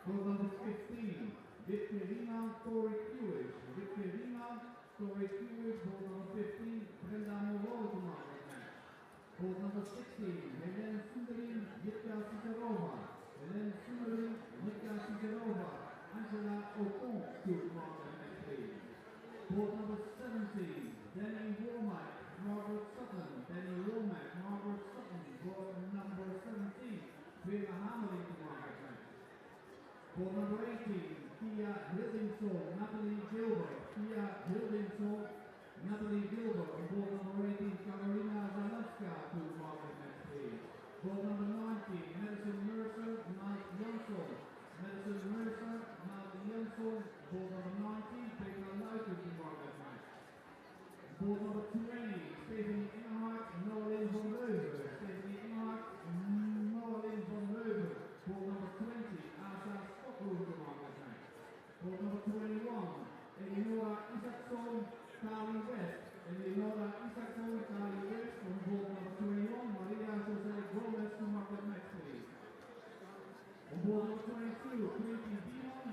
Board number 15, Winmau, Board number 15, Brenda Morrow to market match. Board number 16, Helen Sundarin, Jitka Sitarova. Angela Ocon to market match, please. Board number 17, Danny Womack, Margaret Sutton. Board number 17, Vera Hammering to market match. Board number 18, Kia Hildingson, Natalie Gilbert. And board number 18, Karolina Zalewska to market match, please. Board number 19, Madison Mercer, Mike Jansson. Board number 19, Peter Luiten to market match. Board number 20, Stephanie Inghart, Noelin van Leuven. Board number 20, Asa Stockholm to market match. Board number 21, Eleonora Isaacson, Kali West. From board number 21, Maria Jose Gomez to market match, please. On board number 22, Quinty Dion,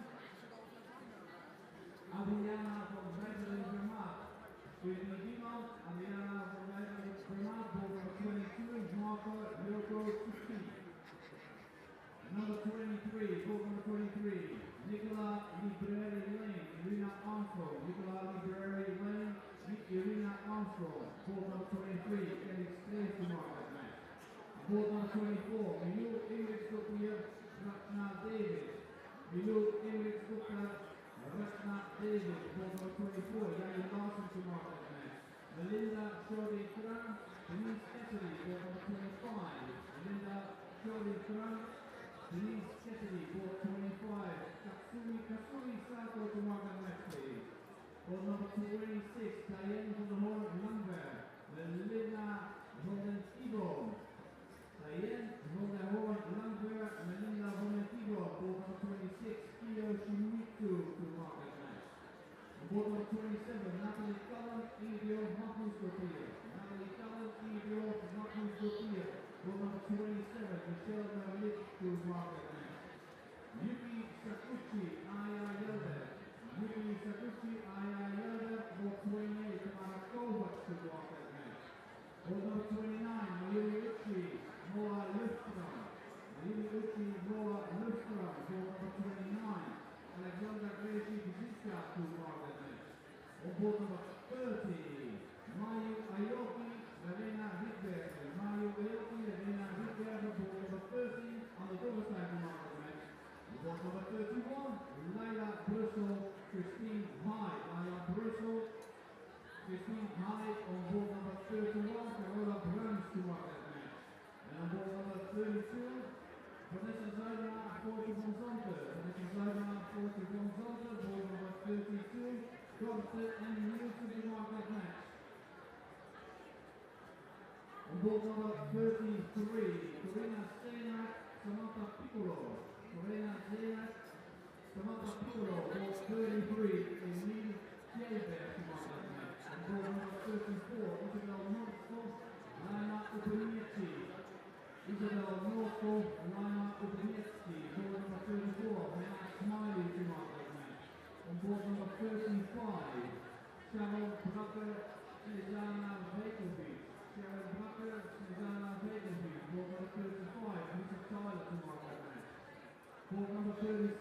Adriana van Wijzelen Vermaat. Board number 22, Marco Yoko Tuski. Number 23, board number 23, Nicola Libreri Lane, Irina Armstrong. Board number 23, Felix Claes to market match. Board number 24, Milou Ingrid Stokier, Ratna David. Board number 24, Yanni Larsen to market match. Melinda Shorty Kran, Denise Cassidy, board number 25. Denise Cassidy, board 25. Katsumi Sato to market match, please. Board number 26, Diane van der Hoorn Langberg. Melinda Melinda van der Tibo, board number 26, Kyo Shimizu to market match. Board number 27, Natalie Cullen, Idio Magnus Gopier. Board number 27, Michelle Merlit to market match. Yuki Sakuchi, Aya Yelder. Board 28, Tamara Kovacs to market match. Board number 29, Mayuri Uchi, Noah Lufstrom. Board number 29, Alexandra Gracie Vizika to market match. On board number 30, Mayu Ayoki, Ravena Hidberg. Board number 30 on the double side to market match. Board number 31, Laila Brussel, Christine Hyde. On board number 31, Carola Bruns to market match. And on board number 32, Vanessa Zuidema, Forty van Zanten. Board number 32, Korte and Nielsen to market match. On board number 33, Corina Steenack, Samantha Piccolo. Board 33, Emile Kjelberg to market match. On board number 34, Isabel Northcott, Lana Uponietzi. Board number 34, Hannah Smiley to market match. On board number 35, Sharon Brakker, Susanna Vekovic. Board number 35, Lisa Tyler to market match. Board number 36,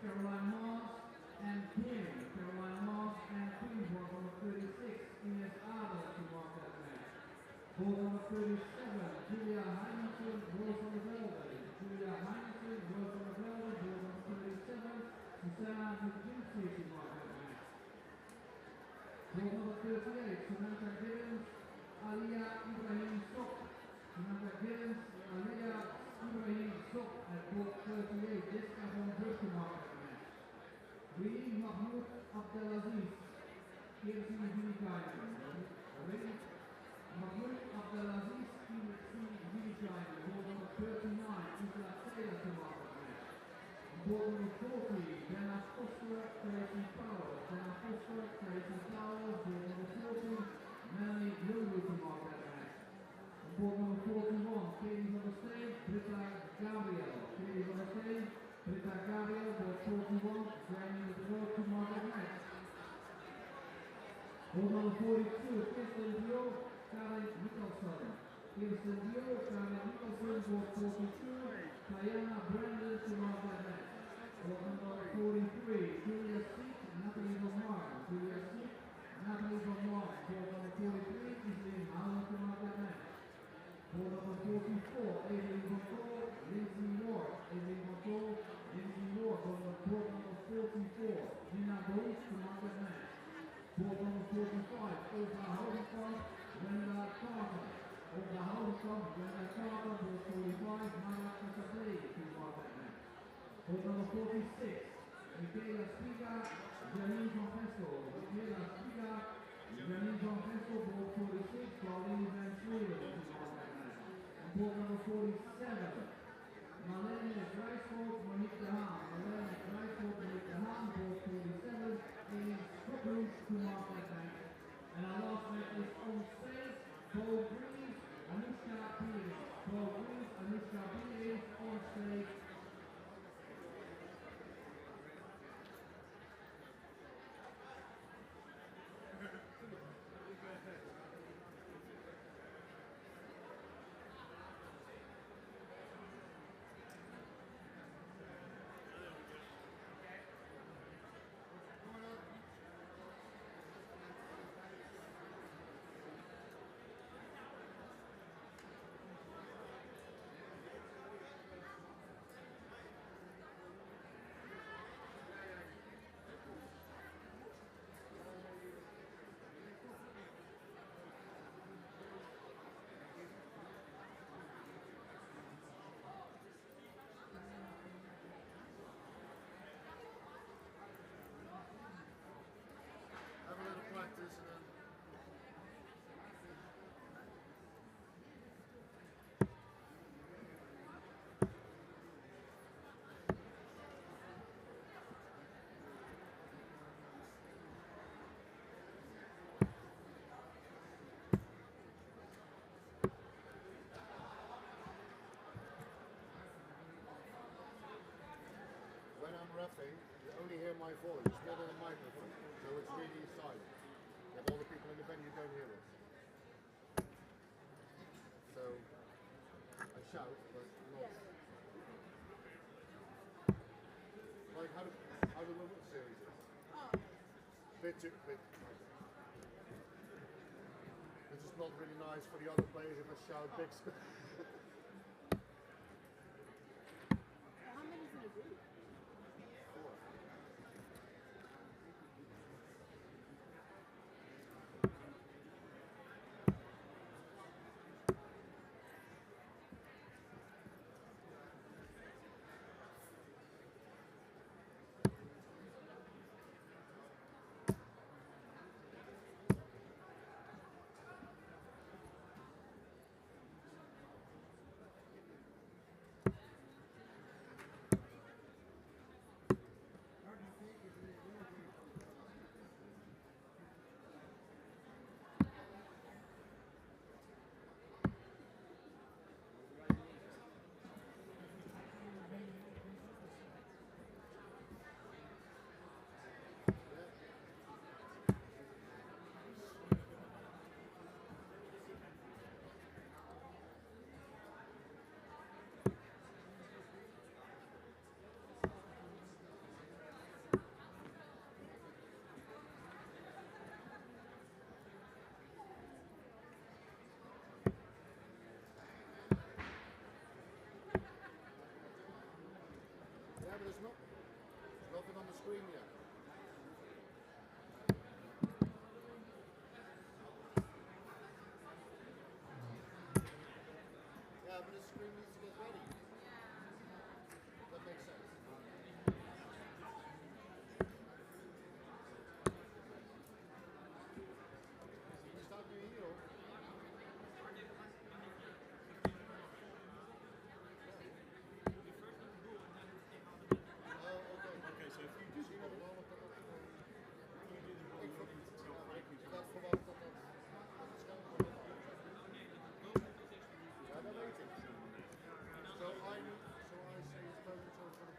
Caroline Mars and Kim. Board number 36, Ines Adler to market match. Board number 37, Julia Heineken, Rose van der Velde. Board number 37, Susanna McGinty to market match. Board number 38, Samantha Gibbons, Alia Ibrahim Sok. At board 38, Jessica van Brugge to market match. Green Mahmoud Abdelaziz, Kirsi Vinikainen. Mahmoud Abdelaziz, Kirsi Vinikainen. Board number 39, Isla Taylor to market match. Board number 40, Dana Foster, Tracy Powers. Board number 40, Melanie Lulu to market match. Board number 41, Katie van der Steen, Britta Gabriel. score 42, Diana Brandon to mark that match. Court number 43, Julia Seek, Natalie Vermar. Julia Seek, Natalie Vermar. Court number 43, Christine Holland to mark that match. Court number 44, Avery Montour, Lindsay Ward. Avery Montour, Lindsay Ward. Court number 44, Gina Bones to mark that match. Court number 45, Olga Howick, Wendy Harper. Olga Howick, Wendy Harper. Court 45, Mara Cassadai to mark that match. Court number 46, Michaela Spiga, Janine Van Hessel. Michaela Spiga, Janine Van Hessel. Court 46, Pauline Van Schuyler to mark that match. Court number 47, Marlene Grijsvoort, Monique de Haan. Marlene Grijsvoort, Monique de Haan. Court 47, Amy Scotland to mark that match. And our last match is on stage, Beau Greaves, Anushka Beers. Beau Greaves, Anushka Beers on stage. Practice and then when I'm roughing, you only hear my voice, not on the microphone, so it's really silent. And all the people in the venue don't hear it. So I shout, but not. Like how the Winmau series is. Bit. It's just not really nice for the other players if I shout big. How many is in a group? 4. Yeah, but there's nothing on the screen yet. Yeah, but the screen needs to get ready. That makes sense. Can you start doing heel? Okay, so if you do Misschien the hebben we ball, wel wat you do the ball, you need to tell Mike who's dat verwacht dat het scherm wordt. Ja, dat weet ik. So I say it's focus over the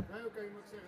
Okay, let's see it.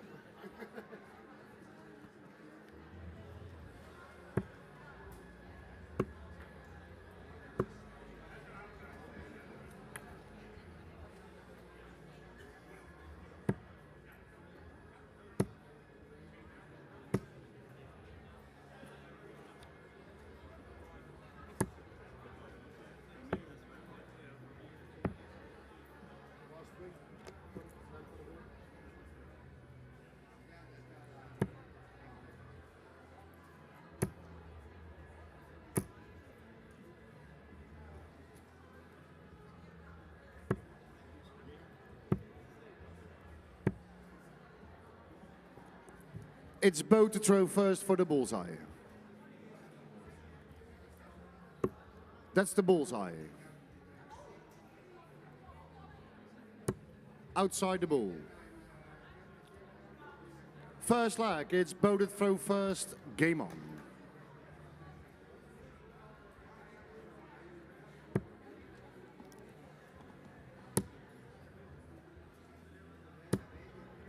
It's Beau to throw first for the bullseye. That's the bullseye. Outside the ball. First leg, it's Beau to throw first. Game on.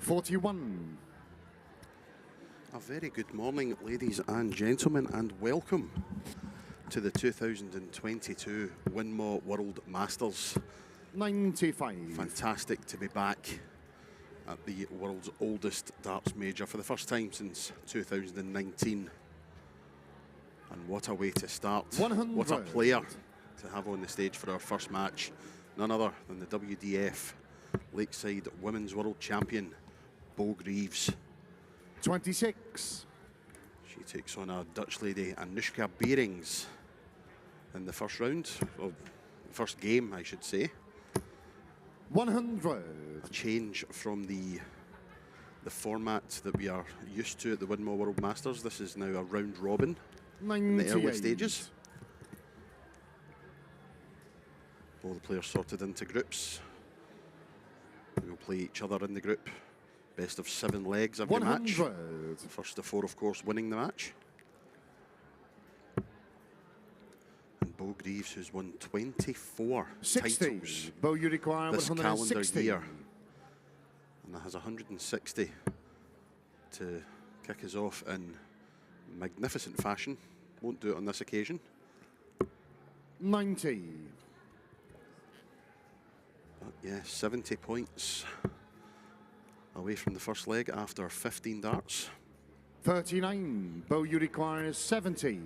.41. A very good morning, ladies and gentlemen, and welcome to the 2022 Winmau World Masters. 95. Fantastic to be back at the world's oldest darts major for the first time since 2019. And what a way to start. 100. What a player to have on the stage for our first match. None other than the WDF Lakeside Women's World Champion, Beau Greaves. 26. She takes on a Dutch lady, Anushka Beerings, in the first round, or first game, I should say. 100. A change from the format that we are used to at the Winmau World Masters. This is now a round robin in the early stages. All the players sorted into groups. We will play each other in the group. Best of 7 legs every 100. match. First of 4, of course, winning the match. And Beau Greaves, who's won 24 60. titles Beau, you require this 160. calendar year. And has 160 to kick us off in magnificent fashion. Won't do it on this occasion. 90. But yeah, 70 points away from the first leg after 15 darts. 39. Beau, you require 70.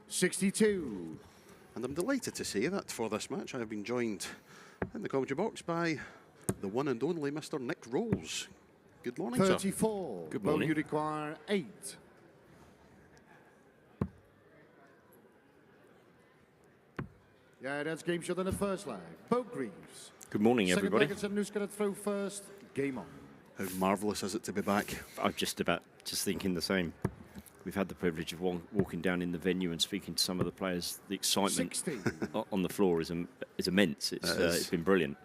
.62. And I'm delighted to say that for this match I have been joined in the commentary box by the one and only Mr. Nick Rolls. Good morning, 34. sir. Good Beau, morning. you require 8. Yeah, that's game shot in the first leg. Beau Greaves. Good morning, Second everybody. leg, it's who's going to throw first. Game on. How marvellous is it to be back? I'm just thinking the same. We've had the privilege of walking down in the venue and speaking to some of the players. The excitement 60. on the floor is immense. It's been brilliant.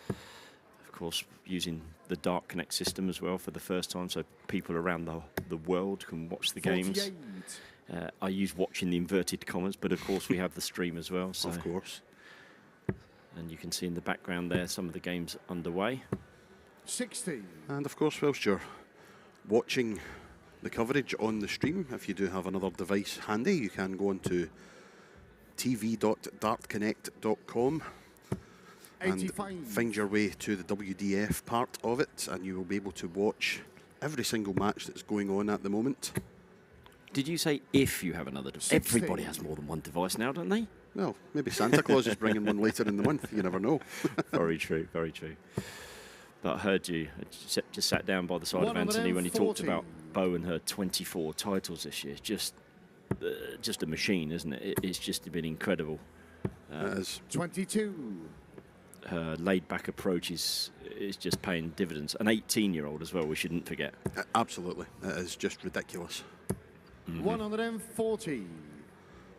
Of course, using the Dart Connect system as well for the first time, so people around the world can watch the 48. games. I use watching the inverted commas, but of course we have the stream as well. So. Of course. And you can see in the background there some of the games underway. 60. And of course, whilst you're watching the coverage on the stream, if you do have another device handy, you can go on to tv.dartconnect.com and 85. find your way to the WDF part of it, and you will be able to watch every single match that's going on at the moment. Did you say if you have another device? 60. Everybody has more than one device now, don't they? Well, maybe Santa Claus is bringing one later in the month. You never know. Very true, very true. But I heard you, I just sat down by the side of Anthony when he talked 140. about Beau and her 24 titles this year. Just a machine, isn't it? It's just been incredible. It is. 22. Her laid-back approach is just paying dividends. An 18-year-old as well, we shouldn't forget. Absolutely. It is just ridiculous. 140.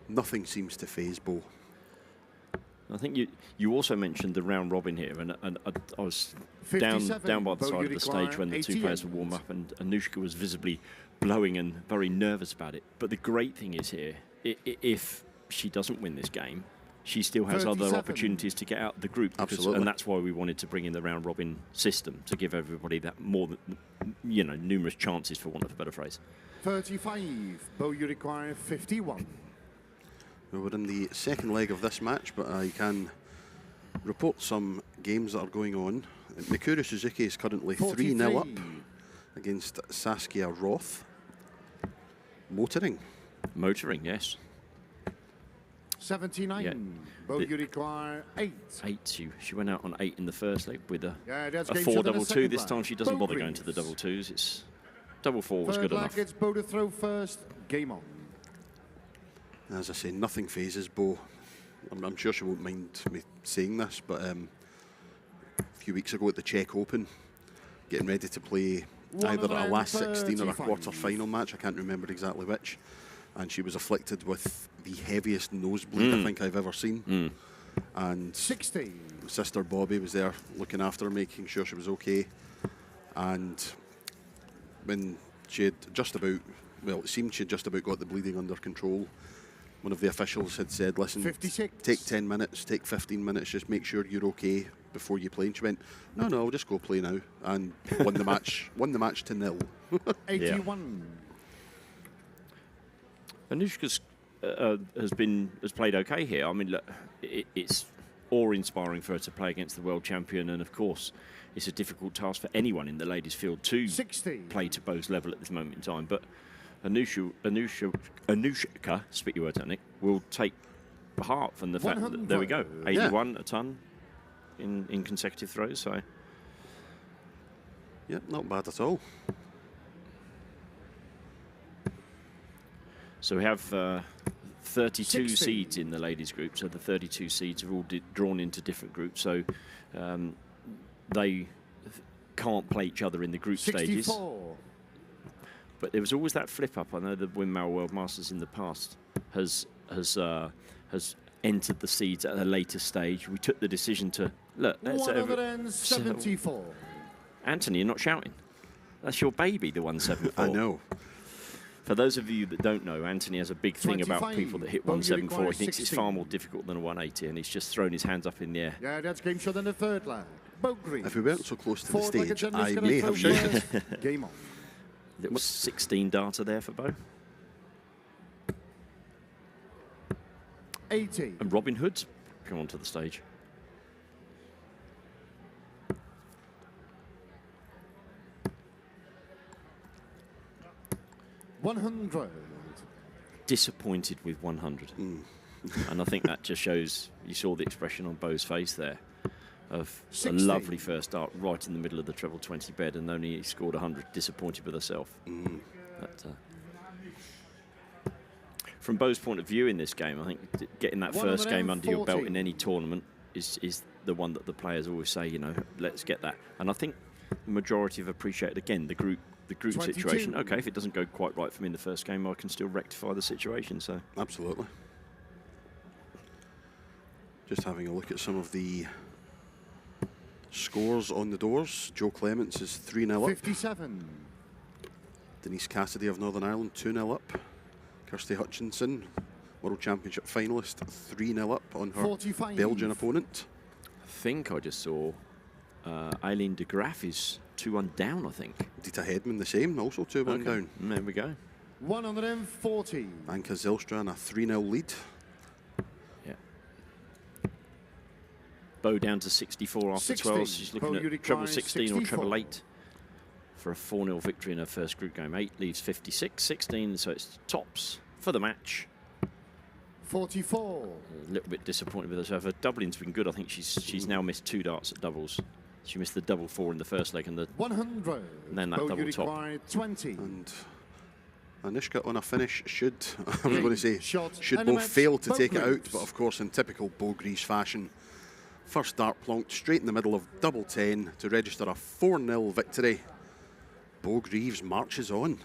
Nothing seems to faze Beau. I think you also mentioned the round robin here, and I was down 57. by the Beau, side you of the require stage when the two 88. players would warm up, and Anushka was visibly blowing and very nervous about it. But the great thing is here, if she doesn't win this game, she still has 37. other opportunities to get out of the group. Absolutely. And that's why we wanted to bring in the round robin system, to give everybody that more than, numerous chances, for want of a better phrase. 35. Beau, you require 51. We're in the second leg of this match, but I can report some games that are going on. Mikuru Suzuki is currently 3-0 up against Saskia Roth. Motoring, yes. 79. Yeah. Beau, you require 8. 8. She went out on 8 in the first leg with a That's 4 game shot in the double 2. second This leg. time she doesn't Beau bother going to the Greaves. double 2s. It's double 4 was Third good leg, enough. it's Beau to throw first. Game on. as I say, nothing phases Beau. I'm sure she won't mind me saying this, but a few weeks ago at the Czech Open, getting ready to play either a last 16 or a 135. quarter-final match, I can't remember exactly which, and she was afflicted with the heaviest nosebleed I think I've ever seen. And 60. sister Bobby was there looking after her, making sure she was okay. And when she had just about, well, it seemed she had just about got the bleeding under control, one of the officials had said, listen, 56. take 10 minutes, take 15 minutes, just make sure you're okay before you play. And she went, no, I'll just go play now. And won the match to 0. 81. Anushka's has played okay here. I mean, look, it's awe-inspiring for her to play against the world champion, and of course, it's a difficult task for anyone in the ladies' field to 60. play to Beau's level at this moment in time. But Anushka, spit your words out, Nick, will take heart from the fact that, there we go, 81 a ton in consecutive throws. So Yeah, not bad at all. So we have 32 60. seeds in the ladies group. So the 32 seeds are all drawn into different groups. So they can't play each other in the group 64. stages. But there was always that flip up. I know the Winmau World Masters in the past has entered the seeds at a later stage. We took the decision to look. Let's 174. Anthony, you're not shouting. That's your baby, the 174. I know. For those of you that don't know, Anthony has a big thing about 25. people that hit Beau, you 174. He require thinks it's 16. far more difficult than a 180, and he's just thrown his hands up in the air. Yeah, that's game shot in the third leg. Beau Greaves. If we weren't so close to the Forward like a stage, gentleman's I gonna may throw have shouted. first. Game on. Little 16 data there for Beau. 80. And Robin Hood's come onto the stage. $100. Disappointed with 100. And I think that just shows, you saw the expression on Beau's face there, of 60. a lovely first start right in the middle of the treble 20 bed, and only scored 100, disappointed with herself. But, from Beau's point of view in this game, I think getting that first game under your belt in any tournament is the one that the players always say, you know, let's get that. And I think the majority have appreciated, again, the group 22. situation. Okay, if it doesn't go quite right for me in the first game, I can still rectify the situation. So Absolutely. Just having a look at some of the scores on the doors. Joe Clements is 3-0 up. 57. Denise Cassadai of Northern Ireland 2-0 up. Kirsty Hutchinson, World Championship finalist, 3-0 up on her 45. Belgian opponent. I think I just saw Eileen de Graaf is 2-1 down, I think. Dita Hedman the same, also 2-1 down. There we go. 140. Anka Zelstra in a 3-0 lead. Yeah. Beau down to 64 after 60. 12. She's looking Beau, you at treble require 16 or 64. treble 8 for a 4-0 victory in her first group game. 8 leaves 56, 16, so it's tops for the match. 44. A little bit disappointed with herself. Her doubling's been good. I think she's now missed 2 darts at doubles. She missed the double 4 in the first leg and 100. and then that Beau, double you top. require 20. And Anushka on a finish should, I was going to say, Shot should and a both match. fail to Beau take it out, Greaves. but of course in typical Beau Greaves fashion, first dart plonked straight in the middle of double 10 to register a 4-0 victory. Beau Greaves marches on.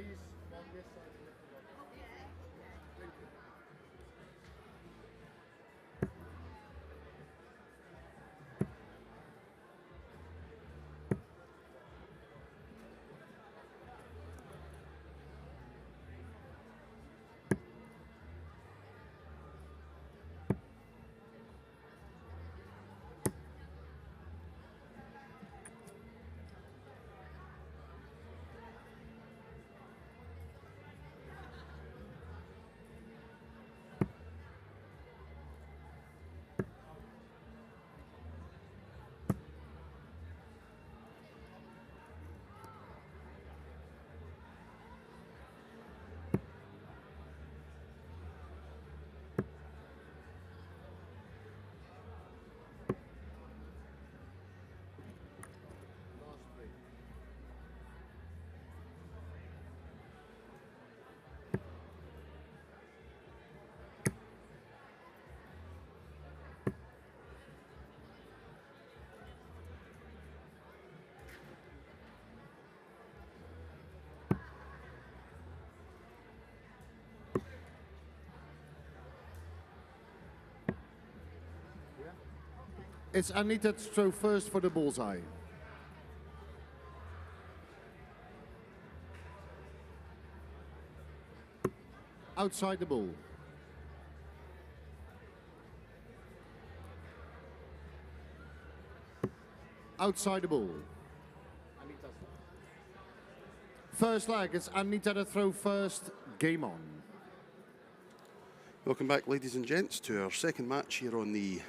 please, on this side. Thank you. It's Anita to throw first for the bullseye. Outside the bull. Outside the bull. First leg, it's Anita to throw first. Game on. Welcome back, ladies and gents, to our second match here on the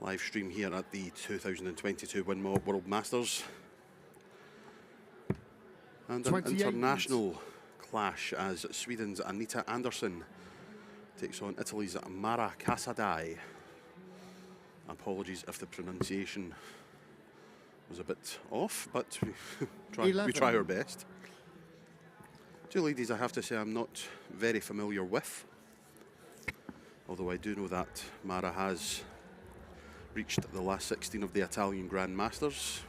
live stream here at the 2022 Winmau World Masters. And an 28. international clash as Sweden's Anita Andersson takes on Italy's Mara Cassadai. Apologies if the pronunciation was a bit off, but we try our best. Two ladies I have to say I'm not very familiar with, although I do know that Mara has reached the last 16 of the Italian Grand Masters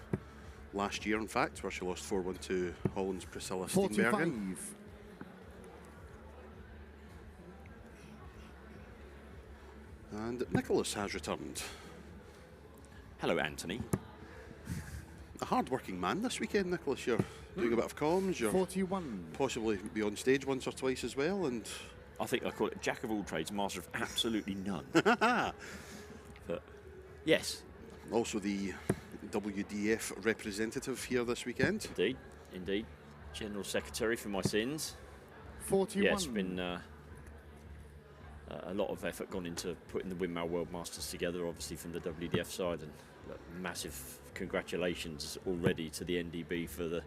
last year, in fact, where she lost 4-1 to Holland's Priscilla Steenbergen. And Nicholas has returned. Hello, Anthony. A hard-working man this weekend, Nicholas. You're doing a bit of comms. You're 41. possibly be on stage once or twice as well, and I think I call it jack of all trades, master of absolutely none. But yes, also the WDF representative here this weekend. indeed, indeed. General Secretary for my sins. 41. Yeah, it's been a lot of effort gone into putting the Winmau World Masters together, obviously from the WDF side, and massive congratulations already to the NDB for the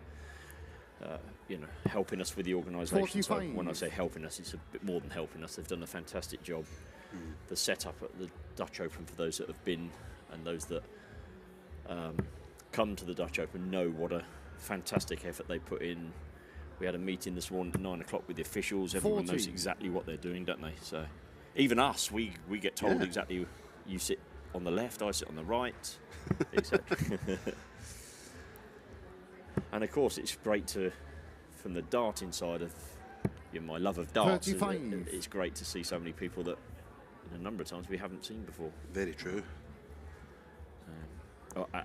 helping us with the organisation. So when I say helping us, it's a bit more than helping us. They've done a fantastic job. The setup at the Dutch Open, for those that have been and those that come to the Dutch Open, know what a fantastic effort they put in. We had a meeting this morning at 9 o'clock with the officials. Everyone knows exactly what they're doing, don't they? So even us, we get told exactly. You sit on the left, I sit on the right, etc. And of course, it's great to, from the darting side of my love of darts, it's great to see so many people that a number of times we haven't seen before. Very true.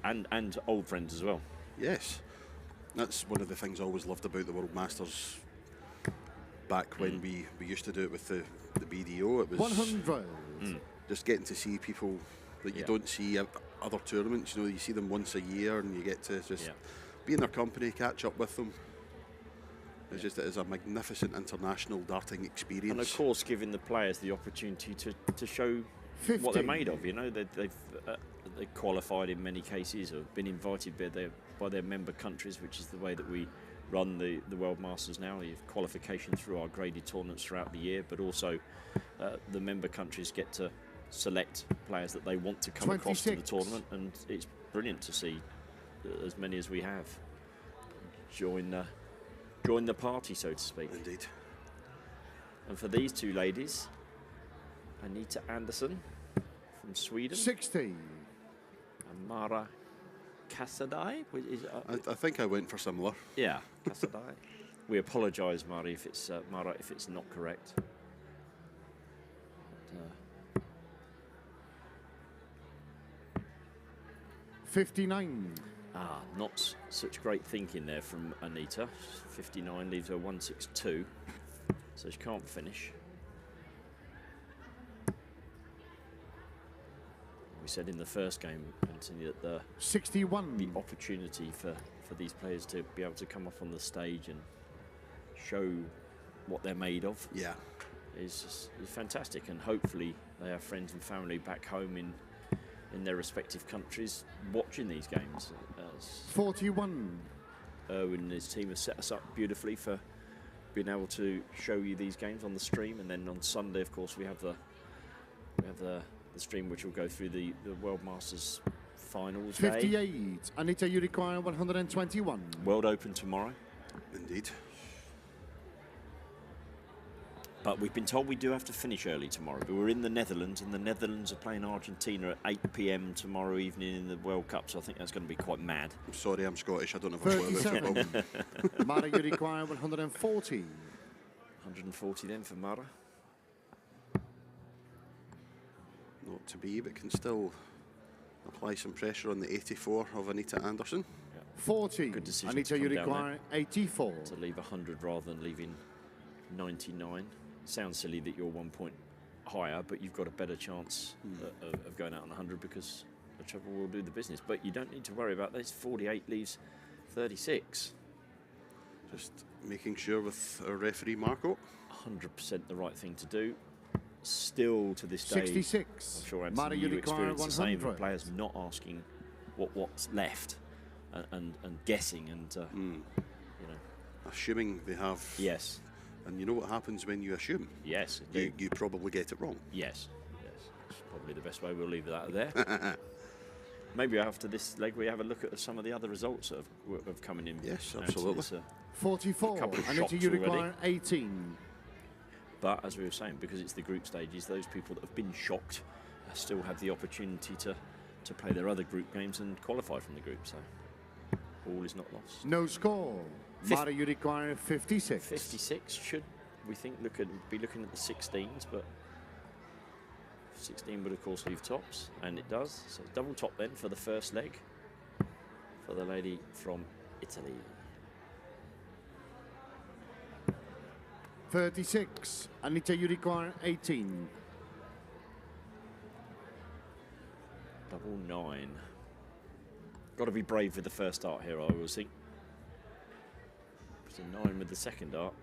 And old friends as well. Yes. That's one of the things I always loved about the World Masters back when we used to do it with the BDO. It was 100. Just getting to see people that you don't see at other tournaments. You know, you see them once a year and you get to just be in their company, catch up with them. It's just, it is a magnificent international darting experience. And of course, giving the players the opportunity to show 50. what they're made of. You know, they've qualified in many cases, or been invited by their member countries, which is the way that we run the World Masters now. You have qualification through our graded tournaments throughout the year, but also the member countries get to select players that they want to come 26. across to the tournament, and it's brilliant to see as many as we have join the party, so to speak. Indeed. And for these two ladies, Anita Andersson from Sweden, 60. and Mara Cassadai. I think I went for similar. Yeah, Cassadai. We apologise, Mara, if it's not correct. But, 59. not such great thinking there from Anita. 59 leaves her 162, so she can't finish. We said in the first game, Anthony, that the 61. opportunity for these players to be able to come up on the stage and show what they're made of, Yeah. is fantastic, and hopefully they have friends and family back home in their respective countries watching these games. 41. Erwin and his team have set us up beautifully for being able to show you these games on the stream, and then on Sunday, of course, we have the stream which will go through the World Masters finals day. 58. Anita, you require 121. World Open tomorrow. Indeed. But we've been told we do have to finish early tomorrow. But we're in the Netherlands, and the Netherlands are playing Argentina at 8 p.m. tomorrow evening in the World Cup, so I think that's going to be quite mad. I'm sorry, I'm Scottish. I don't have a clue about 37. football. Mara, you require 140. 140 then for Mara. Not to be, but can still apply some pressure on the 84 of Anita Anderson. 40. Good decision Anita, to you come down require 84. To leave 100 rather than leaving 99. Sounds silly that you're 1 point higher, but you've got a better chance of going out on 100 because the trouble will do the business. But you don't need to worry about this. 48 leaves 36. Just making sure with our referee Marco. 100% the right thing to do. Still to this day, 66. I'm sure Mara, Anthony, you you require experience the same. 100. Players not asking what's left and guessing and you know. Assuming they have. Yes. And you know what happens when you assume? Yes. You probably get it wrong. Yes. It's probably the best way. We'll leave that there. Maybe after this leg we have a look at some of the other results that have coming in. Yes, Anthony. absolutely. It's a 44. couple of Anita, shocks you already. require 18. But as we were saying, because it's the group stages, those people that have been shocked still have the opportunity to play their other group games and qualify from the group. So all is not lost. No score. Mara, you require 56. 56 should, we think, be looking at the 16s, but 16 would of course leave tops, and it does. So double top then for the first leg for the lady from Italy. 36. Anita, you require 18. Double 9. Got to be brave with the first dart here, I always think. It's a 9 with the second dart.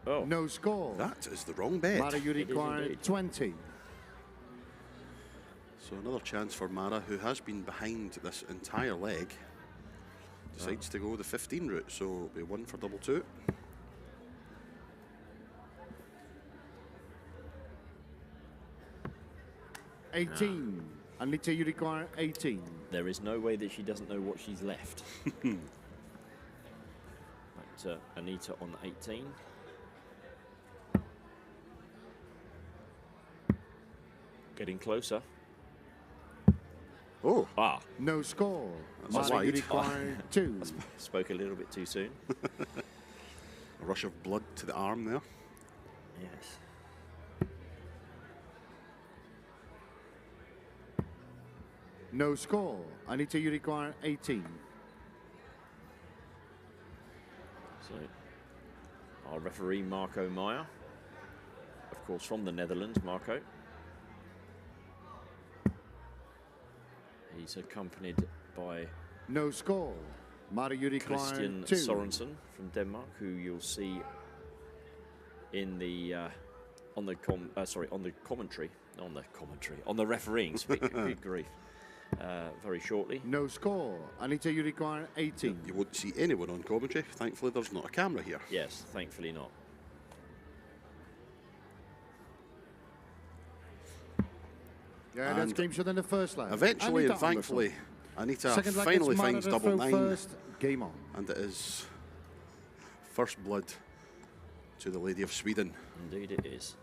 Oh, No score. That is the wrong bet. Mara, you It is require indeed. 20. So another chance for Mara, who has been behind this entire leg. Decides to go the 15 route, so it'll be 1 for double 2. Ah. 18. Anita, you require 18. there is no way that she doesn't know what she's left. But Anita on 18. Getting closer. Oh, No score. That's Mara, you wide. require 2. Spoke a little bit too soon. a rush of blood to the arm there. Yes. No score. Anita, you require 18. So our referee Marco Meyer, of course from the Netherlands. Marco. He's accompanied by No score. Mara, you require Christian 2. Sorensen from Denmark, who you'll see in the on the refereeing. Good grief. Very shortly. No score. Anita, you require 18. You won't see anyone on commentary. Thankfully, there's not a camera here. Yes, thankfully not. Yeah, that's And game shot in the first leg. Eventually Anita and thankfully, Anita Second leg, finally it's Mara finds to double throw 9. First, game on. And it is first blood to the Lady of Sweden. Indeed it is.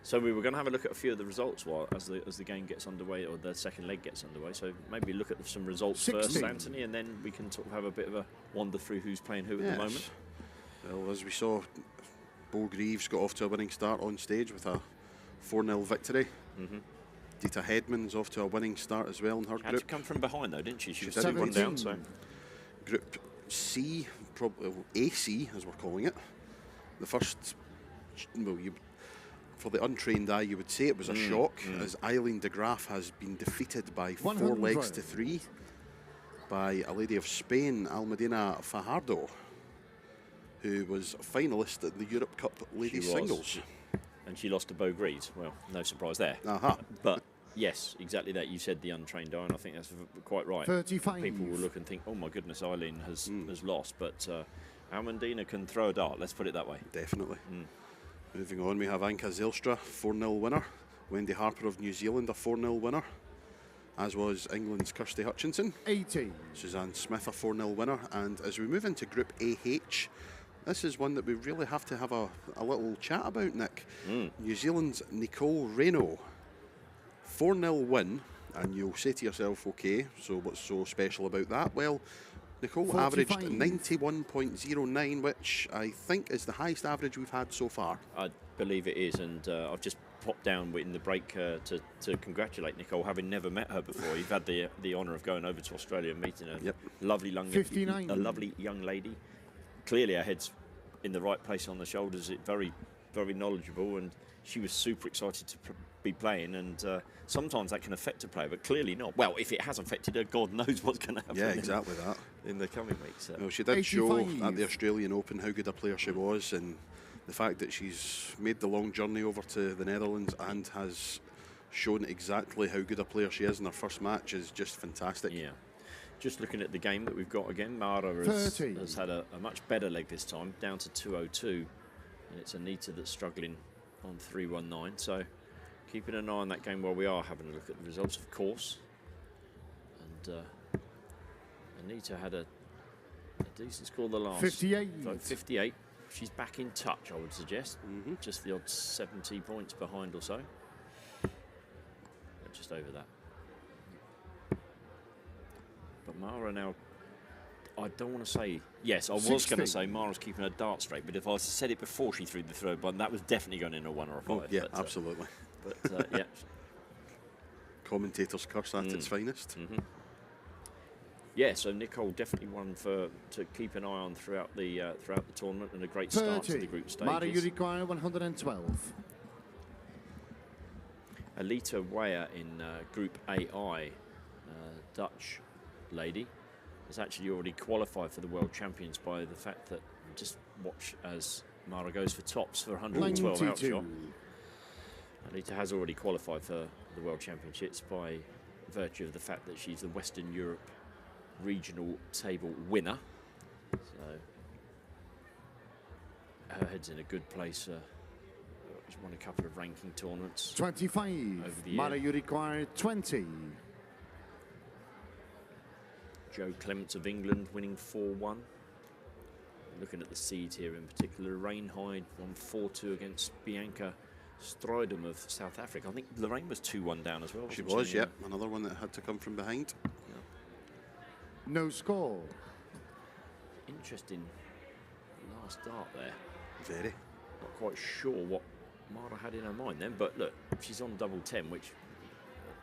So we were going to have a look at a few of the results as the game gets underway, or the second leg gets underway. So maybe look at some results 16. first, Anthony, and then we can sort of have a bit of a wander through who's playing who at the moment. Well, as we saw, Beau Greaves got off to a winning start on stage with a 4-0 victory. Dita Hedman's off to a winning start as well in her Had to group. come from behind though, didn't she? She was did. 1 down. So Group C, probably AC as we're calling it. The first, well, for the untrained eye, you would say it was a shock, as Eileen de Graaf has been defeated by 4 legs to 3 by a lady of Spain, Almudena Fajardo, who was a finalist at the Europe Cup ladies singles. And she lost to Beau Greaves. Well, no surprise there. But yes, exactly that. You said the untrained eye, and I think that's quite right. 35. People will look and think, oh my goodness, Eileen has lost. But Almudena can throw a dart, let's put it that way. Definitely. Moving on, we have Anka Zylstra, 4-0 winner. Wendy Harper of New Zealand, a 4-0 winner. As was England's Kirsty Hutchinson. 18. Suzanne Smith, a 4-0 winner. And as we move into Group AH, this is one that we really have to have a little chat about, Nick. New Zealand's Nicole Reno, 4-0 win. And you'll say to yourself, okay, so what's so special about that? Well, Nicole 45. averaged 91.09, which I think is the highest average we've had so far. I believe it is, and I've just popped down in the break to congratulate Nicole, having never met her before. You've had the honour of going over to Australia and meeting a lovely young lady. Clearly her head's in the right place on the shoulders. Very, very knowledgeable, and she was super excited to be playing, and sometimes that can affect a player, but clearly not. Well, if it has affected her, God knows what's going to happen. Yeah, exactly that. In the coming weeks. Well, she did show 85. at the Australian Open how good a player she was, and the fact that she's made the long journey over to the Netherlands and has shown exactly how good a player she is in her first match is just fantastic. Yeah. Just looking at the game that we've got again, Mara has had a much better leg this time, down to 202, and it's Anita that's struggling on 319. So keeping an eye on that game while we are having a look at the results, of course. And Anita had a decent score the last. 58. So 58. She's back in touch, I would suggest. Just the odd 70 points behind or so. Just over that. But Mara now, I don't want to say, yes, I was going to say Mara's keeping her dart straight, but if I said it before she threw the third one, that was definitely going in a 1 or a 5. Oh, yeah, but, absolutely. But yeah. Commentator's curse at its finest. Yeah, so Nicole definitely one to keep an eye on throughout the tournament, and a great start to the group stages. Mara, you require 112. Alita Weyer in Group AI, Dutch lady, has actually already qualified for the World Champions by the fact that, just watch as Mara goes for tops for 112 outshot. Alita has already qualified for the World Championships by virtue of the fact that she's the Western Europe regional table winner. So her head's in a good place. She's won a couple of ranking tournaments. 25. Mara, you require 20. Jo Clements of England winning 4-1. Looking at the seeds here in particular, Hyde won 4-2 against Bianca Strydom of South Africa. I think Lorraine was 2-1 down as well. She was, yeah. Another one that had to come from behind. No score. Interesting last start there. Very. Not quite sure what Mara had in her mind then, but look, she's on double 10, which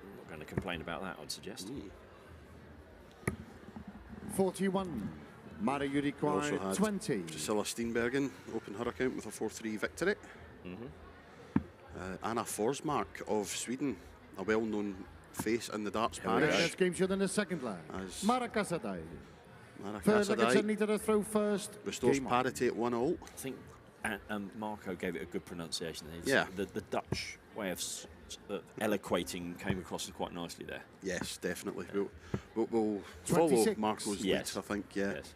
I'm not going to complain about that, I'd suggest. 41. Mara, you require 20. Priscilla Steenbergen opened her account with a 4-3 victory. Anna Forsmark of Sweden, a well-known face in the darts parish. This game showed in the second leg. Mara Cassadai. Mara Third leg, Cassadai need to throw first. restores parity at 1-all. I think Marco gave it a good pronunciation. Yeah. The Dutch way of eloquating came across quite nicely there. Yes, definitely. We'll follow Marco's lead, I think, yeah. Yes.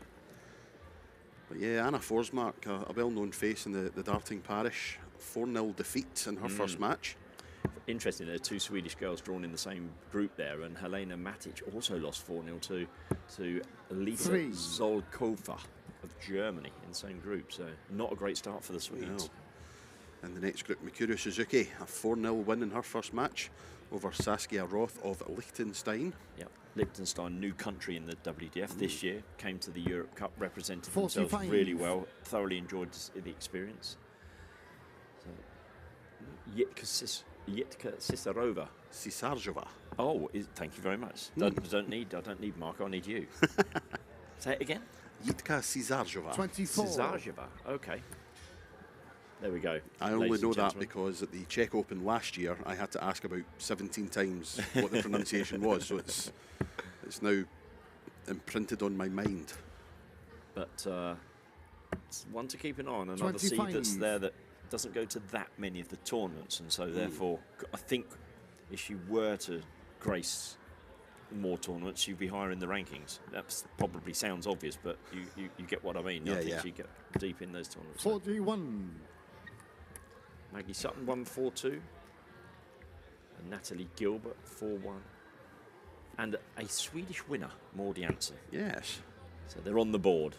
But yeah, Anna Forsmark, a well-known face in the darting parish, 4-0 defeat in her first match. Interesting, there are two Swedish girls drawn in the same group there, and Helena Matic also lost 4-0 to Lisa Zolkova of Germany in the same group. So not a great start for the Swedes. In the next group, Mikuru Suzuki, a 4-0 win in her first match over Saskia Roth of Liechtenstein. Yep. Liechtenstein, new country in the WDF this year, came to the Europe Cup, represented themselves really well, thoroughly enjoyed the experience. So, Jitka Cisarova. Oh, thank you very much. I don't need Marco, I need you. Say it again. Jitka Cisarova. 24. Cisarova, okay. There we go. I only know that because at the Czech Open last year, I had to ask about 17 times what the pronunciation was, so it's now imprinted on my mind. But it's one to keep an eye on, another seed that's there that doesn't go to that many of the tournaments, and so therefore I think if she were to grace more tournaments, she'd be higher in the rankings. That probably sounds obvious, but you get what I mean. I think she'd get deep in those tournaments. 41. Maggie Sutton 1-4-2, and Natalie Gilbert 4-1, and a Swedish winner, Maud Jansen. Yes. So they're on the board.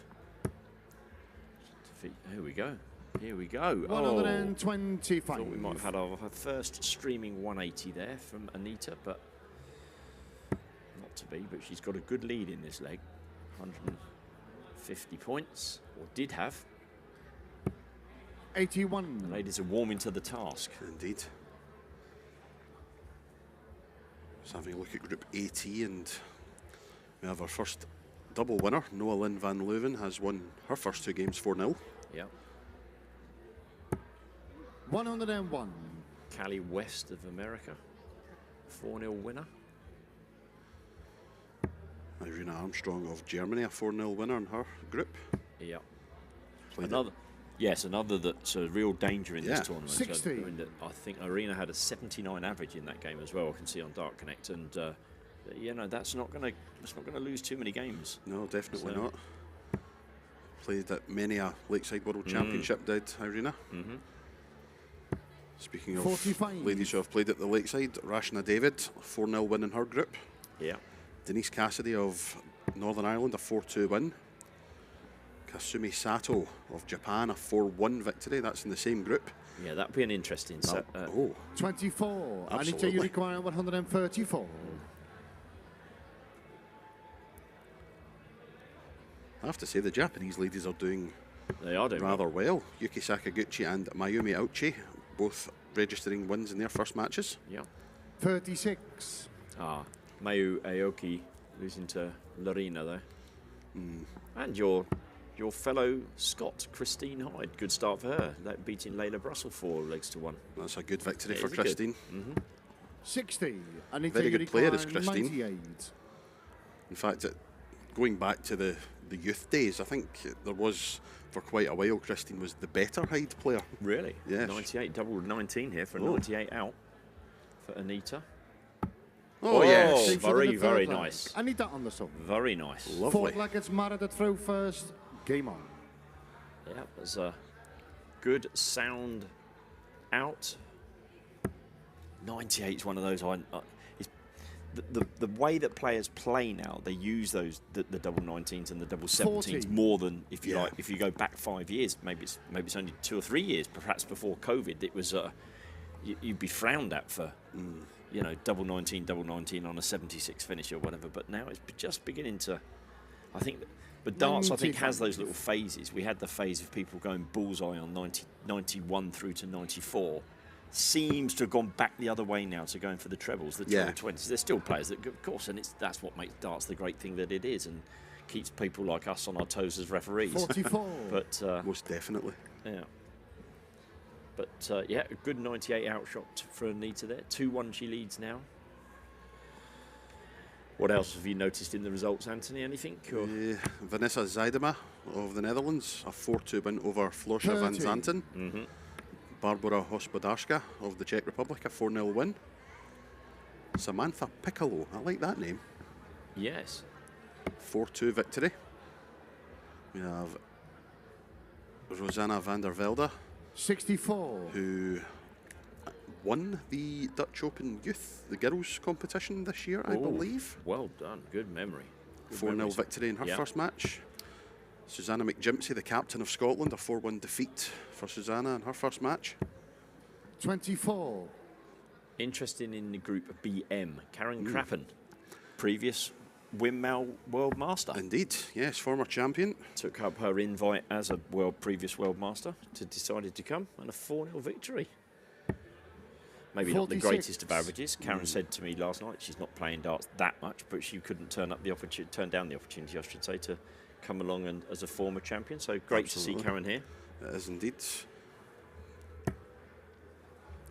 Here we go. Here we go. 125. Thought we might have had our first streaming 180 there from Anita, but not to be. But she's got a good lead in this leg. 150 points, or did have. 81. The ladies are warming to the task. Indeed. Just having a look at Group AT, and we have our first double winner. Noah Lynn van Leuven has won her first 2 games 4-0. Yeah. 101. Callie West of America, 4-0 winner. Irina Armstrong of Germany, a 4-0 winner in her group. Yeah. Played Another that's a real danger in this tournament. 60. I think Irina had a 79 average in that game as well. I can see on Dark Connect, and that's not going to lose too many games. No, definitely not. Played at many a Lakeside World Championship, did Irina. Speaking of 45. ladies who have played at the Lakeside, Rashna David, a 4-0 win in her group. Yeah. Denise Cassadai of Northern Ireland, a 4-2 win. Kasumi Sato of Japan, a 4-1 victory. That's in the same group. Yeah, that'd be an interesting set. 24. Anita Absolutely. Yurikwana 134. I have to say the Japanese ladies are doing rather well. Yuki Sakaguchi and Mayumi Auchi both registering wins in their first matches. Yeah. 36. Mayu Aoki losing to Lorena there. And your fellow Scot, Christine Hyde. Good start for her. That beating Layla Brussel 4-1. That's a good victory for Christine. 60. Anita Very good player is Yurikwana, Christine. 98. In fact, going back to the youth days, I think there was, for quite a while, Christine was the better Hyde player. Really? Yes. 98, double 19 here for 98 out for Anita. Oh, yes. Takes it to Very, the very third nice. leg. Anita Andersson. Very nice. Lovely. Fort Leggett's married at throw first. Game on. Yeah, there's a good sound out. 98 is one of those. The way that players play now, they use the double 19s and the double 17s more than if you like. If you go back 5 years, maybe it's only 2 or 3 years, perhaps before COVID. It was you'd be frowned at for double 19 on a 76 finish or whatever. But now it's just beginning to. I think. But darts, I think, has those little phases. We had the phase of people going bullseye on 91 through to 94. Seems to have gone back the other way now to going for the trebles, the treble 20s. There's still players that, of course, and that's what makes darts the great thing that it is, and keeps people like us on our toes as referees. 44. But most definitely. Yeah. But a good 98 outshot for Anita there. 2-1 she leads now. What else have you noticed in the results, Anthony? Anything? Vanessa Zijdema of the Netherlands, a 4-2 win over Florsha van Zanten. Barbara Hospodarska of the Czech Republic, a 4-0 win. Samantha Piccolo, I like that name. Yes. 4-2 victory. We have Rosanna van der Velde, 64. who won the Dutch Open Youth, the girls' competition this year, I believe. Well done. Good memory. 4-0 victory in her first match. Susanna McGimpsey, the captain of Scotland, a 4-1 defeat for Susanna in her first match. 24. Interesting in the group BM, Karen Crappen, previous Winmau World Master. Indeed, yes, former champion. Took up her invite as a previous World Master, decided to come, and a 4-0 victory. Maybe not the 46. greatest of averages. Karen said to me last night she's not playing darts that much, but she couldn't turn down the opportunity, I should say, to come along and as a former champion. So great to see Karen here. It is indeed.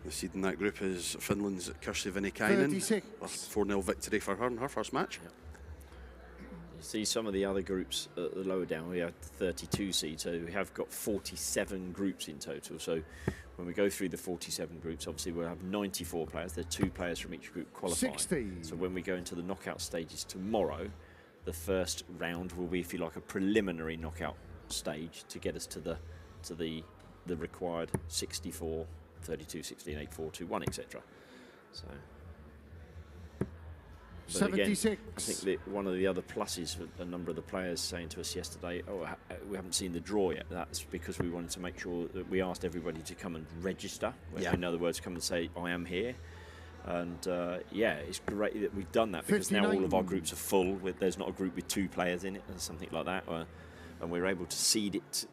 The seed in that group is Finland's Kirsi Vinikainen. 36. A 4-0 victory for her in her first match. You see some of the other groups at the lower down. We have 32 seeds, so we have got 47 groups in total. So when we go through the 47 groups, obviously we'll have 94 players. There are 2 players from each group qualifying. 60. So when we go into the knockout stages tomorrow, the first round will be, if you like, a preliminary knockout stage to get us to the required 64, 32, 16, 8, 4, 2, 1, etc. So. But again, 76. I think that one of the other pluses, a number of the players saying to us yesterday, we haven't seen the draw yet. That's because we wanted to make sure that we asked everybody to come and register. In other words, come and say, I am here. And yeah, it's great that we've done that because 59. now all of our groups are full. There's not a group with 2 players in it or something like that. And we're able to seed it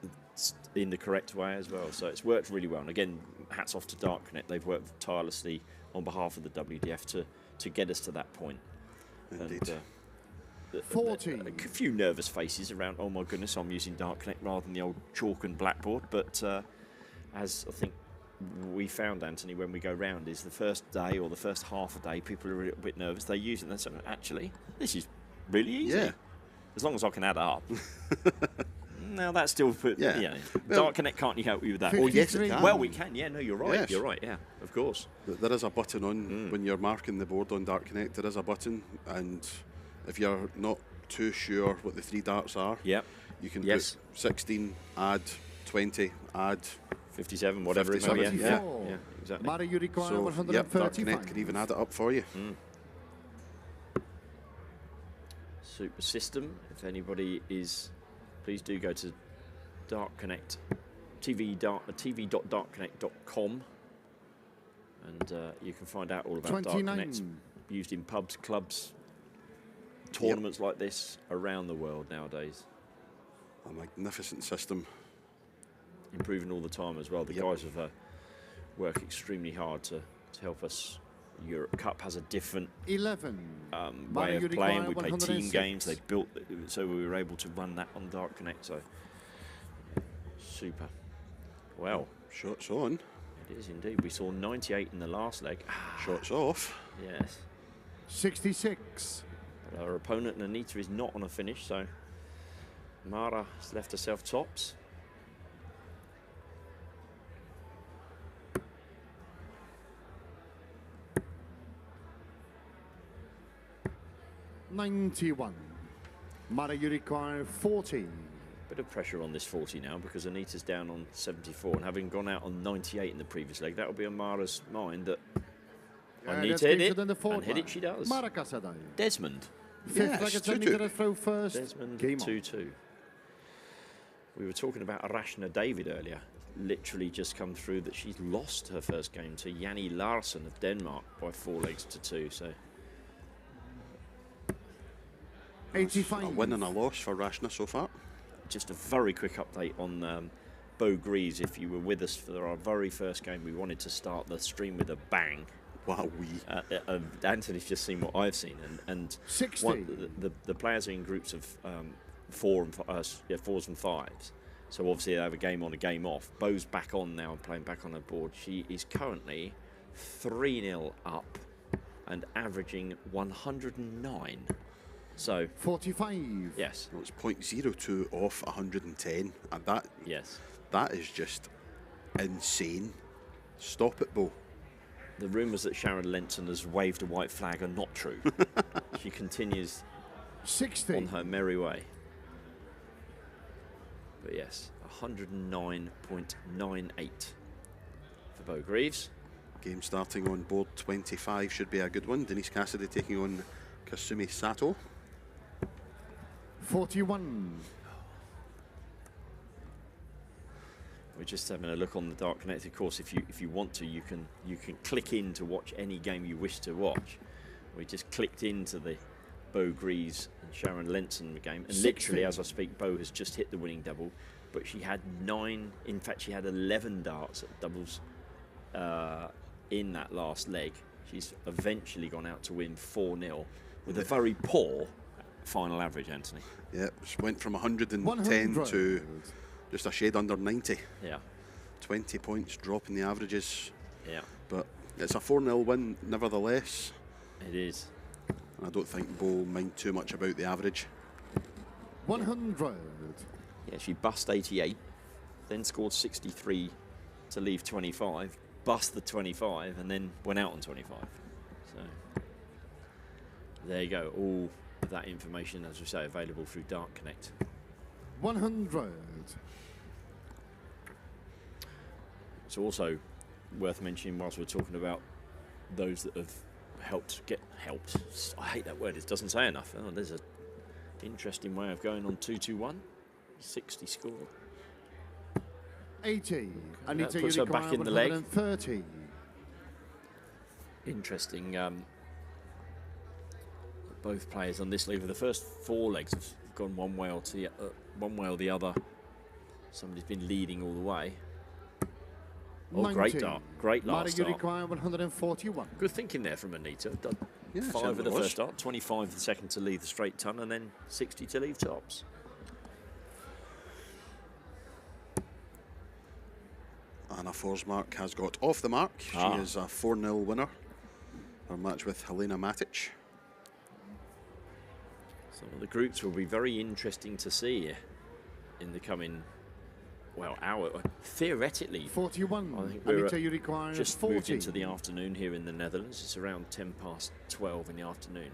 in the correct way as well. So it's worked really well. And again, hats off to Dart Connect. They've worked tirelessly on behalf of the WDF to get us to that point. Indeed. And, 40. a few nervous faces around, oh my goodness, I'm using Dart Connect rather than the old chalk and blackboard. But as I think we found, Anthony, when we go round, is the first day or the first half a day, people are a little bit nervous. They use it and they say, actually, this is really easy. Yeah. As long as I can add up. Now that's still Well, Dart Connect can't help you with that. Oh, yes, it can. Well, we can. Yeah, no, you're right. Yes. You're right. Yeah, of course. There is a button on when you're marking the board on Dart Connect. There is a button, and if you're not too sure what the 3 darts are, Yep. you can Yes. put 16, add 20, add 57, whatever it may be. 74. Yeah, exactly. Mara, you require so. Yep, Dart 135. Connect can even add it up for you. Super system. If anybody is, please do go to Dart Connect, tv.dartconnect.com, and you can find out all about 29. Dart Connect used in pubs, clubs, tournaments like this around the world nowadays. A magnificent system. Improving all the time as well. The guys have worked extremely hard to help us. Europe Cup has a different 11. way of playing. We play 106. team games. They built so we were able to run that on Dart Connect. So super. Well, Shots on, it is indeed. We saw 98 in the last leg. shots off. Yes. 66. But our opponent Anita is not on a finish, so Mara has left herself tops. $91. Mara, you require 40. Bit of pressure on this 40 now because Anita's down on 74 and having gone out on 98 in the previous leg, that will be on Mara's mind that Anita hit it, and hit it she does. Mara Cassadai. Desmond. Fifth leg, it's only going to throw first. Desmond Game on. 2-2. We were talking about Arashna David earlier. Literally just come through that she's lost her first game to Janni Larsen of Denmark by 4 legs to 2. So 85. A win and a loss for Rashna so far. just a very quick update on Beau Greaves. If you were with us for our very first game, we wanted to start the stream with a bang. Wow, Anthony's just seen what I've seen, and 60. The players are in groups of fours and fives. So obviously they have a game on, a game off. Beau's back on now and playing back on the board. She is currently 3-0 up and averaging 109. So 45. yes, well, it's 0.02 off 110, and that is just insane. Stop it, Beau. The rumours that Sharon Lenton has waved a white flag are not true. She continues 60. on her merry way. But yes, 109.98 for Beau Greaves. Game starting on board 25 should be a good one. Denise Cassadai taking on Kasumi Sato. 41. We're just having a look on the Dark Connect. Of course, if you want to, you can click in to watch any game you wish to watch. We just clicked into the Beau Greaves and Sharon Lenson game, and literally as I speak, Beau has just hit the winning double, but she had 9. In fact, she had 11 darts at doubles in that last leg. She's eventually gone out to win 4-0 with a very poor final average, Anthony. Yeah, she went from 110 to just a shade under 90. Yeah. 20 points drop in the averages. Yeah. But it's a 4-0 win nevertheless. It is. And I don't think Beau will mind too much about the average. 100. Yeah, she bust 88, then scored 63 to leave 25, bust the 25, and then went out on 25. So there you go. All of that information, as we say, available through Dark Connect. 100. It's also worth mentioning, whilst we're talking about those that have helped. I hate that word. It doesn't say enough. Oh, there's an interesting way of going on 2-2-1. 60 score. 80. I need That to puts her back in the leg. 130. Interesting. Both players on this leg, the first 4 legs have gone one way or the other. Somebody's been leading all the way. Oh, 90. great dart. Great last You start. require 141. Good thinking there from Anita. Done Yeah, 5 certainly of the was. first start, 25 the second to leave the straight ton, and then 60 to leave tops. Anna Forsmark has got off the mark. She is a 4-0 winner. Her match with Helena Matic. Some of the groups will be very interesting to see in the coming, hour. Theoretically, 41. I think Anita, we're you require just 40. moved into the afternoon here in the Netherlands. It's around 12 in the afternoon.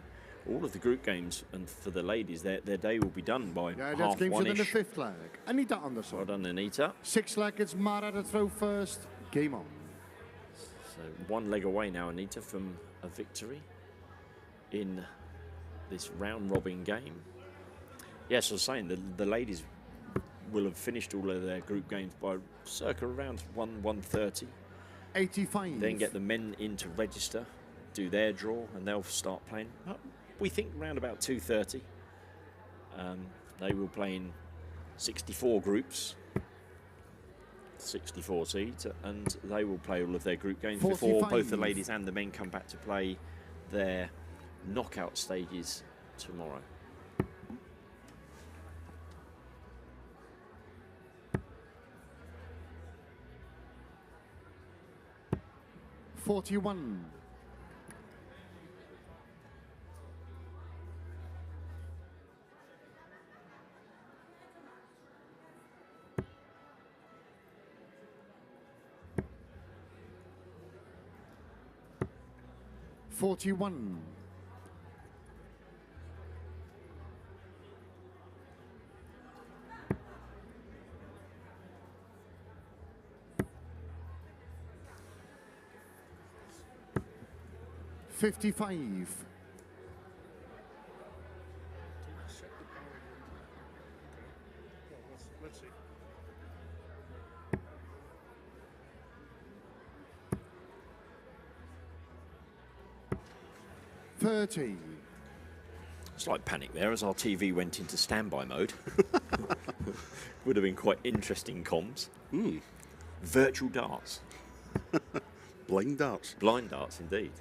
All of the group games, and for the ladies, their day will be done by Yeah, that's half games in the one-ish. 5th leg. Anita Anderson. Well done, Anita. 6th leg, it's Mara to throw first. Game on. So 1 leg away now, Anita, from a victory in this round-robin game. Yes, I was saying the ladies will have finished all of their group games by circa around 1:30. 85. Then get the men in to register, do their draw, and they'll start playing. We think around about 2:30. They will play in 64 groups, 64 seeds, and they will play all of their group games before 45. both the ladies and the men come back to play their knockout stages tomorrow. $41. 41. 55. Let's see. $30. Slight panic there as our TV went into standby mode. Would have been quite interesting comms. Virtual darts. Blind darts. Blind darts, indeed.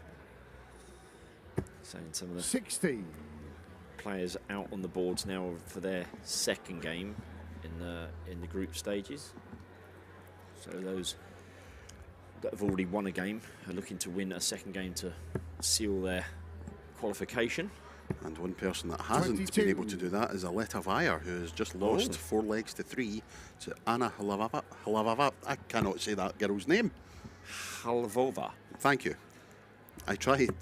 Saying some of the 60. players out on the boards now for their second game in the group stages. So those that have already won a game are looking to win a second game to seal their qualification. And one person that hasn't 22. been able to do that is Aletta Vire, who has just lost 4 legs to 3 to Anna Hlavava. I cannot say that girl's name. Halvova. Thank you. I tried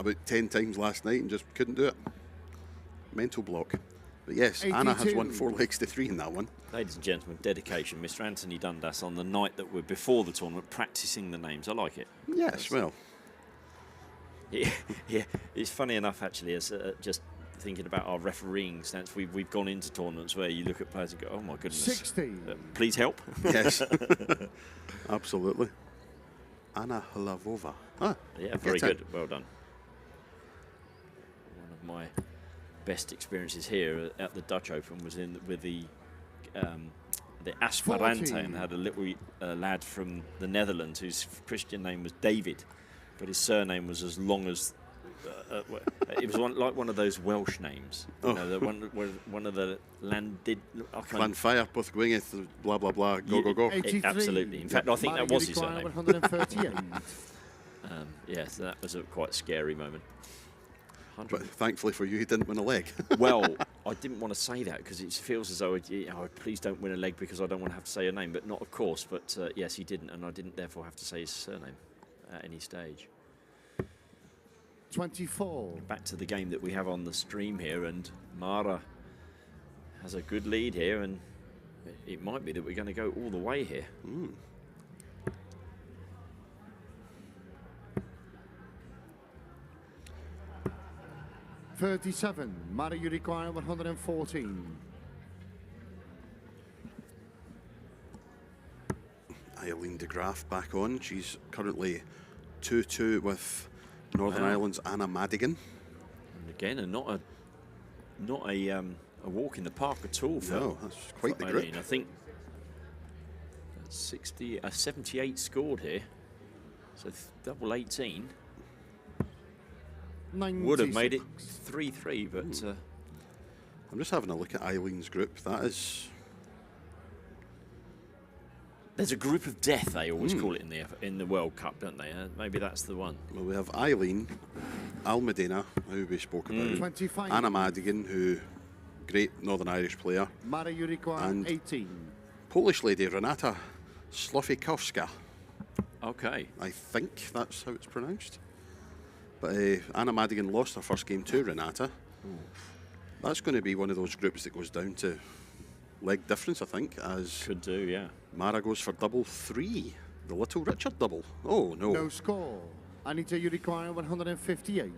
about 10 times last night and just couldn't do it. Mental block. But yes, Anna has 82. won 4 legs to 3 in that one. Ladies and gentlemen, dedication. Mr. Anthony Dundas on the night that we're before the tournament practicing the names. I like it. Yes, well, Yeah, it's funny enough actually. As just thinking about our refereeing stance. We've gone into tournaments where you look at players and go, oh my goodness, 60. Please help. Yes, absolutely. Anna Hlavova. Ah, Yeah, very get it. good. Well done. One of my best experiences here at the Dutch Open was with the Aspirante, 40. and had a little lad from the Netherlands whose Christian name was David, but his surname was as long as it was like one of those Welsh names. You know, one of the landed. Clan Fire, both going it, blah blah blah, go go go. 83. Absolutely. In fact, I think that was his surname. 138. Yes, that was a quite scary moment. But thankfully for you, he didn't win a leg. Well, I didn't want to say that because it feels as though, please don't win a leg because I don't want to have to say a name. But not, of course. But yes, he didn't, and I didn't therefore have to say his surname at any stage. 24. Back to the game that we have on the stream here, and Mara has a good lead here, and it might be that we're going to go all the way here. 37. Mara, you require 114. Eileen de Graaf back on. She's currently 2-2 with Northern Ireland's Anna Madigan. And again, not a walk in the park at all. No, that's quite the Eileen. grip. I think 78 scored here, so double 18 would have made it 3-3. But I'm just having a look at Eileen's group. That is. there's a group of death, they always call it in the World Cup, don't they? Maybe that's the one. Well, we have Eileen, Almudena, who we spoke about, 25. Anna Madigan, who great Northern Irish player, Mara, you require And- 18. Polish lady Renata Slofikowska. Okay. I think that's how it's pronounced. But Anna Madigan lost her first game to Renata. That's going to be one of those groups that goes down to leg difference, I think, as Could do, yeah. Mara goes for double 3, the Little Richard double. Oh, no. No score. Anita, you require 158.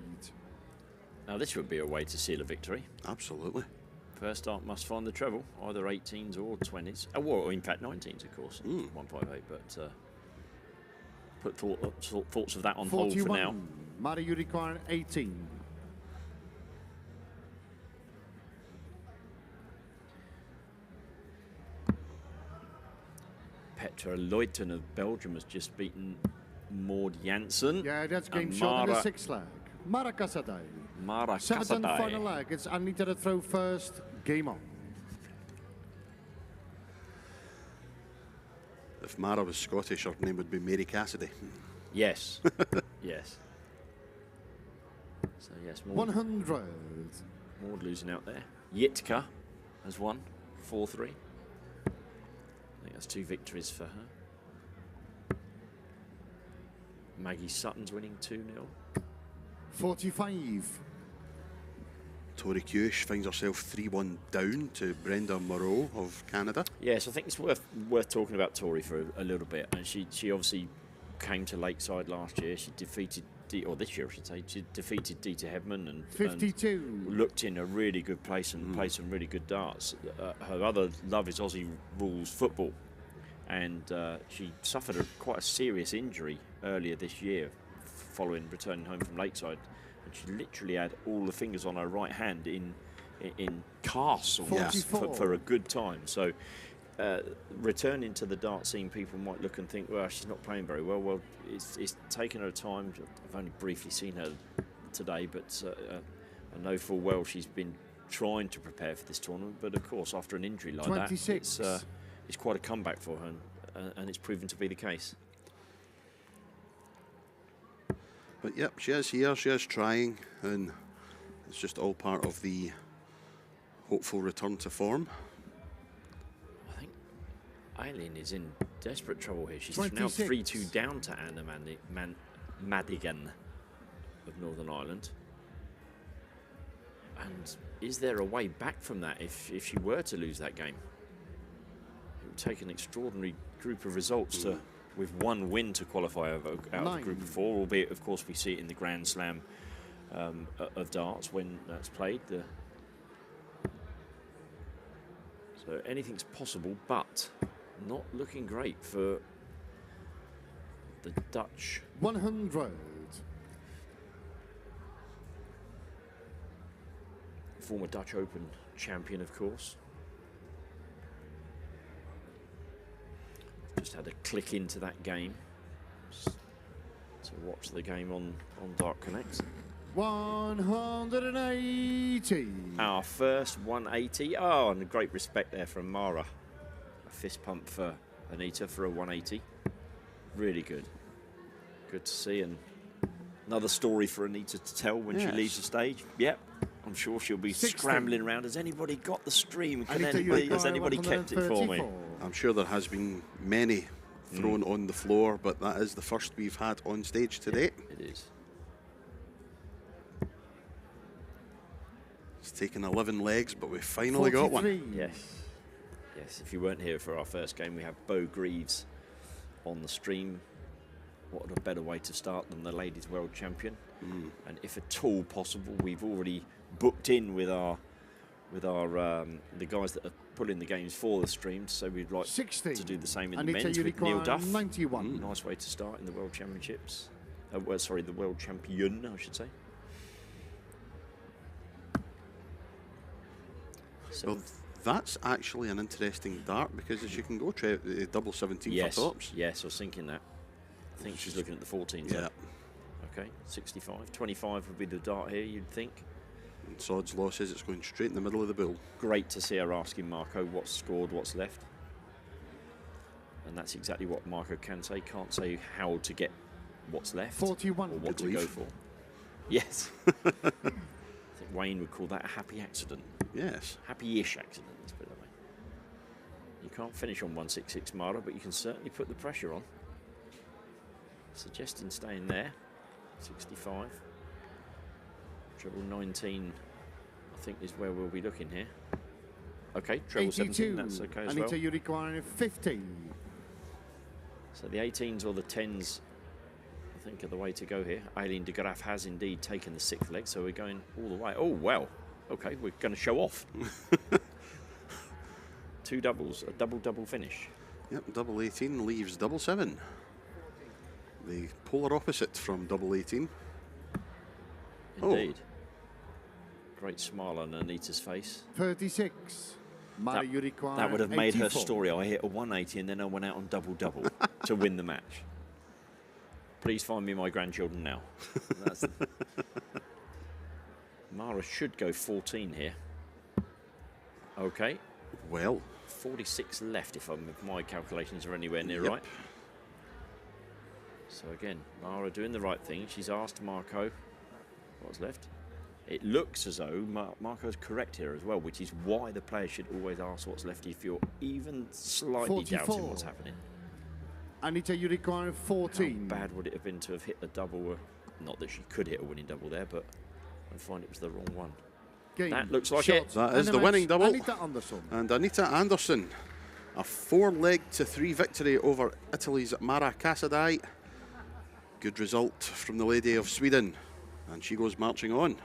Now this would be a way to seal a victory. Absolutely. First up must find the treble, either 18s or 20s. Oh, well, in fact 19s, of course. 158, but put thoughts of that on hold for 41. now. Mara, you require 18. Petra Leuten of Belgium has just beaten Maud Janssen. Yeah, that's game And shot in the Mara- sixth leg. Mara Cassadai. Mara Seventh and Cassadai. final leg. It's Anita to throw first. Game on. If Mara was Scottish, her name would be Mary Cassadai. Yes. Yes. So yes, Maud 100. losing out there. Yitka has won 4-3. I think that's 2 victories for her. Maggie Sutton's winning 2-0. 45. Tori Kuish finds herself 3-1 down to Brenda Moreau of Canada. Yes, I think it's worth talking about Tori for a little bit. And she obviously came to Lakeside last year. She defeated, or this year I should say, she defeated Dita Hedman and 52. looked in a really good place and played some really good darts. Her other love is Aussie rules football, and she suffered quite a serious injury earlier this year following returning home from Lakeside, and she literally had all the fingers on her right hand in casts almost 44. for a good time. So returning to the dart scene, people might look and think, well, she's not playing very well. Well, it's taken her time. I've only briefly seen her today, but I know full well she's been trying to prepare for this tournament. But of course, after an injury like 26. that, it's quite a comeback for her, and it's proven to be the case. But yep, she is here, she is trying, and it's just all part of the hopeful return to form. I think Eileen is in desperate trouble here. She's 26. now 3-2 down to Anna Madigan of Northern Ireland. And is there a way back from that if she were to lose that game? It would take an extraordinary group of results with one win to qualify out of the group of 4, albeit, of course, we see it in the Grand Slam of darts when that's played. So anything's possible, but not looking great for the Dutch. 100. Former Dutch Open champion, of course. Just had a click into that game to watch the game on Dart Connect. 180. Our first 180. Oh, and great respect there from Mara. A fist pump for Anita for a 180. Really good. Good to see, and another story for Anita to tell when she leaves the stage. Yep. I'm sure she'll be 60. scrambling around. Has anybody got the stream? Has Anita, anybody kept it for me? 134. I'm sure there has been many thrown on the floor, but that is the first we've had on stage today. It is. It's taken 11 legs, but we finally got one. 43. Yes. Yes, if you weren't here for our first game, we have Beau Greaves on the stream. What a better way to start than the ladies world champion. And if at all possible, we've already booked in with our the guys that are putting the games for the streams, so we'd like 60. to do the same in Anita, the men's you with Neil require Duff. 91. Nice way to start in the World Championships. Well, sorry, the World Champion, I should say. So Well, that's actually an interesting dart because as you can go double 17 yes, for tops. yes, I was thinking that. I think she's looking at the 14s. Yeah. Okay, 65. 25 would be the dart here, you'd think. And Sod's Law says it's going straight in the middle of the bill. Great to see her asking Marco what's scored, what's left. And that's exactly what Marco can say. Can't say how to get what's left 41. or what to Good go leaf. for. Yes. I think Wayne would call that a happy accident. Yes. Happy-ish accident, let's put it that way. You can't finish on 166 Mara, but you can certainly put the pressure on. Suggesting staying there. 65. Treble 19, I think, is where we'll be looking here. Okay, treble 17, that's okay as Anita, well. you require 50. So the 18s or the 10s, I think, are the way to go here. Aileen de Graaf has indeed taken the 6th leg, so we're going all the way. Oh, well. Okay, we're going to show off. 2 doubles, a double-double finish. Yep, double 18 leaves double 7. The polar opposite from double 18. Indeed. Great smile on Anita's face. 36. Mara, you require That would have made her 84. story. I hit a 180 and then I went out on double-double to win the match. Please find me my grandchildren now. That's Mara should go 14 here. Okay. Well, 46 left if my calculations are anywhere near Yep. right. So again, Mara doing the right thing. She's asked Marco what's left. It looks as though Marco's correct here as well, which is why the player should always ask what's left if you're even slightly 44. doubting what's happening. Anita, you require 14. How bad would it have been to have hit a double? Not that she could hit a winning double there, but I find it was the wrong one. Game. That looks like Shot. it. That is And the match, winning double. Anita Anderson. and Anita Anderson, a 4-leg to 3 victory over Italy's Mara Cassadai. Good result from the lady of Sweden, and she goes marching on.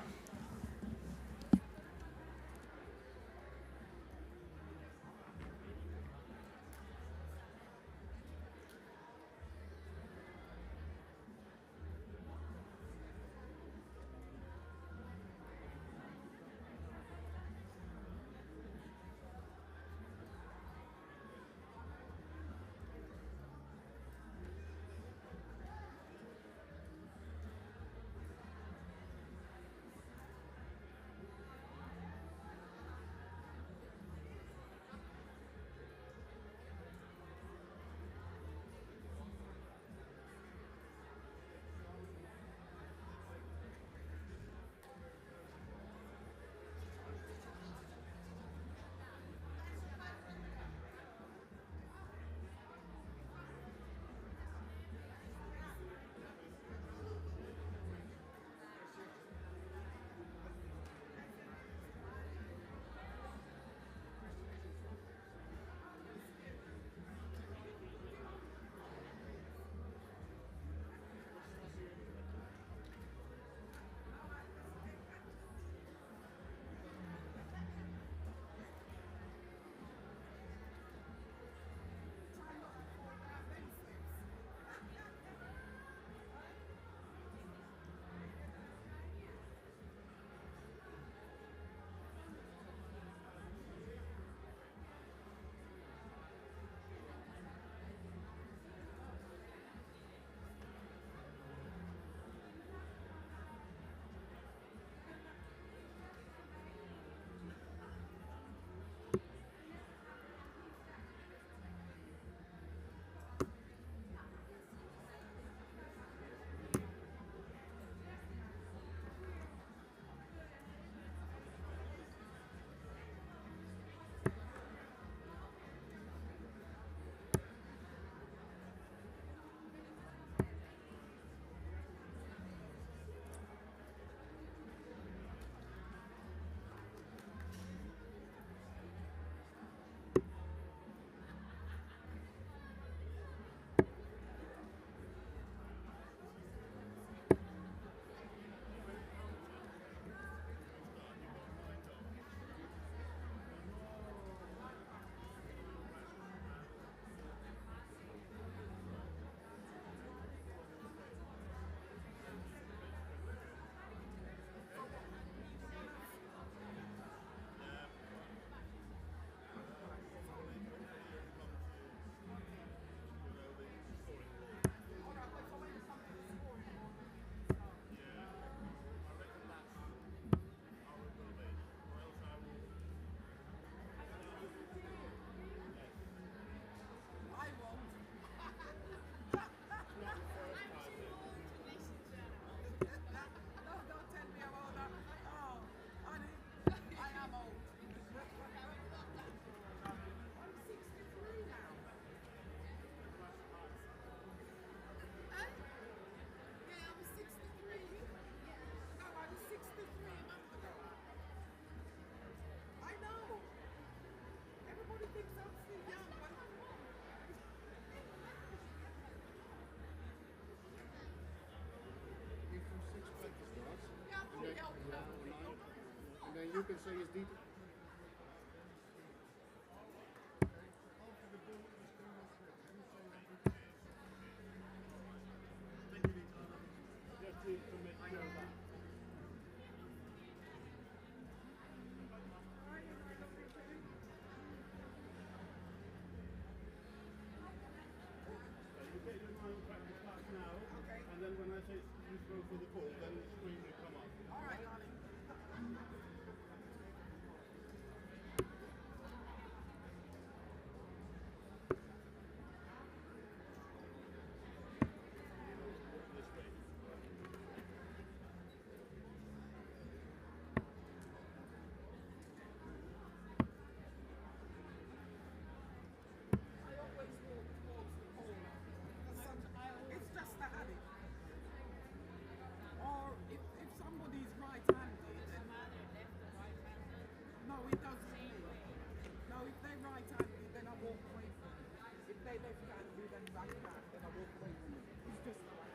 can say is Dita. And then when I say you throw for the ball, then the screen will come up. All right, darling. It's just a habit. Or if somebody's right-handed, then no, it doesn't. No, if they're right-handed, then I walk away from it. If they're left-handed and right-handed, then I walk away from it. It's just the way.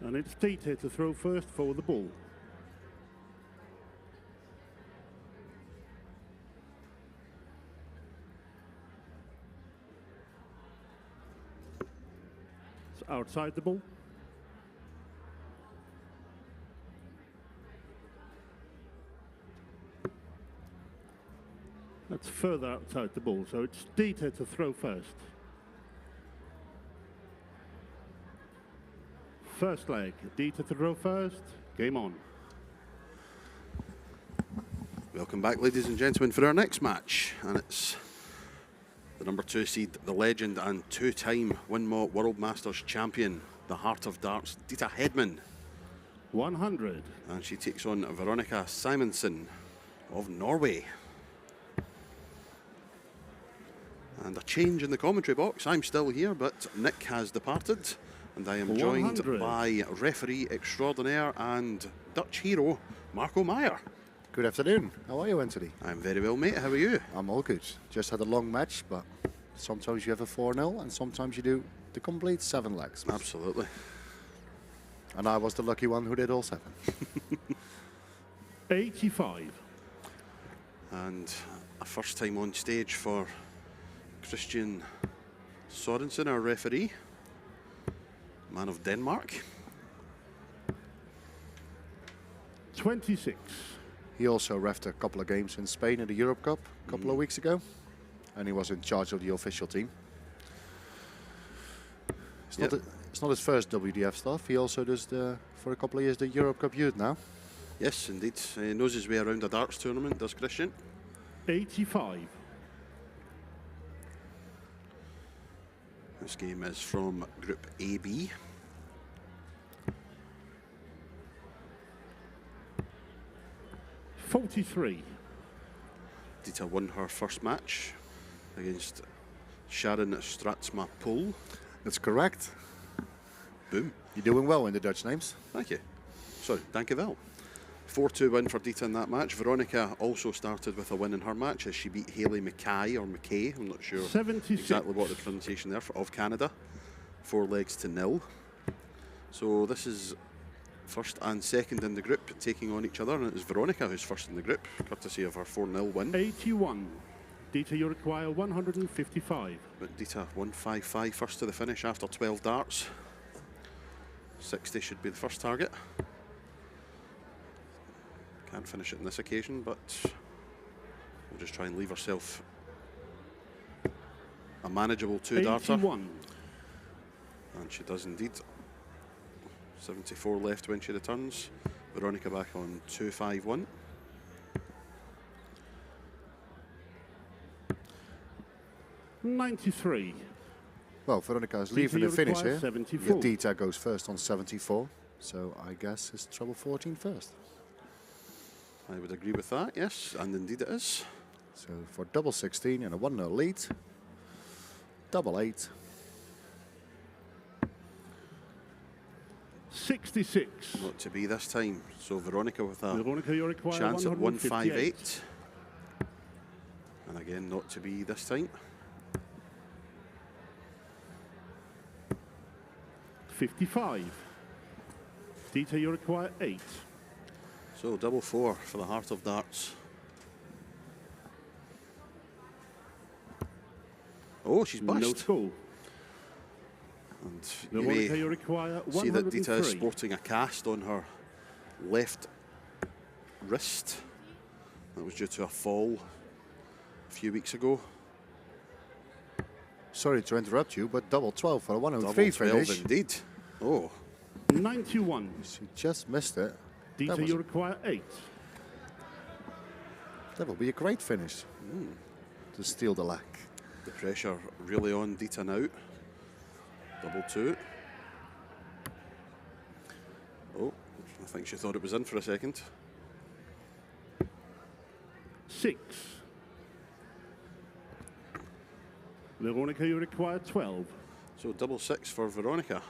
And it's Dita to throw first for the ball. It's outside the ball. That's further outside the ball, so it's Dita to throw first. First leg, Dita to throw first. Game on. Welcome back, ladies and gentlemen, for our next match. And it's the number 2 seed, the legend and 2-time Winmau World Masters champion, the Heart of Darts, Dita Hedman. 100. And she takes on Veronica Simonsen of Norway. And a change in the commentary box. I'm still here, but Nick has departed. And I am joined 100. by referee extraordinaire and Dutch hero, Marco Meyer. Good afternoon. How are you, Anthony? I'm very well, mate. How are you? I'm all good. Just had a long match, but sometimes you have a 4-0 and sometimes you do the complete 7 legs. Absolutely. And I was the lucky one who did all 7. 85. And a first time on stage for Christian Sorensen, our referee, man of Denmark. 26. He also reffed a couple of games in Spain in the Europe Cup a couple of weeks ago. And he was in charge of the official team. It's not his first WDF stuff. He also does, for a couple of years, the Europe Cup Youth now. Yes, indeed. He knows his way around a darts tournament, does Christian. 85. This game is from Group AB. $43. Dita won her first match against Sharon Stratsma Pool. That's correct. Boom. You're doing well in the Dutch names. Thank you. Sorry, thank you, Val. 4-2 win for Dita in that match. Veronica also started with a win in her match as she beat Hayley Mackay, or McKay, I'm not sure 76. exactly what the pronunciation there, of Canada. 4 legs to 0. So this is first and second in the group taking on each other, and it is Veronica who's first in the group, courtesy of her 4-0 win. 81. Dita, you require 155. But Dita 155 first to the finish after 12 darts. 60 should be the first target. Can't finish it on this occasion, but we'll just try and leave herself a manageable 2-darter. 81. And she does indeed. 74 left when she returns. Veronica back on 251. $93. Well, Veronica is leaving the finish here. 74. Dita goes first on 74. So I guess it's treble 14 first. I would agree with that, yes, and indeed it is. So for double 16 and a 1-0 lead, double 8. 66. Not to be this time. So Veronica with a Veronica, you require chance at 158. 158. And again, not to be this time. 55. Dita, you require 8. So double 4 for the Heart of Darts. Oh, she's No bushed. score. And you Veronica, may you require see that Dita is 103. sporting a cast on her left wrist. That was due to a fall a few weeks ago. Sorry to interrupt you, but double 12 for a 103 Double 12 finish. indeed. Oh, 91. She just missed it. Dita, was- you require 8. That will be a great finish to steal the leg. the pressure really on Dita now. Double 2. Oh, I think she thought it was in for a second. 6. Veronica, you require 12. So double 6 for Veronica.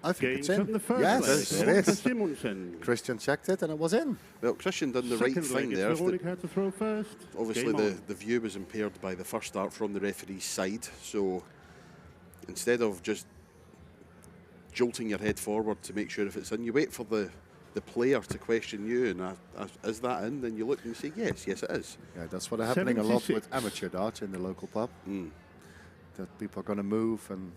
I think Gains it's in. in the first Yes, leg. it Veronica is. Simonsen. Christian checked it and it was in. Well, Christian done the right Second thing leg, there. it's Veronica had to throw first. Obviously, Game the view was impaired by the first start from the referee's side. So instead of just jolting your head forward to make sure if it's in, you wait for the player to question you. And is that in? Then you look and you say, yes, yes, it is. Yeah, that's what's happening a lot 76. with amateur darts in the local pub. That people are going to move, and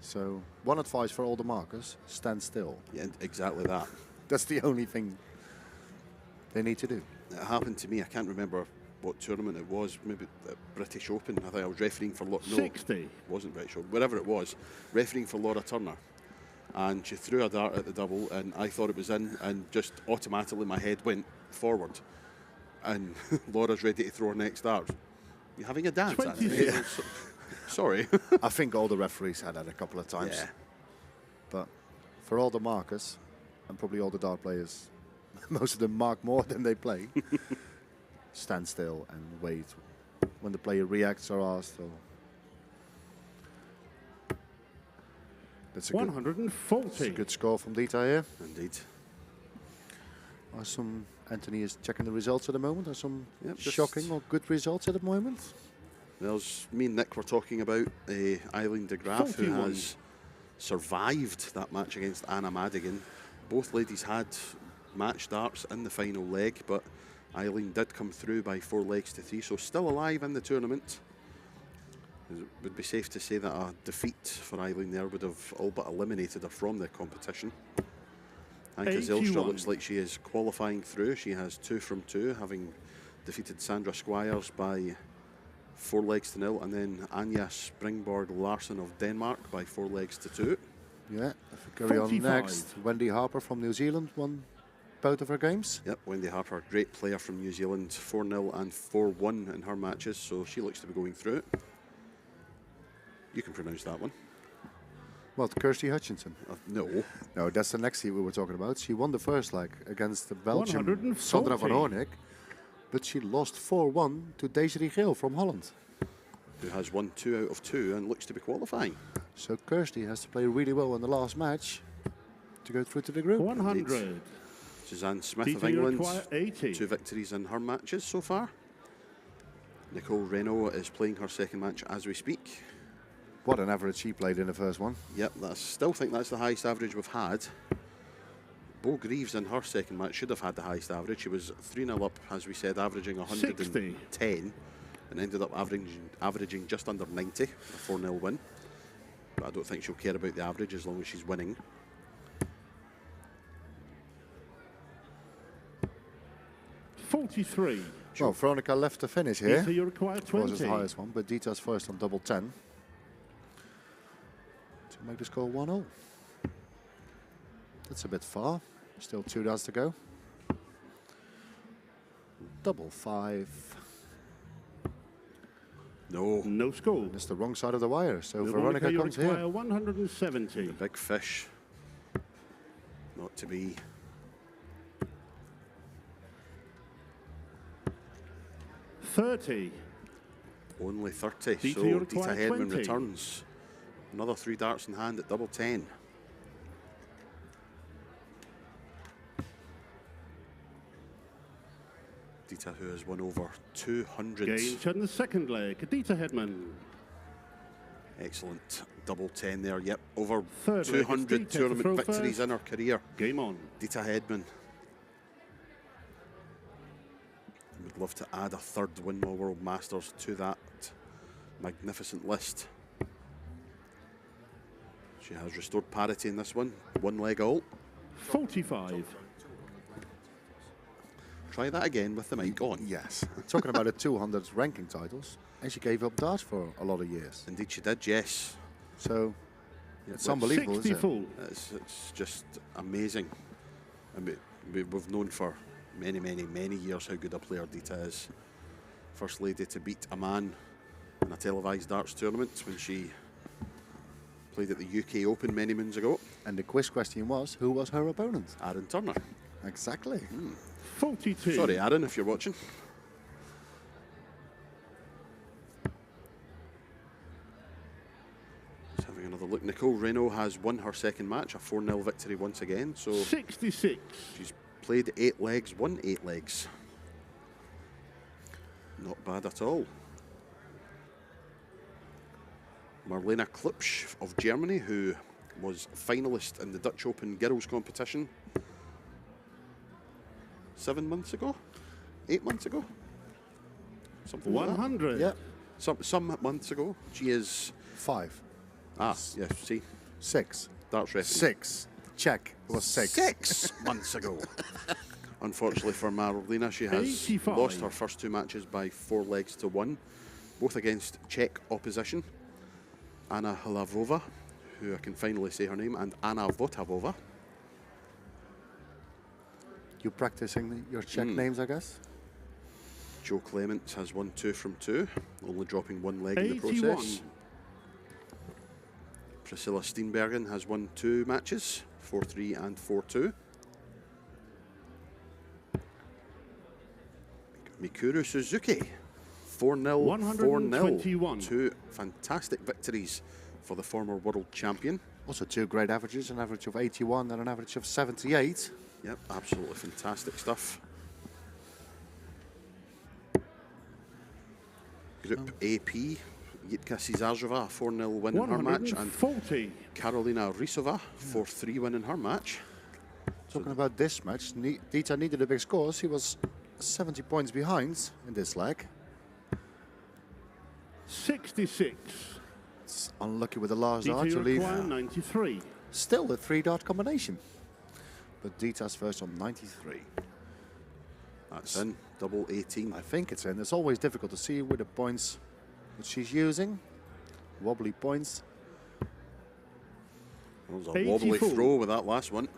so one advice for all the markers: stand still. Yeah, exactly that. That's the only thing they need to do. It happened to me. I can't remember what tournament it was. Maybe the British Open. I think I was refereeing for no, 60. it wasn't British Open. Wherever it was, refereeing for Laura Turner, and she threw a dart at the double, and I thought it was in, and just automatically my head went forward, and Laura's ready to throw her next dart. You having a dance? Anthony? 26. Sorry. I think all the referees had that a couple of times. Yeah. But for all the markers, and probably all the dart players, most of them mark more than they play. Stand still and wait when the player reacts or asks. Or that's a 140. good score from Dita here. Indeed. Anthony is checking the results at the moment. Are some Yep, just- shocking or good results at the moment? There's me and Nick were talking about Eileen de Graaf, who 41. has survived that match against Anna Madigan. Both ladies had match darts in the final leg, but Eileen did come through by 4 legs to 3, so still alive in the tournament. It would be safe to say that a defeat for Eileen there would have all but eliminated her from the competition. Anka Zylstra 81. looks like she is qualifying through. She has 2 from 2, having defeated Sandra Squires by 4 legs to 0, and then Anja Springborg Larsen of Denmark by 4 legs to 2. Yeah, if we carry on 45. next, Wendy Harper from New Zealand won both of her games. Yep, Wendy Harper, great player from New Zealand, 4-0 and 4-1 in her matches, so she looks to be going through it. You can pronounce that one. Well, Kirsty Hutchinson. No. No, that's the next team we were talking about. She won the first leg against the Belgian 140. Sandra van Hoornik, but she lost 4-1 to Desiree Geel from Holland. Who has won 2 out of 2 and looks to be qualifying. So Kirsty has to play really well in the last match to go through to the group. 100. Suzanne Smith of Dita, you England, require 80. 2 victories in her matches so far. Nicole Renault is playing her second match as we speak. What an average she played in the first one. Yep, I still think that's the highest average we've had. Beau Greaves in her second match should have had the highest average. She was 3-0 up, as we said, averaging 110, and ended up averaging just under 90, a 4-0 win. But I don't think she'll care about the average as long as she's winning. $43. Well, Veronica left the finish here. Dita, you require Of course, 20. it's the highest one, but Dita's first on double 10. To make the score 1-0. That's a bit far. Still 2 darts to go. Double 5. No. No score. It's the wrong side of the wire. So Veronica, Veronica you comes require here. 170. The big fish. Not to be. 30. Only 30. Dita, So you Dita require Hedman 20. returns. Another 3 darts in hand at double 10. Dita, who has won over 200. Game in the second leg. Dita Hedman. Excellent double 10 there. Yep, over Third leg, 200 Dita to tournament throw victories first. in her career. Game on. Dita Hedman. Would love to add a third Winmau World Masters to that magnificent list. She has restored parity in this one. 1 leg all. 45. Try that again with the mic on. Yes. Talking about the 200 ranking titles, and she gave up darts for a lot of years. Indeed she did, yes. So it's Well, unbelievable, 60 isn't it? full. It's just amazing. I mean, we've known for many, many, many years how good a player Dita is. First lady to beat a man in a televised darts tournament when she played at the UK Open many moons ago. And the quiz question was, who was her opponent? Aaron Turner. Exactly. 42. Sorry, Aaron, if you're watching. Just having another look. Nicole Renault has won her second match, a 4-0 victory once again. So 66. she's played 8 legs, won 8 legs. Not bad at all. Marlena Klipsch of Germany, who was finalist in the Dutch Open girls competition 7 months ago, 8 months ago, something like that. 100. Yeah. Some months ago. She is 5. yes. See, 6. darts referee. 6. Check. It was 6. 6 months ago. Unfortunately for Marlena, she has 85. lost her first 2 matches by 4 legs to 1, both against Czech opposition, Anna Hlavova, who I can finally say her name, and Anna Votavova. You practicing your Czech names, I guess? Joe Clements has won 2 from 2, only dropping 1 leg in the 81. process. Priscilla Steenbergen has won 2 matches, 4-3 and 4-2. Mikuru Suzuki, 4-0, 121. 4-0. 2 fantastic victories for the former world champion. Also 2 great averages, an average of 81 and an average of 78. Yep, absolutely fantastic stuff. Group AP, Yitka Cizazova, a 4-0 win in her match, and 140. Karolina Rysova, 4-3 win in her match. Talking about this match, Dita needed a big score. She was 70 points behind in this leg. 66. It's unlucky with the last Dita, dart to you leave. require 93. Still a 3-dart combination. But Dita's first on 93. That's in, double 18. I think it's in. It's always difficult to see with the points that she's using. Wobbly points. That was a wobbly 84. throw with that last one.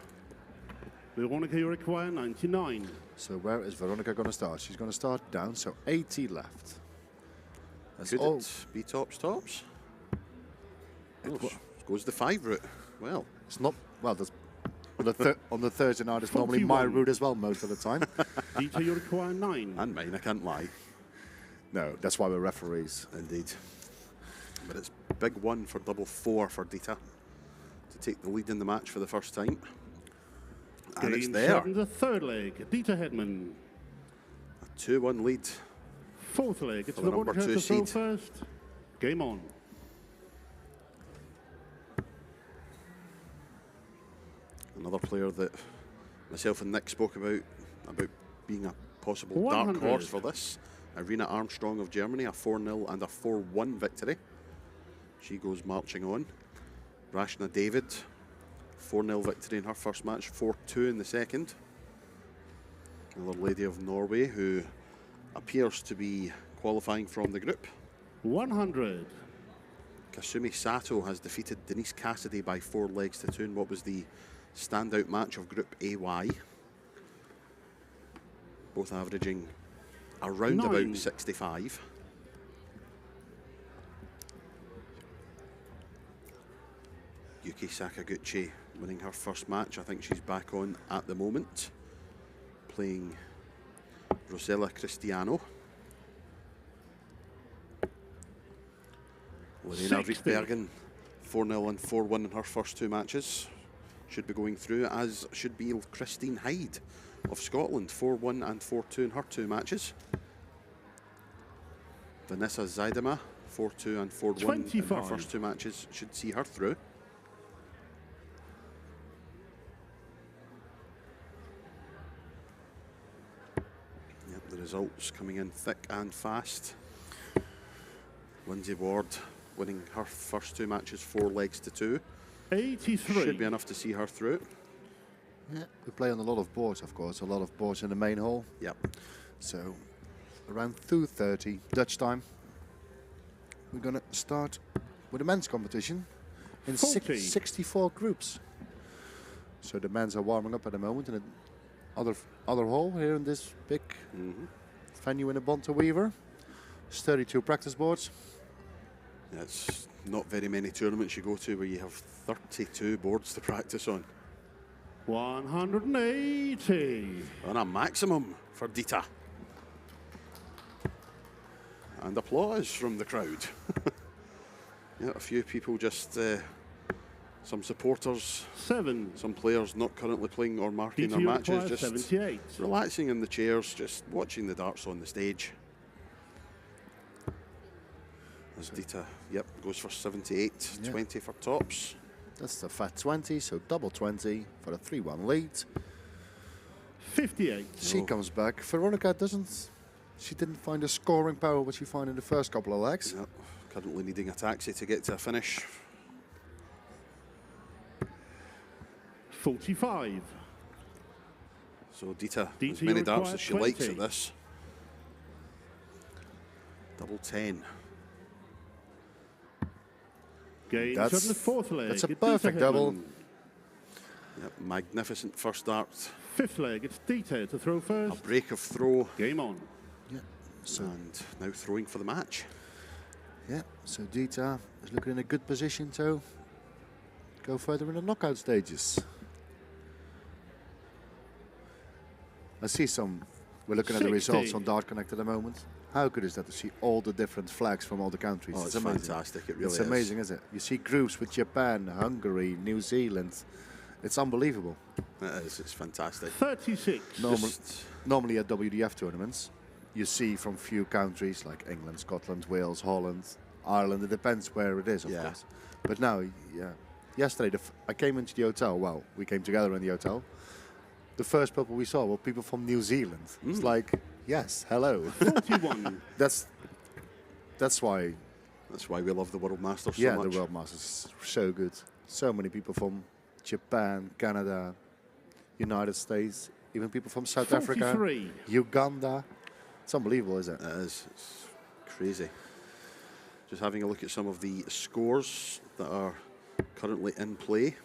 Veronica, you require 99. So where is Veronica going to start? She's going to start down, so 80 left. That's Could all. it be tops? Oh, goes the 5 route. Well, It's not, well, there's, on the Thursday night, it's normally my 41. route as well most of the time. Dita, you require 9. and mine, I can't lie. No, that's why we're referees. Indeed. But it's big one for double 4 for Dita to take the lead in the match for the first time. And it's Game there. 7, the third leg. Dita Hedman. A 2-1 lead. Fourth leg. It's For the number Veronica 2 to throw seed. first. Game on. Another player that myself and Nick spoke about being a possible dark 100. horse for this. Irina Armstrong of Germany, a 4-0 and a 4-1 victory. She goes marching on. Rashna David, 4-0 victory in her first match, 4-2 in the second. Another lady of Norway who appears to be qualifying from the group. 100. Kasumi Sato has defeated Denise Cassadai by 4 legs to 2 in what was the standout match of Group AY. Both averaging around 9. about 65. Yuki Sakaguchi winning her first match. I think she's back on at the moment, playing Rosella Cristiano. Lorena 60. Rietbergen, 4-0 and 4-1 in her first 2 matches. Should be going through, as should be Christine Hyde of Scotland, 4-1 and 4-2 in her 2 matches. Vanessa Zaidema, 4-2 and 4-1 in her 25. first 2 matches. Should see her through. Yep, the results coming in thick and fast. Lindsay Ward winning her first 2 matches 4 legs to 2. 83. Should be enough to see her through. Yeah, we play on a lot of boards, of course, a lot of boards in the main hall. Yep. So around 2:30 Dutch time, we're going to start with the men's competition in 40. 64 groups. So the men's are warming up at the moment in the other hall here in this big venue in the Bonte Weaver. 32 practice boards. Yeah, it's not very many tournaments you go to where you have 32 boards to practice on. 180. On a maximum for Dita. And applause from the crowd. Yeah, a few people just, some supporters, 7. some players not currently playing or marking their DTU matches, requires just 78. relaxing in the chairs, just watching the darts on the stage. As Dita, yep, goes for 78, Yeah. 20 for tops. That's the fat 20, so double 20 for a 3-1 lead. 58. She comes back. Veronica she didn't find the scoring power which she found in the first couple of legs. Yep, currently needing a taxi to get to a finish. 45. So Dita, Dita, as many you darts require as she likes 20. at this. Double 10. Gains That's- on the 4th leg. that's a Dita perfect double. Hedman. Yep, magnificent first dart. 5th leg, it's Dita to throw A first. break of throw. Game on. Yeah. So And now throwing for the match. yeah, so Dita is looking in a good position to go further in the knockout stages. I see we're looking at the 60. results on Dart Connect at the moment. How good is that to see all the different flags from all the countries? Oh, it's amazing. fantastic. It really It's is. amazing, isn't it? You see groups with Japan, Hungary, New Zealand. It's unbelievable. It is. It's fantastic. 36. Normally at WDF tournaments, you see from few countries like England, Scotland, Wales, Holland, Ireland. It depends where it is, of Yeah. course. But now, yeah. Yesterday, I came into the hotel. Well, we came together in the hotel. The first people we saw were people from New Zealand. It's like, yes, hello. 41. That's why. That's why we love the World Masters so Yeah, much. the World Masters is so good. So many people from Japan, Canada, United States, even people from South Africa, 43. Uganda. It's unbelievable, isn't it? It is. It's crazy. Just having a look at some of the scores that are currently in play.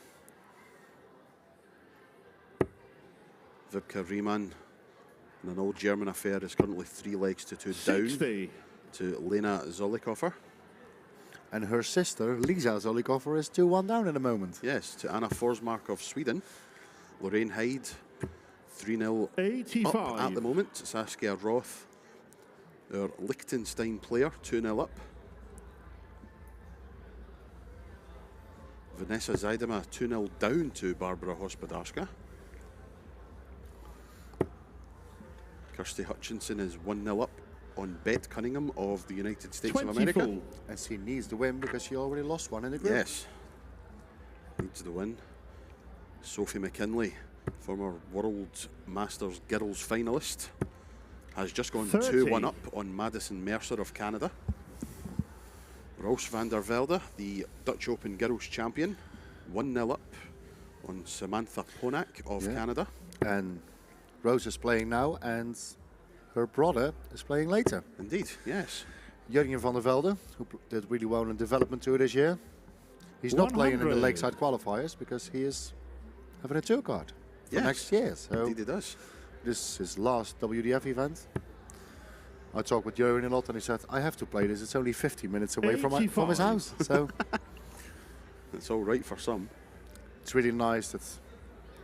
Vibke Riemann, in an old German affair, is currently 3 legs to 2 down 60. to Lena Zollikofer. And her sister, Lisa Zollikofer, is 2-1 down in the moment. Yes, to Anna Forsmark of Sweden. Lorraine Hyde, 3-0 85. up at the moment. Saskia Roth, our Liechtenstein player, 2-0 up. Vanessa Zaidema, 2-0 down to Barbara Hospodarska. Kirsty Hutchinson is 1-0 up on Bette Cunningham of the United States of America. 24. And she needs the win because she already lost one in the group. Yes. Needs the win. Sophie McKinley, former World Masters Girls finalist, has just gone 30. 2-1 up on Madison Mercer of Canada. Roos van der Velde, the Dutch Open Girls champion, 1-0 up on Samantha Ponak of Yeah. Canada. And Rose is playing now, and her brother is playing later. Indeed, yes. Jurgen van der Velde, who did really well in development tour this year. He's not playing in the 100. Lakeside qualifiers because he is having a tour card for Yes. next year. So Indeed it does. this is his last WDF event. I talked with Jurgen a lot, and he said, I have to play this. It's only 50 minutes away from his 85. house. So It's all right for some. It's really nice that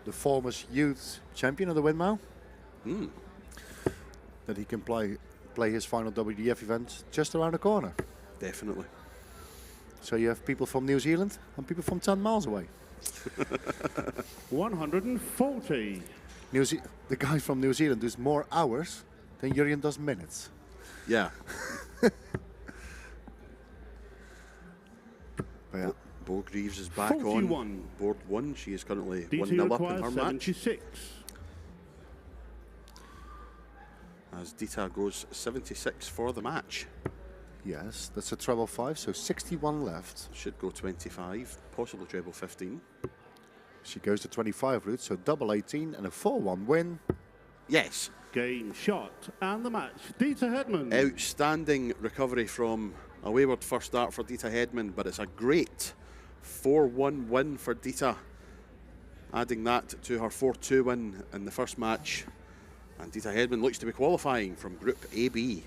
the former youth champion of the Winmau, that he can play his final WDF event just around the corner. Definitely. So you have people from New Zealand and people from 10 miles away. 140. The guy from New Zealand does more hours than Jurjen does minutes. Yeah. But yeah. Beau Greaves is back 41. on board 1. She is currently DT 1-0 up in requires her match. 76. As Dita goes 76 for the match. Yes, that's a treble 5, so 61 left. Should go 25, possibly treble 15. She goes to 25 route, so double 18 and a 4-1 win. Yes. Game shot and the match. Dita Hedman. Outstanding recovery from a wayward first start for Dita Hedman, but it's a great 4-1 win for Dita, adding that to her 4-2 win in the first match. And Dita Hedman looks to be qualifying from Group AB.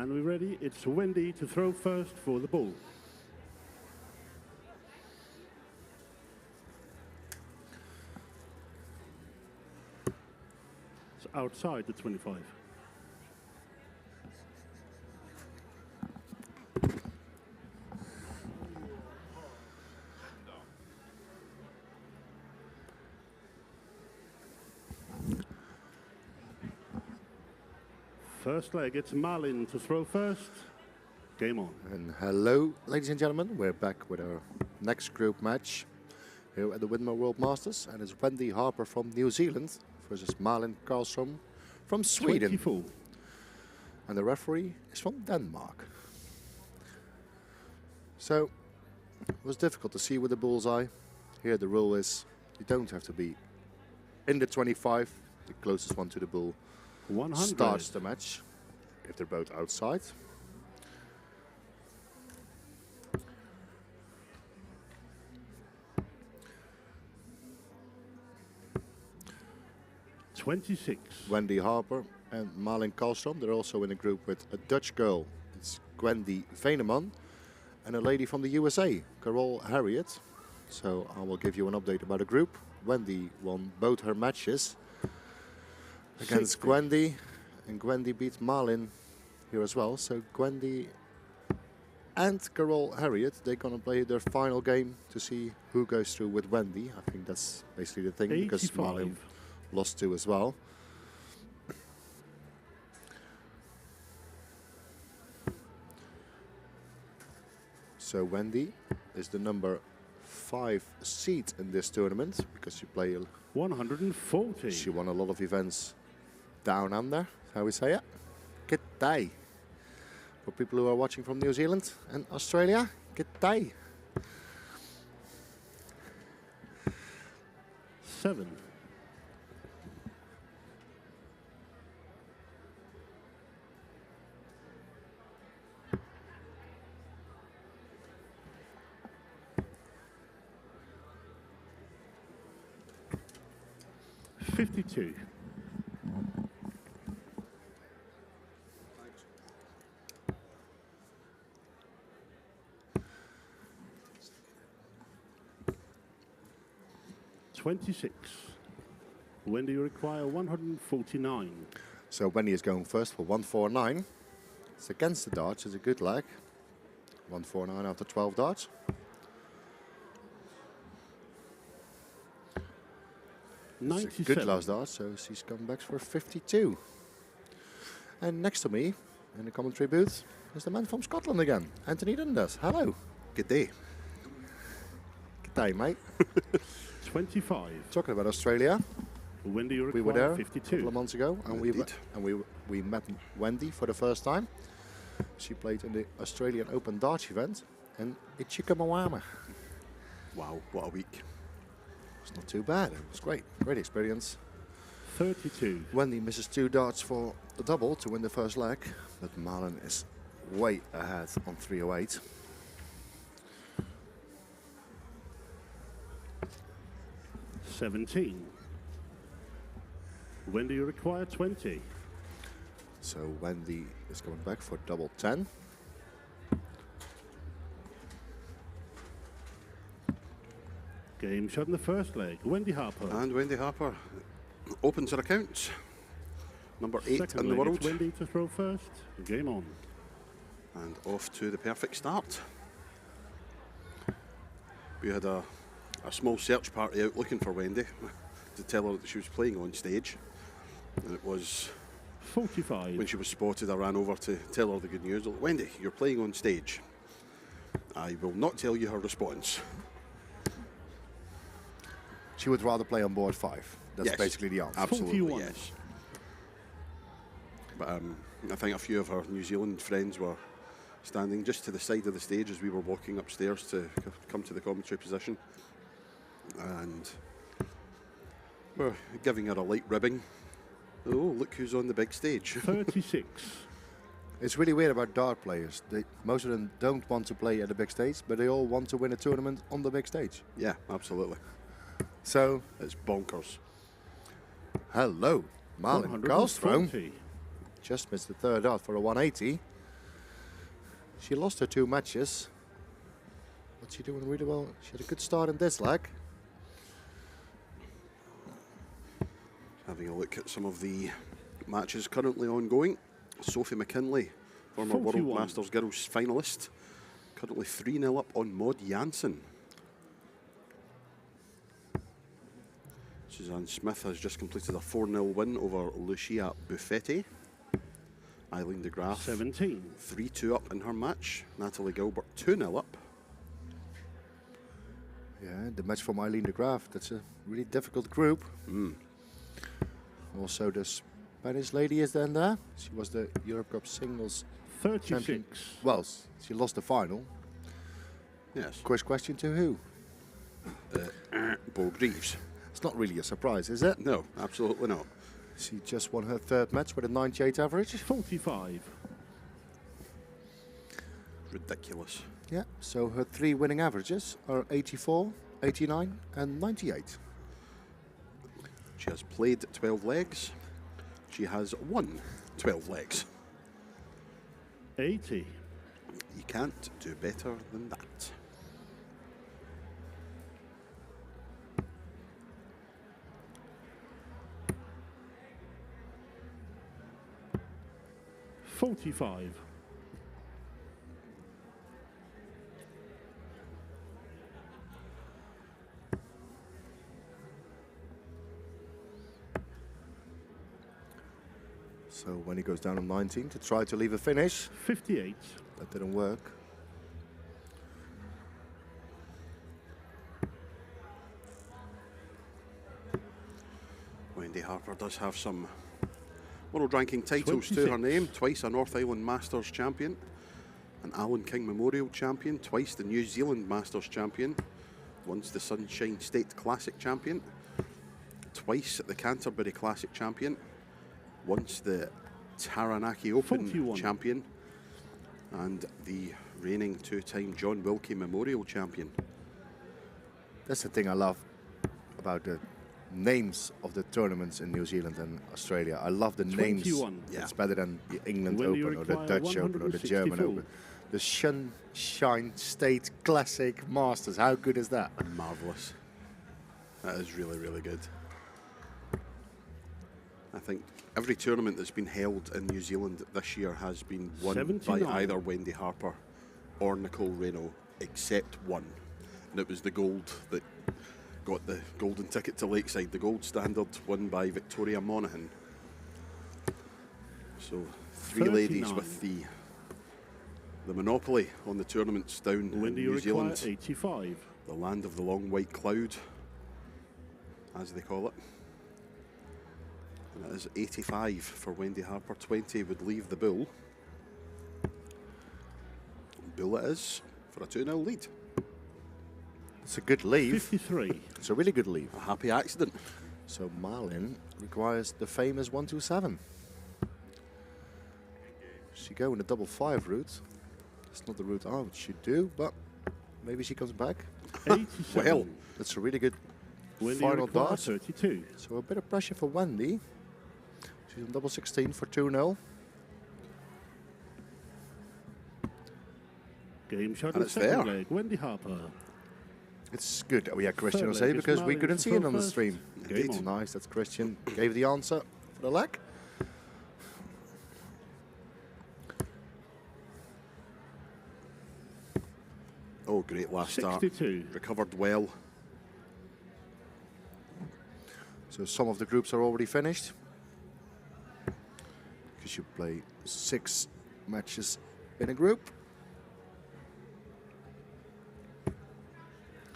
And we're ready. It's Wendy to throw first for the ball. It's outside the 25. First leg, it's Malin to throw first. Game on. And hello, ladies and gentlemen. We're back with our next group match here at the Winmau World Masters. And it's Wendy Harper from New Zealand versus Malin Karlsson from Sweden. 24. And the referee is from Denmark. So, it was difficult to see with the bullseye. Here the rule is you don't have to be in the 25. The closest one to the bull 100. starts the match if they're both outside. Wendy Harper and Malin Karlsson. They're also in a group with a Dutch girl. It's Wendy Hedman and a lady from the USA, Carol Harriet. So I will give you an update about the group. Wendy won both her matches against Gwendy, and Gwendy beat Malin here as well. So Gwendy and Carol Harriet, they're going to play their final game to see who goes through with Wendy. I think that's basically the thing, 85. because Malin lost two as well. So Wendy is the number 5 seed in this tournament because she played 140. She won a lot of events down under, how we say it. Good day. For people who are watching from New Zealand and Australia, good day. 7. $52. $26. When do you require 149? So Wendy is going first for 149. It's against the darts, it's a good leg. 149 after 12 darts. It's a good last dart, so she's come back for 52. And next to me, in the commentary booth, is the man from Scotland again, Anthony Dundas. Hello. Good day. Good day, mate. 25. Talking about Australia, When do you require we were there 52? a couple of months ago, and we met Wendy for the first time. She played in the Australian Open darts event in Ichikamawama. Wow, what a week. It's not too bad. It was great. Great experience. 32. Wendy misses 2 darts for the double to win the first leg, but Malin is way ahead on 308. $17. When do you require 20? So Wendy is coming back for double 10. Game shot in the first leg. Wendy Harper. And Wendy Harper opens her account. Number 8 Second in the leg, world. it's Wendy to throw first. Game on. And off to the perfect start. We had a small search party out looking for Wendy to tell her that she was playing on stage. And it was 45. when she was spotted, I ran over to tell her the good news. Wendy, you're playing on stage. I will not tell you her response. She would rather play on board 5. That's Yes, basically the answer. Absolutely, 41. yes. But I think a few of our New Zealand friends were standing just to the side of the stage as we were walking upstairs to come to the commentary position. And we're giving her a light ribbing. Oh, look who's on the big stage. 36. It's really weird about dart players. Most of them don't want to play at the big stage, but they all want to win a tournament on the big stage. Yeah, absolutely. So, It's bonkers. hello, Malin Karlsson. 140. Just missed the third dart for a 180. She lost her 2 matches, but she's doing really well. She had a good start in this leg. Having a look at some of the matches currently ongoing. Sophie McKinley, former World 41. Masters girls finalist, currently 3-0 up on Maud Jansen. Suzanne Smith has just completed a 4-0 win over Lucia Buffetti. Eileen de Graaf 17. 3-2 up in her match. Natalie Gilbert 2-0 up. Yeah, the match from Eileen de Graaf. That's a really difficult group. Also, the Spanish lady is then there. She was the Europe Cup singles 36. champion. Well, she lost the final. Yes. Quiz question to who? Beau Greaves. It's not really a surprise, is it? No, absolutely not. She just won her 3rd match with a 98 average. 45. Ridiculous. Yeah, so her 3 winning averages are 84, 89 and 98. She has played 12 legs. She has won 12 legs. 80. You can't do better than that. $45. So when he goes down on 19 to try to leave a finish, 58. that didn't work. Wendy Harper does have some world ranking titles to her 26. name. Twice a North Island Masters champion, an Alan King Memorial champion, twice the New Zealand Masters champion, once the Sunshine State Classic champion, twice the Canterbury Classic champion, once the Taranaki Open 41. champion, and the reigning 2-time John Wilkie Memorial champion. That's the thing I love about the names of the tournaments in New Zealand and Australia. I love the names. 21. Yeah. It's better than the England When you Open or the require Dutch Open or the German 164. Open. The Sunshine State Classic Masters. How good is that? Marvellous. That is really, really good. I think every tournament that's been held in New Zealand this year has been won 79. by either Wendy Harper or Nicole Reno, except one. And it was the gold that got the golden ticket to Lakeside, the gold standard, won by Victoria Monaghan. So 3 ladies 39. with the monopoly on the tournaments down When in do you New require Zealand, 85? the land of the long white cloud, as they call it. And that is 85 for Wendy Harper. 20 would leave the bull. Bull it is for a 2-0 lead. It's a good leave. 53. It's a really good leave. A happy accident. So Marlin requires the famous 127. She go in the double 5 route. It's not the route I should do, but maybe she comes back. 87. Well, That's a really good When do you final require dart. 32. So a bit of pressure for Wendy. She's on double 16 for 2-0. Game shot And in it's second there. leg. Wendy Harper. It's good. Oh yeah, Christian will Third say leg is because we Marlin couldn't see it on the first. stream. Game It's on. nice. That's Christian. Gave the answer for the leg. oh, great last start. 62. Recovered well. So some of the groups are already finished. Because you play 6 matches in a group.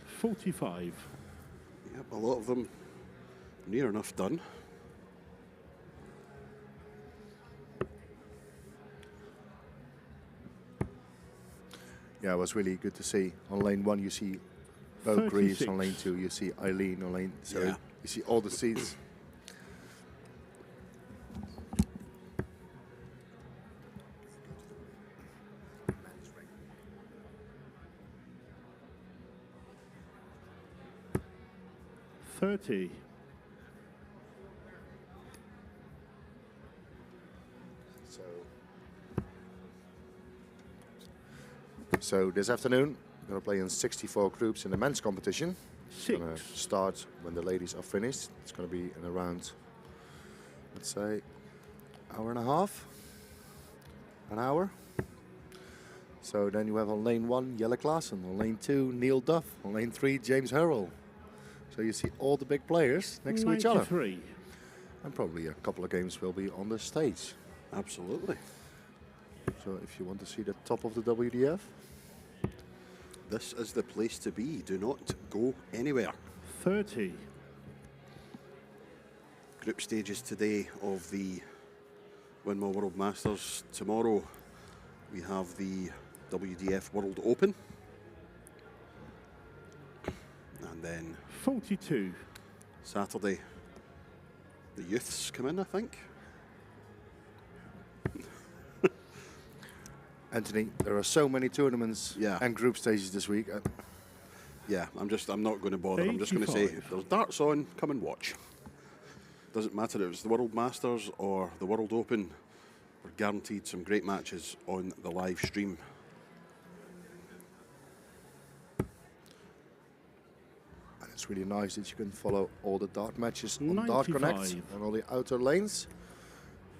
45. Yep, a lot of them near enough done. Yeah, it was really good to see. On lane 1 you see Beau Greaves. 36. On lane 2 you see Eileen. On lane so Yeah. you see all the seats. $30. So So this afternoon, we're going to play in 64 groups in the men's competition. It's going to start when the ladies are finished. It's going to be in around, let's say, hour and a half, an hour. So then you have on lane 1, Jelle Klassen. On lane 2, Neil Duff. On lane 3, James Hurrell. So you see all the big players next to each other. And probably a couple of games will be on the stage. Absolutely. So if you want to see the top of the WDF, this is the place to be. Do not go anywhere. 30. Group stages today of the Winmau World Masters. Tomorrow we have the WDF World Open. And then 42. Saturday, the youths come in, I think. Anthony, there are so many tournaments and group stages this week. Yeah, I'm not going to bother. I'm just going to say, if there's darts on, come and watch. Doesn't matter if it's the World Masters or the World Open. We're guaranteed some great matches on the live stream. And it's really nice that you can follow all the dart matches on 95. Dart Connect and all the outer lanes.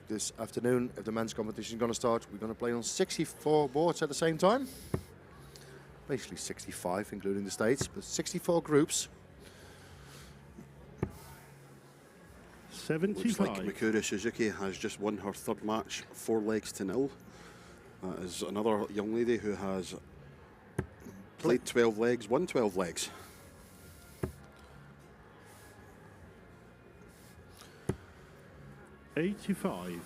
This afternoon, if the men's competition is going to start, we're going to play on 64 boards at the same time. Basically 65, including the states, but 64 groups. 75. Looks like Mikuru Suzuki has just won her third match, 4 legs to 0. That is another young lady who has played 12 legs, won 12 legs. $85.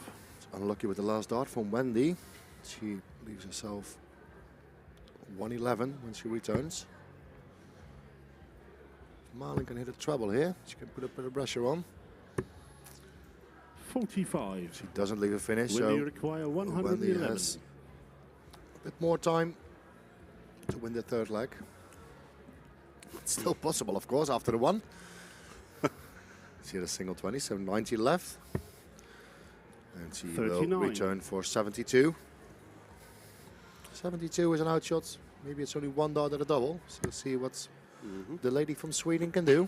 Unlucky with the last dart from Wendy. She leaves herself 111 when she returns. Marlin can hit a treble here. She can put a bit of pressure on. 45. She doesn't leave a finish, Wendy so require Wendy 111. has a bit more time to win the third leg. It's still possible, of course, after the one. She had a single 20, so 90 left. And she 39. will return for 72. 72 is an outshot. Maybe it's only one dart at a double. So we'll see what the lady from Sweden can do.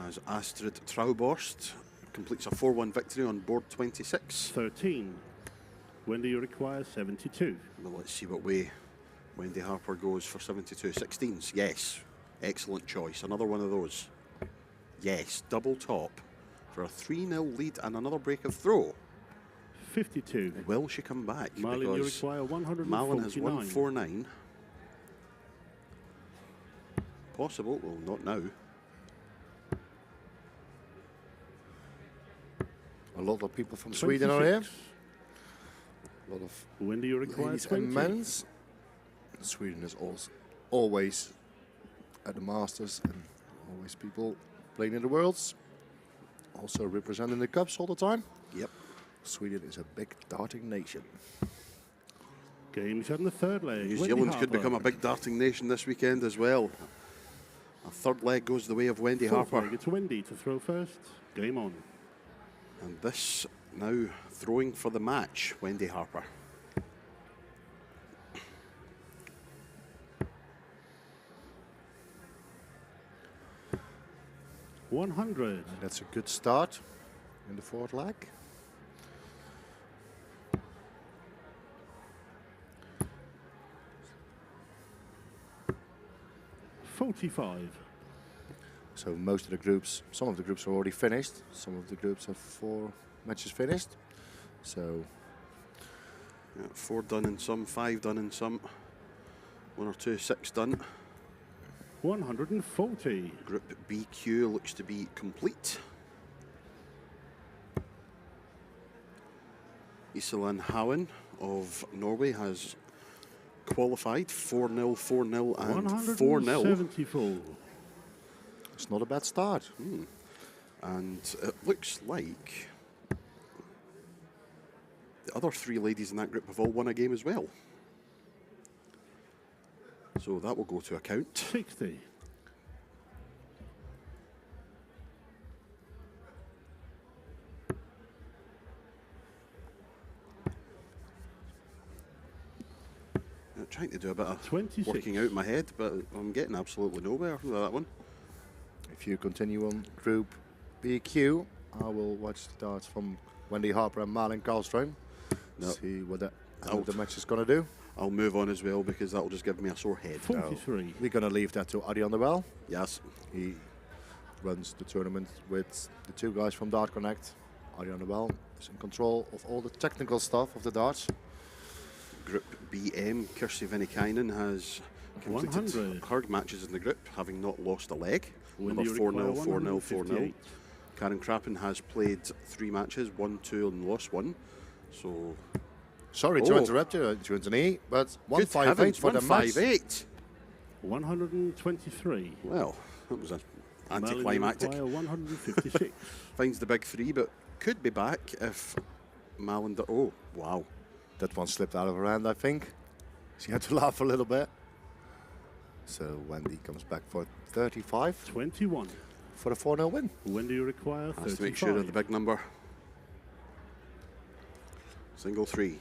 As Astrid Trauborst completes a 4-1 victory on board 26. 13. Wendy requires 72. Well, let's see what way Wendy Harper goes for 72. 16s, yes. Excellent choice. Another one of those. Yes, double top for a 3-0 lead and another break of throw. 52. Will she come back? Malin, you Because require 149. Malin has 149. Possible, well, not now. A lot of people from Sweden are here. 26. A lot of Wendy, you require ladies 20. and men's. Sweden is also always at the Masters and always people playing in the Worlds. Also representing the Cups all the time. Yep. Sweden is a big darting nation. Games on the third leg. New Wendy Zealand could Harper. become a big darting nation this weekend as well. A third leg goes the way of Wendy Fourth Harper. leg, it's Wendy to throw first. Game on. And this now throwing for the match, Wendy Harper. $100. That's a good start in the fourth leg. $45. So most of the groups, some of the groups are already finished. Some of the groups have 4 matches finished. So Yeah, 4 done in some, 5 done in some. 1 or 2, 6 done. 140. Group BQ looks to be complete. Iselin Hauen of Norway has qualified 4-0, 4-0 and 4-0. 174. it's not a bad start. And it looks like the other 3 ladies in that group have all won a game as well. So that will go to account. 60. trying to do a bit of 26. working out in my head, but I'm getting absolutely nowhere with that one. If you continue on Group BQ, I will watch the darts from Wendy Harper and Malin Karlström. No. See what the match is going to do. I'll move on as well because that will just give me a sore head. 43. We're going to leave that to Arjan de Wel. Yes. He runs the tournament with the two guys from Dart Connect. Arjan de Wel is in control of all the technical stuff of the darts. Group BM, Kirsi Venikainen has completed 100. her matches in the group, having not lost a leg. Wendy Number 4-0, require 4-0, 4-0. 158. Karen Crappen has played 3 matches, won 2 and lost 1. So, Sorry to interrupt you, Anthony, but 158 for the match. 158. 123. Well, that was an Malin anticlimactic. require 156. Finds the big 3, but could be back if Malin. Oh, wow. That one slipped out of her hand, I think. She had to laugh a little bit. So Wendy comes back for 35 21. for the 4-0 win. Wendy require 35. Has to make sure of the big number. Single 3.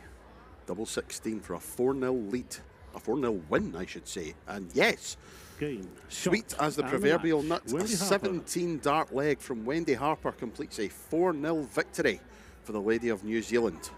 Double 16 for a 4-0 lead. A 4-0 win, I should say. And yes, Game. sweet Shot as the and proverbial match. nut, a Wendy Harper. 17 dart leg from Wendy Harper completes a 4-0 victory for the Lady of New Zealand.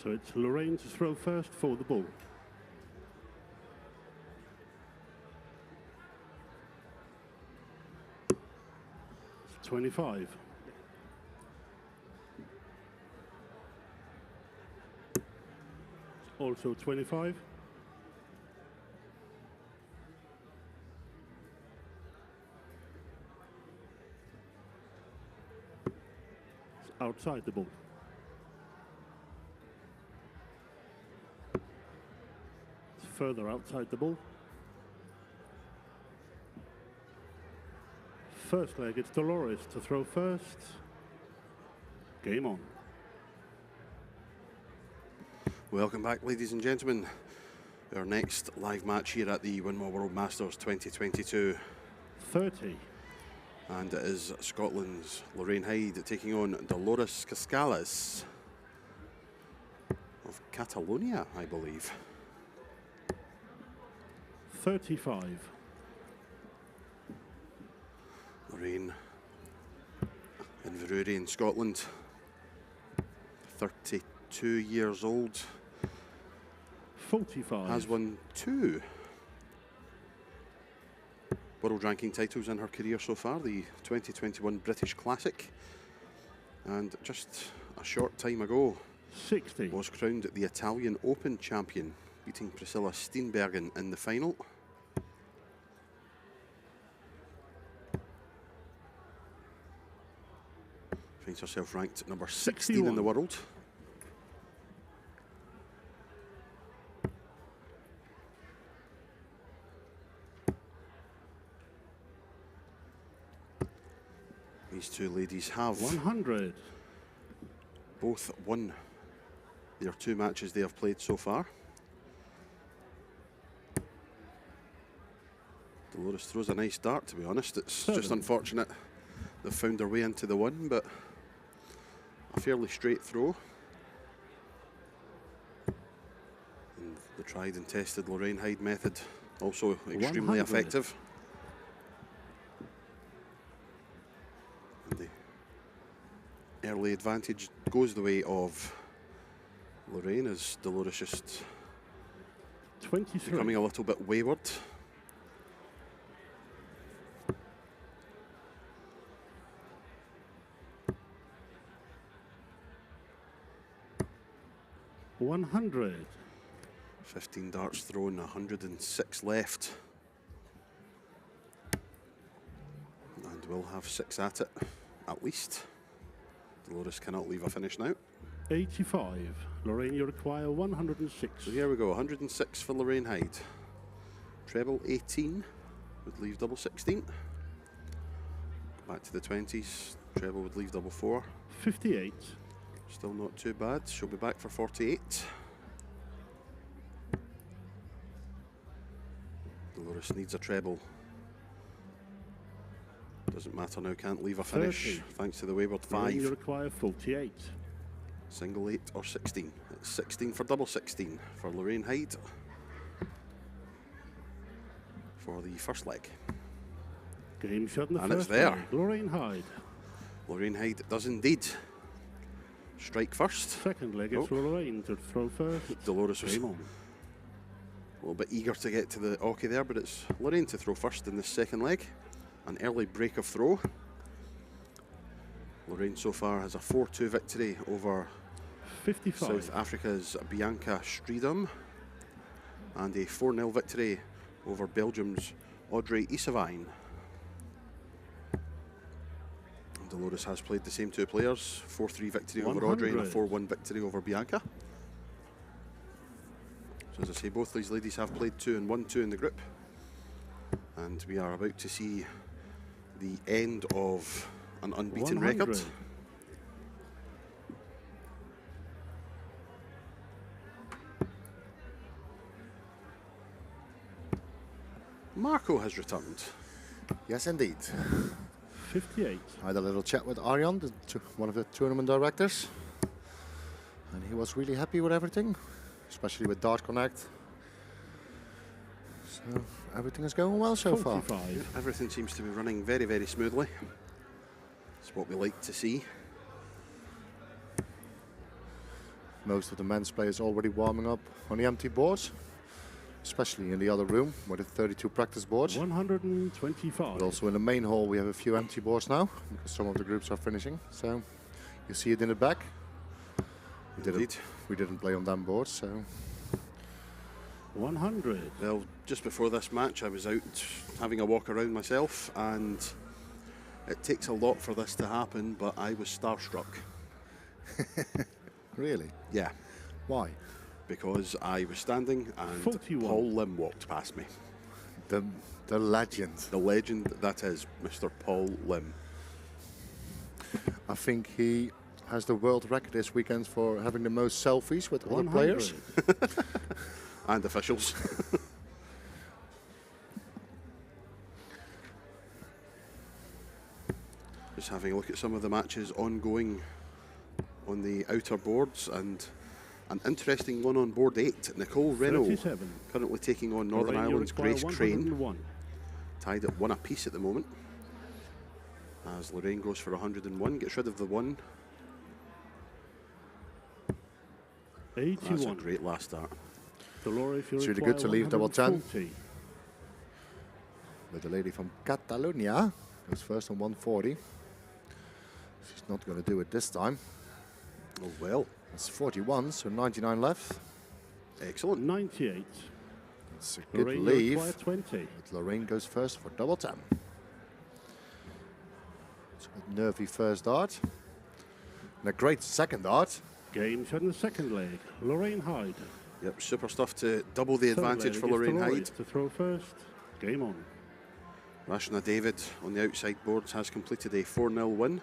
So it's Lorraine to throw first for the ball. It's 25. Also 25. It's outside the ball. It's further outside the ball. First leg, it's Dolores to throw first. Game on. Welcome back, ladies and gentlemen. Our next live match here at the Winmau World Masters 2022. 30. And it is Scotland's Lorraine Hyde taking on Dolores Cascalas of Catalonia, I believe. 35. Lorraine in Inverurie in Scotland. 32 years old. 45. Has won 2 world ranking titles in her career so far. The 2021 British Classic. And just a short time ago 60. was crowned the Italian Open champion, beating Priscilla Steenbergen in the final. Finds herself ranked number 16 61. in the world. These two ladies have 100. both won their 2 matches they have played so far. Dolores throws a nice dart, to be honest. It's just unfortunate they've found their way into the 1, but a fairly straight throw. And the tried and tested Lorraine Hyde method, also extremely 100. effective. And the early advantage goes the way of Lorraine, as Dolores just 23. becoming a little bit wayward. $100. 15 darts thrown, 106 left. And we'll have 6 at it, at least. Dolores cannot leave a finish now. 85. Lorraine, you require 106. So here we go, 106 for Lorraine Hyde. Treble 18 would leave double 16. Back to the 20s, treble would leave double 4. 58. Still not too bad, she'll be back for 48. Dolores needs a treble. Doesn't matter now, can't leave a finish 30. thanks to the wayward Lorraine, you 5. require 48. Single 8 or 16. It's 16 for double 16 for Lorraine Hyde for the first leg. Game shot in the And it's first there. leg. Lorraine Hyde. Lorraine Hyde does indeed strike first. Second leg, it's Lorraine to throw first. Dolores was Game a on. little bit eager to get to the hockey there, but it's Lorraine to throw first in this second leg. An early break of throw. Lorraine so far has a 4-2 victory over 55. South Africa's Bianca Striedom and a 4-0 victory over Belgium's Audrey Isavine. Dolores has played the same 2 players, 4-3 victory over Audrey and a 100. 4-1 victory over Bianca. So as I say, both these ladies have played 2 and 1-2 in the group. And we are about to see the end of an unbeaten 100. record. Marco has returned. Yes, indeed. 58. I had a little chat with Arjan, one of the tournament directors, and he was really happy with everything, especially with Dart Connect. So everything is going well so far. 45. Everything seems to be running very, very smoothly. It's what we like to see. Most of the men's players already warming up on the empty boards, especially in the other room with the 32 practice boards. 125. But also in the main hall we have a few empty boards now because some of the groups are finishing. So you see it in the back. We didn't play on them boards, so 100. Well, just before this match, I was out having a walk around myself, and it takes a lot for this to happen, but I was starstruck. Really? Yeah, Why? because I was standing and 41. Paul Lim walked past me. The legend. The legend that is Mr. Paul Lim. I think he has the world record this weekend for having the most selfies with other players. And officials. Just having a look at some of the matches ongoing on the outer boards, and an interesting one on board 8. Nicole Renault 37. currently taking on Northern Lorraine, you Ireland's require Grace Crane, 101. tied at 1 apiece at the moment. As Lorraine goes for 101, gets rid of the 1. That's a 81. great last start. Dolores, you It's really require good to leave double 10. 140. But the lady from Catalonia goes first on 140. She's not going to do it this time. Oh well, It's 41, so 99 left. excellent. 98. It's a good Lorraine, you leave. require 20. But Lorraine goes first for double 10. It's a nervy first dart. And a great second dart. Game shot in the second leg. Lorraine Hyde. Yep, super stuff to double the Third advantage leg for is Lorraine Dolores Hyde. to throw first. Game on. Rashna David on the outside boards has completed a 4-0 win.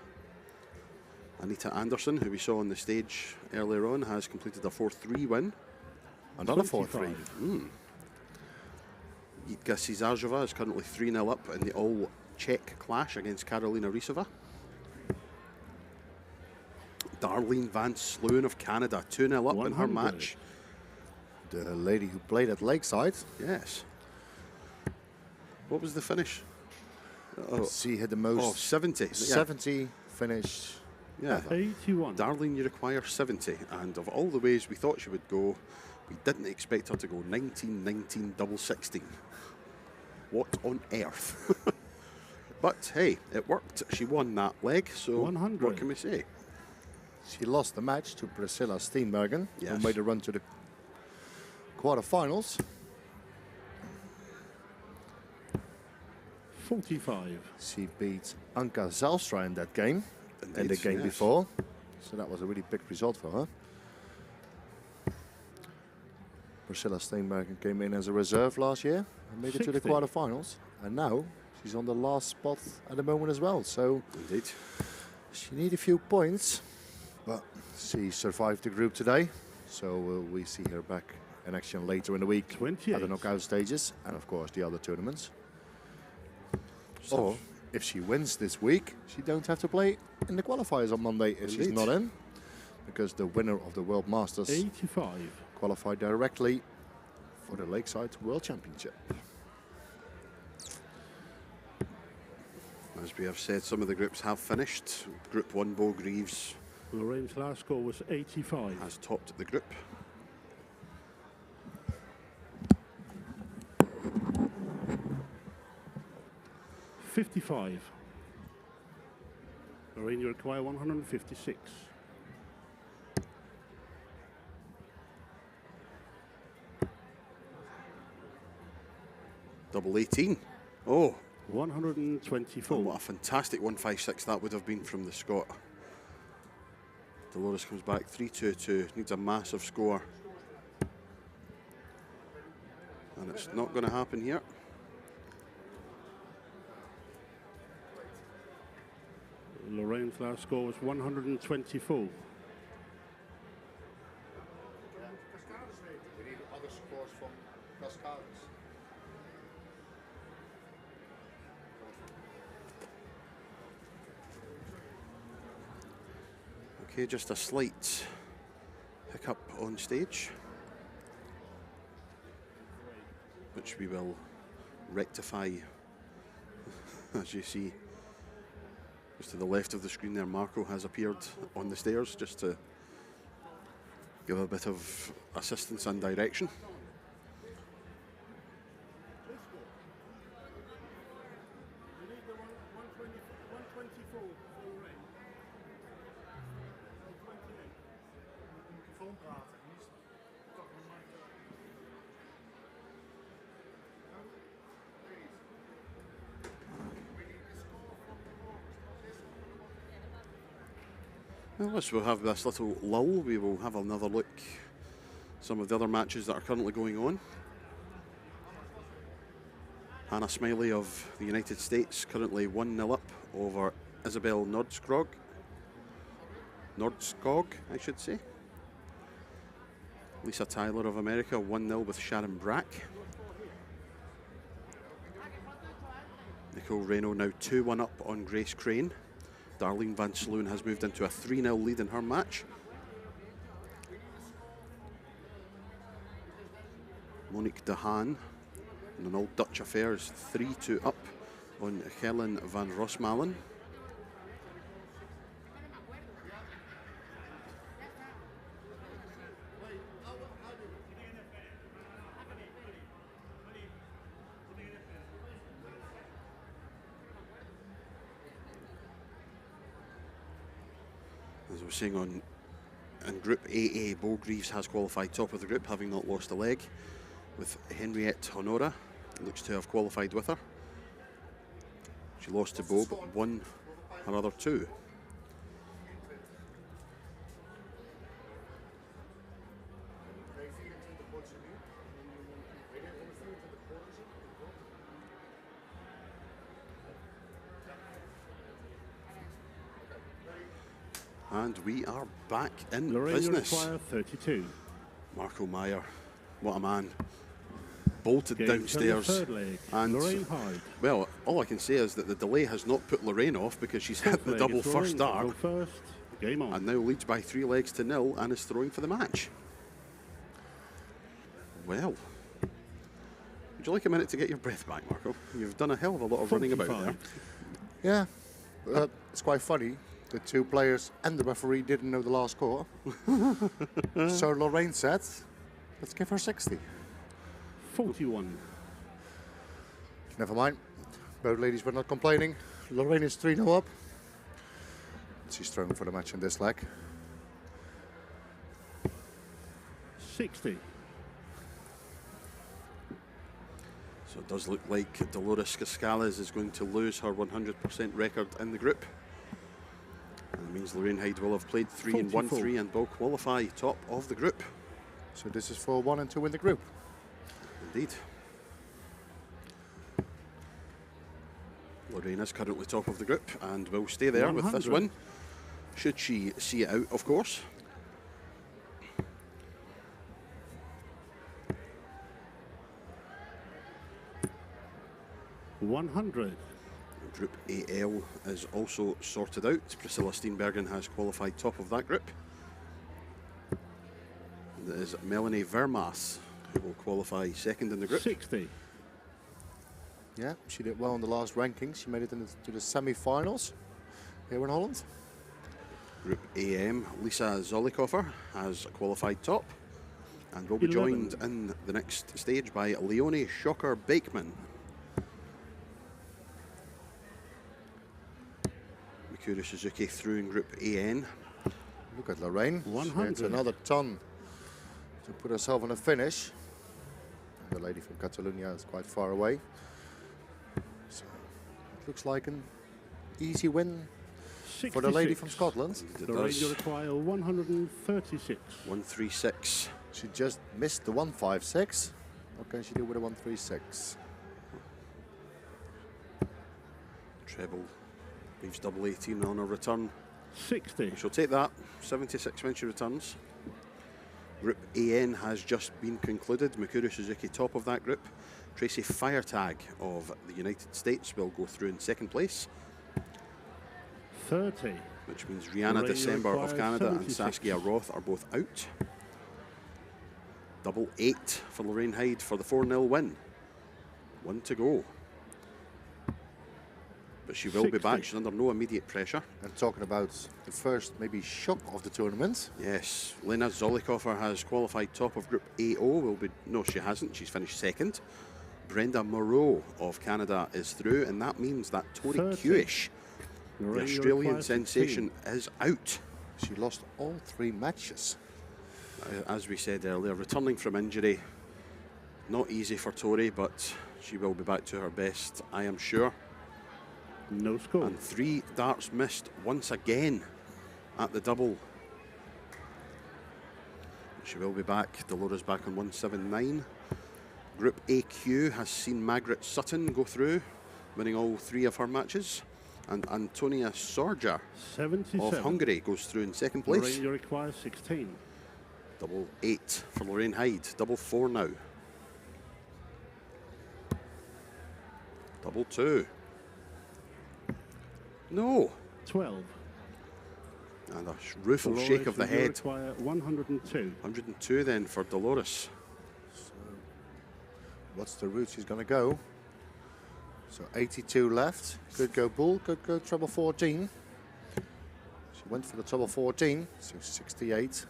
Anita Anderson, who we saw on the stage earlier on, has completed a 4-3 win. Another 25. 4-3. Yitka Sizarjeva is currently 3-0 up in the all-Czech clash against Karolina Rysova. Darlene Van Sluwen of Canada, 2-0 up in her 100. match. The lady who played at Lakeside. Yes. What was the finish? Oh, She had the most 70. Yeah. 70 finish. Yeah. 81. Darlene, you require 70. And of all the ways we thought she would go, we didn't expect her to go 19, 19, double 16. What on earth? But hey, it worked. She won that leg, so 100. what can we say? She lost the match to Priscilla Steenbergen, Yes. who made a run to the quarterfinals. 45. She beat Anka Zelstra in that game and the Indeed, game yes. before. So that was a really big result for her. Priscilla Steenbergen came in as a reserve last year and made it to the 60. quarterfinals. And now she's on the last spot at the moment as well. So Indeed. she needs a few points, but she survived the group today. So we see her back in action later in the week 28. at the knockout stages and of course the other tournaments. So- Or if she wins this week, she don't have to play in the qualifiers on Monday if she's Indeed. not in, because the winner of the World Masters 85. qualified directly for the Lakeside World Championship. As we have said, some of the groups have finished. Group 1, Beau Greaves Lorraine's last score was 85. has topped the group. $55. Lorraine, you require 156. Double 18. Oh, 124. what a fantastic 156 that would have been from the Scot. Dolores comes back 3-2-2, needs a massive score. And it's not going to happen here. Lorraine's last score was 124. We need other scores from Cassadai. Okay, just a slight hiccup on stage, which we will rectify. As you see, just to the left of the screen there, Marco has appeared on the stairs just to give a bit of assistance and direction. You need the 124 full ring. 128. Well, as we'll have this little lull, we will have another look some of the other matches that are currently going on. Hannah Smiley of the United States currently 1-0 up over Isabel Nordskog, I should say. Lisa Tyler of America 1-0 with Sharon Brack. Nicole Reno now 2-1 up on Grace Crane. Darlene Van Sloon has moved into a 3-0 lead in her match. Monique De Haan, in an old Dutch affair, is 3-2 up on Helen van Rosmalen. As we're seeing in Group AA, Beau Greaves has qualified top of the group, having not lost a leg, with Henriette Honora, looks to have qualified with her. She lost to Beau, but won her other two. And we are back in business. 32. Marco Meyer, what a man. Bolted Game downstairs. third leg. And, Lorraine Hyde. well, all I can say is that the delay has not put Lorraine off because she's hit the double first start. First. Game on. And now leads by 3-0 and is throwing for the match. Well, would you like a minute to get your breath back, Marco? You've done a hell of a lot of running about there. Yeah, it's quite funny. The two players and the referee didn't know the last score. So Lorraine said, let's give her 60. 41. Never mind. Both ladies were not complaining. Lorraine is 3-0 up. She's thrown for the match in this leg. 60. So it does look like Dolores Cascales is going to lose her 100% record in the group. And it means Lorraine Hyde will have played 3 and 1-3 and will qualify top of the group. So this is for 1 and 2 in the group. Indeed. Lorraine is currently top of the group and will stay there 100. with this win, should she see it out, of course. $100. Group AL is also sorted out. Priscilla Steenbergen has qualified top of that group. And it is Melanie Vermaas who will qualify second in the group. 60. Yeah, she did well in the last rankings. She made it into the semi-finals here in Holland. Group AM, Lisa Zolikoffer has qualified top and will be 11. joined in the next stage by Leonie Schocker-Bakeman. Mikuru Suzuki through in Group AN. Look at Lorraine. 100. It's another ton to put herself on a finish. The lady from Catalonia is quite far away. So it looks like an easy win 66. for the lady from Scotland. It Lorraine, does. you require 136. 136. She just missed the 156. What can she do with a 136? Treble leaves double 18 on her return. 60. She'll take that. 76 when she returns. Group AN has just been concluded. Mikuru Suzuki top of that group. Tracy Firetag of the United States will go through in second place, 30. which means Rihanna Lorraine December of requires Canada and 76. Saskia Roth are both out. Double 8 for Lorraine Hyde for the 4-0 win. 1 to go. but she will be 60. back. She's under no immediate pressure. And talking about the first maybe shock of the tournament. Yes, Lena Zolikova has qualified top of Group AO. No, she hasn't. She's finished second. Brenda Moreau of Canada is through, and that means that Tori 30. Kewish, the Lorraine, you Australian require sensation, is out. She lost all 3 matches. As we said earlier, returning from injury. Not easy for Tori, but she will be back to her best, I am sure. No score. And 3 darts missed once again at the double. She will be back. Dolores back on 179. Group AQ has seen Margaret Sutton go through, winning all 3 of her matches. And Antonia Sorja 77. of Hungary goes through in second place. Lorraine, you require 16. Double 8 for Lorraine Hyde. Double 4 now. Double 2. No. 12. And a rueful Dolores, shake of the you head. require 102. 102 then for Dolores. What's the route she's going to go? So 82 left. Could go bull, could go treble 14. She went for the treble 14, so 68.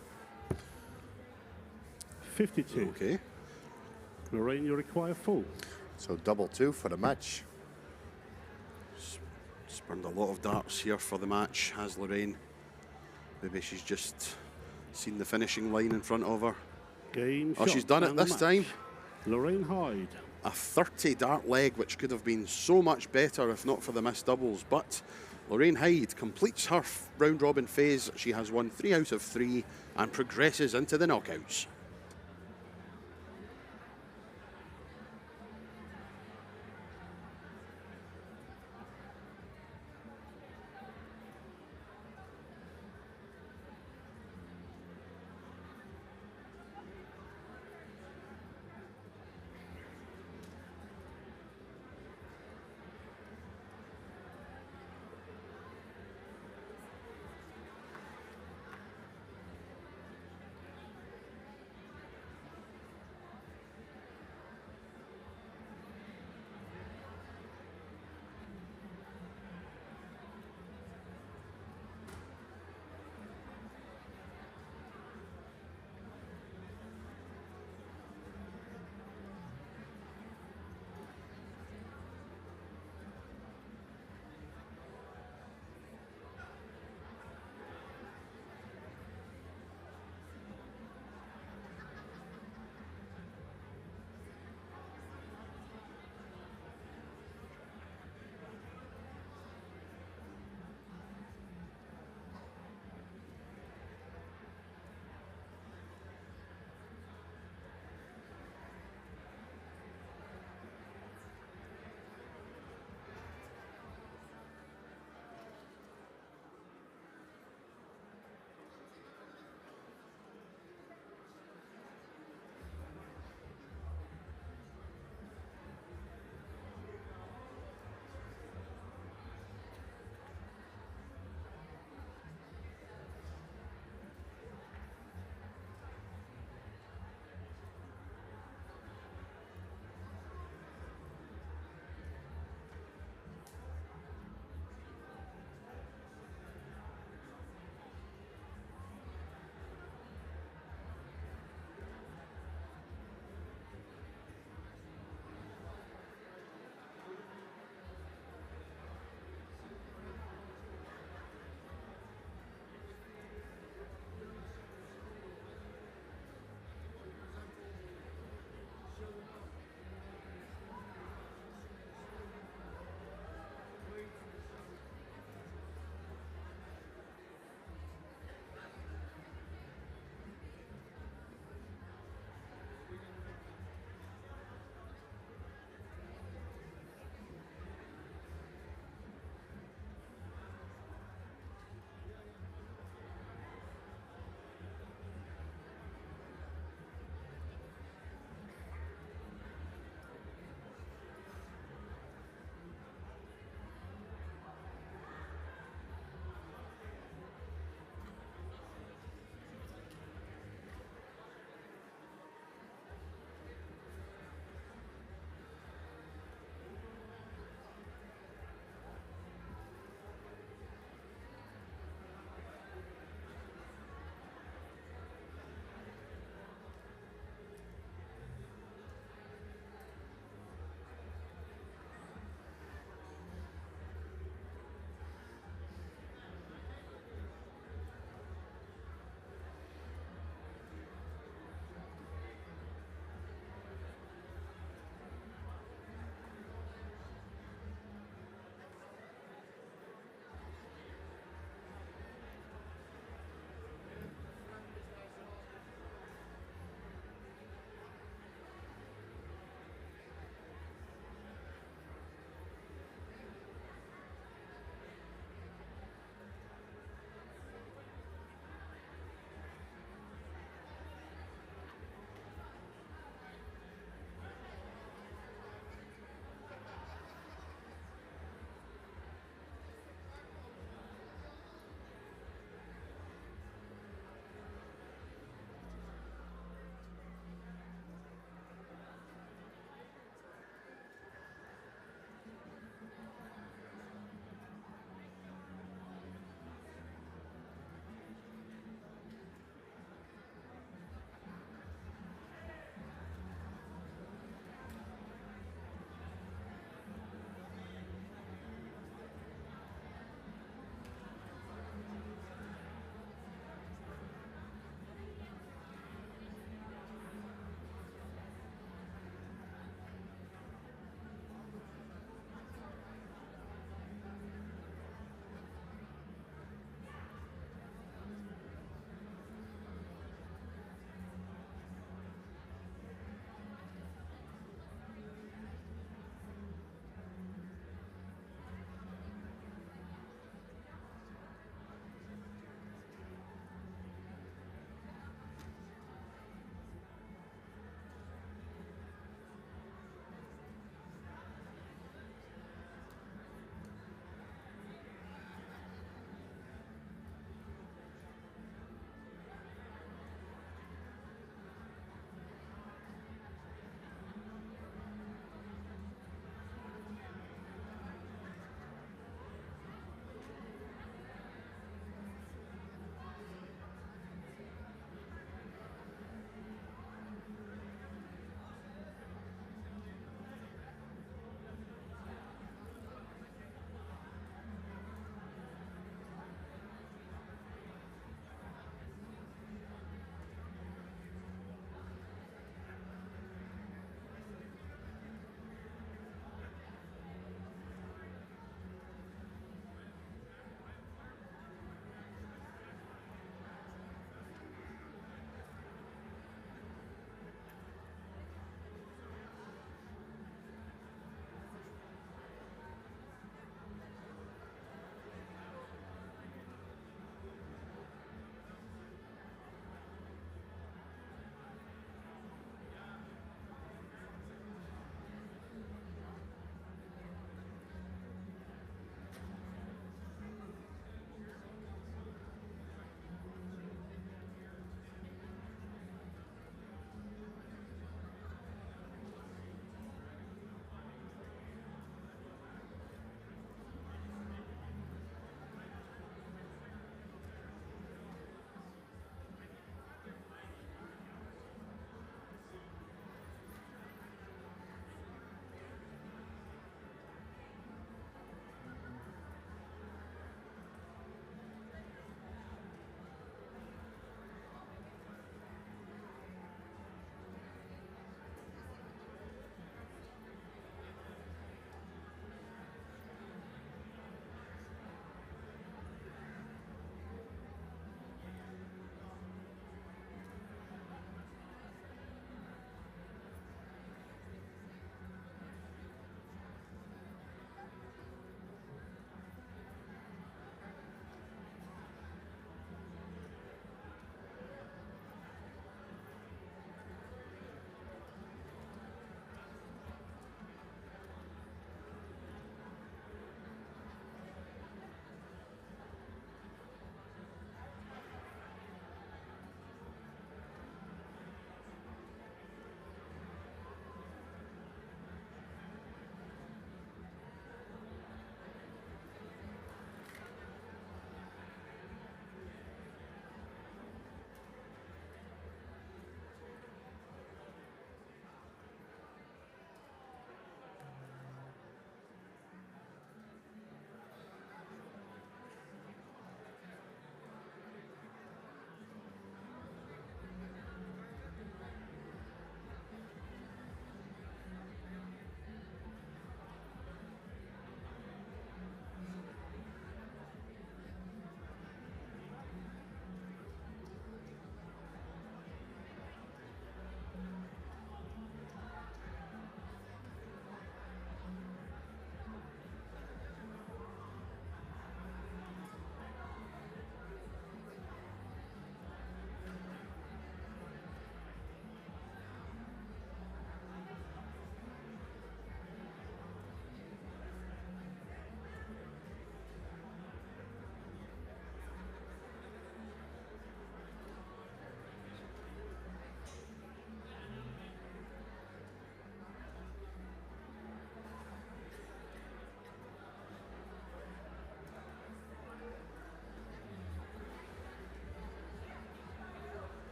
52. Okay. Lorraine, you require full. So double 2 for the match. Spurned a lot of darts here for the match, has Lorraine. Maybe she's just seen the finishing line in front of her. Game Oh, shot she's done it and the this match. time. Lorraine Hyde. A 30 dart leg, which could have been so much better if not for the missed doubles. But Lorraine Hyde completes her round robin phase. She has won 3 out of 3 and progresses into the knockouts.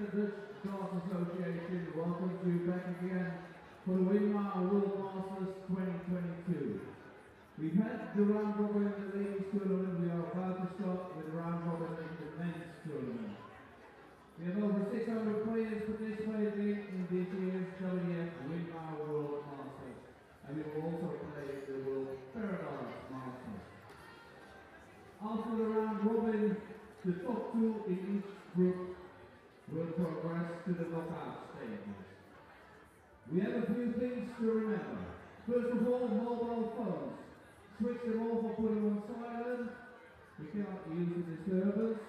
Dutch Dart Association welcomes you back again for the Winmau World Masters 2022. We've had the round robin in the ladies tournament. We are about to start with the round robin in the men's tournament. We have over 600 players participating in this year's WF Winmau World Masters, and we will also play the World Paradise Masters. After the round robin, the top two in each group will progress to the knockout stages. We have a few things to remember. First of all, mobile phones. Switch them off or put them on silent. We cannot use the disturbance.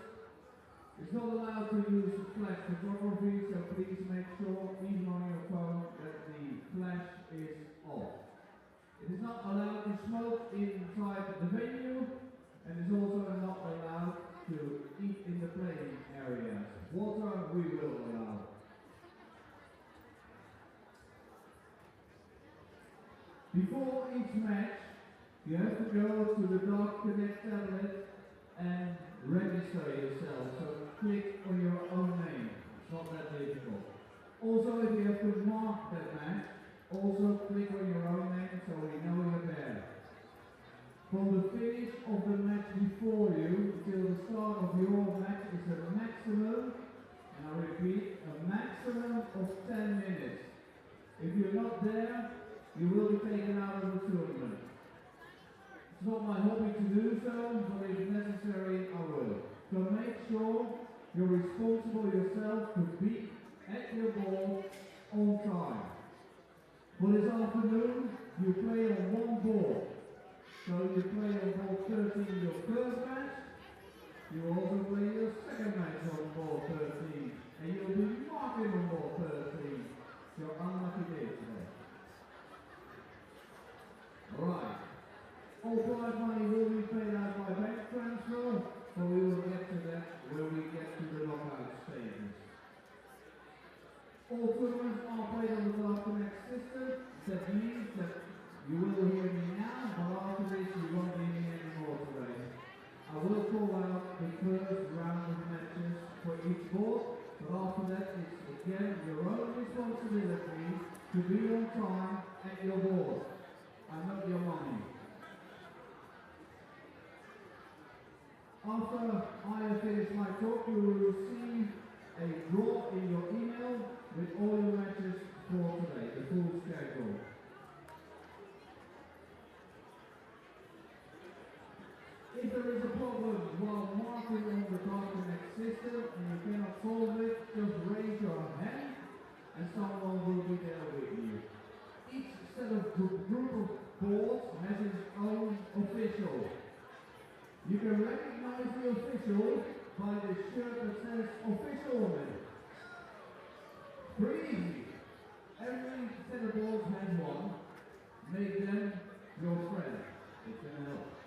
It's not allowed to use flash photography, so please make sure, even on your phone, that the flash is off. It is not allowed to smoke inside the venue, and it's also not allowed to eat in the playing areas. Water we will allow. Before each match, you have to go to the Dart Connect tablet and register yourself. So click on your own name. It's not that difficult. Also, if you have to mark that match, also click on your own name so we know you're there. From the finish of the match before you until the start of your match is a maximum, and I repeat, a maximum of 10 minutes. If you're not there, you will be taken out of the tournament. It's not my hobby to do so, but if necessary, I will. So make sure you're responsible yourself to be at your ball on time. For this afternoon, you play on one ball. So you play on ball 13 your first match, you also play your second match on ball 13, and you'll be marking on ball 13. Your unlucky day today. Alright. All prize money will be paid out by bank transfer, so we will get to that when we get to the knockout stages. All tournaments are played on the Dart Connect system. That means that you will hear me now, but after this you won't hear me anymore today. I will call out the first round of matches for each board, but after that it's again your own responsibility to be on time at your board. and not your money. After I have finished my talk, you will receive a draw in your email with all your matches for today, the full schedule. If there is a problem while marking on the Dart Connect system and you cannot solve it, just raise your hand and someone will be there with you. Each set of group of boards has its own official. You can recognize the official by the shirt that says official on it. Pretty easy. Every set of boards has one. Make them your friend. It can help.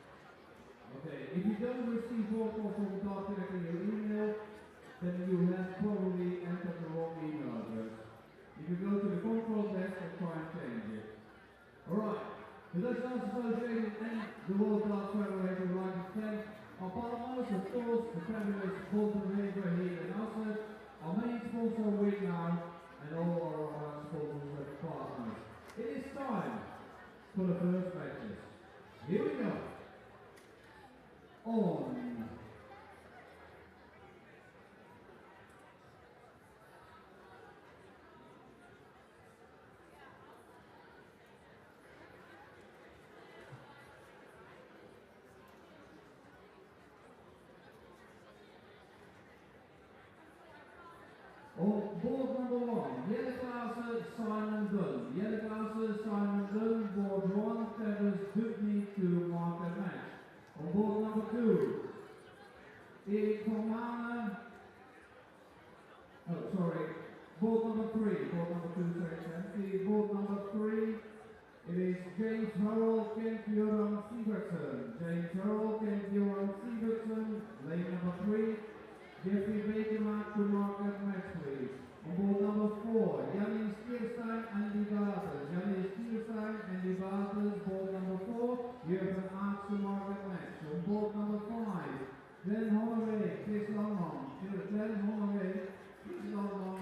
Okay, if you don't receive board calls from Dart Connect in your email, then you have probably entered the wrong email address. You can go to the control desk and try and change it. Alright, the Dutch Dance Association and the World Dart Federation would like to thank our partners, of course, the fabulous Bolton Labour here in Alfred, our main sponsor Winmau, and all our sponsors and partners. It is time for the first matches. Here we go. On. On board number 1, Jelle Klassen, Simon Dunn. Jelle Klassen, Simon Dunn, board 1, Feathers Dudney to mark a match. On board number 2, Erik van Manen. Oh, sorry. Board number 3. Board number 2, sorry. Board number 3. It is James Harold Kent Joran Sievertsen. James Harold Kent Joran Sievertsen. Lane number 3. Jeffrey Bakermaat to mark that match, please. On board number 4, Jannie Stierstein and Die Baters. Jannie Stierstein and Die Baters, board number 4. You have an ask to mark that match. On board number 5, Glenn Holloway, Chris Longman. Glenn Holloway, Chris Longman.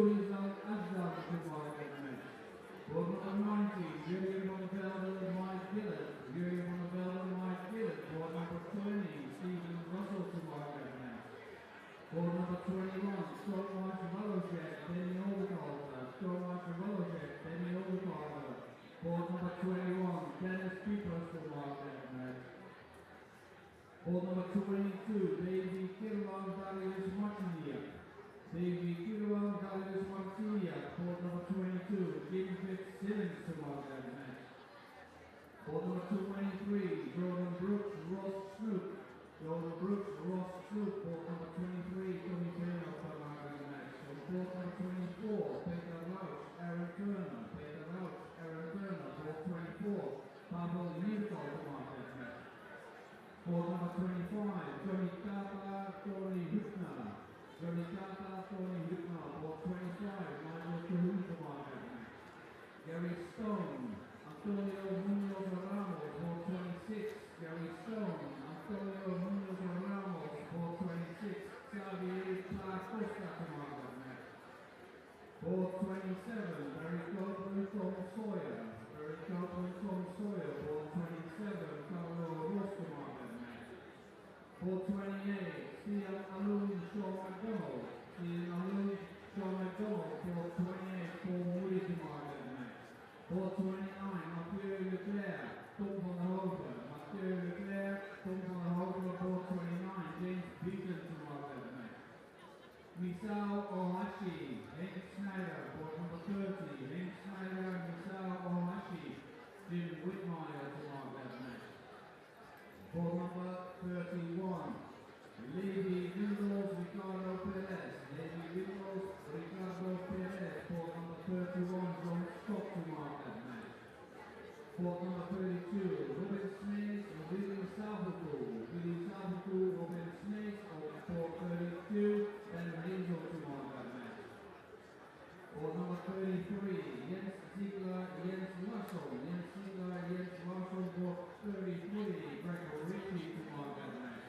Suizal Azal to mark that match. Board number 19, Julian van der Velde, Mike Gillett. Julian van der Velde, Mike Gillett. Board number 20, Stephen Russell to mark that match. Board number 21, Stormwatch Wallowjack, Danny Overcarter. Stormwatch Wallowjack, Danny Overcarter. Board number 21, Dennis Peepers to mark that match. Board number 22, Davy Kirwan Darius Martiniak. Davy Kirwan Darius Martiniak. Board number 22, Jim Fitzsimmons to mark that match. Board number 23, Jordan Brooks, Ross Snook. Jordan Brooks, Ross Snook. Board number 23, Tony Taylor to mark that match. And board number 24, Peter Rauch, Aaron Turner. Peter Rauch, Aaron Turner. Board 24, Pavel Yurkov to mark that match. Board number 25, Johnny Tata, Tony Hübner. Johnny Tata, Tony Hübner. Board 25, Michael Cahoon to mark that match. Gary Stone, Antonio Munoz Ramos. Board 26, Gary Stone, Antonio Munoz Ramos. Board 26, Xavier Costa to mark that match. Board 27, Barry Copeland, Tom Sawyer. Barry Copeland, Tom Sawyer. Board 27, Carlo Ross to mark that match. Board 28, Cian Alun, Sean McDonald. Cian Alun, Sean McDonald. Board 28, Paul Moody to mark that match. Board 29, Mathieu Leclerc, Tom van der Hoven. Mathieu Leclerc, Tom van der Hoven. Board 29, James Beaton to mark that match. Misao Ohashi, Hank Schneider. Board number 30, Hank Schneider, Misao Ohashi. Jim Whitmire to mark that match. Board number 31, Lady Windows, Ricardo Perez. Lady Windows, Ricardo Perez. Board number 31, John Scott to mark that match. Board number 32, Robin Smith, Willie Sabuku. Willie Sabuku, Robin Smith. Board 32, Ben Hazel to mark that match. Board number 33, Jens Ziegler, Jens Larsson. Jens Ziegler, Jens Larsson. Board 33, Gregor Ritchie to mark that match.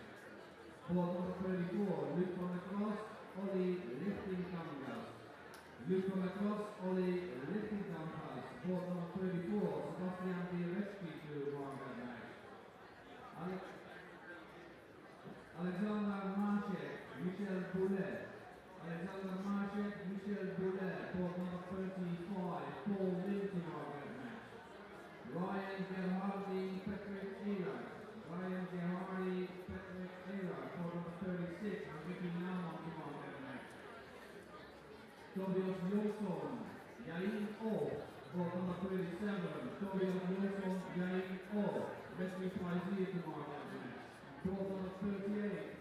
Board number 34, Luke van der Klas, Ollie Lichtingkamgas. Luke van der Klas, Ollie Lichtingkamgas. Board number 34, Sebastian Bieretsky to mark that match. Alexander Marchek, Michel Boulet. Alexander Marchek, Michel Boulet. Board number 35, Paul Lynn to mark that match. Ryan Gerhardi, Patrick Ayrak. Ryan Gerhardi, Patrick Ayrak. Board number 36, Vicky Naumann to mark that match. Tobias Jonsson, Yain O. Board number 37, Tobias Jonsson, Yain O. Wesley Frazier to mark that match. Board number 38,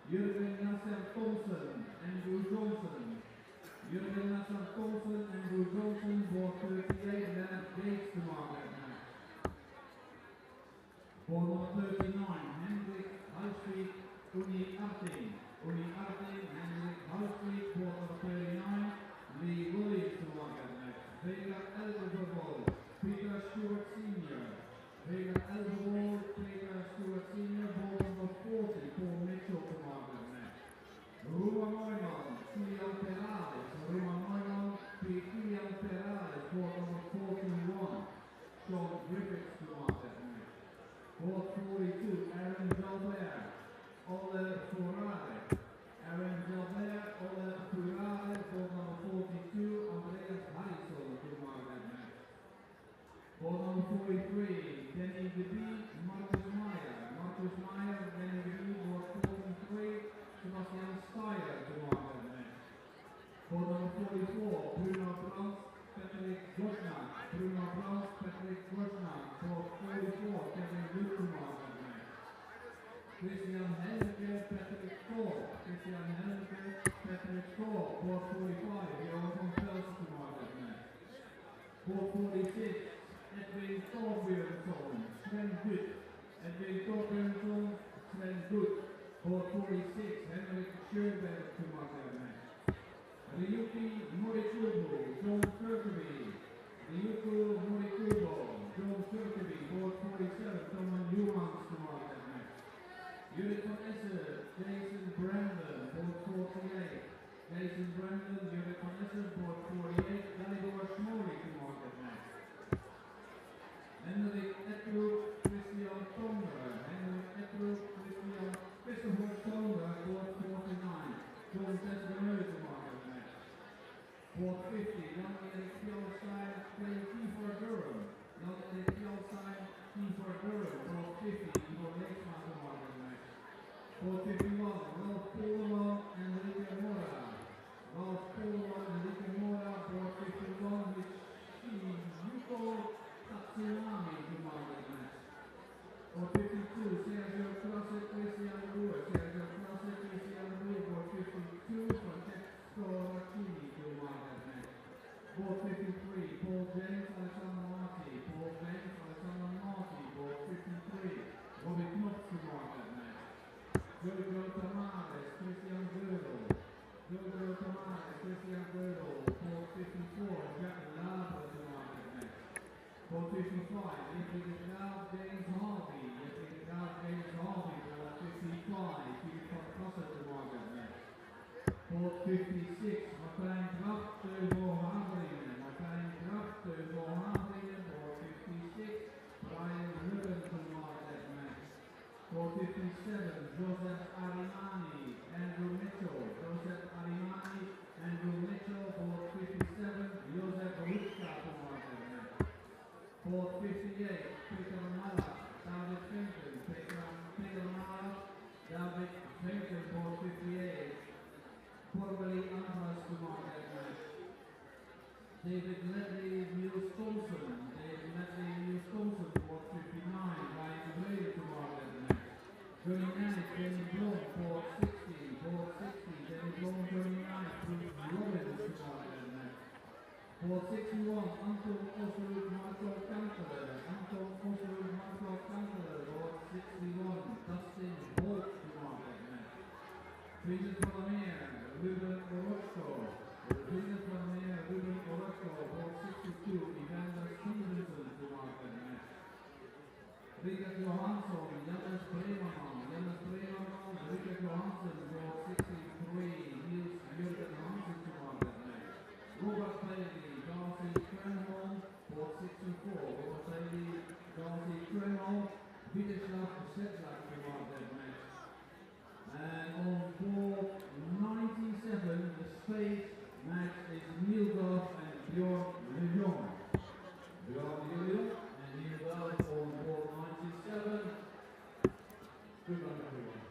Jurgen Nasser Thompson, Andrew Johnson. Jurgen Nasser Thompson, Andrew Johnson. Board 38, Leonard Gates to mark that match. Board number 39, Hendrik Huisvliet, Uni Arting. Uni Arting, Hendrik Huisvliet. Board number 39, Lee Williams to mark that match. Vega Elvervold, Peter Stewart Sr. Vega Elvervold, Peter Stewart Sr. Board number 40, Paul Mitchell to mark that match. Ruma Neumann, Kilian Perales. Ruma Neumann, Kilian Perales. Board number 41, Sean Griffiths to mark that match. Board 42, Aaron Jalbert, Ole Furare. Aaron Jalbert, Ole Furare. Board number 42, Andreas Harrison to mark that match. Board number 43, Danny DeBee, Marcus Meyer. Marcus Meyer, Danny DeBee. Board 43, Sebastian Steyer to mark that match. Board number 44, Bruno Brandt, Patrick Goschner. Bruno Brandt, Patrick Goschner. Board 44, Kevin Luke to mark that match. Christian Helmke, Patrick Thorpe. Christian Helmke, Patrick Thorpe. Board 45, Johan van Velsen to mark that match. Board 46, Edwin Torbjörnsson, Sven Gutt. Edwin Torbjörnsson, Sven Gutt. Board 46, Henrik Sjöberg to mark that match. Ryuki Morikubo, John Kirkeby. Ryuki Morikubo, John Kirkeby. Board 47, Thomas Newmans to mark that match. Judith van Essen, Jason Brandon. Board 48, Jason Brandon, Judith van Essen. 50, young Eric Fjellstein playing Kiefer Durham. Young Eric Fjellstein, Kiefer Durham, ball 50, Ivo Leeksma to market match. Ball 51, Ralph Poelman, Enrique Mora. Ralph Poelman, Enrique Mora, ball 51, which Yuko Tatsunami to market match. Ball 52, Sergio Klassen, Christian Brewer. Sergio Klassen, Christian Brewer, ball 52, Francesco Racchini to market match. Ball 53, Paul James, Alexander Marti. Paul James, Alexander Marti, ball 53, Robbie Knopf to market match. Jojo Tamares, Christian Gödel. Jojo Tamares, Christian Gödel, ball 54, Jack Labre to market match. Ball 55, Infinite Now, James Harvey. Infinite Now, James Harvey, ball 55, Philip van Kassen to market match. Ball 56, Martijn Graf, Teuvo Havringen. Martijn Graf, Teuvo Havringen, ball 56, Brian Ruben to market match. Ball 57, Joseph Arimani, Andrew Mitchell. Joseph Arimani, Andrew Mitchell, ball 57, Joseph Rutka to market match. Ball 58, Peter Mala, David Fenton. Peter Mala, David Fenton, ball 58. Formerly Andras to market match. David Ledley, Niels Thompson. David Ledley, Niels Thompson, ball 59. Ryan Gray to market match. Johnny Nash, Danny Blom, ball 60. Ball 60, Danny Blom, Johnny Nash, Bruce Robbins to market match. Ball 61, Anton Osrud, Marco Kanteler. Anton Osrud, Marco Kanteler, ball 61. Dustin Holt to market match. Vincent Valameer, Ruben Orozco. Vincent Valameer, Ruben Orozco, ball 62. Evander Stevenson to market match. Richard Johansson, Jannes Bremerman. Jannes Bremerman, Richard Johansson, ball 63. Niels Jurgen Hansen to market match. Robert Bailey, Darcy Cranholm, ball 64. Robert Bailey, Darcy Cranholm, Viteslav Sedlak to market match. And on ball 97, the space match is Neil Duff and Bjorn Lejong. Bjorn Lejong and Neil Duff on ball 97. Good luck, everyone.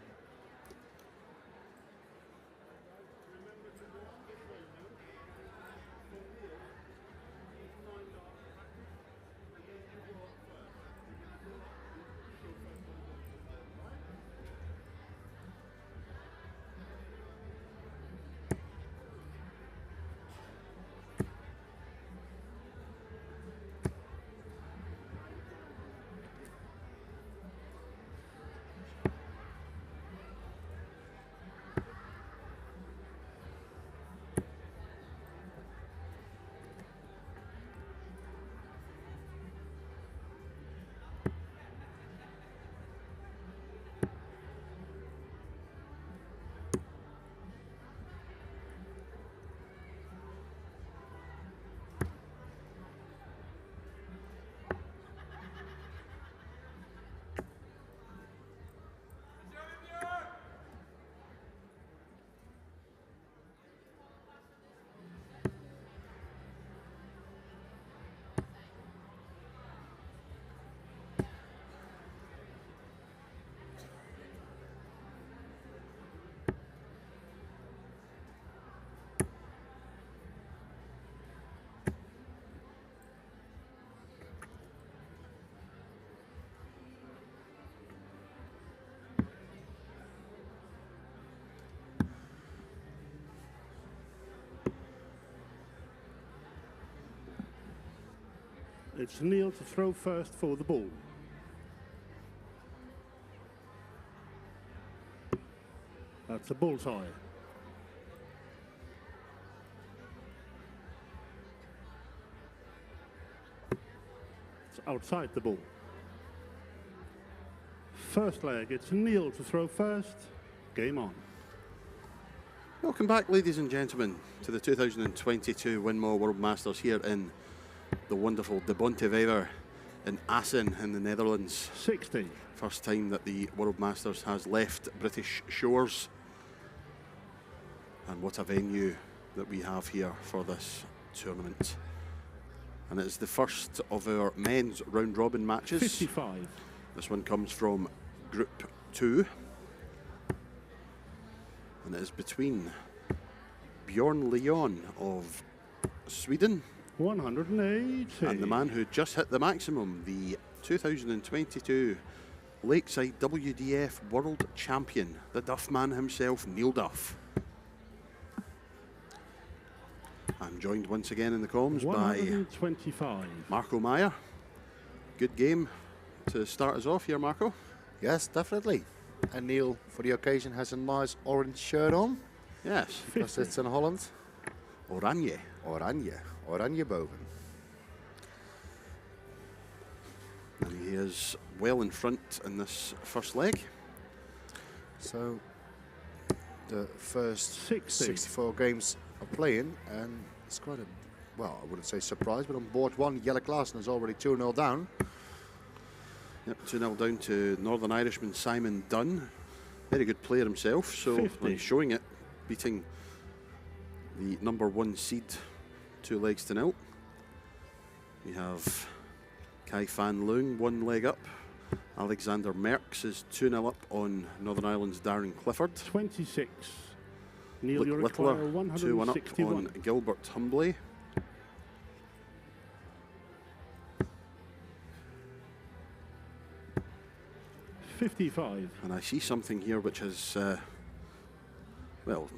It's Neil to throw first for the ball. That's a bullseye. It's outside the ball. First leg, it's Neil to throw first. Game on. Welcome back, ladies and gentlemen, to the 2022 Winmau World Masters here in the wonderful De Bontewever in Assen in the Netherlands. 60. First time that the World Masters has left British shores. And what a venue that we have here for this tournament. And it's the first of our men's round robin matches. 55. This one comes from Group 2. And it is between Bjorn Leon of Sweden 180. and the man who just hit the maximum, the 2022 Lakeside WDF World Champion, the Duff man himself, Neil Duff. I'm joined once again in the comms by 125. Marco Meyer. Good game to start us off here, Marco. Yes, definitely. And Neil, for the occasion, has a nice orange shirt on. Yes. Because it's in Holland. Oranje. Oranje boven. And he is well in front in this first leg. So, the first 60. 64 games are playing, and it's quite a, well, I wouldn't say surprise, but on board one, Jelle Klassen is already 2-0 down. Yep, 2-0 down to Northern Irishman Simon Dunn. Very good player himself, so 50. he's showing it, beating the number 1 seed 2 legs to 0. We have Kai Fan Leung 1 leg up. Alexander Merckx is 2-0 up on Northern Ireland's Darren Clifford. 26. Neil, Luke you Littler require 2-1 up 161. on Gilbert Humbley. $55. And I see something here which has, well,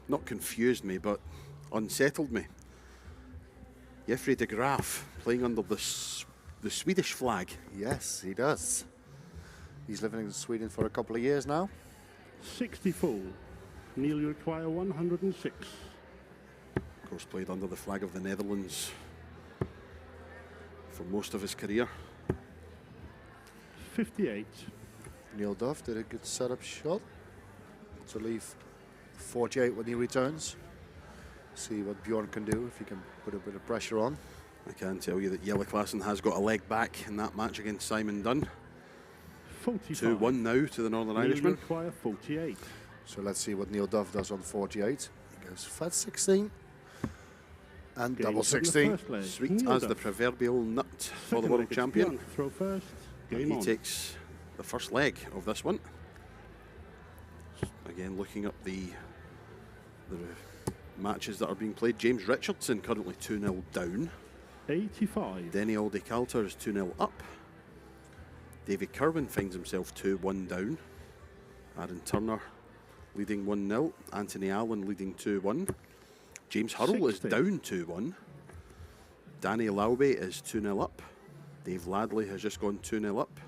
not confused me, but unsettled me. Jeffrey de Graaf playing under the Swedish flag. Yes, he does. He's living in Sweden for a couple of years now. 64. Neil, you require 106. Of course, played under the flag of the Netherlands for most of his career. 58. Neil Duff did a good setup shot to leave 48 when he returns. See what Bjorn can do if he can put a bit of pressure on. I can tell you that Jelle Klassen has got a leg back in that match against Simon Dunn. 45. 2-1 now to the Northern Neil, you Irishman. require 48. So let's see what Neil Duff does on 48. He goes fat 16 and Game double from the 16. first leg. Sweet Neil as Duff. the proverbial nut for the Second world leg, it's champion. Bjorn. Throw first. And Game he on. takes the first leg of this one. Again, looking up the matches that are being played. James Richardson currently 2-0 down. 85. Denny Aldi-Calter is 2-0 up. David Kirwan finds himself 2-1 down. Aaron Turner leading 1-0. Anthony Allen leading 2-1. James Hurrell is 60. down 2-1. Danny Laube is 2-0 up. Dave Ladley has just gone 2-0 up.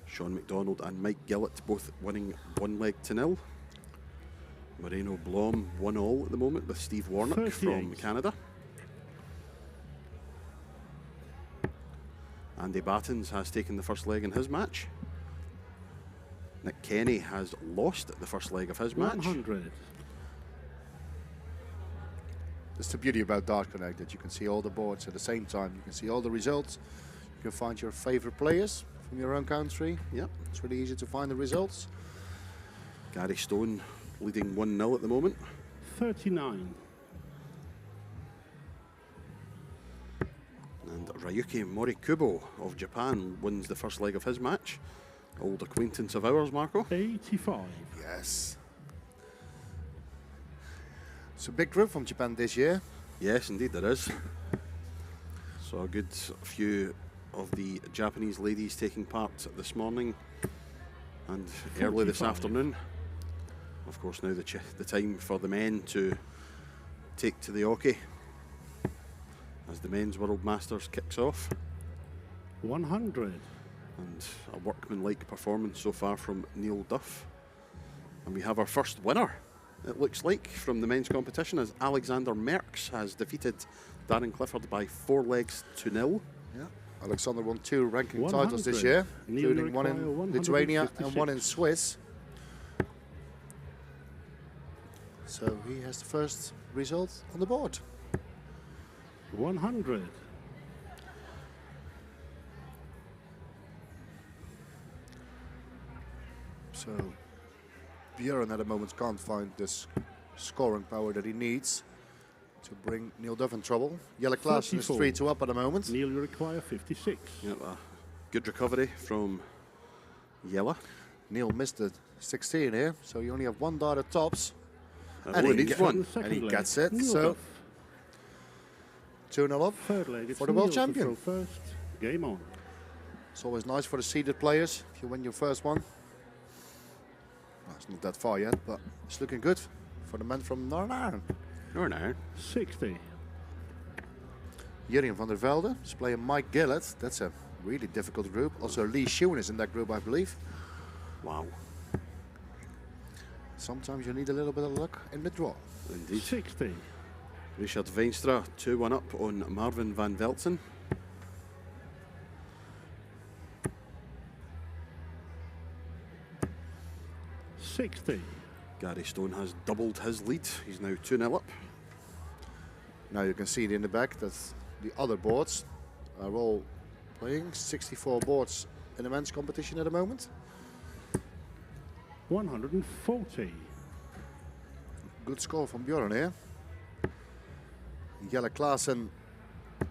Sean McDonald and Mike Gillett both winning 1 leg to 0. Moreno Blom 1-all at the moment with Steve Warnock 38. from Canada. Andy Battens has taken the first leg in his match. Nick Kenny has lost the first leg of his match. 100. That's the beauty about Dart Connect, that you can see all the boards at the same time. You can see all the results. You can find your favorite players from your own country. Yep. It's really easy to find the results. Gary Stone leading 1-0 at the moment. 39. And Ryuki Morikubo of Japan wins the first leg of his match. Old acquaintance of ours, Marco. 85. Yes. It's a big group from Japan this year. Yes, indeed there is. So a good few of the Japanese ladies taking part this morning and early this 45. afternoon. Of course, now the time for the men to take to the hockey as the men's World Masters kicks off. 100. And a workmanlike performance so far from Neil Duff. And we have our first winner, it looks like, from the men's competition, as Alexander Merckx has defeated Darren Clifford by 4 legs to 0. Yeah. Alexander won 2 ranking 100. titles this year, Neil including one require in Lithuania and 1 in 156. Swiss. So he has the first result on the board. 100. So Björn at the moment can't find this scoring power that he needs. to bring Neil Duff in trouble. Yellow Klassen is 34. 3-2 up at the moment. Neil, you require 56. Yep, a good recovery from Yella. Neil missed the 16 here, so you only have one dart at tops. And And he he needs get- one. Second And he leg, gets it, Neil so Duff. 2-0 up Third leg, it's for the world Neil to champion. throw first. Game on. It's always nice for the seeded players if you win your first one. Well, it's not that far yet, but it's looking good for the men from Northern. Or no. 60. Jurien van der Velde is playing Mike Gillett. That's a really difficult group. Also, Lee Schoen is in that group, I believe. Wow. Sometimes you need a little bit of luck in the draw. Indeed. 60. Richard Veenstra 2-1 up on Marvin van Veltzen. Gary Stone has doubled his lead. He's now 2-0 up. Now you can see it in the back that the other boards are all playing. 64 boards in the men's competition at the moment. 140. Good score from Bjorn here. Jelle Klassen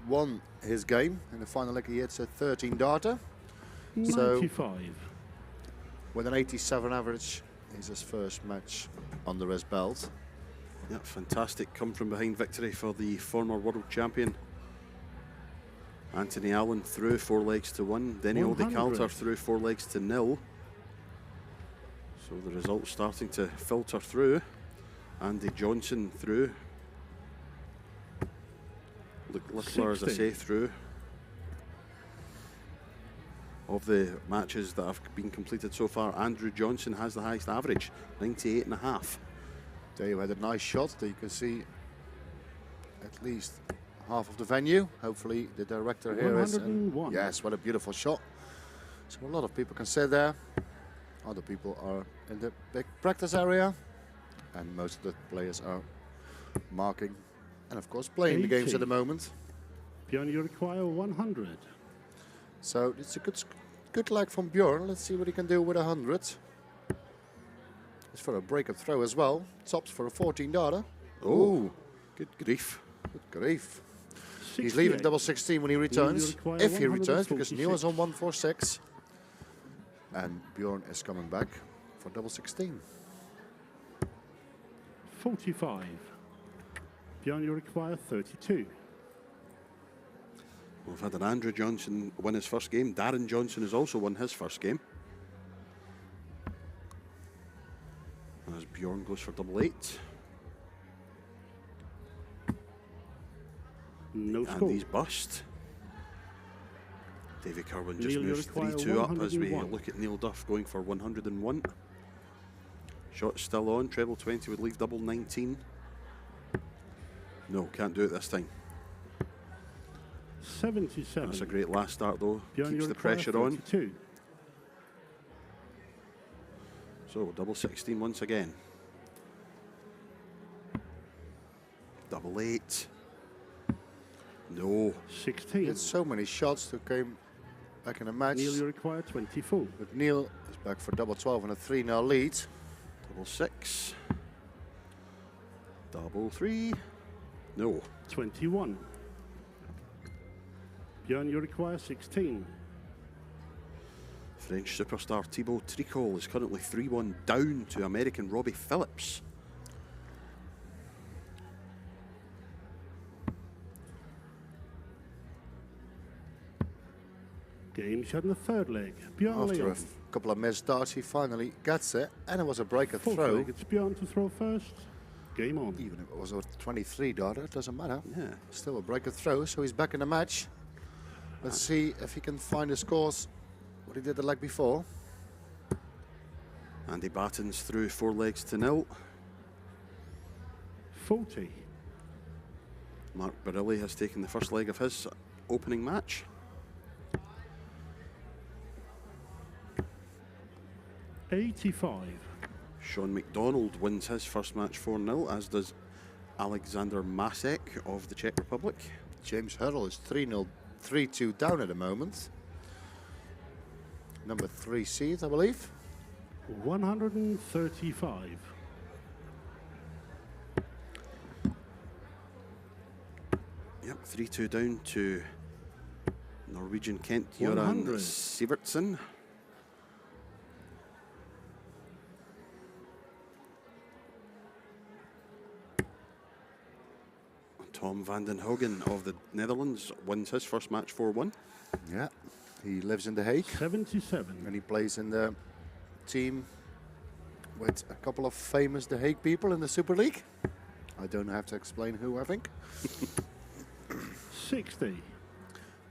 won his game. In the final leg he hits a 13 darter. So 95. with an 87 average, he's his first match under his belt. Yeah, fantastic come from behind victory for the former world champion. Anthony Allen through 4 legs to 1. Denny 100. Calter through 4 legs to 0. So the results starting to filter through. Andy Johnson through. Luke Littler, as I 60. say, through. Of the matches that have been completed so far, Andrew Johnson has the highest average, 98.5. There you had a nice shot that you can see at least half of the venue. Hopefully the director here is. 101. Yes, what a beautiful shot. So a lot of people can sit there. Other people are in the big practice area. And most of the players are marking and of course playing the games 80. at the moment. Bjorn, you require 100. So it's a good leg from Bjorn. Let's see what he can do with 100. It's for a break and throw as well. Tops for a 14 darter. Oh, good grief. Good grief. He's 68. leaving double 16 when he returns. require If he returns, because 146. Neil is on 146. And Bjorn is coming back for double 16. 45. Bjorn, you require 32. We've had an Andrew Johnson win his first game. Darren Johnson has also won his first game. As Bjorn goes for double 8. No And score. he's bust. Davy Kirwan just Neil, you moves require 3-2 up as we 101. look at Neil Duff going for 101. Shot still on. Treble 20 would leave double 19. No, can't do it this time. 77. That's a great last start though. Bjorn, Keeps you the require pressure on. 32. So double 16 once again. Double 8. No. 16. He had so many shots that came back in the match. Neil, you require 24. But Neil is back for double 12 and a 3-0 lead. Double 6. Double 3. No. 21. Bjorn, you require 16. French superstar Thibaut Tricol is currently 3-1 down to American Robbie Phillips. Game shot in the third leg. Bjorn After Leon. a couple of missed darts, he finally gets it. And it was a break and Fourth throw. leg, it's Bjorn to throw first. Game on. Even if it was a 23 darter, it doesn't matter. Yeah. Still a break and throw, so he's back in the match. Let's see if he can find the scores what he did the leg before. Andy Battens through 4 legs to 0. 40. Mark Barilli has taken the first leg of his opening match. $85. Sean McDonald wins his first match 4-0, as does Alexander Masek of the Czech Republic. James Hurrell is 3-0, 3-2 down at the moment. Number 3 seed, I believe. 135. Yep, 3-2 down to Norwegian Kent 100. Göran Sivertsen. Tom van den Hogen of the Netherlands wins his first match 4-1. Yeah, he lives in The Hague 77. and he plays in the team with a couple of famous The Hague people in the Super League. I don't have to explain who, I think. 60.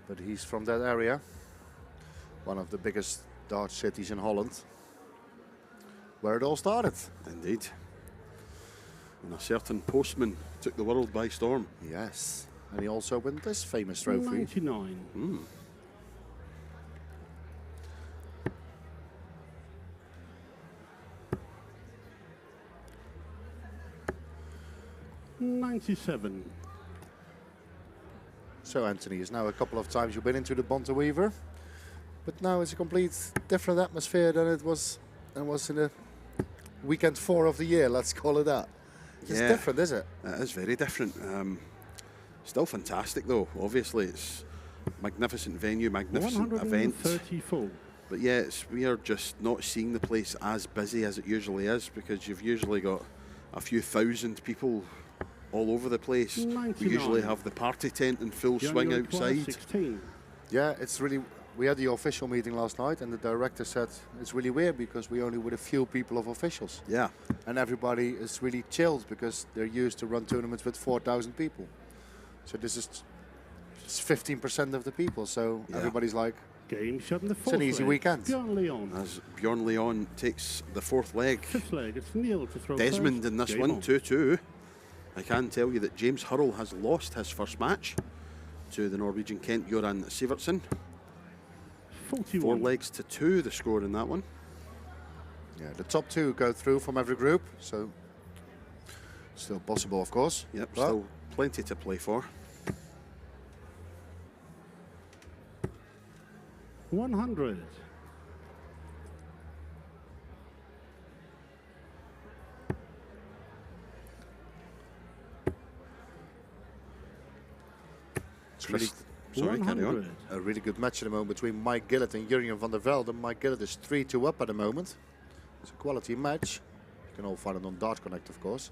But he's from that area, one of the biggest dart cities in Holland, where it all started. Indeed. And a certain postman took the world by storm. Yes, and he also won this famous trophy. 99. 97. So Anthony, is now a couple of times you've been into the Bonte Weaver, but now it's a complete different atmosphere than it was in the weekend 4 of the year, let's call it that. It's different, is it? It is very different. Still fantastic though. Obviously it's magnificent venue, magnificent event. 134. But yeah, we are just not seeing the place as busy as it usually is, because you've usually got a few thousand people all over the place. 99. We usually have the party tent in full swing outside. 16. Yeah, it's really. We had the official meeting last night, and the director said it's really weird because we only with a few people of officials. Yeah. And everybody is really chilled because they're used to run tournaments with 4,000 people. So this is 15% of the people. So everybody's like, Game shut in the it's fourth an easy leg. weekend. Bjorn Leon. As Bjorn Leon takes the fourth leg. Fifth leg, it's Neil to throw Desmond first. in this Game one, on. 2-2. I can tell you that James Hurrell has lost his first match to the Norwegian Kent Göran Sivertsen. 41. 4 legs to 2, the score in that one. Yeah, the top 2 go through from every group, so still possible, of course. Yep, But still plenty to play for. 100. Chris, sorry, carry on. 100. a really good match at the moment between Mike Gillett and Jurgen van der Velde. Mike Gillett is 3-2 up at the moment. It's a quality match. You can all find it on Dart Connect, of course.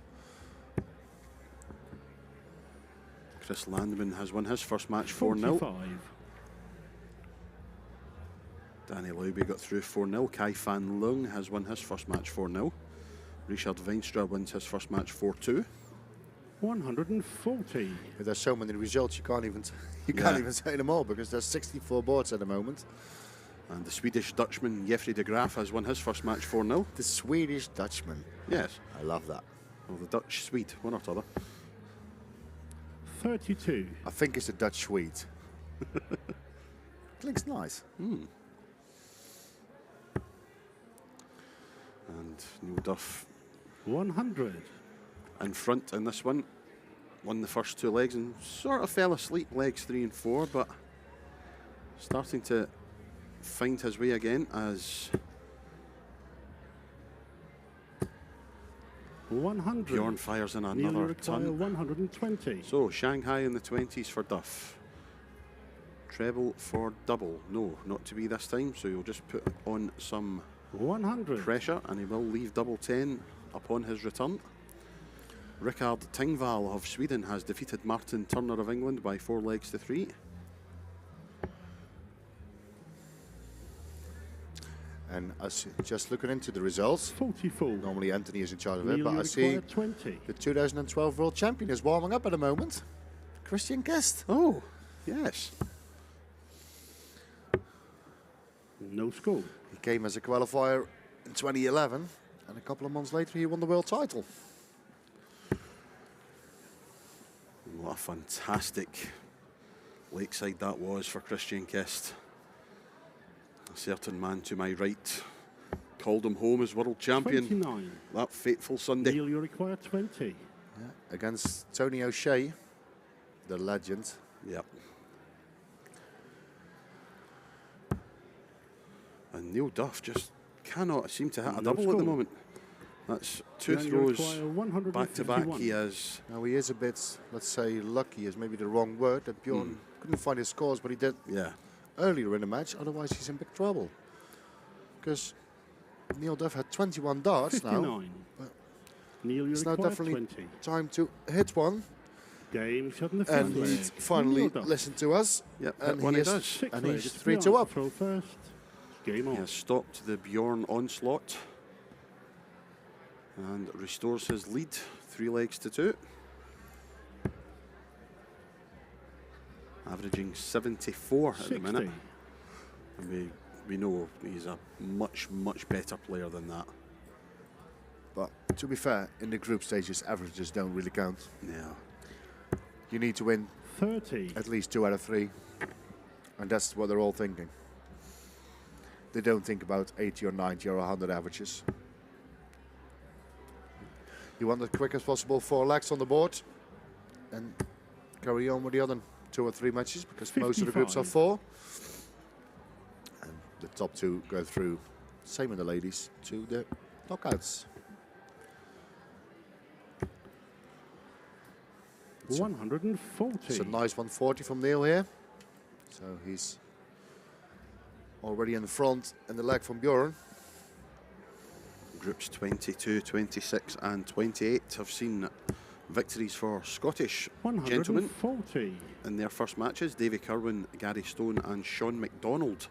Chris Landman has won his first match 4-0. 45. Danny Lauby got through 4-0. Kai Fan Lung has won his first match 4-0. Richard Veinstra wins his first match 4-2. 140. But there's so many results you can't even even say them all because there's 64 boards at the moment. And the Swedish Dutchman Jeffrey de Graaf has won his first match 4-0. The Swedish Dutchman. Yes. I love that. Well, the Dutch Swede, one or t'other. 32. I think it's a Dutch Swede. Looks nice. And Neil Duff 100. in front in this one. Won the first 2 legs and sort of fell asleep legs 3 and 4, but starting to find his way again as 100. Bjorn fires in Neil another require ton. 120. So Shanghai in the 20s for Duff. Treble for double. No, not to be this time, so you'll just put on some 100. pressure and he will leave double 10 upon his return. Rickard Tingvall of Sweden has defeated Martin Turner of England by 4 legs to 3. And just looking into the results, 44. normally Anthony is in charge of it, Neil but I see require 20. the 2012 world champion is warming up at the moment. Christian Guest. Oh, yes. No score. He came as a qualifier in 2011, and a couple of months later he won the world title. What a fantastic lakeside that was for Christian Kist. A certain man to my right called him home as world champion 29. that fateful Sunday. Neil, you require 20. Yeah, against Tony O'Shea, the legend. Yep. And Neil Duff just cannot seem to hit a No double at score. the moment. That's two Then you throws require back to back. 151. He has. Now he is a bit, let's say, lucky is maybe the wrong word. That Bjorn couldn't find his scores, but he did Yeah. earlier in the match. Otherwise, he's in big trouble. Because Neil Duff had 21 darts now. 59. Neil, you It's now require definitely 20. time to hit one. Game shot in the And fifth he leg. finally Neil Duff. listened to us. Yep, And hit one he he is- does. Sixth and leg, he's it's 3-2 Bjorn up. to throw first. Game He on. has stopped the Bjorn onslaught and restores his lead, 3 legs to 2. Averaging 74 at the 60. minute. And we know he's a much, much better player than that. But to be fair, in the group stages, averages don't really count. Yeah. You need to win 30. at least 2 out of 3. And that's what they're all thinking. They don't think about 80 or 90 or 100 averages. You want the quickest possible 4 legs on the board and carry on with the other 2 or 3 matches because most of the groups are 55. 4. And the top 2 go through, same in the ladies, to the knockouts. 140. It's a nice 140 from Neil here. So he's already in the front and the leg from Bjorn. Groups 22, 26 and 28 have seen victories for Scottish gentlemen 140. in their first matches. Davy Kirwan, Gary Stone and Sean MacDonald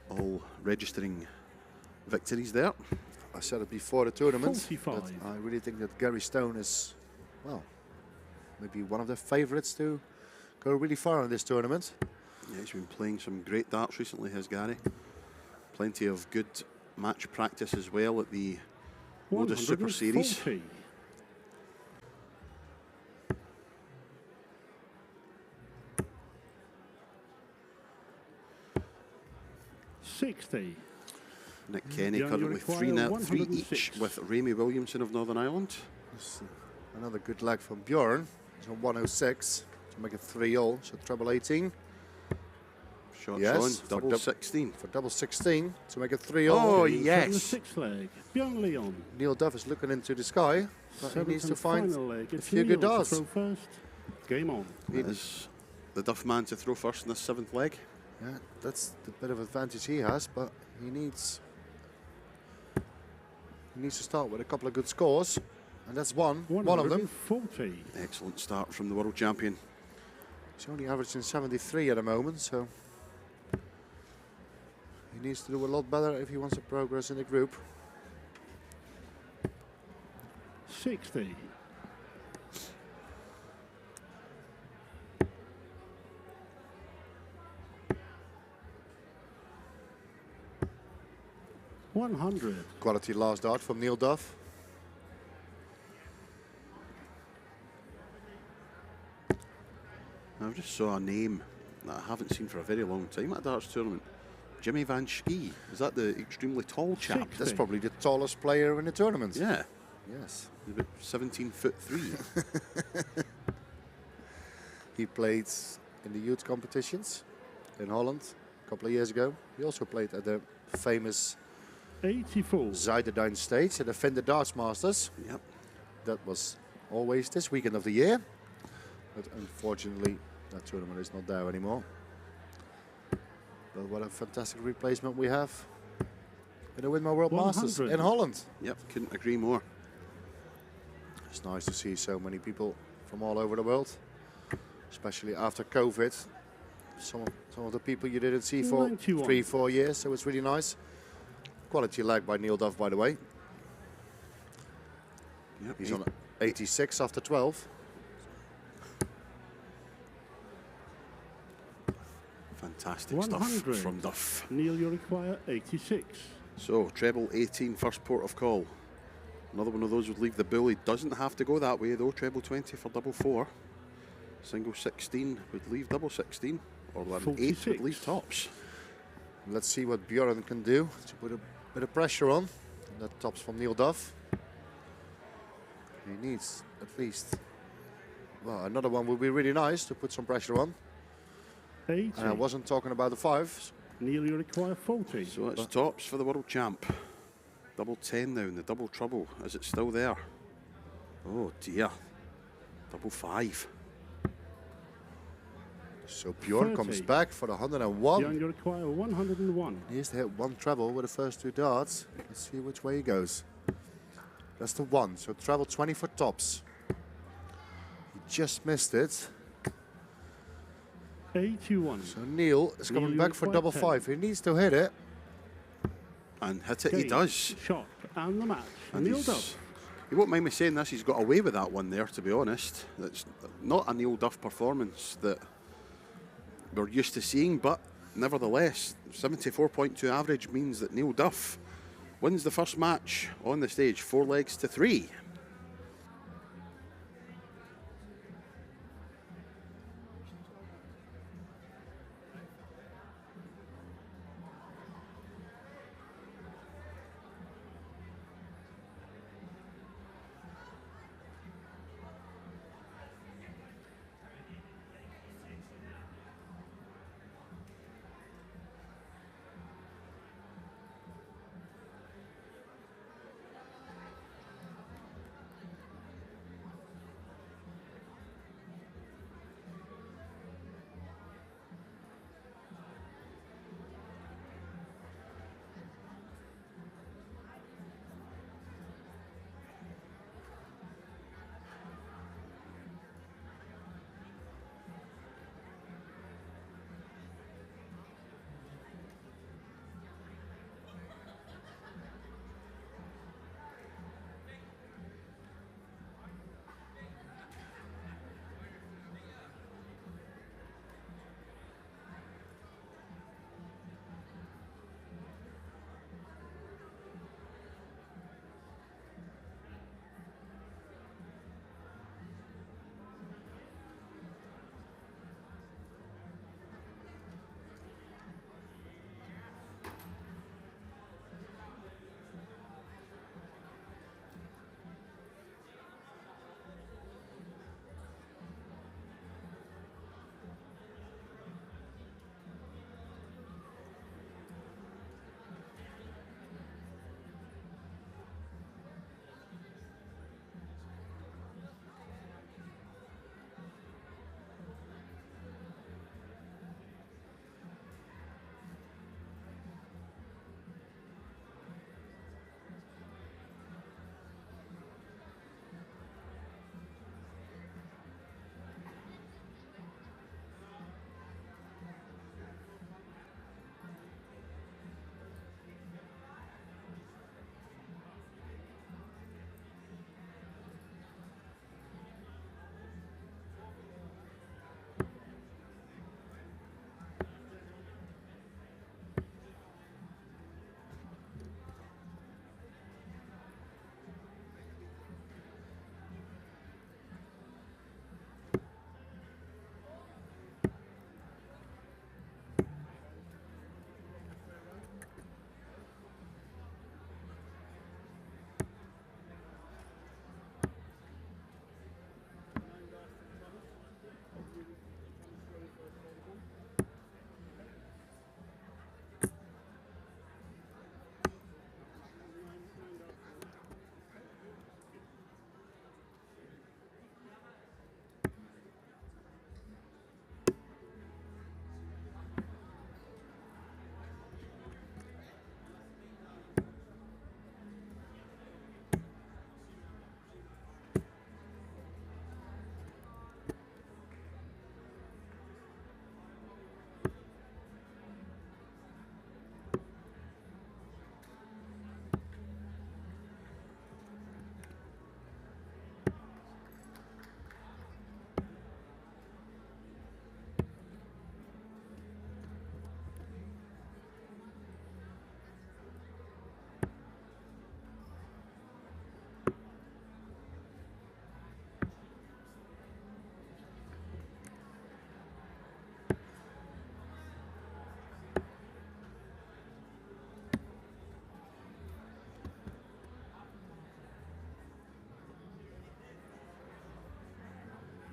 all registering victories there. I said it before the tournament. 45. That I really think that Gary Stone is, well, maybe one of the favourites to go really far in this tournament. Yeah, he's been playing some great darts recently, has Gary. Plenty of good match practice as well at the Modus Super Series. 140. 60. Nick Kenny Young, you currently require 3 each 106. with Ramey Williamson of Northern Ireland. It's another good leg from Bjorn. He's on 106 to make it 3-all, so treble 18. Shot Yes, Sean, for double dub- 16. For double 16 to make it 3-all. Oh, Game shot in the yes. sixth leg. Bjorn Leon. Neil Duff is looking into the sky, but he Seventh needs to and find final leg. a It's few good Neil to darts. throw first. Game on. That is the Duff man to throw first in this 7th leg. Yeah, that's the bit of advantage he has, but he needs to start with a couple of good scores, and that's one of them. 140. Excellent start from the world champion. He's only averaging 73 at the moment, so he needs to do a lot better if he wants to progress in the group. 60. 100. Quality last dart from Neil Duff. I just saw a name that I haven't seen for a very long time at a darts tournament. Jimmy Van Schie. Is that the extremely tall chap? 60. That's probably the tallest player in the tournament. Yeah. Yes. He's about 17'3". He played in the youth competitions in Holland a couple of years ago. He also played at the famous 84. Zuiderdijn stage at the Fender Darts Masters. Yep. That was always this weekend of the year. But unfortunately, that tournament is not there anymore. But what a fantastic replacement we have in the Winmau World Masters 100. in Holland. Yep, couldn't agree more. It's nice to see so many people from all over the world, especially after COVID. Some of the people you didn't see for 91. 3-4 years, so it's really nice. Quality leg by Neil Duff, by the way. Yep. He's on 86 after 12. Fantastic stuff 100. from Duff. Neil, you require 86. So, treble 18, first port of call. Another one of those would leave the bull. He doesn't have to go that way though. Treble 20 for double 4. Single 16 would leave double 16. Or then 8 would 46. leave tops. Let's see what Bjorn can do to put a bit of pressure on. And that tops from Neil Duff. He needs at least, well, another one would be really nice to put some pressure on. 80. And I wasn't talking about the 5s. Neil, you require 40. So it's tops for the world champ. Double 10 now in the double trouble. Is it still there? Oh dear. Double 5. So Bjorn 30. comes back for the 101. Bjorn, you require 101. He has to hit one treble with the first 2 darts. Let's see which way he goes. That's the 1, so treble 20 for tops. He just missed it. 81. So Neil is coming back for double 5. He needs to hit it. And hit it, he Game, does. Shot and the match. And Neil he's- Duff. You won't mind me saying this, he's got away with that one there, to be honest. That's not a Neil Duff performance that we're used to seeing, but nevertheless, 74.2 average means that Neil Duff wins the first match on the stage, 4 legs to 3.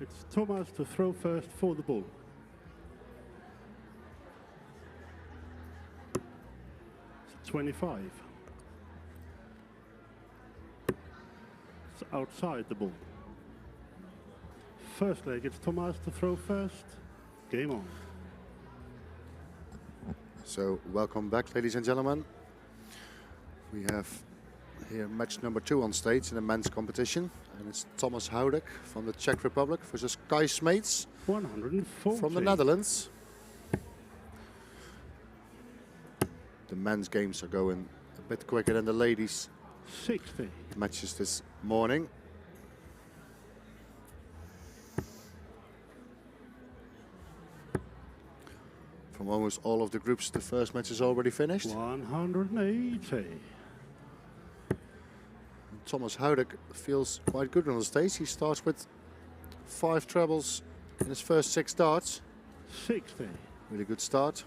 It's Thomas to throw first for the ball. It's 25. outside the ball. First leg, it's Thomas to throw first. Game on. So welcome back, ladies and gentlemen. We have here match number 2 on stage in the men's competition, and it's Thomas Howick from the Czech Republic versus Kai Smeets 140. from the Netherlands. The men's games are going a bit quicker than the ladies' 60. matches this morning. From almost all of the groups, the first match is already finished. 180. Thomas Howick feels quite good on the stage. He starts with 5 trebles in his first 6 darts. 60. Really good start.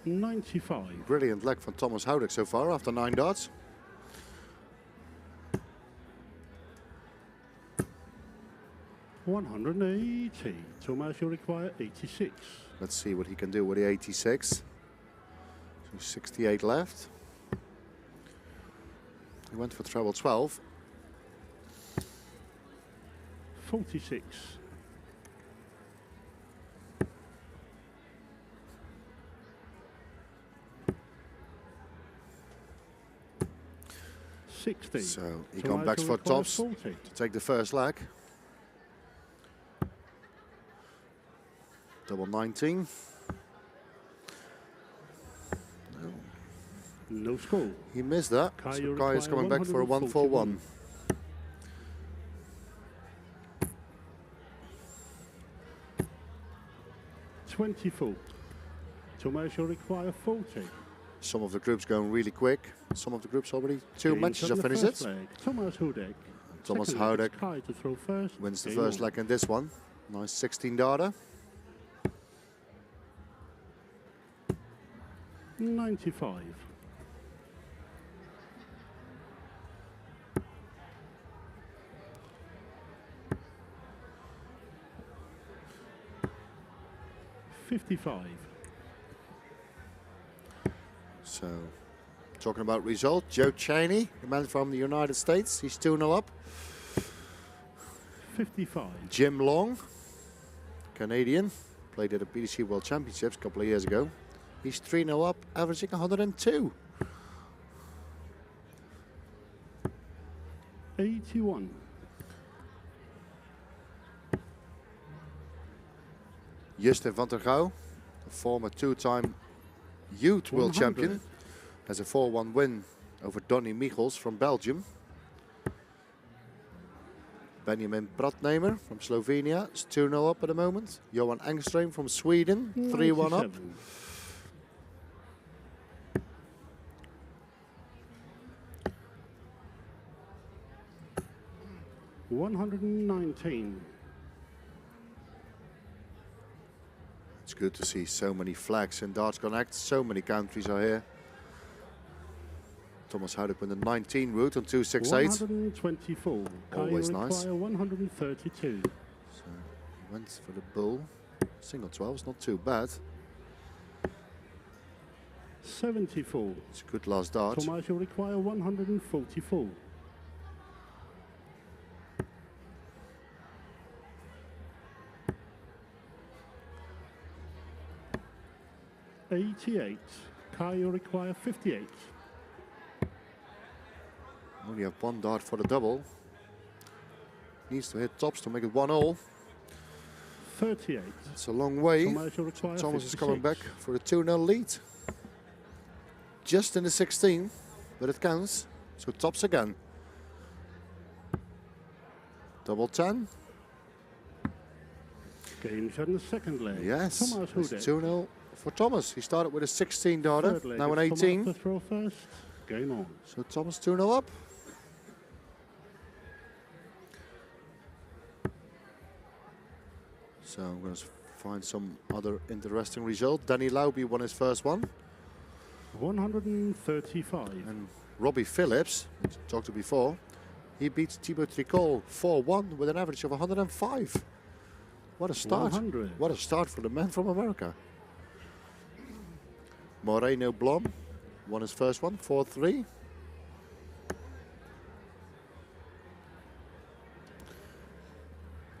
$95. Brilliant leg from Thomas Howick so far after 9 darts. $180. Thomas, you require 86. Let's see what he can do with the 86. So 68 left. He went for treble 12. 46. $60. So he Thomas, comes back you for require tops 40. to take the first leg. Double 19. No score. He missed that. Kai, So you Kai is require coming back for a 141. $24. Thomas, you require 40. Some of the groups going really quick. Some of the groups already 2 Games matches on are the finished. first leg, Thomas Howick. Thomas Second leg, Howick it's Kai to throw first. wins the Game first on. leg in this one. Nice 16 darter. 95. $55. So, talking about result, Joe Cheney, the man from the United States, he's 2-0 up. 55. Jim Long, Canadian, played at the PDC World Championships a couple of years ago. He's 3-0 up, averaging 102. 81. Justin van der Gouw, a former 2-time youth world 100. champion, has a 4-1 win over Dudney Michels from Belgium. Benjamin Pratnemer from Slovenia is 2-0 up at the moment. Johan Engström from Sweden, 3-1 up. 97. $119. It's good to see so many flags in Darts Connect. So many countries are here. Thomas Howick with the 19 route on 268. 124. Always Kai, you nice. require 132. So he went for the bull. Single 12 is not too bad. 74. It's a good last dart. Thomas, you require 144. $88. Kai, you require 58. Only have 1 dart for the double. Needs to hit tops to make it 1-all. 38. It's a long way. Thomas, you require Thomas is 56. coming back for a 2-0 lead. Just in the 16, but it counts. So tops again. Double 10. Games on the second leg. Yes, Thomas it's Howick. 2-0 for Thomas. He started with a 16 darter, Third leg, now an it's 18. Thomas to throw first. Game on. So Thomas 2-0 up. So I'm going to find some other interesting result. Danny Lauby won his first one. 135. And Robbie Phillips, which I talked to before, he beats Thibaut Tricol 4-1 with an average of 105. What a start. 100. What a start for the man from America. Moreno Blom won his first one, 4-3.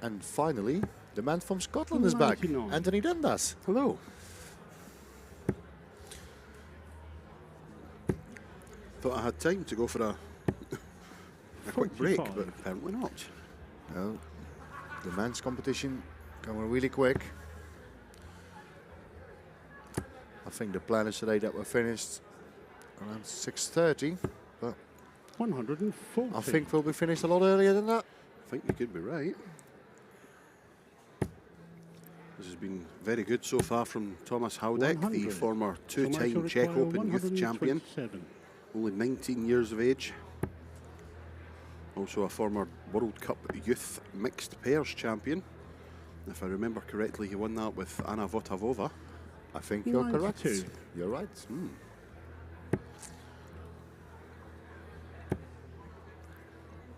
And finally, the man from Scotland is back. 99. Anthony Dundas. Hello. Thought I had time to go for a quick break, 45. but apparently not. No, the men's competition going really quick. I think the plan is today that we're finished around 6:30, but 140. I think we'll be finished a lot earlier than that. I think you could be right. This has been very good so far from Thomas Howick, the 100. former Tomas two-time Czech require Open youth champion, 127. only 19 years of age. Also a former World Cup youth mixed pairs champion. If I remember correctly, he won that with Anna Votavova. I think you're correct. 92. You're right.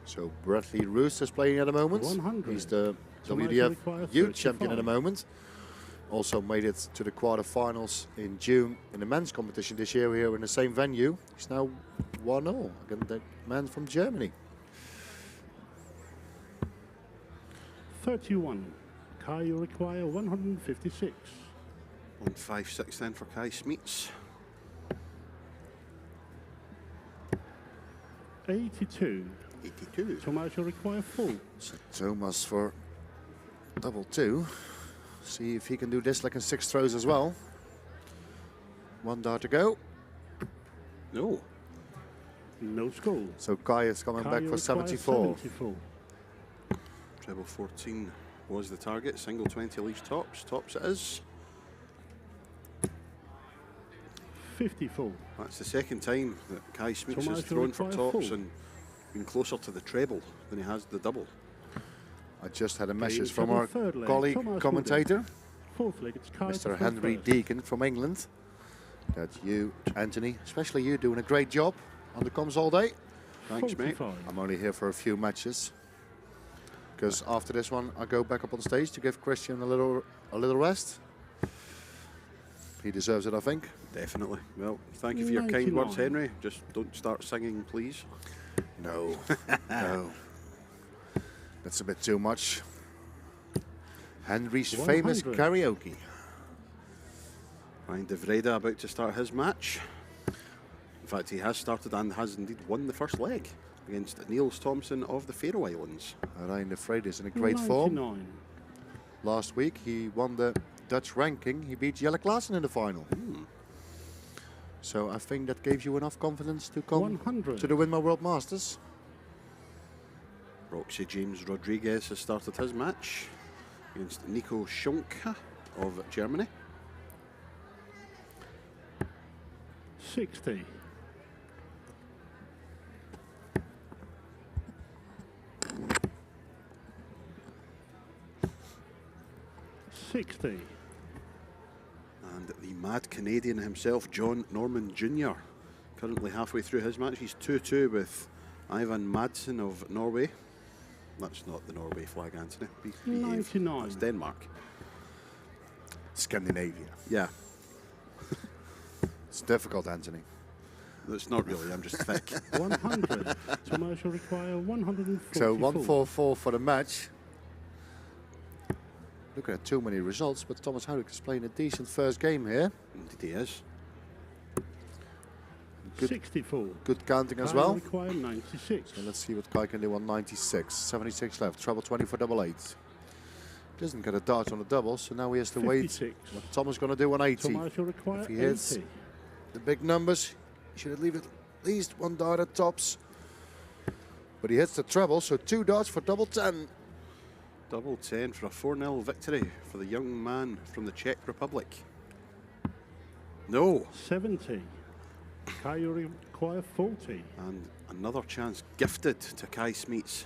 So Bradley Roos is playing at the moment. 100. He's the Tomas WDF require youth champion at the 35. moment. Also made it to the quarterfinals in June in the men's competition this year here in the same venue. He's now 1-0 against the man from Germany. 31. Kai, you require 156. 156 then for Kai Smeets. 82. 82. Tomas, you require full. So Thomas for double 2. See if he can do this like in 6 throws as well. 1 dart to go. No. No score. So Kai is coming Kai, back you for require 74. 74. Treble 14 was the target. Single 20 leaves tops. Tops it is. 54. That's the second time that Kai Smeets Tomas, has thrown for require tops full. and been closer to the treble than he has the double. I just had a message Games from double our third leg, colleague, Thomas commentator, Fourth leg, it's Kai. to Mr. throw Henry first. Deacon from England, that you, Anthony, especially you, doing a great job on the comms all day. Thanks, mate. 45. I'm only here for a few matches, because after this one, I go back up on stage to give Christian a little rest. He deserves it, I think. Definitely. Well, thank you for your kind words, 99. Henry. Just don't start singing, please. No, no, that's a bit too much. Henry's famous 100. karaoke. Ryan de Vrede about to start his match. In fact, he has started and has indeed won the first leg against Niels Thompson of the Faroe Islands. Ryan de Vrede is in a great form. 99. Last week he won the Dutch ranking. He beat Jelle Klassen in the final. So I think that gave you enough confidence to come 100. to the Winmau World Masters. Roxy James Rodriguez has started his match against Nico Schunke of Germany. 60. 60. And the mad Canadian himself, John Norman Jr., currently halfway through his match. He's 2-2 with Ivan Madsen of Norway. That's not the Norway flag, Anthony. Behave. 99. That's Denmark. Scandinavia. Yeah, It's difficult, Anthony. that's not really. I'm just thick. 100. Tomas, you require 144. So 144 for the match. Looking at too many results, but Thomas Howick is playing a decent first game here. Indeed he is. Good, 64. good counting as Kai well. require 96. So let's see what Kai can do on 96. 76 left. Treble 20 for double 8. Doesn't get a dart on the double, so now he has to wait 56. what Thomas going to do on 80. Tomas, you require If he hits 80. the big numbers, he should leave at least 1 dart at tops. But he hits the treble, so 2 darts for double 10. Double 10 for a 4-0 victory for the young man from the Czech Republic. No. 70. Kai, you require 40. And another chance gifted to Kai Smeets.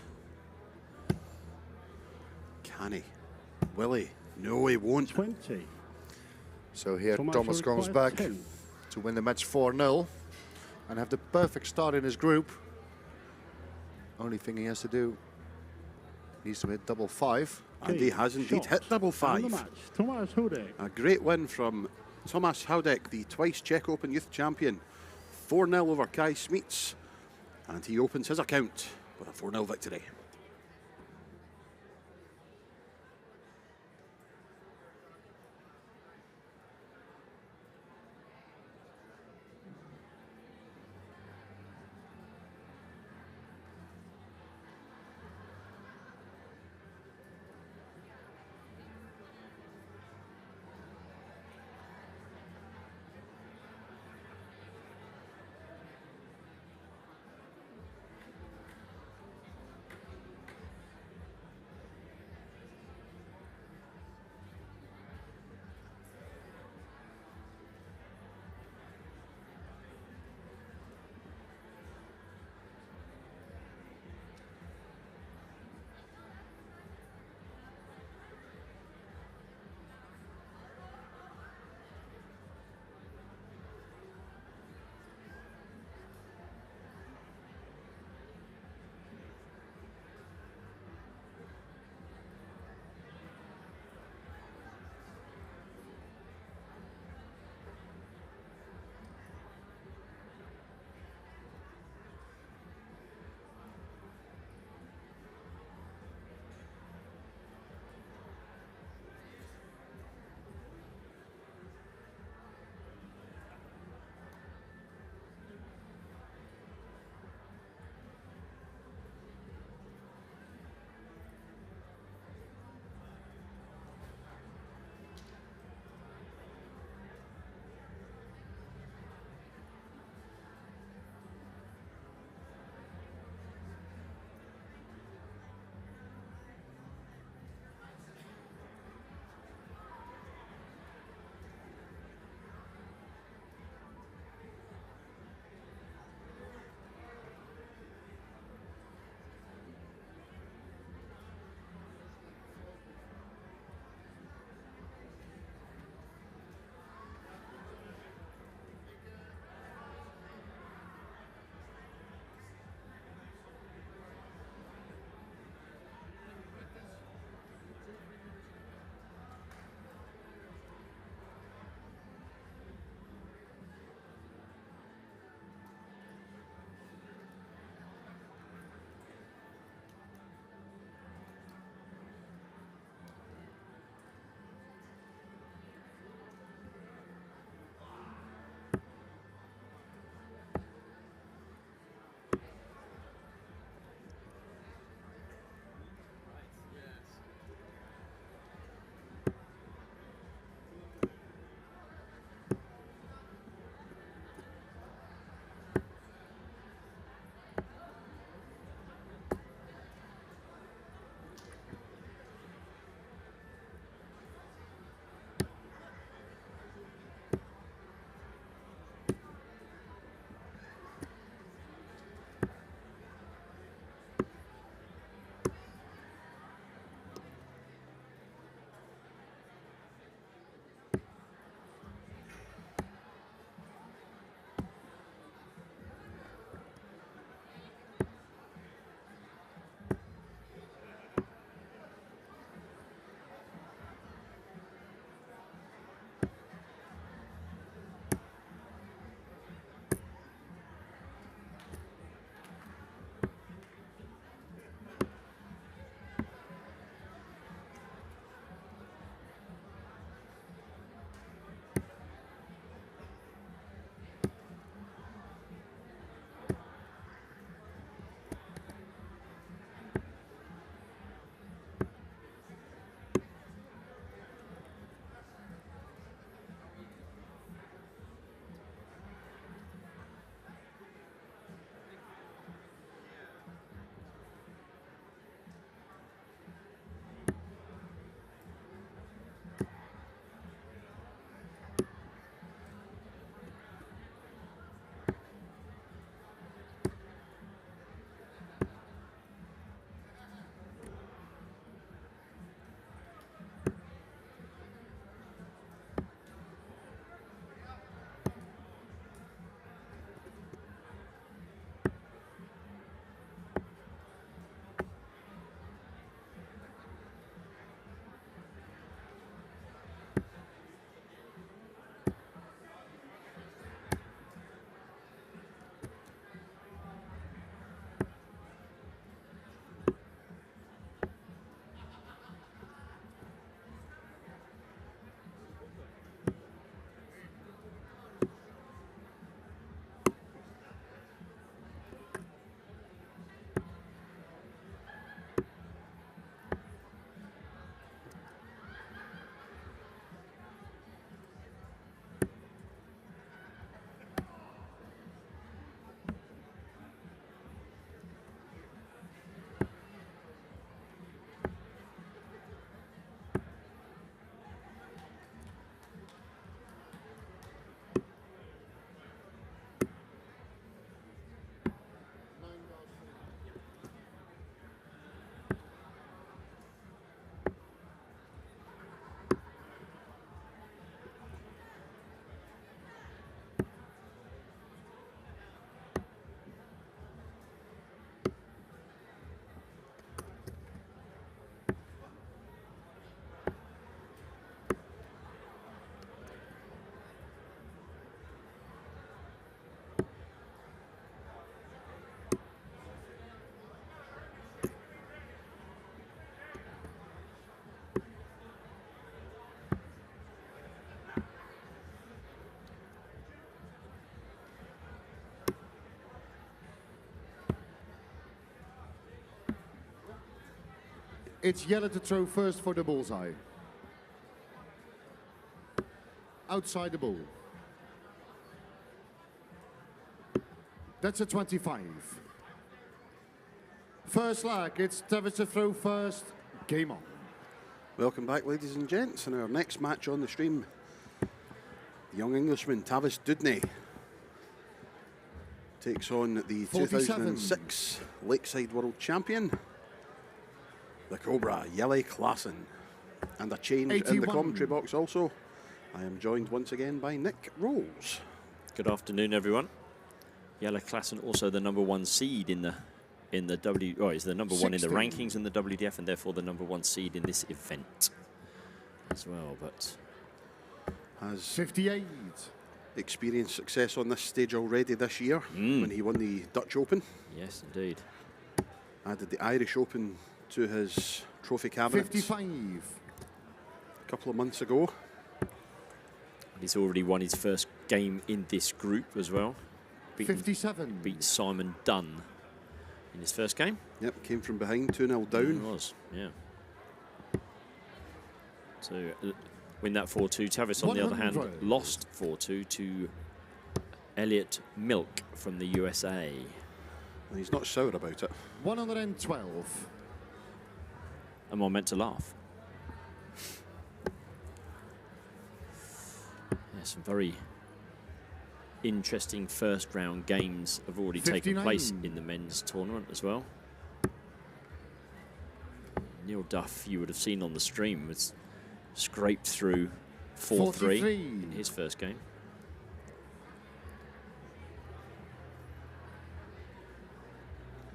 Can he? Will he? No, he won't. 20. So here Tomas, Thomas you comes require back 10. to win the match 4-0 and have the perfect start in his group. Only thing he has to do, needs to hit double 5. And he has indeed hit double And the five. match, Thomas Howick. A great win from Thomas Howick, the twice Czech Open Youth Champion. 4-0 over Kai Smeets. And he opens his account with a 4-0 victory. it's yellow to throw first for the bullseye. Outside the bull. That's a 25. First lag, it's Tavis to throw first. Game on. Welcome back, ladies and gents, in our next match on the stream. The young Englishman, Tavis Dudney, takes on the 2006 Lakeside World Champion, the Cobra, Jelle Klassen. And a change 81. in the commentary box also. I am joined once again by Nick Rolls. Good afternoon, everyone. Jelle Klassen, also the #1 seed in the is the number 1 in the 16. rankings in the WDF, and therefore the #1 seed in this event as well. But Has 58. experienced success on this stage already this year when he won the Dutch Open. yes, indeed. Added the Irish Open to his trophy cabinet 55. a couple of months ago. And he's already won his first game in this group as well. 57. Beat Simon Dunn in his first game. Yep, came from behind, 2-0 down. It was, yeah. So win that 4-2. Tavis, on the other hand, 100. lost 4-2 to Elliot Milk from the USA. And he's not sour about it. 112. Am I meant to laugh? Yeah, some very interesting first round games have already taken 59. place in the men's tournament as well. Neil Duff, you would have seen on the stream, was scraped through 4-3 in his first game.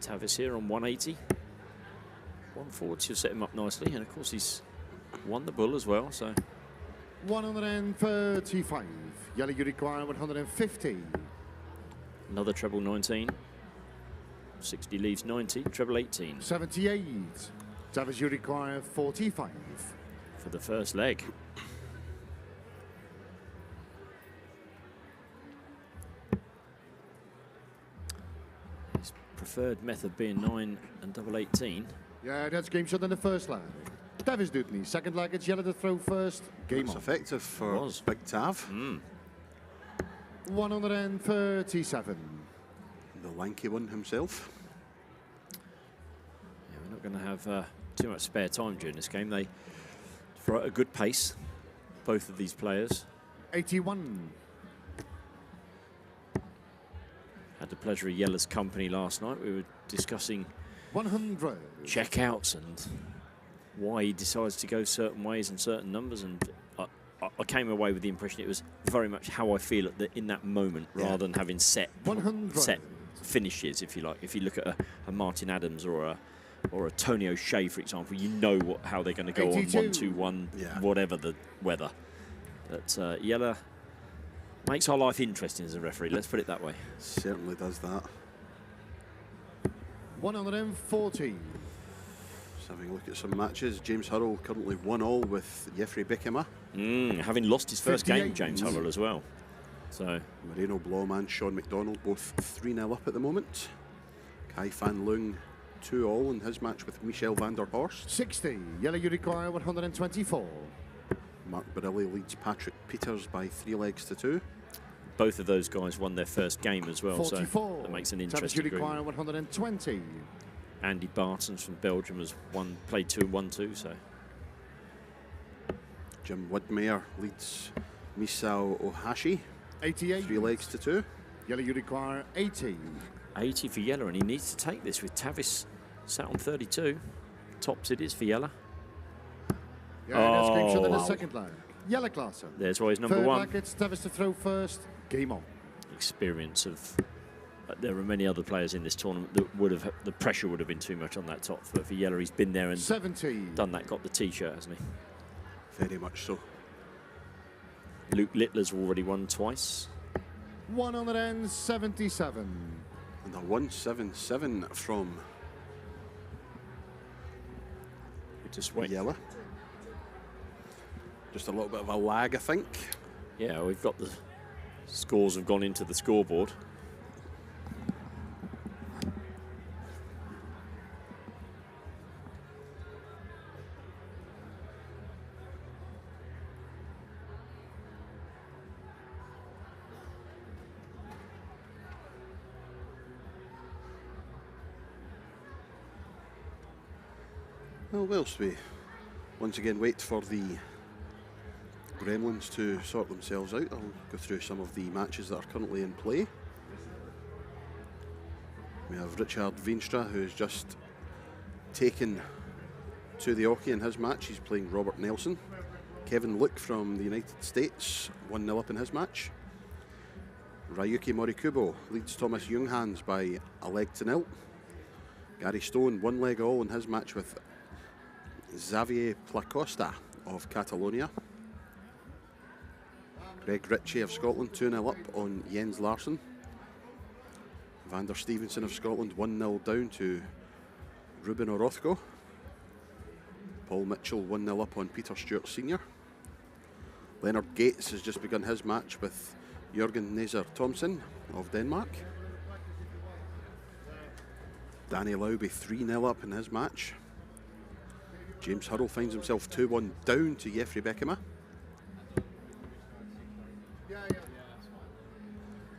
Tavis here on 180. 140 will set him up nicely, and of course he's won the bull as well, so 135. Yellow, you require 150. another treble 19. 60 leaves 90, treble 18 78. Tavis, you require 45. for the first leg. His preferred method being 9 and double 18. Yeah, that's game shot in the first leg. Tavis Dudney. Second leg, it's yellow to throw first. Game It's on. effective for Was. Big Tav. 137. The lanky one himself. Yeah, we're not going to have too much spare time during this game. They throw at a good pace, both of these players. 81. Had the pleasure of Jelle's company last night. We were discussing 100. checkouts and why he decides to go certain ways and certain numbers, and I came away with the impression it was very much how I feel in that moment, rather than having set 100. finishes, if you like. If you look at a Martin Adams or a Tony O'Shea, for example, you know how they're going to go 82. on 1-2-1, whatever the weather. But Jelle makes our life interesting as a referee, let's put it that way. Certainly does that. 140. Just having a look at some matches. James Hurrell currently 1-1 with Jeffrey Bickema. Having lost his first game, 58. James Hurrell as well. So Moreno Blom and Sean McDonald both 3-0 up at the moment. Kai Fan Leung 2-2 in his match with Michel van der Horst. 60. Yellow, you require 124. Mark Barilli leads Patrick Peters by 3 legs to 2. both of those guys won their first game as well, 44. so that makes an interesting group. require 120. Andy Bartons from Belgium has played 2-1-2, so. Jim Woodmeyer leads Misao Ohashi, 88. 3 legs to 2. Yellow, you require 80. 80 for Jelle, and he needs to take this with Tavis sat on 32. Tops it is for Jelle. Yeah, that's game shot in the wow. second line. Yellow Klassen. There's why he's number Third one. leg, it's Tavis to throw first. Game on. Experience of. There are many other players in this tournament that would have, the pressure would have been too much on that top. But for Jelle, he's been there and 70. done that, got the T-shirt, hasn't he? Very much so. Luke Littler's already won twice. 177. And a 177 from Just wait. Jelle. Just a little bit of a lag, I think. Yeah, we've got the scores have gone into the scoreboard. Well, whilst we once again wait for the Gremlins to sort themselves out, I'll go through some of the matches that are currently in play. We have Richard Veenstra, who's just taken to the hockey in his match. He's playing Robert Nelson. Kevin Luke from the United States, 1-0 up in his match. Ryuki Morikubo leads Thomas Junghans by a leg to nil. Gary Stone, 1 leg all in his match with Xavier Placosta of Catalonia. Greg Ritchie of Scotland, 2-0 up on Jens Larsson. Vander Stevenson of Scotland, 1-0 down to Ruben Orozco. Paul Mitchell, 1-0 up on Peter Stewart Sr. Leonard Gates has just begun his match with Jørgen Neser Thomsen of Denmark. Danny Lowby, 3-0 up in his match. James Hurrell finds himself 2-1 down to Jeffrey Beckema.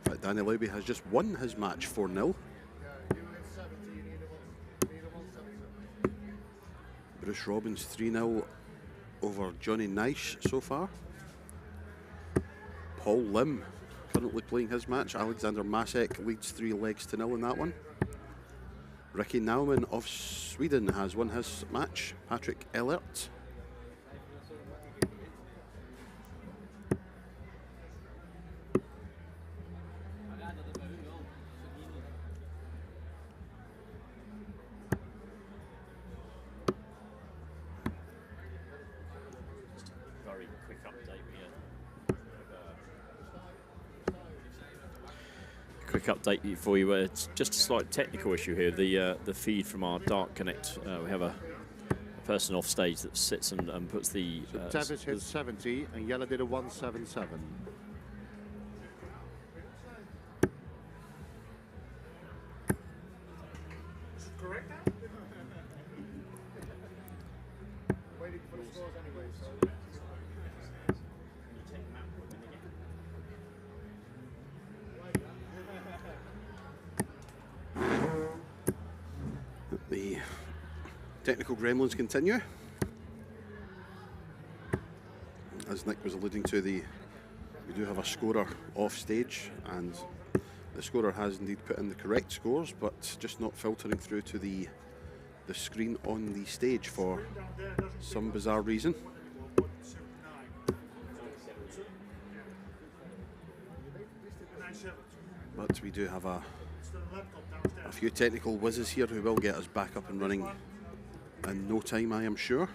But Danny Lowby has just won his match 4-0. Bruce Robbins 3-0 over Johnny Nice so far. Paul Lim currently playing his match. Alexander Masek leads 3 legs to nil in that one. Ricky Naumann of Sweden has won his match. Patrick Ellert. Very quick update here. Quick update for you. It's just a slight technical issue here. The feed from our Dart Connect. We have a person off stage that sits and puts the. Davis hit 70 and Yella did a 177. Correct now? Waiting for the scores anyway, so. The technical gremlins continue. As Nick was alluding to, we do have a scorer off stage, and the scorer has indeed put in the correct scores, but just not filtering through to the screen on the stage for some bizarre reason. But we do have a few technical whizzes here who will get us back up and running in no time, I am sure.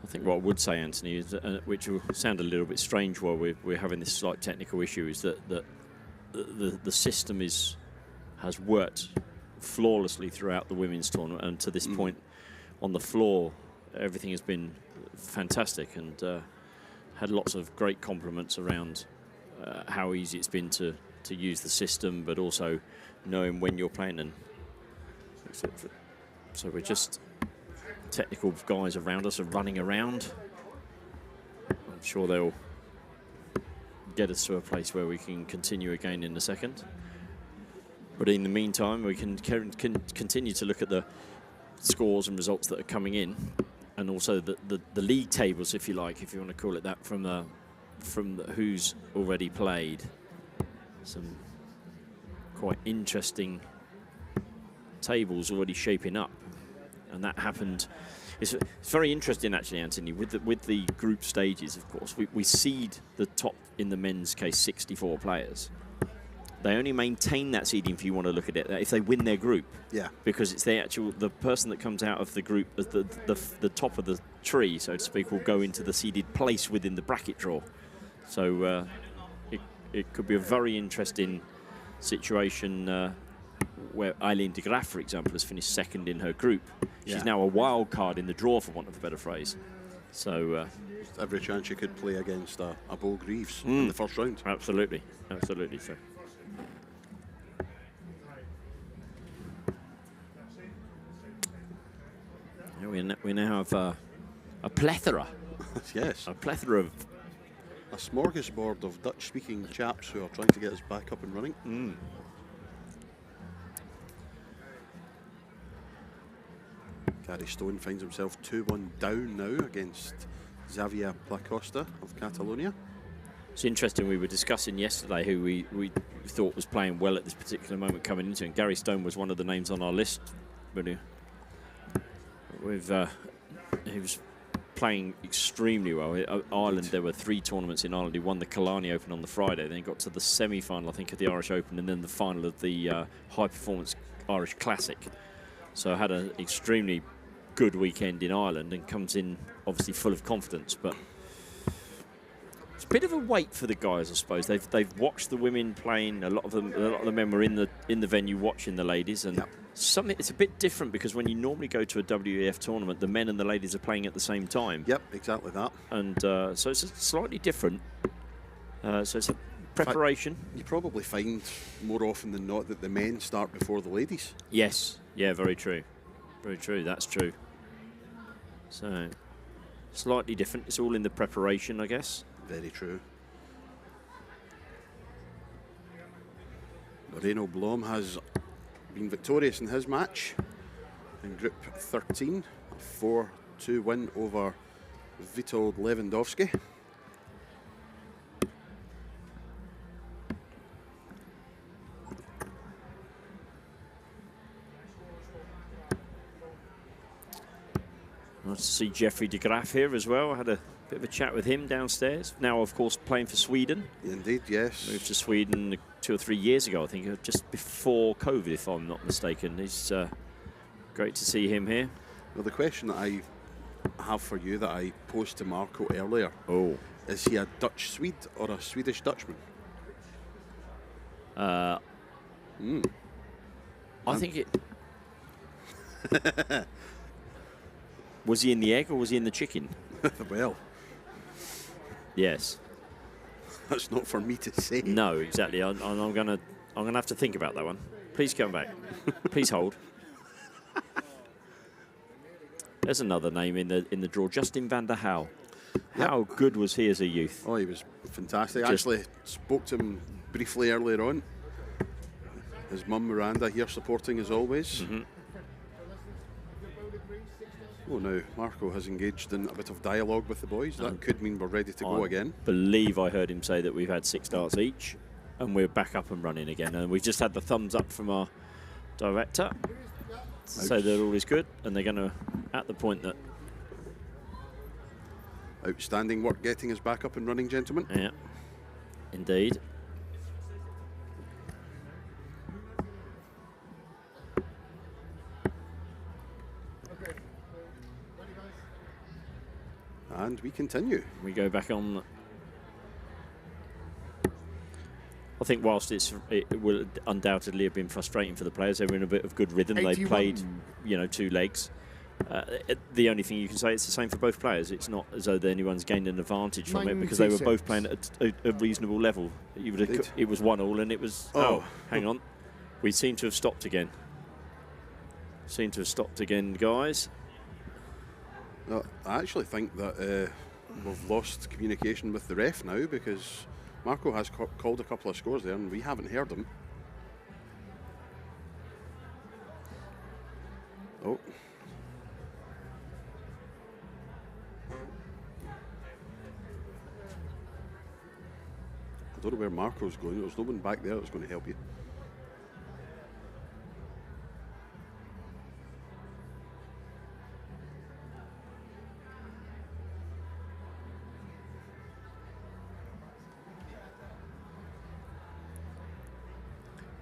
I think what I would say, Anthony, is that, which will sound a little bit strange while we're having this slight technical issue, is that the system has worked flawlessly throughout the women's tournament, and to this point on the floor everything has been fantastic, and had lots of great compliments around how easy it's been to use the system, but also knowing when you're playing. And so we're just technical guys around us are running around. I'm sure they'll get us to a place where we can continue again in a second. But in the meantime, we can continue to look at the scores and results that are coming in, and also the league tables, if you like, if you want to call it that, from who's already played. Some quite interesting tables already shaping up. And that happened. It's very interesting, actually, Anthony, with the group stages. Of course, we seed the top, in the men's case, 64 players. They only maintain that seeding, if you want to look at it, if they win their group. Yeah. Because it's the person that comes out of the group as the top of the tree, so to speak, will go into the seeded place within the bracket draw. So it could be a very interesting situation. Where Eileen de Graaf, for example, has finished second in her group. She's now a wild card in the draw, for want of a better phrase. So every chance you could play against a Beau Greaves in the first round. Absolutely, absolutely. So Yeah, we now have a plethora. Yes. A plethora of... A smorgasbord of Dutch-speaking chaps who are trying to get us back up and running. Gary Stone finds himself 2-1 down now against Xavier Placosta of Catalonia. It's interesting, we were discussing yesterday who we thought was playing well at this particular moment coming into it. And Gary Stone was one of the names on our list. Really. He was playing extremely well. Ireland, there were 3 tournaments in Ireland. He won the Killarney Open on the Friday, then he got to the semi-final, I think, of the Irish Open, and then the final of the high-performance Irish Classic. So had an extremely good weekend in Ireland and comes in obviously full of confidence, but it's a bit of a wait for the guys, I suppose. They've watched the women playing. A lot of the men were in the venue watching the ladies, and it's a bit different because when you normally go to a WEF tournament, the men and the ladies are playing at the same time. Yep, exactly that. And so it's slightly different. So it's a preparation. In fact, you probably find more often than not that the men start before the ladies. Yes, yeah, very true. Very true, that's true. So, slightly different. It's all in the preparation, I guess. Very true. Moreno Blom has been victorious in his match in Group 13. A 4-2 win over Witold Lewandowski. Nice to see Jeffrey de Graaf here as well. I had a bit of a chat with him downstairs. Now, of course, playing for Sweden. Indeed, yes. Moved to Sweden 2 or 3 years ago, I think, just before COVID, if I'm not mistaken. It's great to see him here. Well, the question that I have for you that I posed to Marco earlier. Oh. Is he a Dutch Swede or a Swedish Dutchman? I think it... Was he in the egg or was he in the chicken? Well, yes. That's not for me to say. No, exactly. I'm gonna have to think about that one. Please come back. Please hold. There's another name in the draw. Justin van der Houw. How good was he as a youth? Oh, he was fantastic. I actually spoke to him briefly earlier on. His mum Miranda here supporting as always. Oh, now Marco has engaged in a bit of dialogue with the boys. That could mean we're ready to go again. I believe I heard him say that we've had 6 darts each and we're back up and running again. And we've just had the thumbs up from our director to say that all is good. And they're going to, at the point that... Outstanding work getting us back up and running, gentlemen. Yeah, indeed. And we continue. We go back on. I think whilst it will undoubtedly have been frustrating for the players, they were in a bit of good rhythm. They played, 2 legs. The only thing you can say, it's the same for both players. It's not as though anyone's gained an advantage from it because they were both playing at a reasonable level. It was 1-1 and it was... Oh, hang on. We seem to have stopped again. Guys. Well, I actually think that we've lost communication with the ref now because Marco has called a couple of scores there and we haven't heard him. Oh. I don't know where Marco's going. There was no one back there that was going to help you.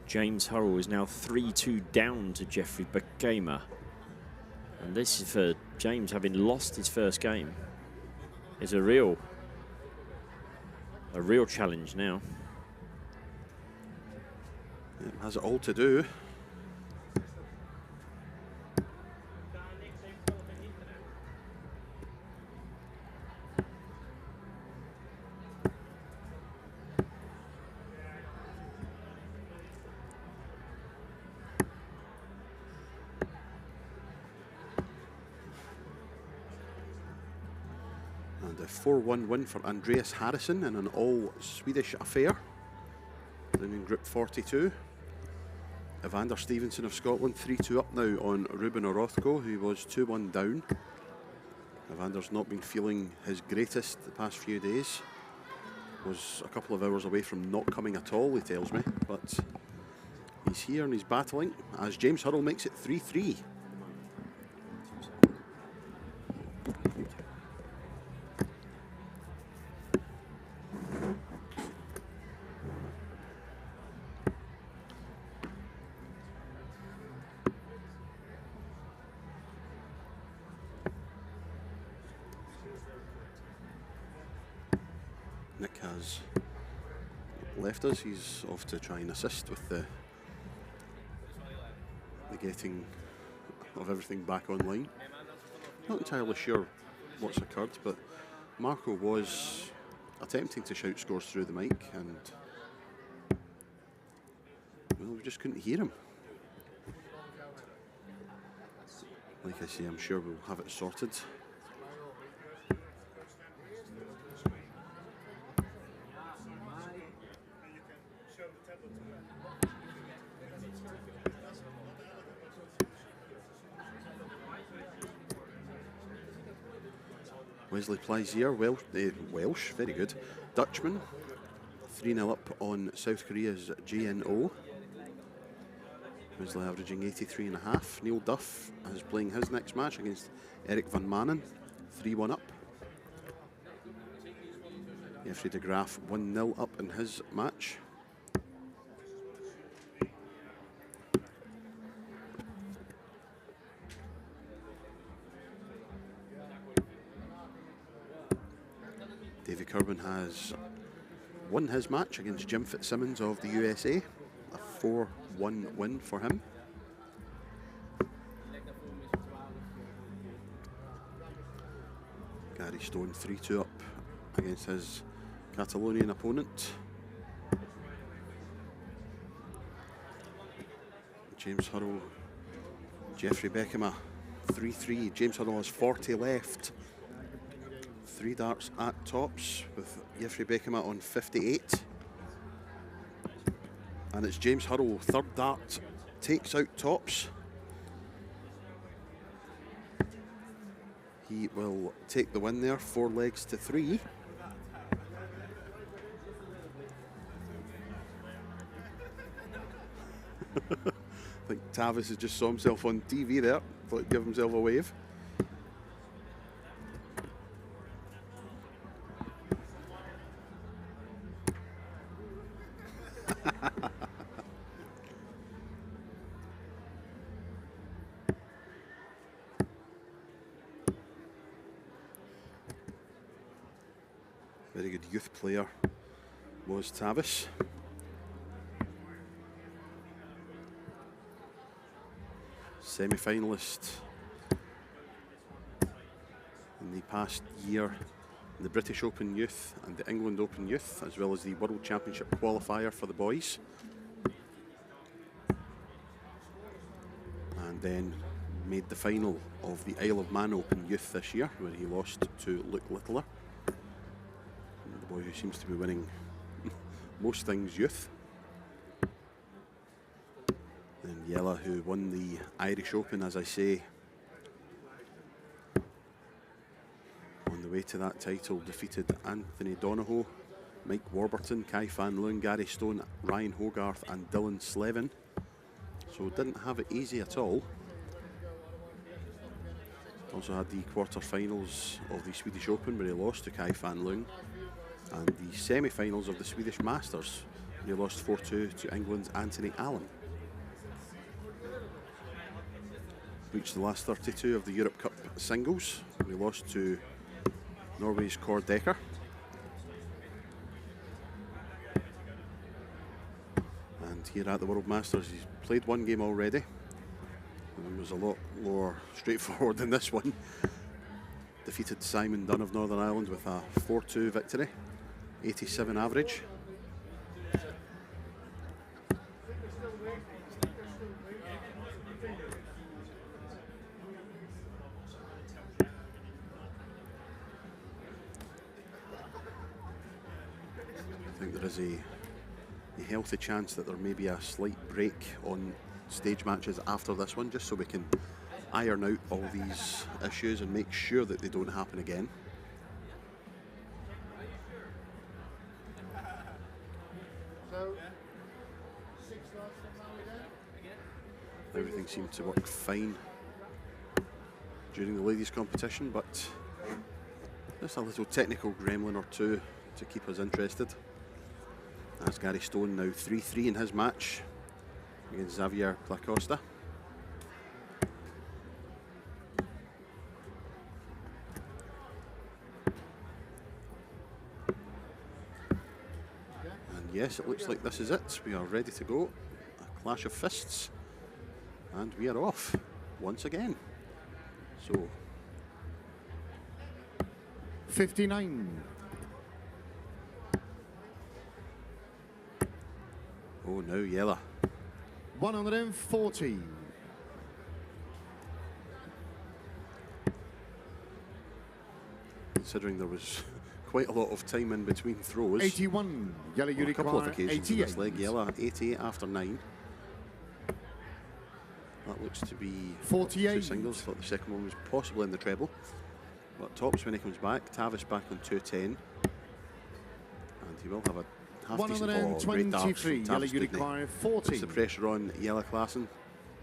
James Hurrell is now 3-2 down to Jeffrey Bakema. And this is for James, having lost his first game, is a real challenge now. It has it all to do. 4-1 win for Andreas Harrison in an all-Swedish affair. Then in Group 42. Evander Stevenson of Scotland 3-2 up now on Ruben Orozco, who was 2-1 down. Evander's not been feeling his greatest the past few days. Was a couple of hours away from not coming at all, he tells me, but he's here and he's battling as James Hurrell makes it 3-3. Nick has left us. He's off to try and assist with the getting of everything back online. Not entirely sure what's occurred, but Marco was attempting to shout scores through the mic, and well, we just couldn't hear him. Like I say, I'm sure we'll have it sorted. Wesley Plaisier, Welsh, very good. Dutchman, 3-0 up on South Korea's JNO. Wesley averaging 83.5. Neil Duff is playing his next match against Eric van Manen, 3-1 up. Jeffrey de Graaf 1-0 up in his match. Davy Kirwan has won his match against Jim Fitzsimmons of the USA, a 4-1 win for him. Gary Stone 3-2 up against his Catalonian opponent. James Hurrell, Jeffrey Beckham 3-3. James Hurrell has 40 left. 3 darts at tops with Jeffrey Beckham on 58. And it's James Hurrell, third dart, takes out tops. He will take the win there, 4 legs to 3. I think Tavis has just saw himself on TV there, thought he'd give himself a wave. Very good youth player was Tavis. Semi-finalist in the past year in the British Open Youth and the England Open Youth, as well as the World Championship qualifier for the boys. And then made the final of the Isle of Man Open Youth this year, where he lost to Luke Littler, the boy who seems to be winning most things youth. And Yella, who won the Irish Open, as I say, on the way to that title, defeated Anthony Donohoe, Mike Warburton, Kai Fan Loon, Gary Stone, Ryan Hogarth and Dylan Slevin. So didn't have it easy at all. Also had the quarter-finals of the Swedish Open where he lost to Kai Fan Loon, and the semi-finals of the Swedish Masters where he lost 4-2 to England's Anthony Allen. Reached the last 32 of the Europe Cup singles. We lost to Norway's Cord Decker. And here at the World Masters, he's played one game already. And it was a lot more straightforward than this one. Defeated Simon Dunn of Northern Ireland with a 4-2 victory, 87 average. there is a healthy chance that there may be a slight break on stage matches after this one, just so we can iron out all these issues and make sure that they don't happen again. So, 6 starts from now again? Everything seemed to work fine during the ladies' competition, but just a little technical gremlin or two to keep us interested. That's Gary Stone now 3-3 in his match against Xavier Placosta. And yes, it looks like this is it. We are ready to go. A clash of fists. And we are off once again. So 59. Oh, now Yella. 140. Considering there was quite a lot of time in between throws. 81. Yella, you On a couple of require occasions in this 88. leg. Yella 88 after 9. That looks to be 48. two singles. Thought the second one was possibly in the treble. But tops when he comes back. Tavish back on 210. And he will have a half-decent ball. Great darts from 123. Yella, Tavish, you Dudney. require Puts 40. the pressure on Yella Klassen.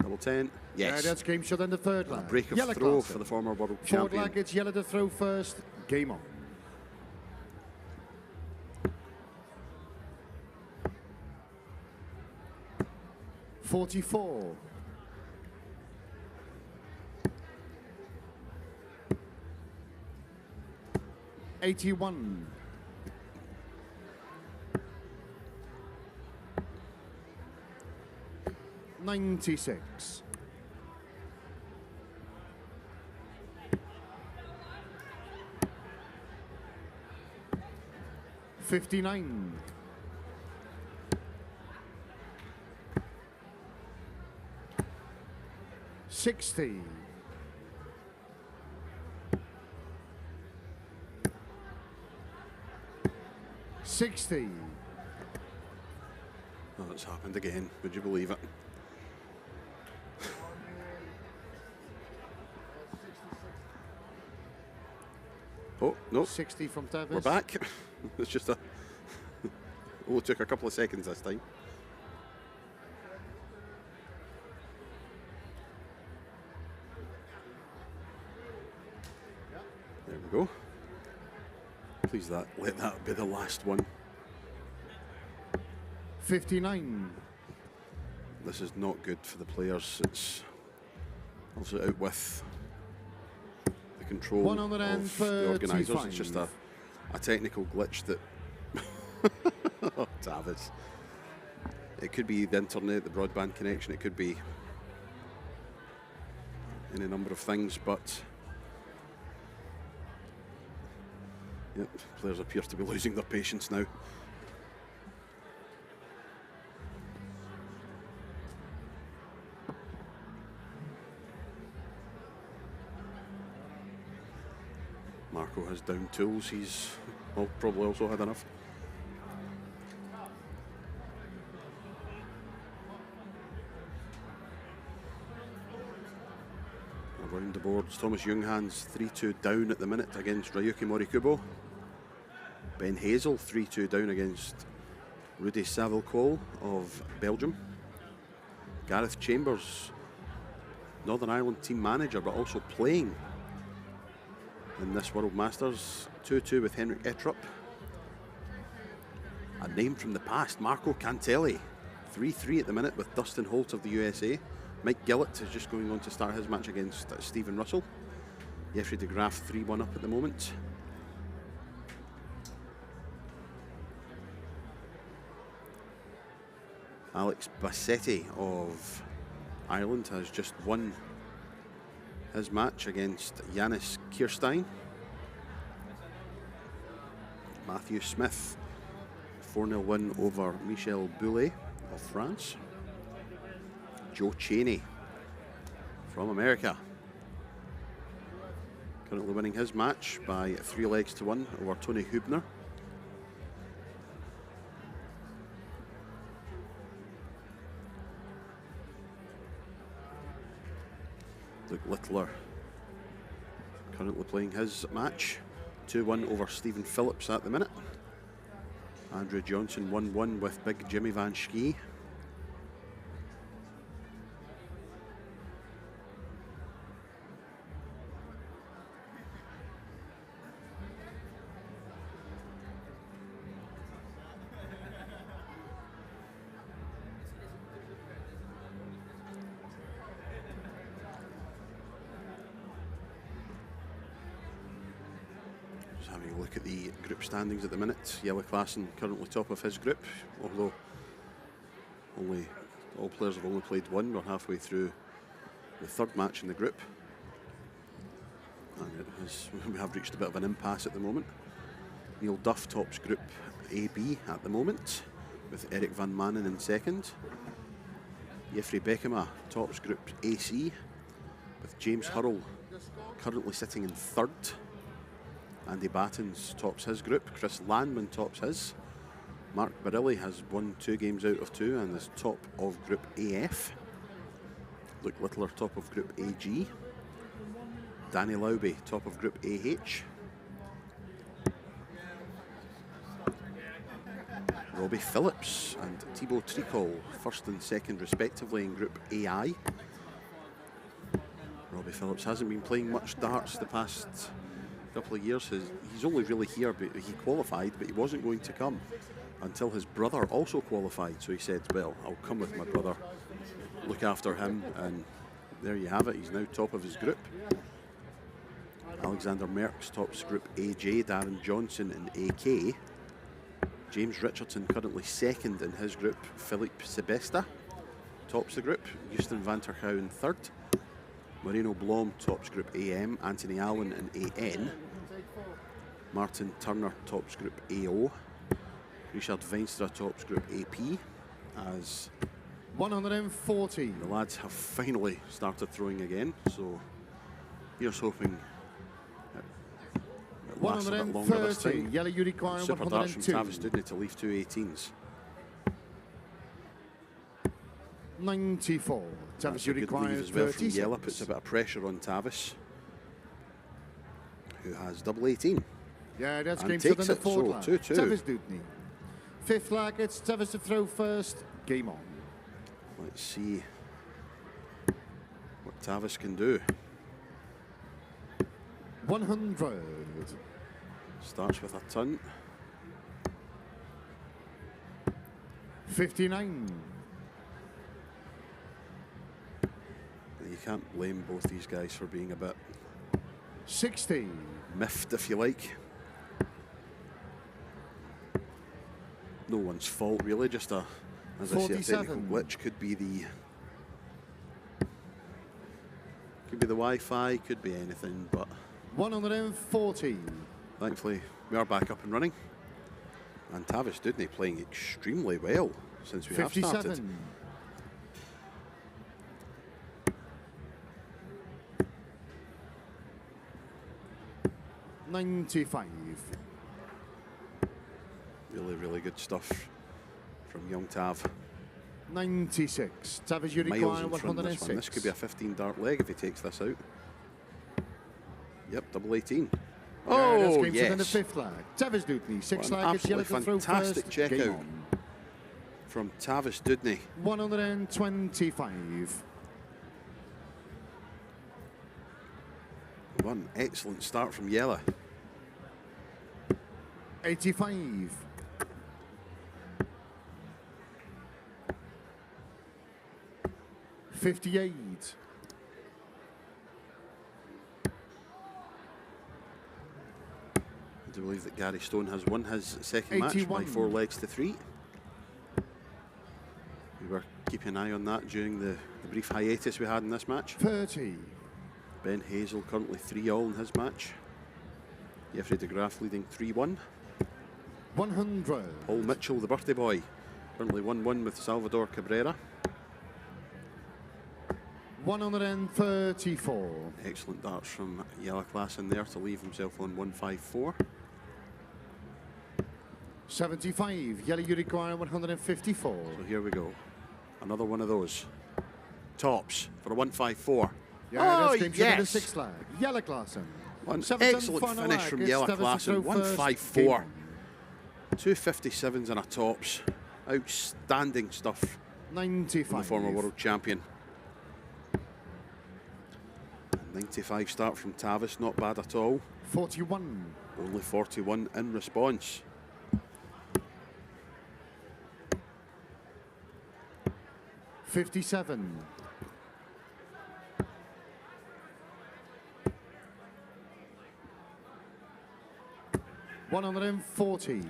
Double 10. Yes. That's game shot in the third A leg. break of Yella throw Klassen. for the former world Forward champion. leg, it's Yella to throw first. Game on. .44. .81. .96. .59. .60. .60. Oh, it's happened again. Would you believe it? Oh, no. 60 from Davis. We're back. It's just a... Oh, it took a couple of seconds this time. There we go. Please let that be the last one. 59. This is not good for the players. It's also out with the control of the organisers. It's just a technical glitch that... Oh, Tavis. It could be the internet, the broadband connection. It could be any number of things, but... Yep, players appear to be losing their patience now. Marco has down tools. He's probably also had enough. Around the boards, Thomas Younghands 3-2 down at the minute against Ryuki Morikubo. Ben Hazel 3-2 down against Rudy Saville-Cole of Belgium. Gareth Chambers, Northern Ireland team manager, but also playing in this World Masters, 2-2 with Henrik Ettrup. A name from the past, Marco Cantelli, 3-3 at the minute with Dustin Holt of the USA. Mike Gillett is just going on to start his match against Stephen Russell. Jeffrey de Graaf 3-1 up at the moment. Alex Bassetti of Ireland has just won his match against Yanis Kirstein. Matthew Smith, 4-0 win over Michel Boulet of France. Joe Cheney from America, currently winning his match by 3 legs to 1 over Tony Hubner. Luke Littler currently playing his match. 2-1 over Stephen Phillips at the minute. Andrew Johnson 1-1 with big Jimmy Van Schie. Having a look at the group standings at the minute. Yellow Klassen currently top of his group, although all players have only played one. We're halfway through the third match in the group, and we have reached a bit of an impasse at the moment. Neil Duff tops Group AB at the moment, with Eric Van Manen in second. Jeffrey Beckema tops Group AC, with James Hurrell currently sitting in third. Andy Battens tops his group. Chris Landman tops his. Mark Barilli has won 2 games out of 2 and is top of Group AF. Luke Littler top of Group AG. Danny Lowby top of Group AH. Robbie Phillips and Thibaut Tricol first and second respectively in Group AI. Robbie Phillips hasn't been playing much darts the past couple of years. He's only really here, but he qualified, but he wasn't going to come until his brother also qualified. So he said, well, I'll come with my brother, look after him, and there you have it. He's now top of his group. Alexander Merckx tops Group AJ, Darren Johnson in AK. James Richardson currently second in his group. Philippe Sebesta tops the group. Houston van ter Gouw in third. Marino Blom tops Group AM, Anthony Allen in AN. Martin Turner tops Group AO. Richard Veinstra tops Group AP. As 140. the lads have finally started throwing again, so here's hoping it lasts a bit longer this 130. time. Yellow Unicorn Super darts from 102. Tavis Dudney to leave 2 18s. 94. That's Tavis a good leave requires as well from 36. Yella, puts a bit of pressure on Tavis, who has double 18. Yeah, that's And game takes to the it, fourth so lag. 2-2. Tavis Dudney. Fifth lag, it's Tavis to throw first. Game on. Let's see what Tavis can do. 100. Starts with a ton. 59. You can't blame both these guys for being a bit 60. miffed, if you like. No one's fault, really. Just a, as I say, a technical 47. glitch. Could be the Wi-Fi, could be anything, but 140. thankfully we are back up and running. And Tavis Dudney playing extremely well since we have started. 57. 95. Really, really good stuff from young Tav. 96. Tavis, you Miles require in front of this one. 106. This could be a 15 dart leg if he takes this out. Yep, double 18. Yeah, that's Oh, game in the yes. fifth lag. Tavis Dudney, six What an lag. It's yellow absolutely to throw fantastic first. check Game out. on. From Tavis Dudney. 125. One excellent start from Yella. 85. 58. I do believe that Gary Stone has won his second match by 81. 4 legs to 3. We were keeping an eye on that during the brief hiatus we had in this match. 30. Ben Hazel currently 3-all in his match. Jeffrey de Graaf leading 3-1. 100. Paul Mitchell, the birthday boy, currently 1-1 with Salvador Cabrera. 134. Excellent darts from Yella Klassen there to leave himself on 154. 75. Yellow, you require 154. So here we go. Another one of those. Tops for a 154. Yeah, Oh, that's game to the yes. sixth leg. Yellow Klassen. An Seventh and excellent final finish leg. from It's Yellow Davis to Klassen. throw first. 154. Game 257s and a tops. Outstanding stuff from 95. the former world champion. 95 start from Tavis, not bad at all. 41. Only 41 in response. $57. $140.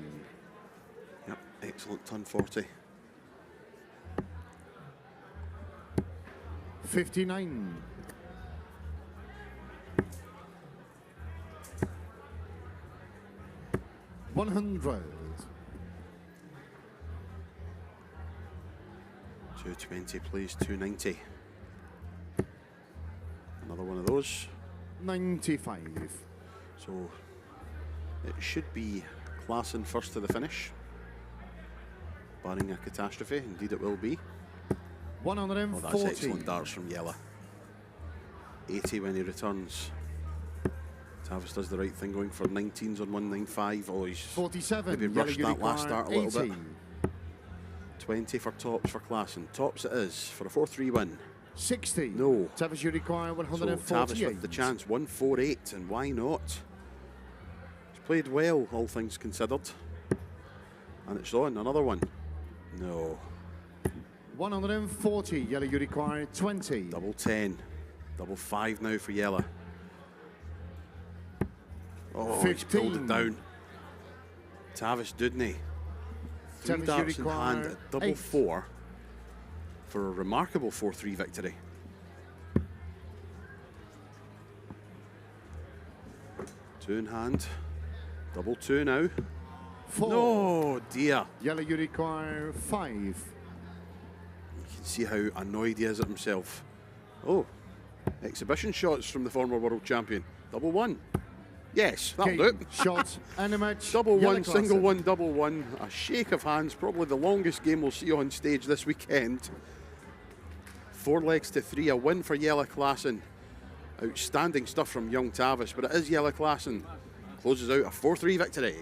Yep, excellent ton 40. 59. $100. 220 please, 290. Another one of those. 95. So it should be Klassen first to the finish, barring a catastrophe. Indeed it will be. 140. Oh, that's excellent darts from Yella. 80 when he returns. Tavis does the right thing, going for 19s on 195. Oh, he's 47. maybe rushed that last start a little 80. bit. 20 for tops for Klassen. Tops it is for a 4-3 win. 60. No. Tavis, you require So 148. Tavis with the chance, 148, and why not? He's played well, all things considered. And it's on, another one. No. 140. Yellow, you require 20. Double 10. Double 5 now for Yella. Oh, he's pulled it 15. down. Tavis Dudney. 3 Tavis, darts you in hand require at double 8. 4 for a remarkable 4-3 victory. Two in hand. Double 2 now. 4. No, dear. Yellow, you require 5. You can see how annoyed he is at himself. Oh, exhibition shots from the former world champion. Double 1. Yes, that'll do it. Shot and a match. Double Yellow 1, single Klassen. 1, double 1. A shake of hands, probably the longest game we'll see on stage this weekend. 4 legs to 3, a win for Yellow Klassen. Outstanding stuff from young Tavis, but it is Yellow Klassen. Closes out a 4-3 victory.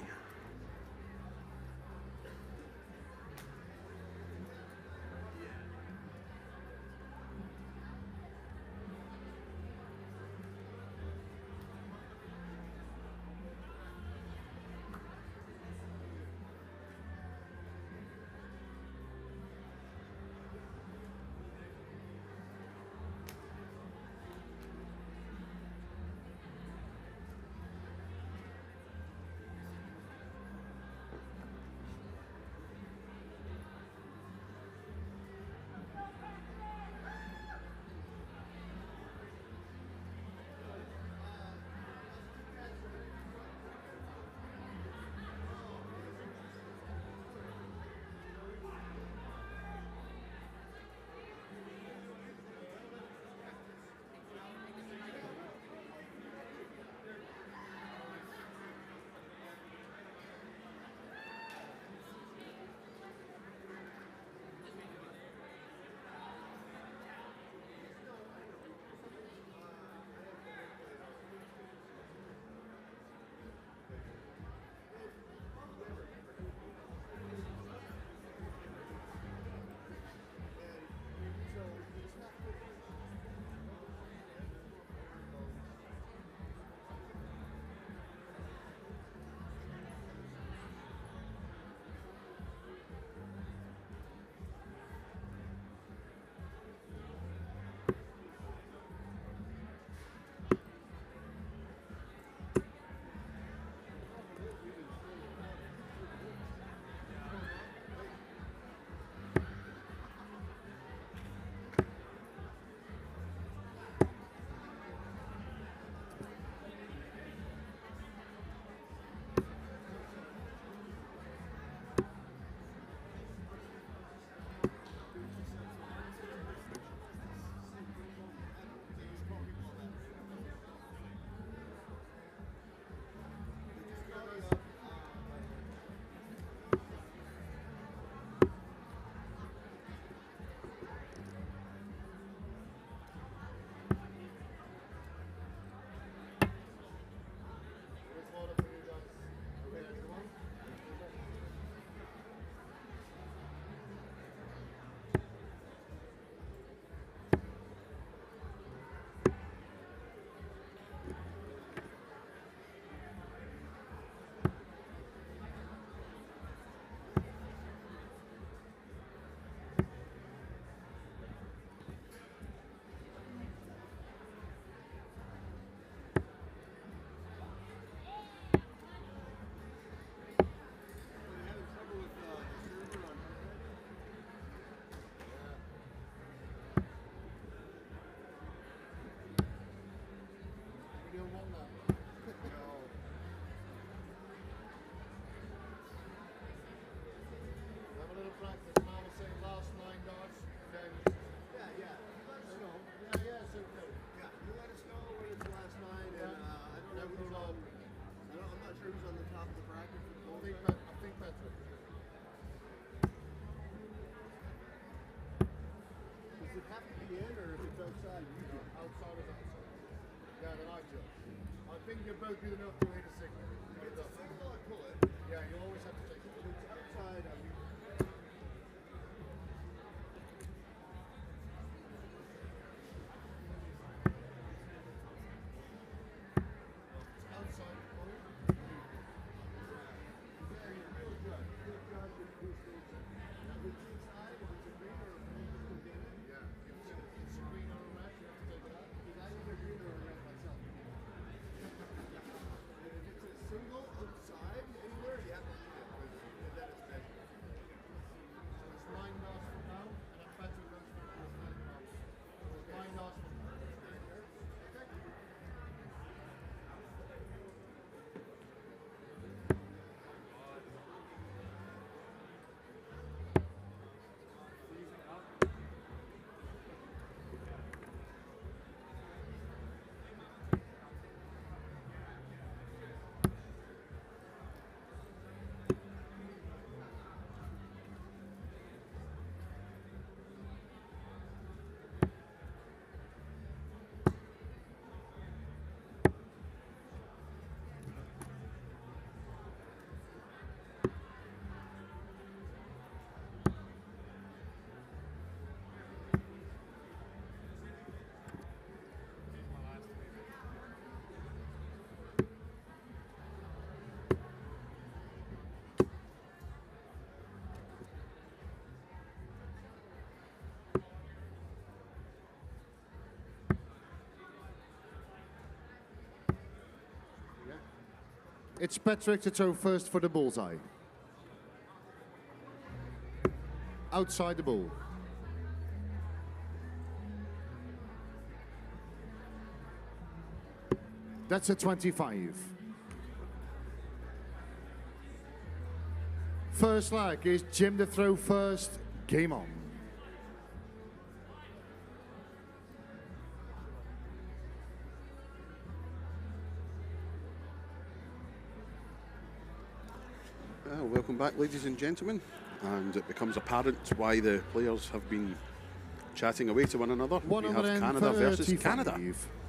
Outside is outside. Yeah, then I jump. I think you're both good enough to hit a signal. It's a signal I pull it. Yeah, you always have to take it. It's outside and you... Outside pull. Very good. Good job. Now, which side? If it's a green or a red, you can get it. Yeah. If it's a green or a red, you have to take it out. Because I either green or a red myself. If it's a single outside anywhere, you have to leave it. And then it's measured. So it's 9 knots from now, and then Patrick goes for 9 knots. So it's 9 knots from now. Okay? It's Patrick to throw first for the bullseye. Outside the ball. That's a 25. First leg is Jim to throw first. Game on. Welcome back, ladies and gentlemen. And it becomes apparent why the players have been chatting away to one another. We have Canada versus Canada.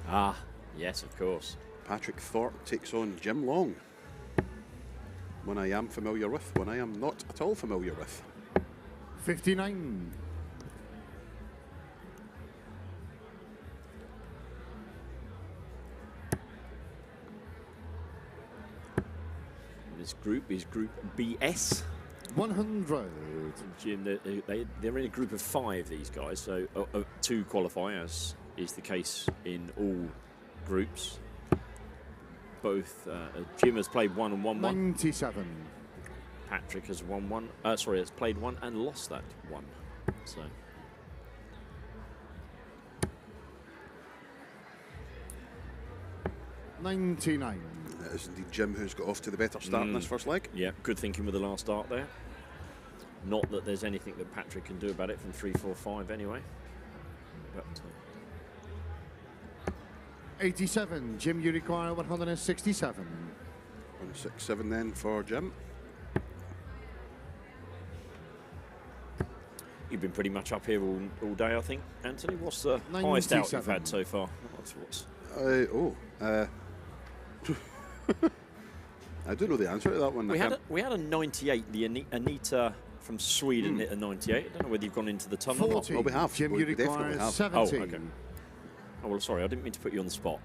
Ah, yes, of course. Patrick Thorpe takes on Jim Long. One I am familiar with, one I am not at all familiar with. 59. This group is Group BS. 100. Jim, they're in a group of 5, these guys, so 2 qualify, as is the case in all groups. Both, Jim has played 1 and won 1. 97. Patrick has won 1, has played 1 and lost that 1. So. $99. It is indeed Jim who's got off to the better start in this first leg. Yeah, good thinking with the last start there. Not that there's anything that Patrick can do about it from 3, 4, 5 anyway. But 87. Jim, you require 167. 167 then for Jim. You've been pretty much up here all day, I think. Anthony, what's the highest out you've had so far? I do know the answer to that one. We had a 98. The Anita from Sweden hit a 98. I don't know whether you've gone into the tunnel. 40. Oh, we have. Jim, you require 70. Oh, okay. Oh, well, sorry, I didn't mean to put you on the spot.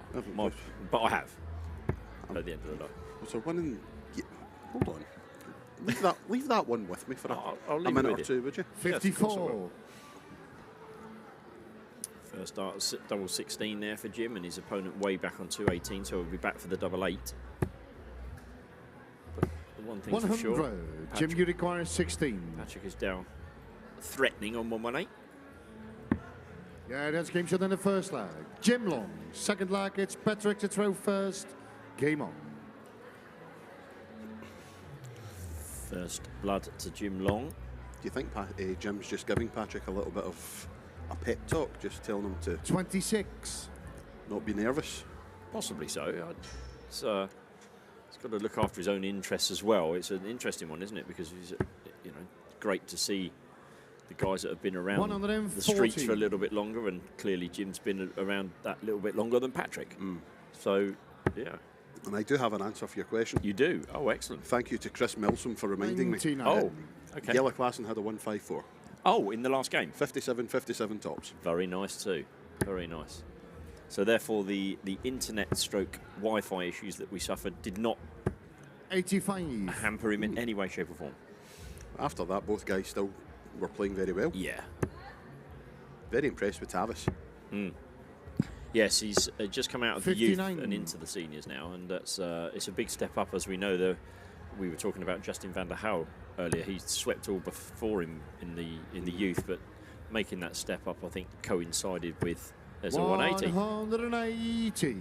But I have. At the end of the day. Was there one in... Yeah, hold on. Leave that one with me for I'll a minute or two, would you? 54. First start, double 16 there for Jim, and his opponent way back on 218, so he'll be back for the double 8. But the one thing's 100. for sure, Jim, you require 16. Patrick is down, threatening on 118. Yeah, that's game shot in the first leg. Jim Long. Second leg, it's Patrick to throw first. Game on. First blood to Jim Long. Do you think Jim's just giving Patrick a little bit of a pep talk, just telling him to 26. Not be nervous? Possibly so. He's got to look after his own interests as well. It's an interesting one, isn't it? Because he's, great to see the guys that have been around the streets for a little bit longer, and clearly Jim's been around that little bit longer than Patrick. So, yeah. And I do have an answer for your question. You do? Oh, excellent. Thank you to Chris Milsom for reminding me. Oh, okay. Yellow Klassen had a 154. Oh, in the last game? 57 tops. Very nice too. Very nice. So therefore the internet stroke Wi-Fi issues that we suffered did not 85. hamper him in any way, shape or form. After that, both guys still were playing very well. Yeah. Very impressed with Tavis. Yes, he's just come out of the youth 59. and into the seniors now, and that's it's a big step up. As we know, we were talking about Justin van der Houw earlier. He swept all before him in the youth, but making that step up, I think, coincided with there's a 180. 180.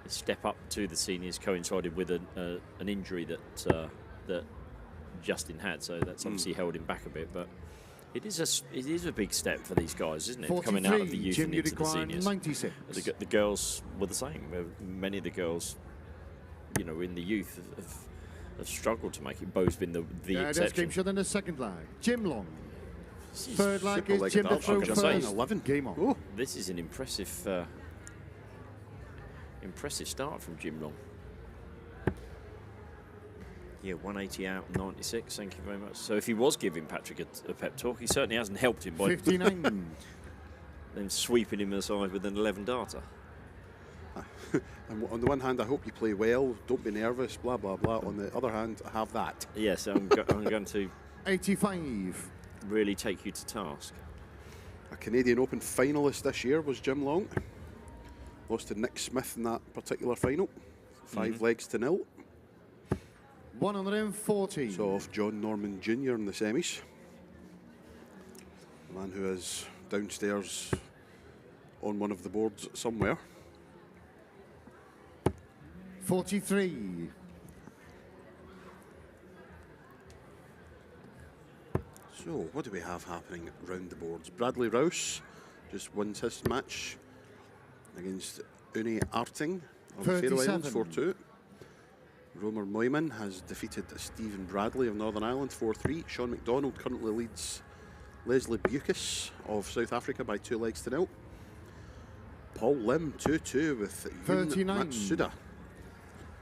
The step up to the seniors coincided with an injury that Justin had, so that's obviously held him back a bit, but. It is a big step for these guys, isn't it? Coming out of the youth and into the seniors. 96. The girls were the same. Many of the girls, you know, in the youth have struggled to make it. Beau's been the exception. Game shot in the second lag. Jim Long. This is Third lag is Jim to throw first. 11. Game on. Oh. This is an impressive start from Jim Long. Yeah, 180 out, 96. Thank you very much. So if he was giving Patrick a pep talk, he certainly hasn't helped him by 59. then sweeping him aside with an 11 darter. And on the one hand, I hope you play well. Don't be nervous. Blah blah blah. On the other hand, have that. Yes, I'm going to 85. really take you to task. A Canadian Open finalist this year was Jim Long. Lost to Nick Smith in that particular final. 5 legs to 0. 140. So off John Norman Jr. in the semis. The man who is downstairs on one of the boards somewhere. 43. So what do we have happening round the boards? Bradley Rouse just wins his match against Une Arting of the Faroe Islands 4-2. Romer Moyman has defeated Stephen Bradley of Northern Ireland 4-3. Sean McDonald currently leads Leslie Bucas of South Africa by 2 legs to 0. Paul Lim 2-2 with Yun 39. Matsuda.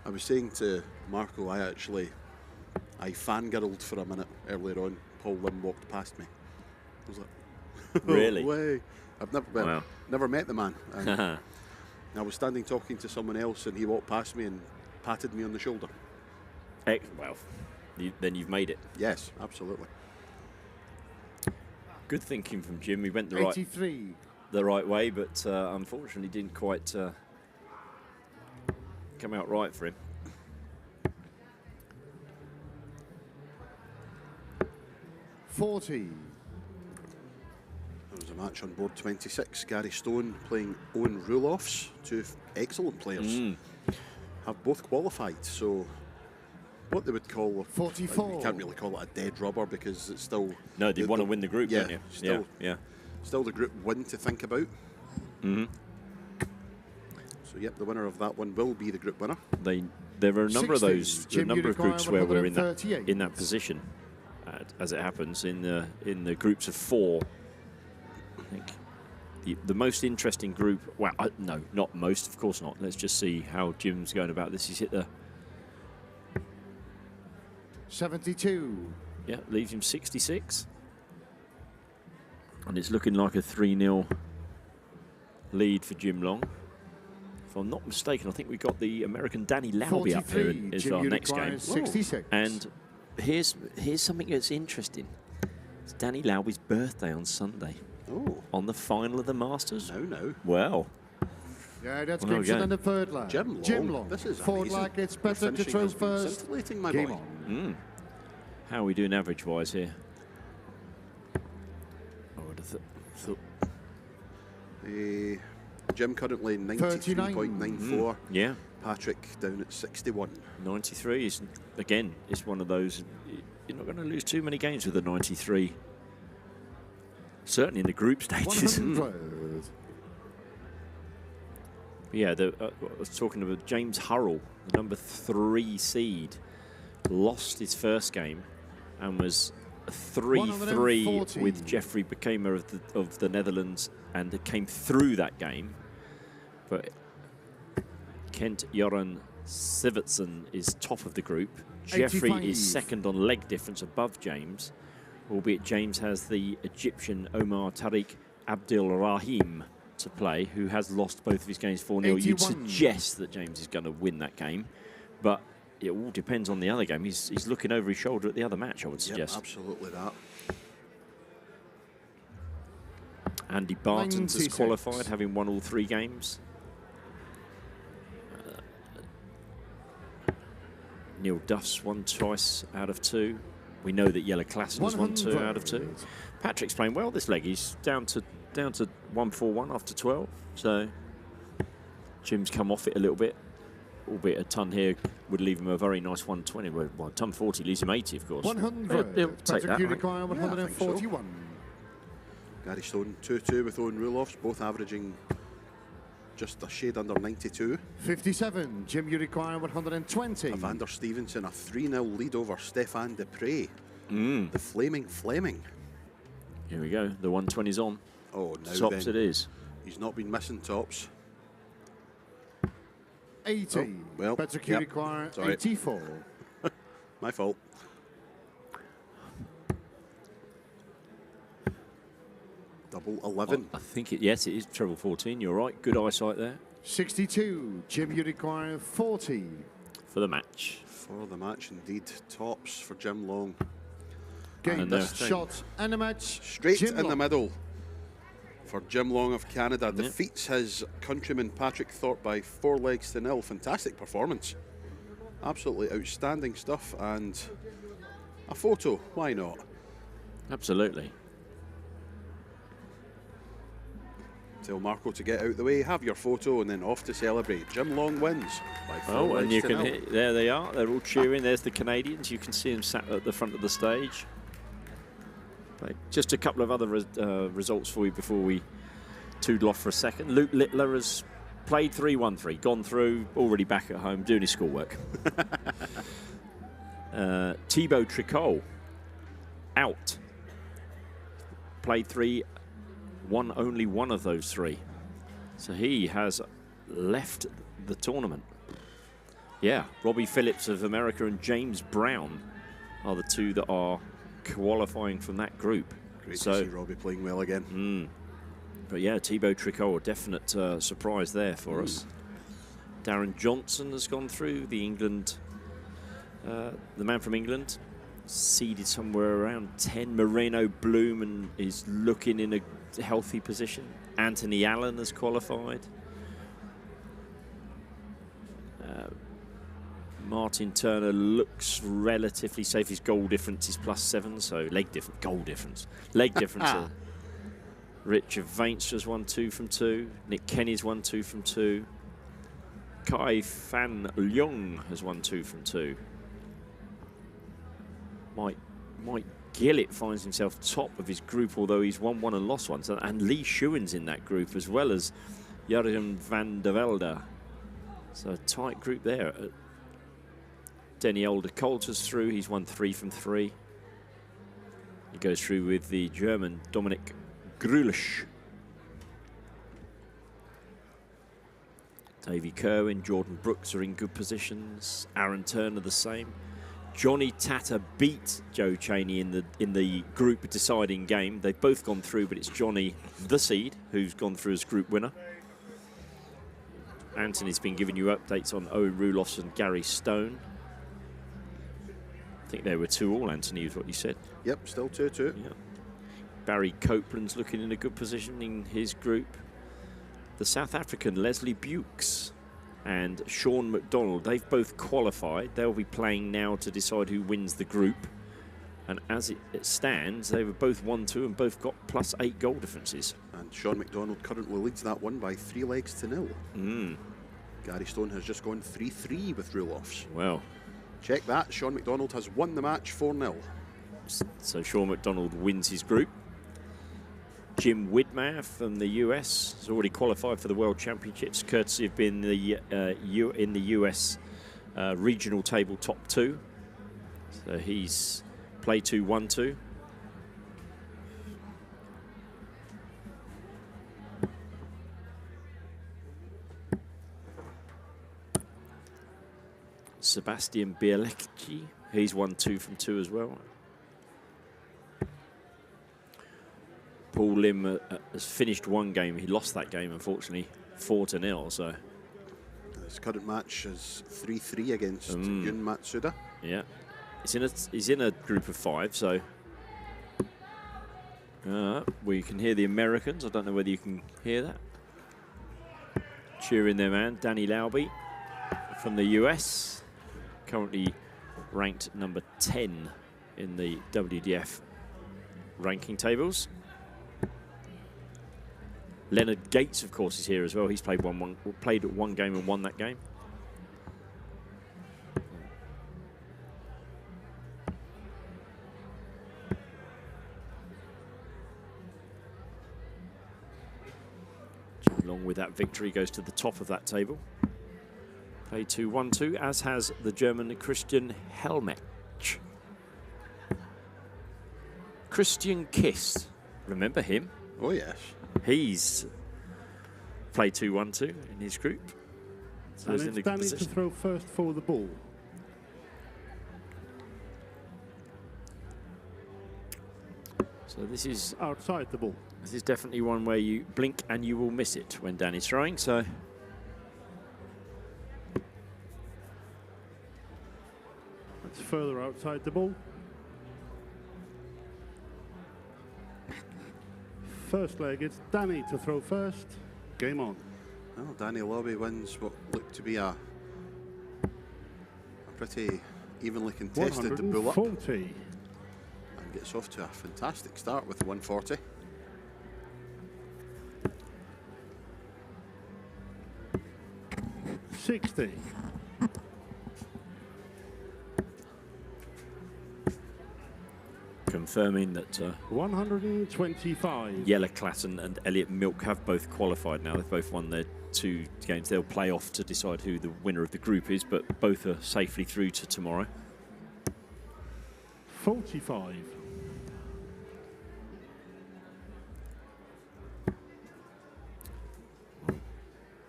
I was saying to Marco, I fangirled for a minute earlier on. Paul Lim walked past me. I was like, Really? No way. I've never met the man. Wow. I was standing talking to someone else and he walked past me and patted me on the shoulder. Well, then you've made it. Yes, absolutely. Good thinking from Jim. He went the 83. right way, but unfortunately didn't quite come out right for him. 40. There was a match on board 26. Gary Stone playing Owen Ruloffs. 2 excellent players. Have both qualified, so what they would call 44. You can't really call it a dead rubber because it's still No, they want to win the group, yeah, don't you? Still, yeah. Still the group win to think about. So yep, the winner of that one will be the group winner. There are a number of 60. those, a Jim number of groups where we're in 138. that position, as it happens in the groups of 4. I think the most interesting group. Well, no, not most, of course not. Let's just see how Jim's going about this. He's hit the 72. Yeah, leaves him 66. And it's looking like a 3-0 lead for Jim Long. If I'm not mistaken, I think we've got the American Danny Lauby up here as Jim our next game. 66. And here's something that's interesting. It's Danny Lauby's birthday on Sunday. Oh. On the final of the Masters. No. Well. Yeah, that's Well, Gibson okay. in the third lag. Jim Long. This is Fourth amazing. lag, it's Your better to finishing throw has been first. scintillating, my Game boy. on. How are we doing average-wise here? I would have thought. Jim currently 93.94. Yeah. Patrick down at 61. 93 is, again, it's one of those, you're not going to lose too many games with a 93. Certainly in the group stages. 100. Yeah, I was talking about James Hurrell, the number 3 seed, lost his first game and was 3-3 140. with Jeffrey Bekemer of the Netherlands, and it came through that game. But Kent Joran Sivertsen is top of the group. Jeffrey 85. is second on leg difference above James, albeit James has the Egyptian Omar Tariq Abdul Rahim to play, who has lost both of his games 4-0. You'd 81. suggest that James is going to win that game, but it all depends on the other game. He's looking over his shoulder at the other match, I would suggest. Yep, absolutely that. Andy Barton's has 96. qualified, having won all 3 games. Neil Duff's won twice out of 2. We know that Yellow Klassen has won 2 out of 2. Patrick's playing well this leg. He's down to 141 after 12. So Jim's come off it a little bit. Albeit a ton here would leave him a very nice 120. Well, ton 40 leaves him 80, of course. 100. He'll take that, you right? require 141. Gary Stone 2-2 with Owen Roelofs, both averaging just a shade under 92. 57. Jim, you require 120. Evander Stevenson, a 3-0 lead over Stefan Dupre. The Flaming Fleming. Here we go. The 120's on. Oh, now Tops then. it is. He's not been missing tops. 80. Oh, well, Patrick, yep. you require Sorry. 84. My fault. Double 11. I think yes, it is treble 14. You're right. Good eyesight there 62. Jim, you require 40. for the match. For the match, indeed. Tops for Jim Long. Game, And, shot, and a match. Straight Jim in Long. the middle for Jim Long of Canada. Defeats his countryman Patrick Thorpe by 4 legs to 0. Fantastic performance. Absolutely outstanding stuff. And a photo. Why not? Absolutely. Tell Marco to get out the way, have your photo, and then off to celebrate. Jim Long wins by 4 Oh, legs and you to can 0. hear, there they are. They're all cheering. There's the Canadians. You can see them sat at the front of the stage. Right, just a couple of other results for you before we toodle off for a second. Luke Littler has played 3-1-3, gone through, already back at home, doing his schoolwork. Thibaut Tricot, out. Played 3, won only one of those 3. So he has left the tournament. Yeah, Robbie Phillips of America and James Brown are the 2 that are qualifying from that group. Great So, to see Robbie playing well again. but yeah, Thibaut Tricot, a definite surprise there for us. Darren Johnson has gone through, the man from England, seeded somewhere around 10. Moreno Bloom and is looking in a healthy position. Anthony Allen has qualified. Martin Turner looks relatively safe. His goal difference is +7, so leg difference, goal difference. Leg difference. Richard Vainster's won 2 from 2. Nick Kenny's won 2 from 2. Kai Fan Leung has won 2 from 2. Mike Gillett finds himself top of his group, although he's won 1 and lost 1. So, and Lee Schuen's in that group, as well as Jurgen van der Velde. So a tight group there. Denny Older Coulter's through. He's won 3 from 3. He goes through with the German Dominik Grülich. Davy Kerwin, Jordan Brooks are in good positions. Aaron Turner the same. Johnny Tatter beat Joe Cheney in the group deciding game. They've both gone through, but it's Johnny, the seed, who's gone through as group winner. Anthony's been giving you updates on Owen Roelofs and Gary Stone. I think they were 2-2, Anthony, is what you said. Yep, still 2-2. Yeah. Barry Copeland's looking in a good position in his group. The South African Leslie Bukes and Sean McDonald, they've both qualified. They'll be playing now to decide who wins the group. And as it stands, they were both 1-2 and both got +8 goal differences. And Sean McDonald currently leads that one by 3 legs to 0. Gary Stone has just gone 3-3 with Roelofs. Well, check that. Sean McDonald has won the match 4-0. So Sean McDonald wins his group. Jim Widmer from the US has already qualified for the World Championships, courtesy of being in the US regional table top 2. So he's played 2-1-2. Sebastian Bielecki. He's won 2 from 2 as well. Paul Lim has finished one game. He lost that game, unfortunately, 4-0. So His current match is 3-3 against Yun Matsuda. yeah, he's in a group of 5. So we can hear the Americans. I don't know whether you can hear that. Cheering their man, Danny Lauby from the US, currently ranked number 10 in the WDF ranking tables. Leonard Gates, of course, is here as well. He's played one game and won that game. Along with that victory, goes to the top of that table. Played 2-1-2, as has the German Christian Helmech. Christian Kiss, remember him? Oh, yes. He's played 2-1-2 in his group. So And he's in it's a good Danny to position. throw first for the ball. So this is Outside the ball. definitely one where you blink and you will miss it when Danny's throwing. So It's further outside the ball. First leg, it's Danny to throw first. Game on. Well, Danny Lobby wins what looked to be a pretty evenly contested bull up, 140. and gets off to a fantastic start with 140. $60. confirming that 125. Jelle Klassen and Elliot Milk have both qualified now. They've both won their 2 games. They'll play off to decide who the winner of the group is, but both are safely through to tomorrow. 45.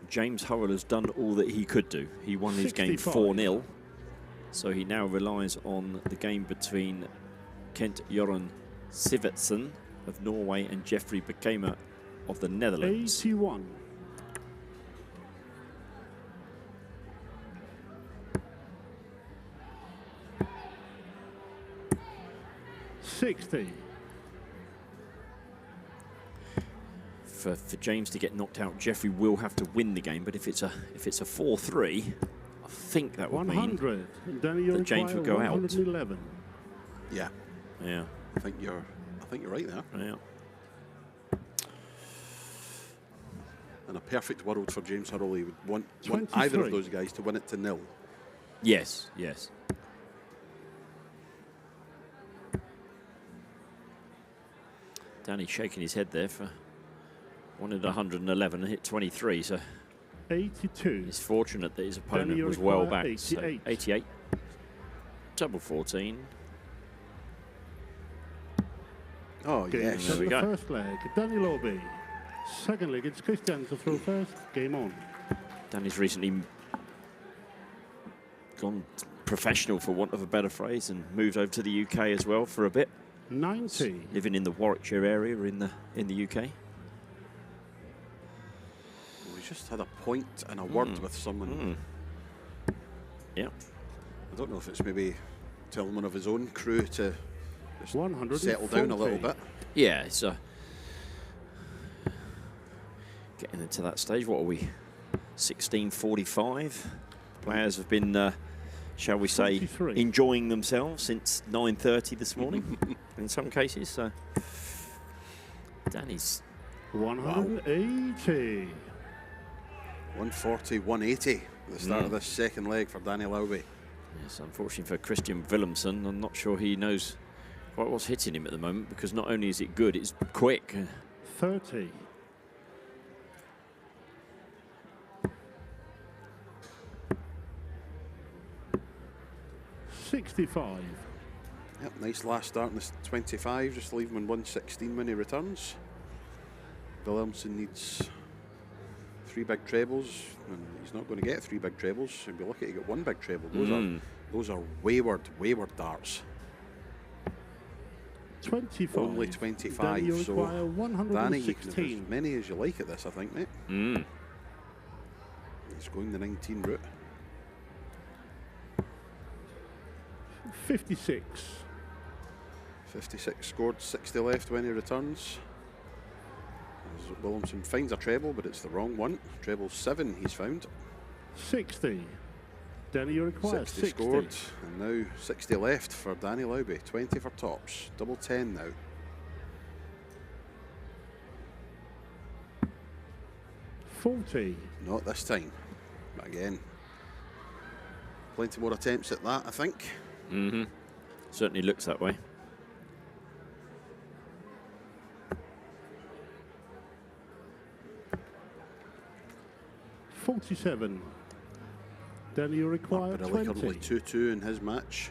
James Howell has done all that he could do. He won his game 65. 4-0, so he now relies on the game between Kent Joran Sivertsen of Norway and Jeffrey Bekema of the Netherlands. 81. $60. For James to get knocked out, Jeffrey will have to win the game. But if it's a 4-3, I think that would mean 100. Danny, that James would go out. 111. Yeah, yeah, I think you're right there. yeah. In a perfect world for James Hurley, he would want either 23. of those guys to win it to 0. Yes, yes. Danny shaking his head there for wanted 111 and hit 23, so 82. he's fortunate that his opponent Danny, was you well require back. So 88. 88. Double 14. Oh, Game yes. There we the go. first leg, Danny Lobby. Second leg, it's Christian to throw first. Game on. Danny's recently gone professional, for want of a better phrase, and moved over to the UK as well for a bit. 90. Living in the Warwickshire area in the UK. We just had a point and a word with someone. Yeah. I don't know if it's maybe telling one of his own crew to just 140. settle down a little bit. Yeah, it's getting into that stage. What are we? 16:45. Players have been, shall we say, 43. enjoying themselves since 9:30 this morning. In some cases, so Danny's 180. 140, 180 at the start of this second leg for Danny Lowby. yes. Unfortunately for Christian Willemsen, I'm not sure he knows quite what's hitting him at the moment, because not only is it good, it's quick. 30. $65. Yep, nice last start in this 25, just leave him in 116 when he returns. Williamson needs 3 big trebles, and he's not going to get 3 big trebles. He'll be lucky to get 1 big treble. Those are wayward darts. 25. Only 25. Danny, you So, require Danny, you can have 116. as many as you like at this, I think, mate. He's going the 19 route. 56. 56 scored, 60 left when he returns. As Williamson finds a treble, but it's the wrong one. Treble 7 he's found. 60. Danny, you require 60 60. scored, and now 60 left for Danny Lowby. 20 for tops. Double 10 now. 40. Not this time. But again, plenty more attempts at that, I think. Certainly looks that way. 47. Danny, you require But only 20. 2-2 in his match.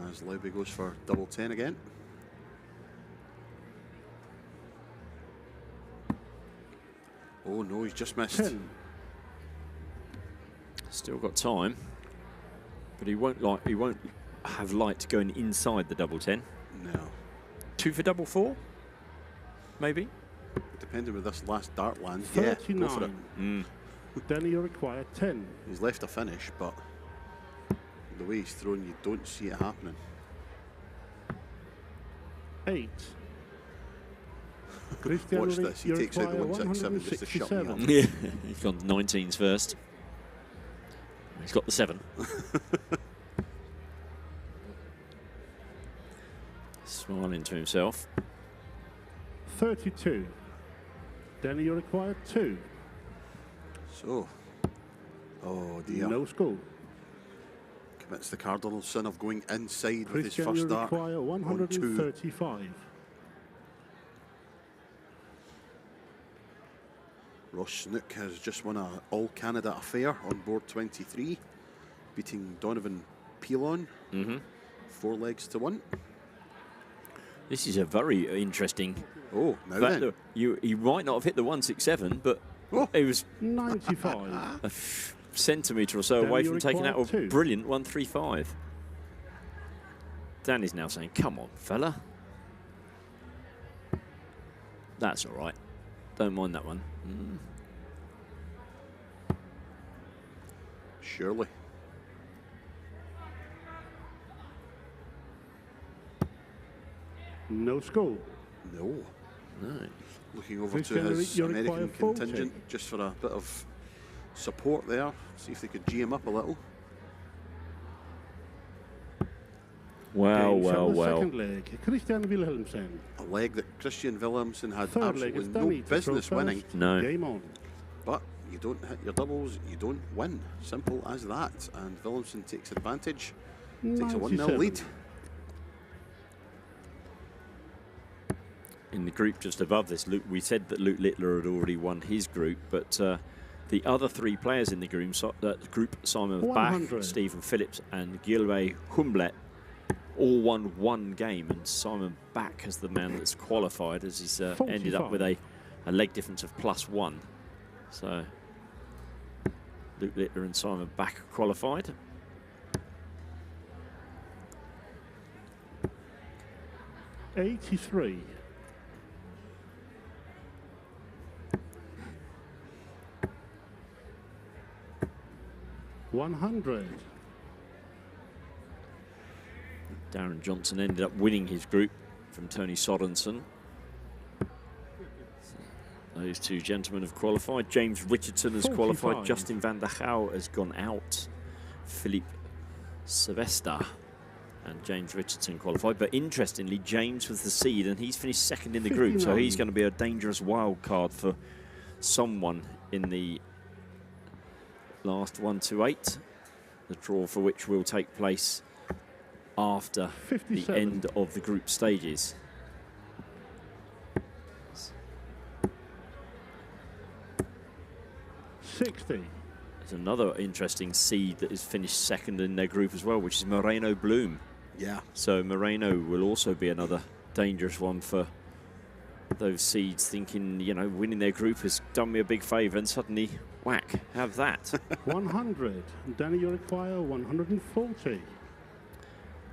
As Lowby goes for double 10 again. Oh no, he's just missed. 10. Still got time, but he won't have light going inside the double 10. No. 2 for double 4, maybe. Depending with this last dart lands, yeah, go for it. 39. Danny, you require 10. He's left a finish, but the way he's thrown, you don't see it happening. 8. Watch this, he takes out the 167 just to shut me up. Yeah, he's gone 19s first. He's got the 7. Smiling to himself. 32. Danny, you require 2. So, oh dear. No score. Commits the cardinal sin of going inside with his Christian, first you dart require on 2. 135. Ross Snook has just won an All-Canada affair on board 23, beating Donovan Pilon 4 legs to 1. This is a very interesting. Oh, now fact then. that you might not have hit the 167, but it was 95. a centimetre or so Danny, away you from taking out a require 2. brilliant 135. Danny's now saying, "Come on, fella." That's all right. Don't mind that one. Surely. No score. No. No. Looking over to Christian, his you American require 40. contingent just for a bit of support there. See if they could G him up a little. Well, Games well, on the well. second leg. Christian Wilhelmsen. A leg that Christian Williamson had Third leg absolutely is no Danny to throw business winning. first. No. Game on. But you don't hit your doubles, you don't win. Simple as that. And Williamson takes advantage. Takes a 1-0 97. lead. In the group just above this, Luke, we said that Luke Littler had already won his group, but the other 3 players in the group, Simon Bach, 100. Stephen Phillips and Gilbert Humblet, all won 1 game, and Simon Bach is the man that's qualified, as he's ended up with a leg difference of +1. So Luke Littler and Simon Bach are qualified. '83. $100. Darren Johnson ended up winning his group from Tony Sorensen. Those 2 gentlemen have qualified. James Richardson has 45. qualified. Justin van der Gouw has gone out. Philippe Sylvester and James Richardson qualified. But interestingly, James was the seed and he's finished 2nd in the group. So 59. he's going to be a dangerous wild card for someone in the last 1 to 8. The draw for which will take place after 57. the end of the group stages. $60. There's another interesting seed that is finished 2nd in their group as well, which is Moreno Bloom. Yeah. So Moreno will also be another dangerous one for those seeds thinking, you know, winning their group has done me a big favour, and suddenly, whack, have that. 100. Danny, you require 140.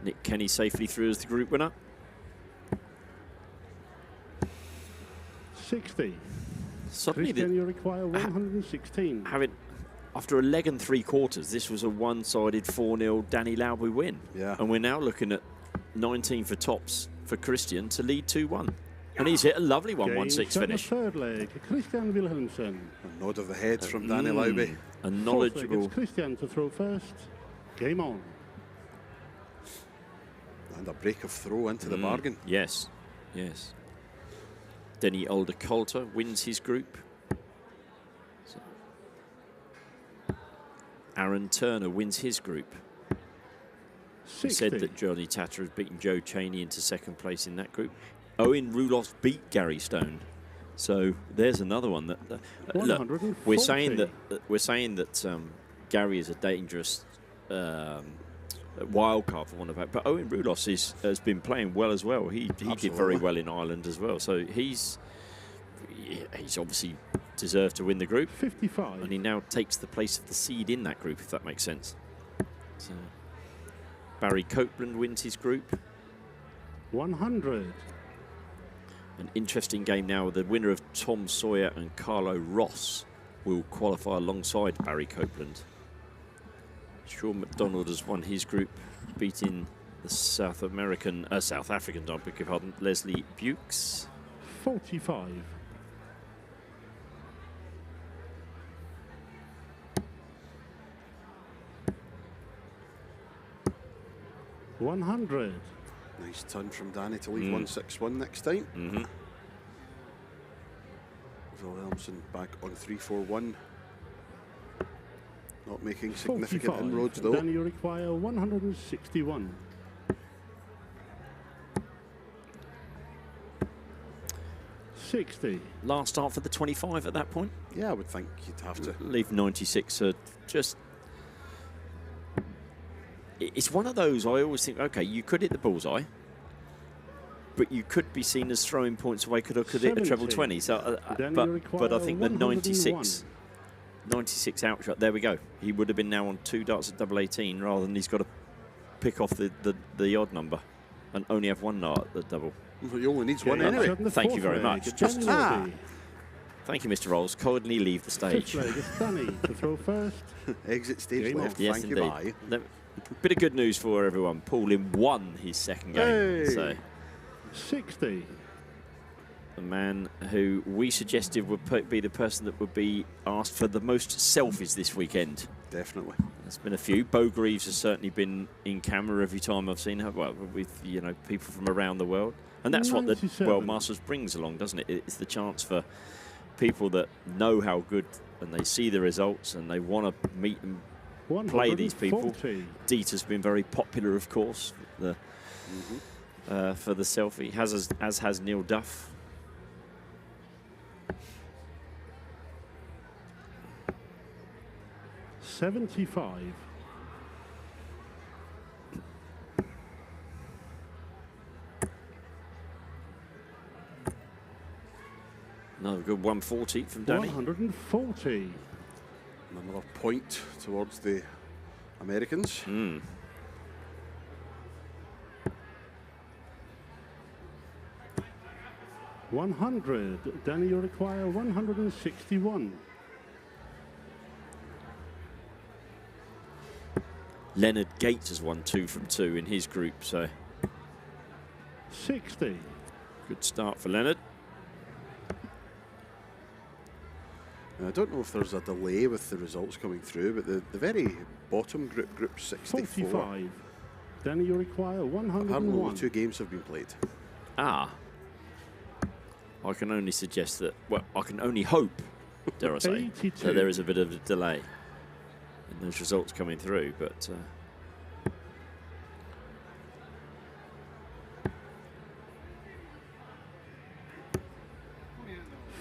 Nick Kenny safely through as the group winner. 60. Suddenly, Christian, you require 116. after a leg and 3/4, this was a one-sided 4-0 Danny Lauby win. Yeah. And we're now looking at 19 for tops for Christian to lead 2-1. And he's hit a lovely 1-1-6 finish. Third leg, Christian Wilhelmsen. A nod of the head from Danny Lauby. A knowledgeable. It's Christian to throw first. Game on. And a break of throw into the bargain. Yes, yes. Denny Alder-Coulter wins his group. So Aaron Turner wins his group. We 60. said that Johnny Tatter has beaten Joe Cheney into second place in that group. Owen Ruloff beat Gary Stone. So there's another one that look, we're saying that Gary is a dangerous wild card for one of that, but Owen Ruloff has been playing well as well. He did very well in Ireland as well. So he's obviously deserved to win the group. 55. And he now takes the place of the seed in that group, if that makes sense. So Barry Copeland wins his group. 100. An interesting game now. The winner of Tom Sawyer and Carlo Ross will qualify alongside Barry Copeland. Sean McDonald has won his group, beating the South African, I beg your pardon, Leslie Bukes. 45. 100. Nice turn from Danny to leave 161 next time. Wilhelmsen back on 341. Not making significant 45. inroads though. Danny, you require 161. $60. Last start for the 25 at that point. Yeah, I would think you'd have to. Leave 96. Just. It's one of those, I always think, okay, you could hit the bullseye, but you could be seen as throwing points away, could hit a treble 20. So, but I think the 96 outshot, there we go. He would have been now on 2 darts at double 18 rather than he's got to pick off the odd number and only have 1 dart at the double. He only needs one anyway. Thank you very much. Thank you, Mr. Rolls. Kindly leave the stage. Danny to throw first. Exit stage Game left. Yes, Thank you, indeed. bye. Bit of good news for everyone. Paulin won his second game. Hey. So 60. the man who we suggested would be the person that would be asked for the most selfies this weekend. Definitely. There's been a few. Beau Greaves has certainly been in camera every time I've seen her. Well, with people from around the world, and that's what the 97. World Masters brings along, doesn't it? It's the chance for people that know how good and they see the results and they want to meet and play these people. 140. Dita's been very popular, of course, for the selfie, as has Neil Duff. $75. Another good 140 from Danny. 140. Another point towards the Americans. 100. Danny, you require 161. Leonard Gates has won 2 from 2 in his group, so 60. good start for Leonard. I don't know if there's a delay with the results coming through, but the very bottom group 64. 45. Danny, you require Apparently 101. only 2 games have been played. I can only suggest that, well, I can only hope, dare I say, 82. that there is a bit of a delay in those results coming through, but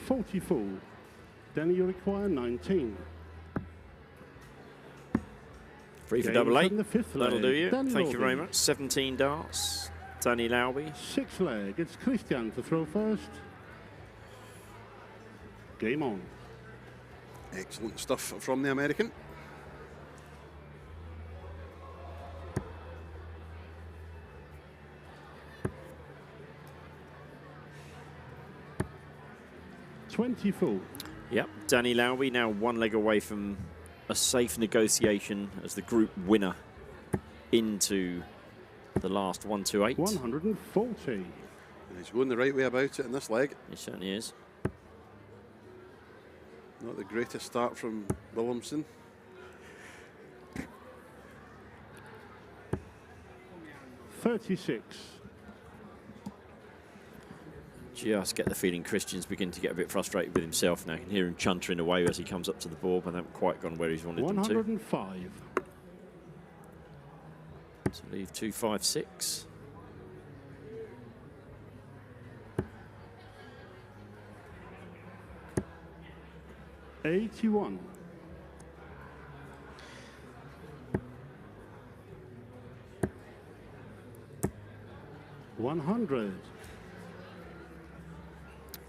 44. Danny, you require 19. 3 for Games double 8. on the fifth That'll leg. do you. Danny Thank you very Lauby. much. 17 darts. Danny Lauby. 6 leg. It's Christian to throw first. Game on. Excellent stuff from the American. Full. Yep, Danny Lowby now one leg away from a safe negotiation as the group winner into the last 128. 140. And he's going the right way about it in this leg. He certainly is. Not the greatest start from Williamson. $36. Just get the feeling Christian's beginning to get a bit frustrated with himself now. I can hear him chuntering away as he comes up to the board, but they haven't quite gone where he's wanted them to. 105. To leave 256. $81. 100.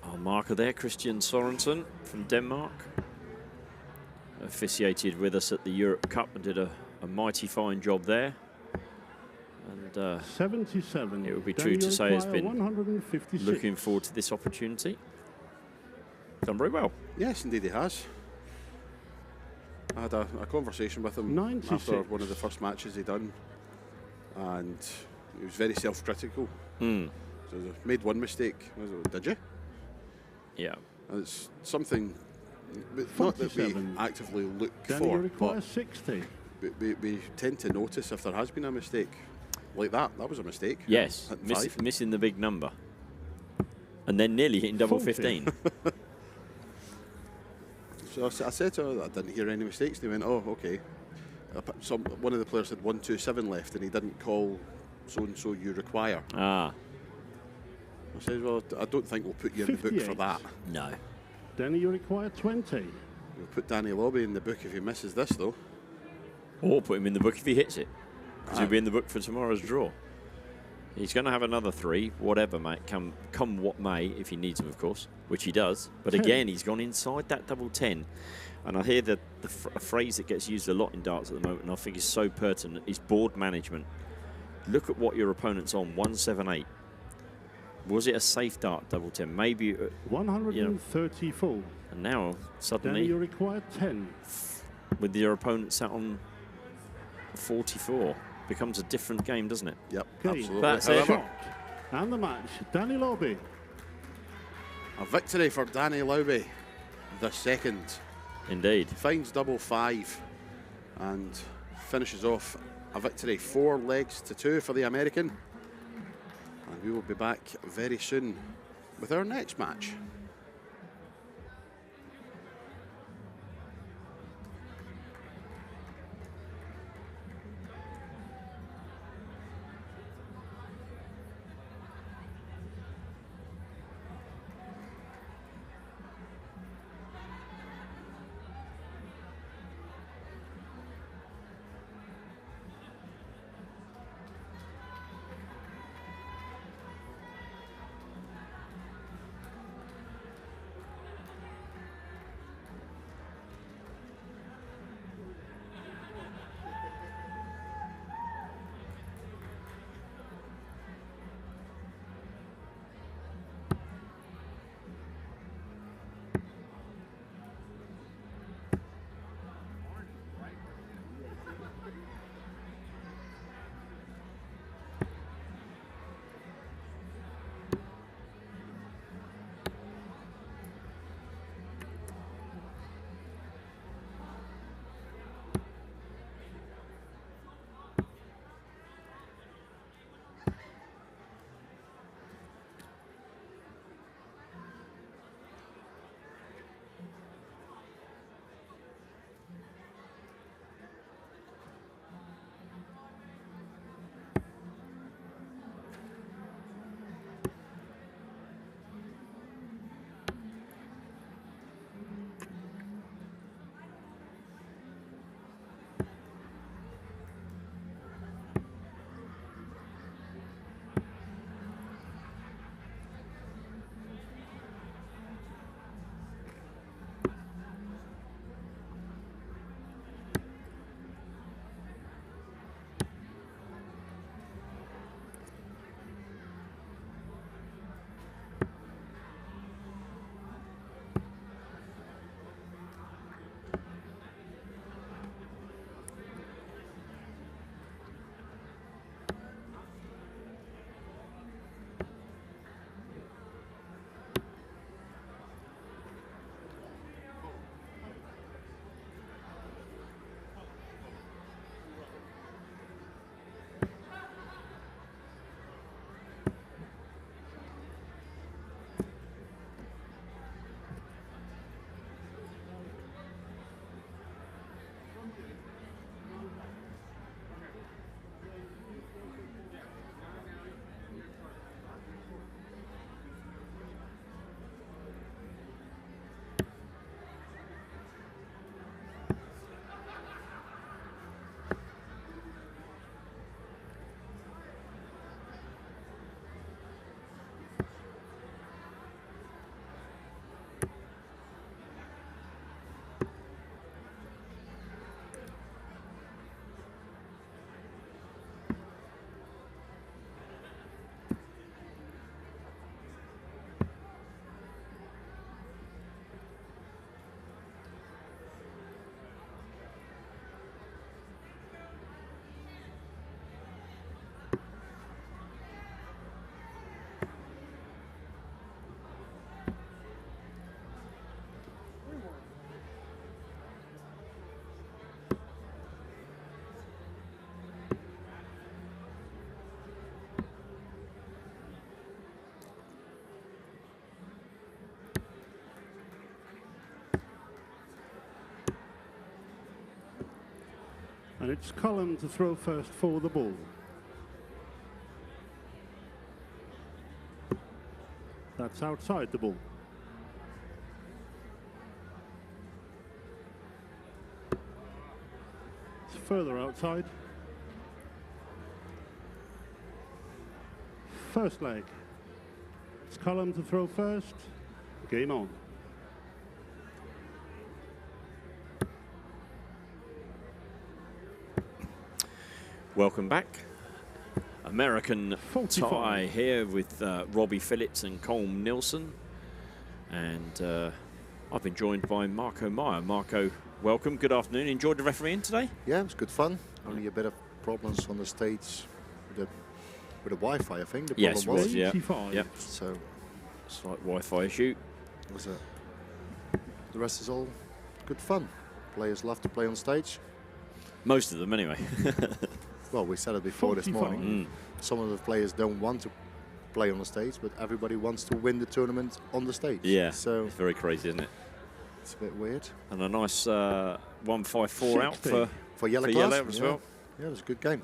Our marker there, Christian Sorensen from Denmark. Officiated with us at the Europe Cup and did a mighty fine job there. And 77. it would be true to say has been 156. looking forward to this opportunity. Done very well. Yes, indeed he has. I had a conversation with him 96. after one of the first matches he done, and he was very self-critical. Mm. So he made one mistake. Did you? Yeah. And it's something not that we 47. actively look Danny for, requires but 60. we tend to notice if there has been a mistake like that. That was a mistake. Yes, Hitting five. missing the big number. And then nearly hitting double 40. 15. So I said to her that I didn't hear any mistakes. And he went, "Oh, okay." One of the players had 127 left, and he didn't call so and so you require. Ah, I said, "Well, I don't think we'll put you in the book for 58. that. no. Danny, you require 20. We'll put Danny Lobby in the book if he misses this, though." Or put him in the book if he hits it. Because he'll Aye. be in the book for tomorrow's draw. He's going to have another 3, whatever, mate, come what may, if he needs them, of course, which he does. But 10. again, he's gone inside that double 10. And I hear that a phrase that gets used a lot in darts at the moment, and I think is so pertinent, is board management. Look at what your opponent's on, 178. Was it a safe dart double 10? Maybe, 130 full. and now, Danny, suddenly, you require 10. with your opponent sat on 44, becomes a different game, doesn't it? Yep, Okay, absolutely. That's it. However, Shot. And the match, Danny Lobby. a victory for Danny Lowby, the second. Indeed. Finds double 5 and finishes off a victory 4 legs to 2 for the American. And we will be back very soon with our next match. And it's Cullen to throw first for the ball. That's outside the ball. It's further outside. First leg. It's Cullen to throw first. Game on. Welcome back. American 45. tie here with Robbie Phillips and Colm Nilsson. And I've been joined by Marco Meyer. Marco, welcome. Good afternoon. Enjoyed the refereeing today? Yeah, it was good fun. Only a bit of problems on the stage with the Wi-Fi, I think. The Yes, problem was. yeah. 85. Yep. So Slight Wi-Fi issue. it was the rest is all good fun. Players love to play on stage. Most of them, anyway. Well, we said it before this 45. morning. Some of the players don't want to play on the stage, but everybody wants to win the tournament on the stage. Yeah, So it's very crazy, isn't it? it's a bit weird. And a nice 154 out 60. for Yellow for class, Yellow as yeah. well. Yeah, it was a good game.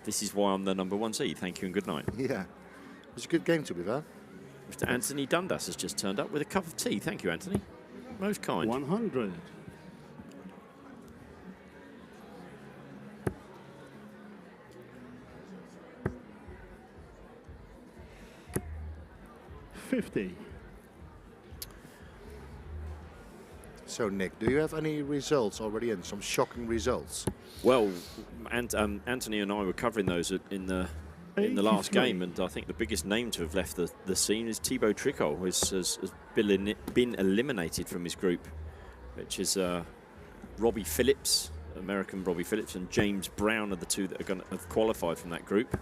This is why I'm the #1 seed. Thank you and good night. Yeah. It was a good game, to be fair. Mr. Anthony Dundas has just turned up with a cup of tea. Thank you, Anthony. Most kind. 100. $50. So, Nick, do you have any results already in? Some shocking results? Well, Anthony and I were covering those in the last 83. game, and I think the biggest name to have left the scene is Thibaut Tricot, who has been eliminated from his group, which is Robbie Phillips, American Robbie Phillips, and James Brown are the two that are going to have qualified from that group.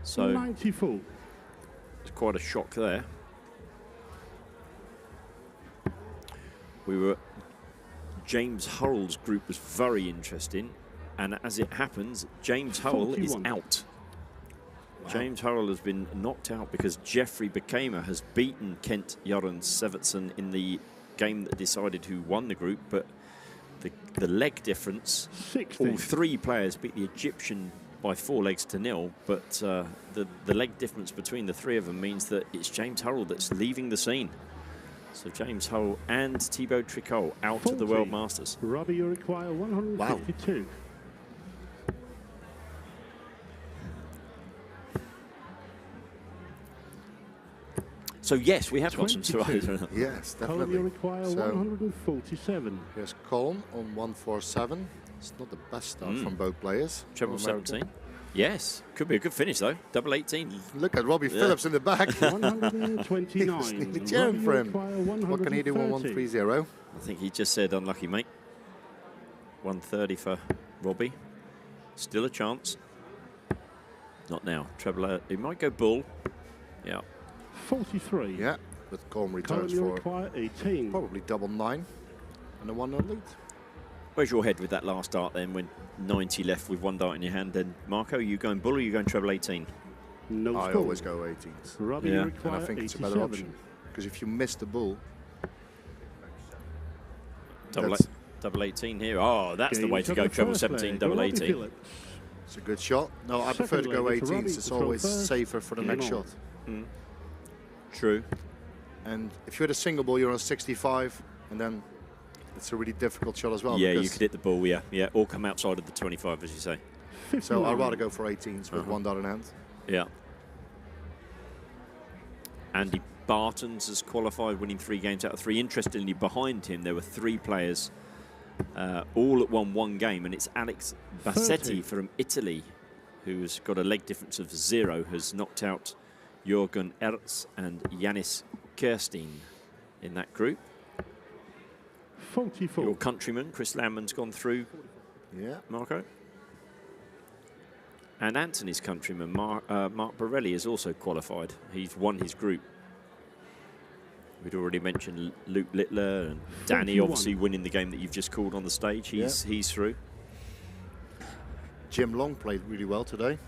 So 94. it's quite a shock there. James Hull's group was very interesting, and as it happens, James Hull is 41. out. Wow. James Hull has been knocked out because Jeffrey Bekema has beaten Kent Jørgen Severtsen in the game that decided who won the group, but the leg difference, 60. all three players beat the Egyptian by 4 legs to 0, but the leg difference between the three of them means that it's James Hull that's leaving the scene. So James Hull and Thibaut Tricot out 40. of the World Masters. Robbie, you require 152. So yes, we have got some 22. survivors. Yes, Colin, definitely. you require So 147. here's Colin on 147. It's not the best start from both players. Treble from America. 17. Yes, could be a good finish though. Double 18. Look at Robbie Phillips in the back. 129. He's nearly cheering Robbie, for you him. require What can he do on 130. 130? I think he just said unlucky, mate. 130 for Robbie. Still a chance. Not now. Treble. He might go bull. Yeah. 43. Yeah, with Colin Colin, returns you for require 18. probably double 9 and a 1-0 lead. Where's your head with that last dart then when 90 left with 1 dart in your hand? Then Marco, you going bull or you going treble 18? No I score. always go 18s. Robbie, Yeah. you And And require I think it's a 87. better option. Because if you miss the bull, Double, That's- double 18 here. Oh, that's the Game way to for go. the Treble first 17, leg. double Robbie 18. Phillips. it's a good shot. No, I prefer to Second go leg is 18s. Robbie It's to throw always first. safer for the Game next on. shot. True. And if you're at a single ball, you're on 65, and then it's a really difficult shot as well. Yeah, you because- could hit the ball, yeah. Yeah, or come outside of the 25, as you say. 59. So I'd rather go for 18s with 1 dart in hand. Yeah. Andy Bartons has qualified, winning 3 games out of 3. Interestingly, behind him, there were 3 players all at one game, and it's Alex Bassetti 30. from Italy, who has got a leg difference of 0, has knocked out Jürgen Ertz and Yanis Kirstein in that group. 44. Your countryman, Chris Landman's gone through, Yeah. Marco. And Anthony's countryman, Mark Borelli, has also qualified. He's won his group. We'd already mentioned Luke Littler and Danny 41. obviously winning the game that you've just called on the stage. He's through. Jim Long played really well today.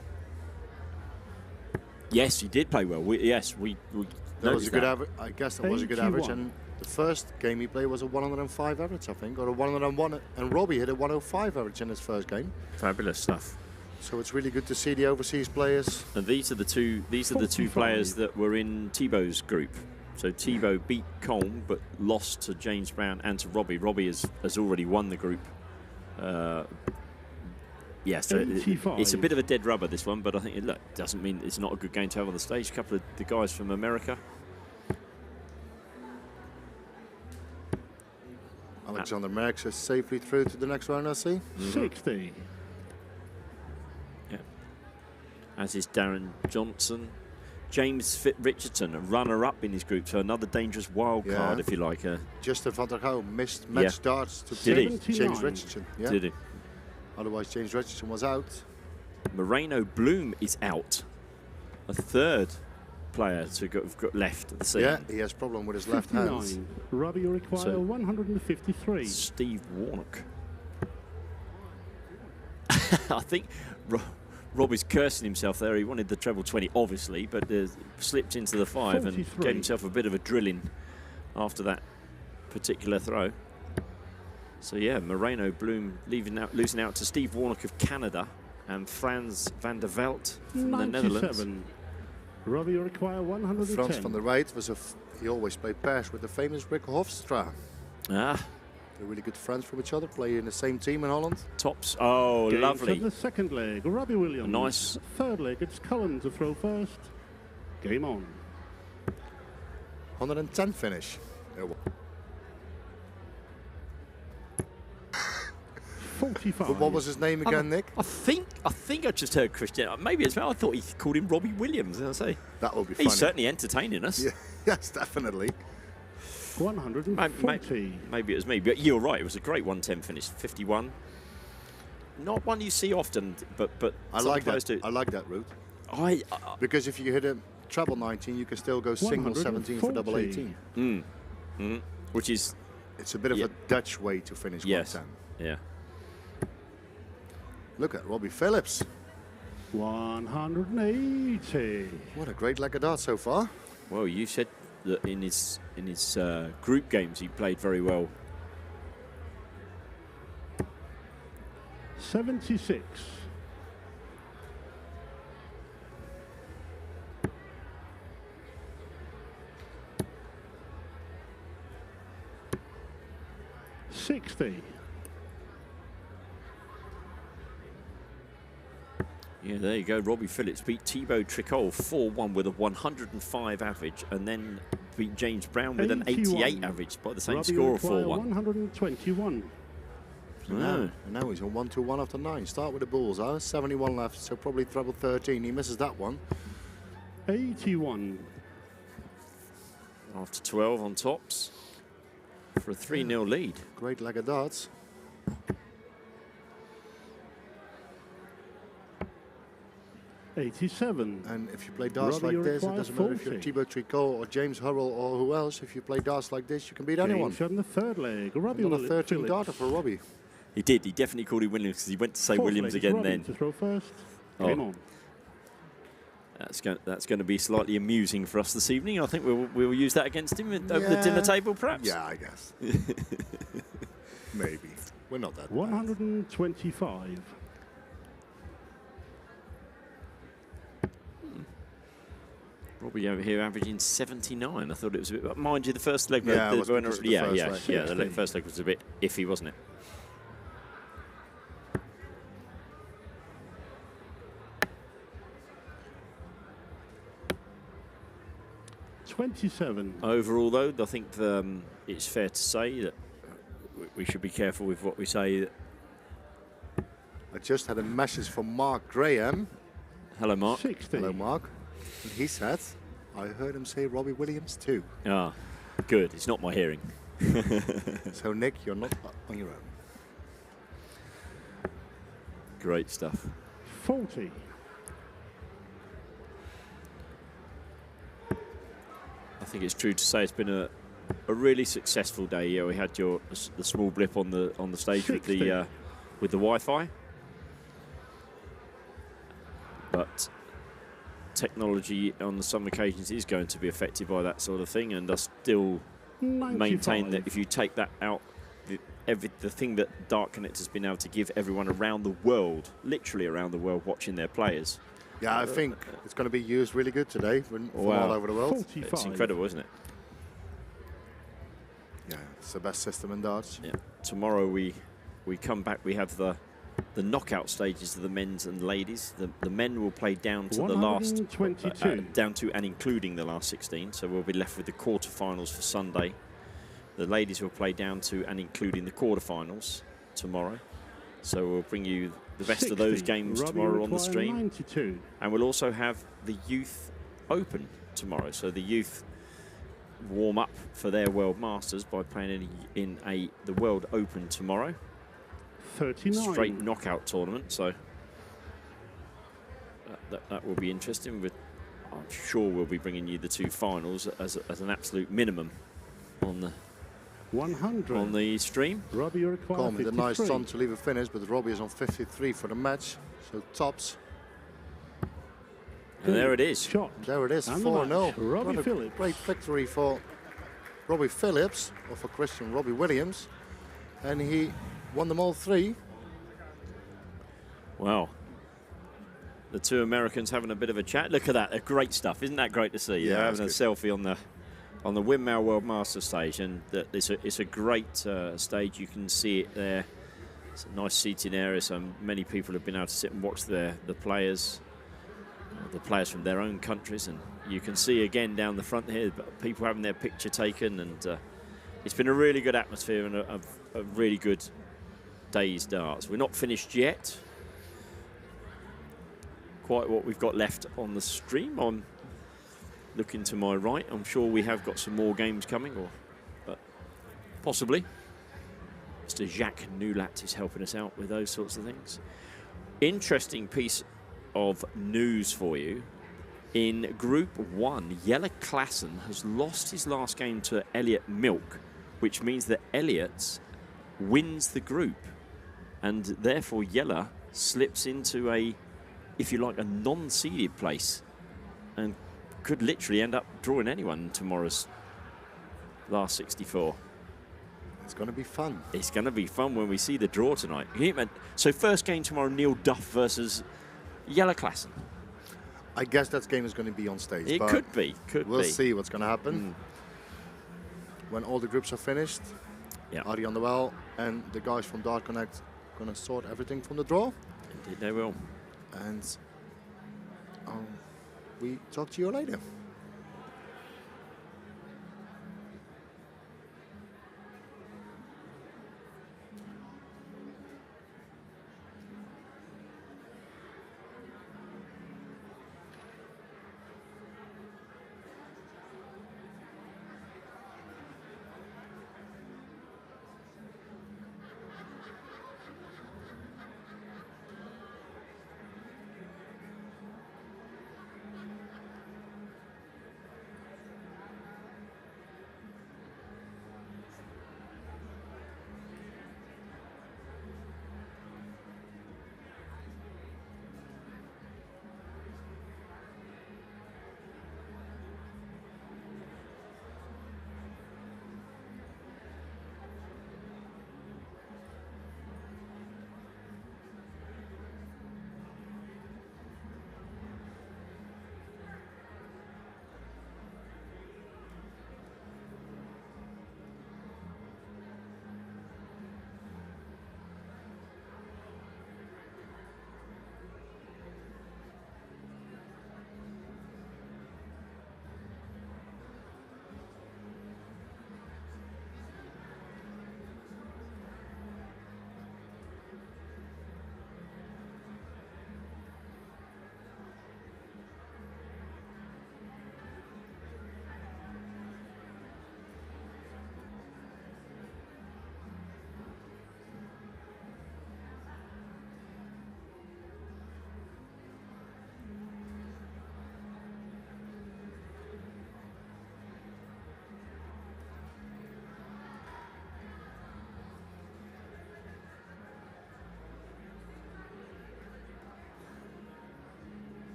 Yes, he did play well. We That was a noticed good that. average. I guess that was a good average. 81. And The first game he played was a 105 average, I think, or a 101, and Robbie hit a 105 average in his first game. Fabulous stuff. So it's really good to see the overseas players. And these are the two players that were in Thibaut's group. So Thibaut beat Colm but lost to James Brown and to Robbie. Robbie has already won the group. Yeah, so it's a bit of a dead rubber, this one, but I think it doesn't mean it's not a good game to have on the stage. A couple of the guys from America. Alexander Merckx is safely through to the next round, I see. 60. Yeah. As is Darren Johnson. James Richardson, a runner-up in his group, so another dangerous wild card, if you like. Justin van der Gouw missed match darts to James Richardson. Yeah. Did he? Otherwise, James Richardson was out. Moreno Bloom is out. A third player to got left at the scene. Yeah, he has a problem with his left hand. Robbie, you require 153. Steve Warnock. I think Robbie's cursing himself there. He wanted the treble 20, obviously, but slipped into the 5 43. And gave himself a bit of a drilling after that particular throw. So yeah, Moreno Bloom losing out to Steve Warnock of Canada and Frans van der Veld from the Netherlands. Robbie, you require 110. Frans van der Veld he always played pairs with the famous Rick Hofstra. Ah. They're really good friends from each other, play in the same team in Holland. Tops. Oh, Game lovely. For the second leg, Robbie Williams. Nice. Third leg, it's Cullen to throw first. Game on. 110 finish. 45. But what was his name again, Nick? I think I just heard Christian. Maybe as well. I thought he called him Robbie Williams. I say that would be funny. He's certainly entertaining us. Yeah, yes, definitely. 140. Maybe it was me, but you're right. It was a great 110 finish. 51. Not one you see often, but I like that. I like that route. Because if you hit a treble 19, you can still go single 17 for double 18. Which is it's a bit of a Dutch way to finish 110. Yeah. Look at Robbie Phillips. 180. What a great leg of darts so far. Well, you said that in his group games he played very well. 76. $60. Yeah, there you go. Robbie Phillips beat Thibaut Tricol 4-1 with a 105 average, and then beat James Brown with 81. An 88 average by the same Robbie score of 4-1. 121. And now he's on 1-2-1 after 9. Start with the bulls. 71 left, so probably treble 13. He misses that one. 81. After 12 on tops for a 3-0 lead. Great leg of darts. $87. And if you play darts like this, it doesn't matter if you're Thibaut Tricot or James Hurrell or who else. If you play darts like this, you can beat anyone. On the third leg, Robbie Another 13 darter for Robbie. He did. He definitely called him Williams because he went to say Williams again then. To throw first. Game on. That's going to be slightly amusing for us this evening. I think we'll use that against him over the dinner table, perhaps. Yeah, I guess. Maybe. We're not that 125. Bad. Robbie over here averaging 79. I thought it was a bit. Mind you, the first leg. Yeah, the first leg was a bit iffy, wasn't it? $27. Overall, though, I think it's fair to say that we should be careful with what we say. I just had a message from Mark Graham. Hello, Mark. 60. Hello, Mark. And he said, I heard him say Robbie Williams too. Ah, good. It's not my hearing. So, Nick, you're not on your own. Great stuff. 40. I think it's true to say it's been a really successful day. Yeah, we had the small blip on the stage 60. with the Wi-Fi, but technology on some occasions is going to be affected by that sort of thing, and I still maintain that if you take that out, the thing that Dart Connect has been able to give everyone around the world, literally around the world, watching their players. Yeah, I think it's going to be used really good today from all over the world. 45. It's incredible, isn't it? Yeah, it's the best system in darts. Yeah. Tomorrow we come back. We have the knockout stages of the men's and ladies. The men will play down to the last, 122. down to and including the last 16. So we'll be left with the quarterfinals for Sunday. The ladies will play down to and including the quarterfinals tomorrow. So we'll bring you the best of those games tomorrow on the stream. 92. And we'll also have the Youth Open tomorrow. So the youth warm up for their World Masters by playing in the World Open tomorrow. 39. Straight knockout tournament. So that will be interesting. I'm sure we'll be bringing you the 2 finals as an absolute minimum on the 100. on the stream. Robbie, you require Call me the 53. nice Tom to leave a finish, but Robbie is on 53 for the match. So tops. And there it is. Shot. There it is, And the 4-0. match, Robbie What a Phillips. great victory for Robbie Phillips, or for Christian Robbie Williams. And he won them all 3. Wow. The 2 Americans having a bit of a chat. Look at that. They're great stuff. Isn't that great to see? Yeah, They're having a that's selfie on the Winmau World Master stage, and it's a great stage. You can see it there. It's a nice seating area, so many people have been able to sit and watch the players from their own countries, and you can see again down the front here people having their picture taken, and it's been a really good atmosphere and a really good day's darts. We're not finished yet. Quite what we've got left on the stream. I'm looking to my right. I'm sure we have got some more games coming, but possibly. Mr. Jacques Nulat is helping us out with those sorts of things. Interesting piece of news for you. In Group 1, Jelle Klassen has lost his last game to Elliot Milk, which means that Elliot wins the group, and therefore Jelle slips into if you like, a non-seeded place, and could literally end up drawing anyone in tomorrow's last 64. It's going to be fun. It's going to be fun when we see the draw tonight. So first game tomorrow, Neil Duff versus Jelle Klassen. I guess that game is going to be on stage. It but could be. We'll see what's going to happen. When all the groups are finished, Yeah. Adi on the well and the guys from Dart Connect going to sort everything from the draw. Indeed they will. And we talk to you later.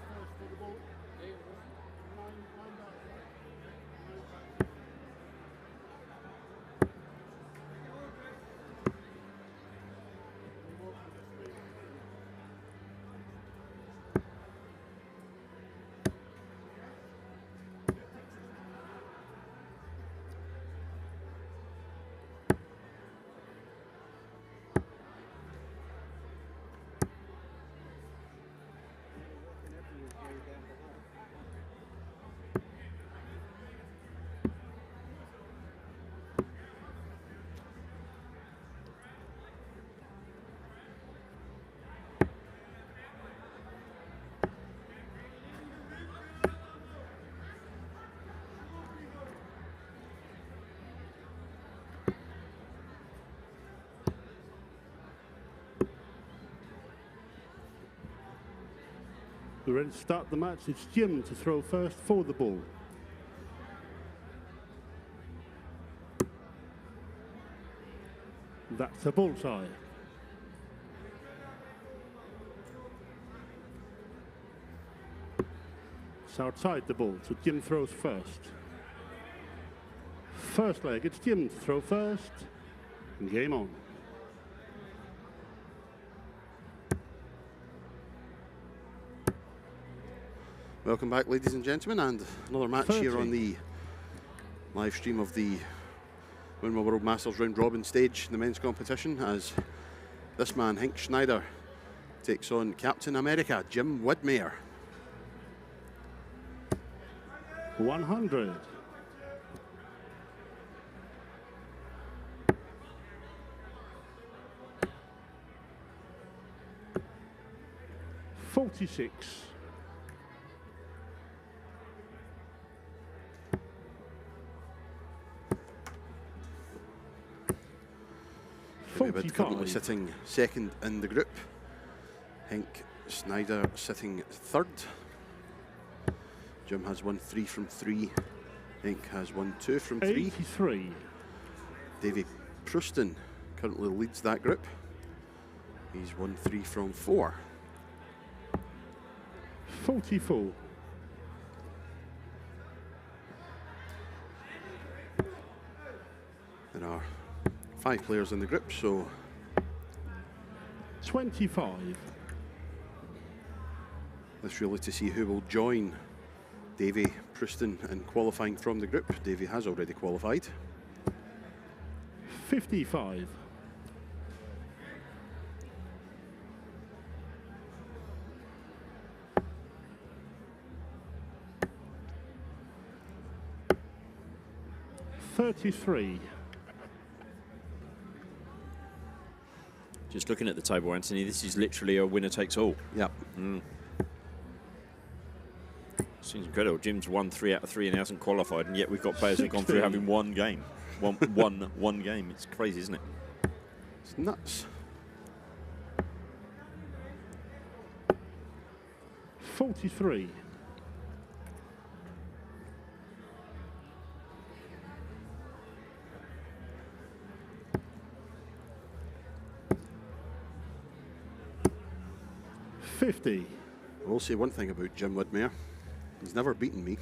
first for the ball. Nine darts, right? Nine darts. We walk with the screen. We're ready to start the match. It's Jim to throw first for the ball. That's a bullseye. It's outside the ball, so Jim throws first. First leg, it's Jim to throw first. Game on. Welcome back, ladies and gentlemen, and another match 30. here on the live stream of the Winmau World Masters round robin stage in the men's competition, as this man, Henk Schneider, takes on Captain America, Jim Widmer. 100. $46. 45. Currently 45. sitting second in the group. Henk Schneider sitting third. Jim has won 3 from 3. Henk has won 2 from 3. 83. Davy Pruston currently leads that group. He's won 3 from 4. 44. There are 5 players in the group, so 25. this really to see who will join Davy Pruston in qualifying from the group. Davy has already qualified. 55. 33. Just looking at the table, Anthony, this is literally a winner takes all. Yep. Seems incredible. Jim's won 3 out of 3 and hasn't qualified, and yet we've got players who've gone through 60. having one game. One game. It's crazy, isn't it? It's nuts. 43. 50. I will say one thing about Jim Widmer. He's never beaten me.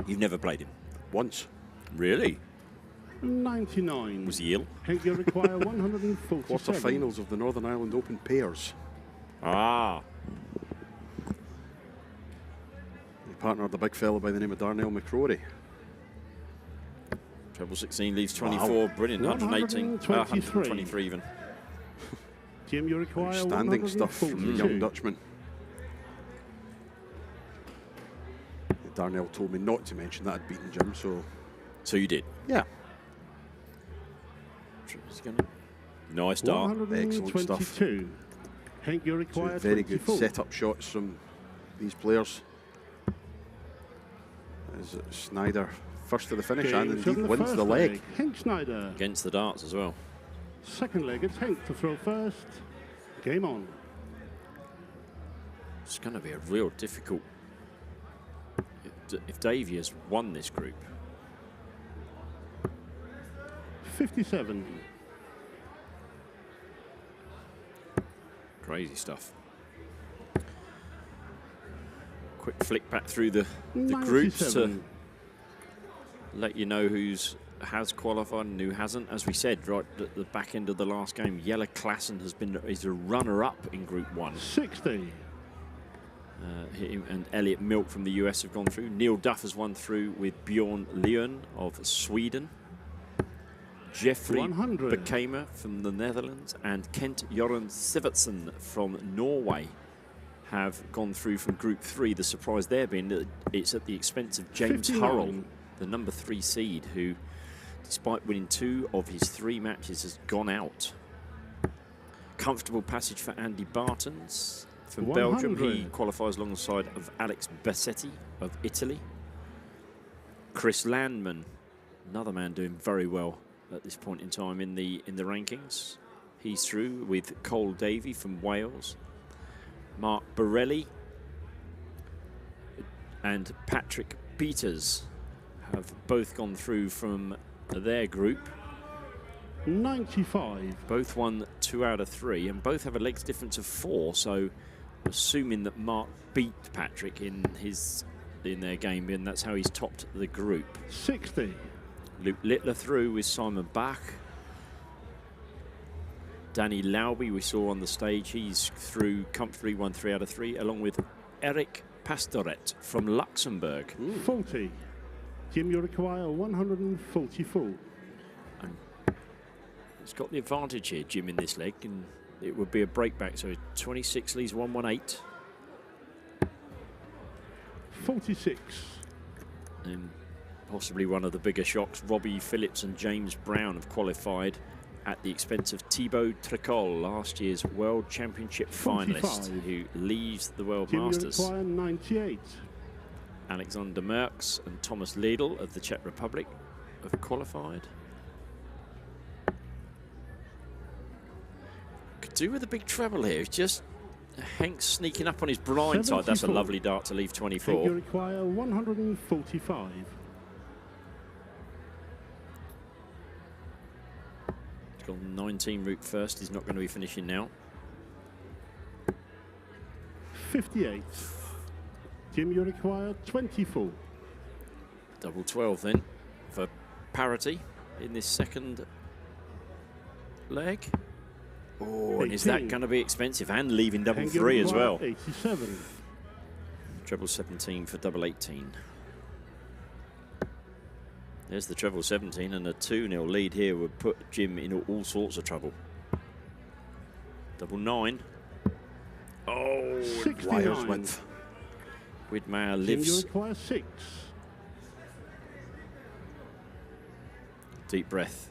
You've never played him? Once. Really? 99. Was he ill? Henk, you require 147. Quarter-finals of the Northern Ireland Open pairs. Ah. He partnered the big fella by the name of Darnell McCrory. Treble 16 leads 24. Wow. Brilliant. 118. 123. 123 even. Jim, you require Outstanding stuff from the young 142. Dutchman. Darnell told me not to mention that I'd beaten Jim, so So you did? yeah. Nice dart. Excellent stuff. 122. Henk, you Two require very good 24. set-up shots from these players. As Schneider first to the finish and Games of indeed wins first the leg. Henk Schneider. Against the darts as well. Second leg, it's Henk to throw first. Game on. It's going to be a real difficult. If Davy has won this group, 57. crazy stuff. Quick flick back through the groups to 97. let you know who's has qualified and who hasn't. As we said right at the back end of the last game, Jelle Klassen is a runner-up in Group 1. 60. Him and Elliot Milk from the US have gone through. Neil Duff has won through with Bjorn Leon of Sweden. Jeffrey 100. Bekema from the Netherlands and Kent Joran Sivertsen from Norway have gone through from Group 3. The surprise there being that it's at the expense of James 59. Hurrell, the number 3 seed, who, despite winning 2 of his 3 matches, has gone out. Comfortable passage for Andy Bartons from 100. Belgium. He qualifies alongside of Alex Bassetti of Italy. Chris Landman, another man doing very well at this point in time in the rankings. He's through with Cole Davey from Wales. Mark Borelli and Patrick Peters have both gone through from their group. 95. Both won 2 out of 3 and both have a legs difference of 4, so assuming that Mark beat Patrick in their game, and that's how he's topped the group. 60. Luke Littler through with Simon Bach. Danny Lauby we saw on the stage, he's through comfortably, won 3 out of 3, along with Eric Pastoret from Luxembourg. 40. Jim, you require 144. And he's got the advantage here, Jim, in this leg, and it would be a breakback, so 26 leads 118. 46. And possibly one of the bigger shocks, Robbie Phillips and James Brown have qualified at the expense of Thibaut Tricol, last year's World Championship 45. finalist, who leaves the World Jim, you Masters. require 98. Alexander Merckx and Thomas Liedl of the Czech Republic have qualified. Could do with a big treble here. It's just Hank sneaking up on his blind side. That's a 74. lovely dart to leave Jim, 24. you require 145. He's gone 19 route first. He's not going to be finishing now. 58. Jim, you require 24. Double 12 then for parity in this second leg. Oh, and is that 18. going to be expensive? And leaving double And you 3 as require well. 87. Treble 17 for double 18. There's the treble 17, and a 2-0 lead here would put Jim in all sorts of trouble. Double 9. Oh, 69. Wires width. Widmauer Jim, you lives. require 6. Deep breath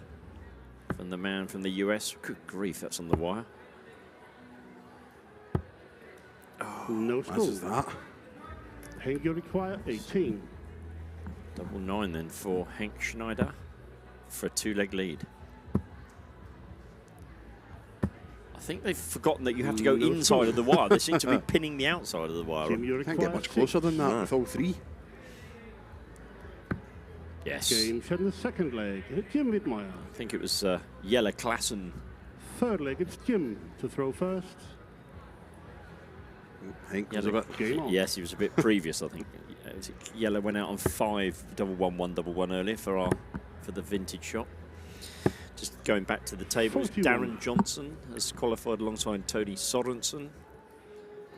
from the man from the US. Good grief, that's on the wire. No As score. is that. Hank, you require 18. Double 9 then for Hank Schneider for a 2-leg lead. I think they've forgotten that you have to go No inside score. of the wire. They seem to be pinning the outside of the wire. Jim, you Can't require get much 6. closer than that No. with all 3. Yes. Games in the second leg. Jim Widmeyer. I think it was Jelle Klassen. Third leg, it's Jim to throw first. Hank was Jelle- a bit. Game on. Yes, he was a bit previous, I think. Jelle went out on 5 double 1 double 1 earlier for the vintage shot. Just going back to the tables, 41. Darren Johnson has qualified alongside Tony Sorensen,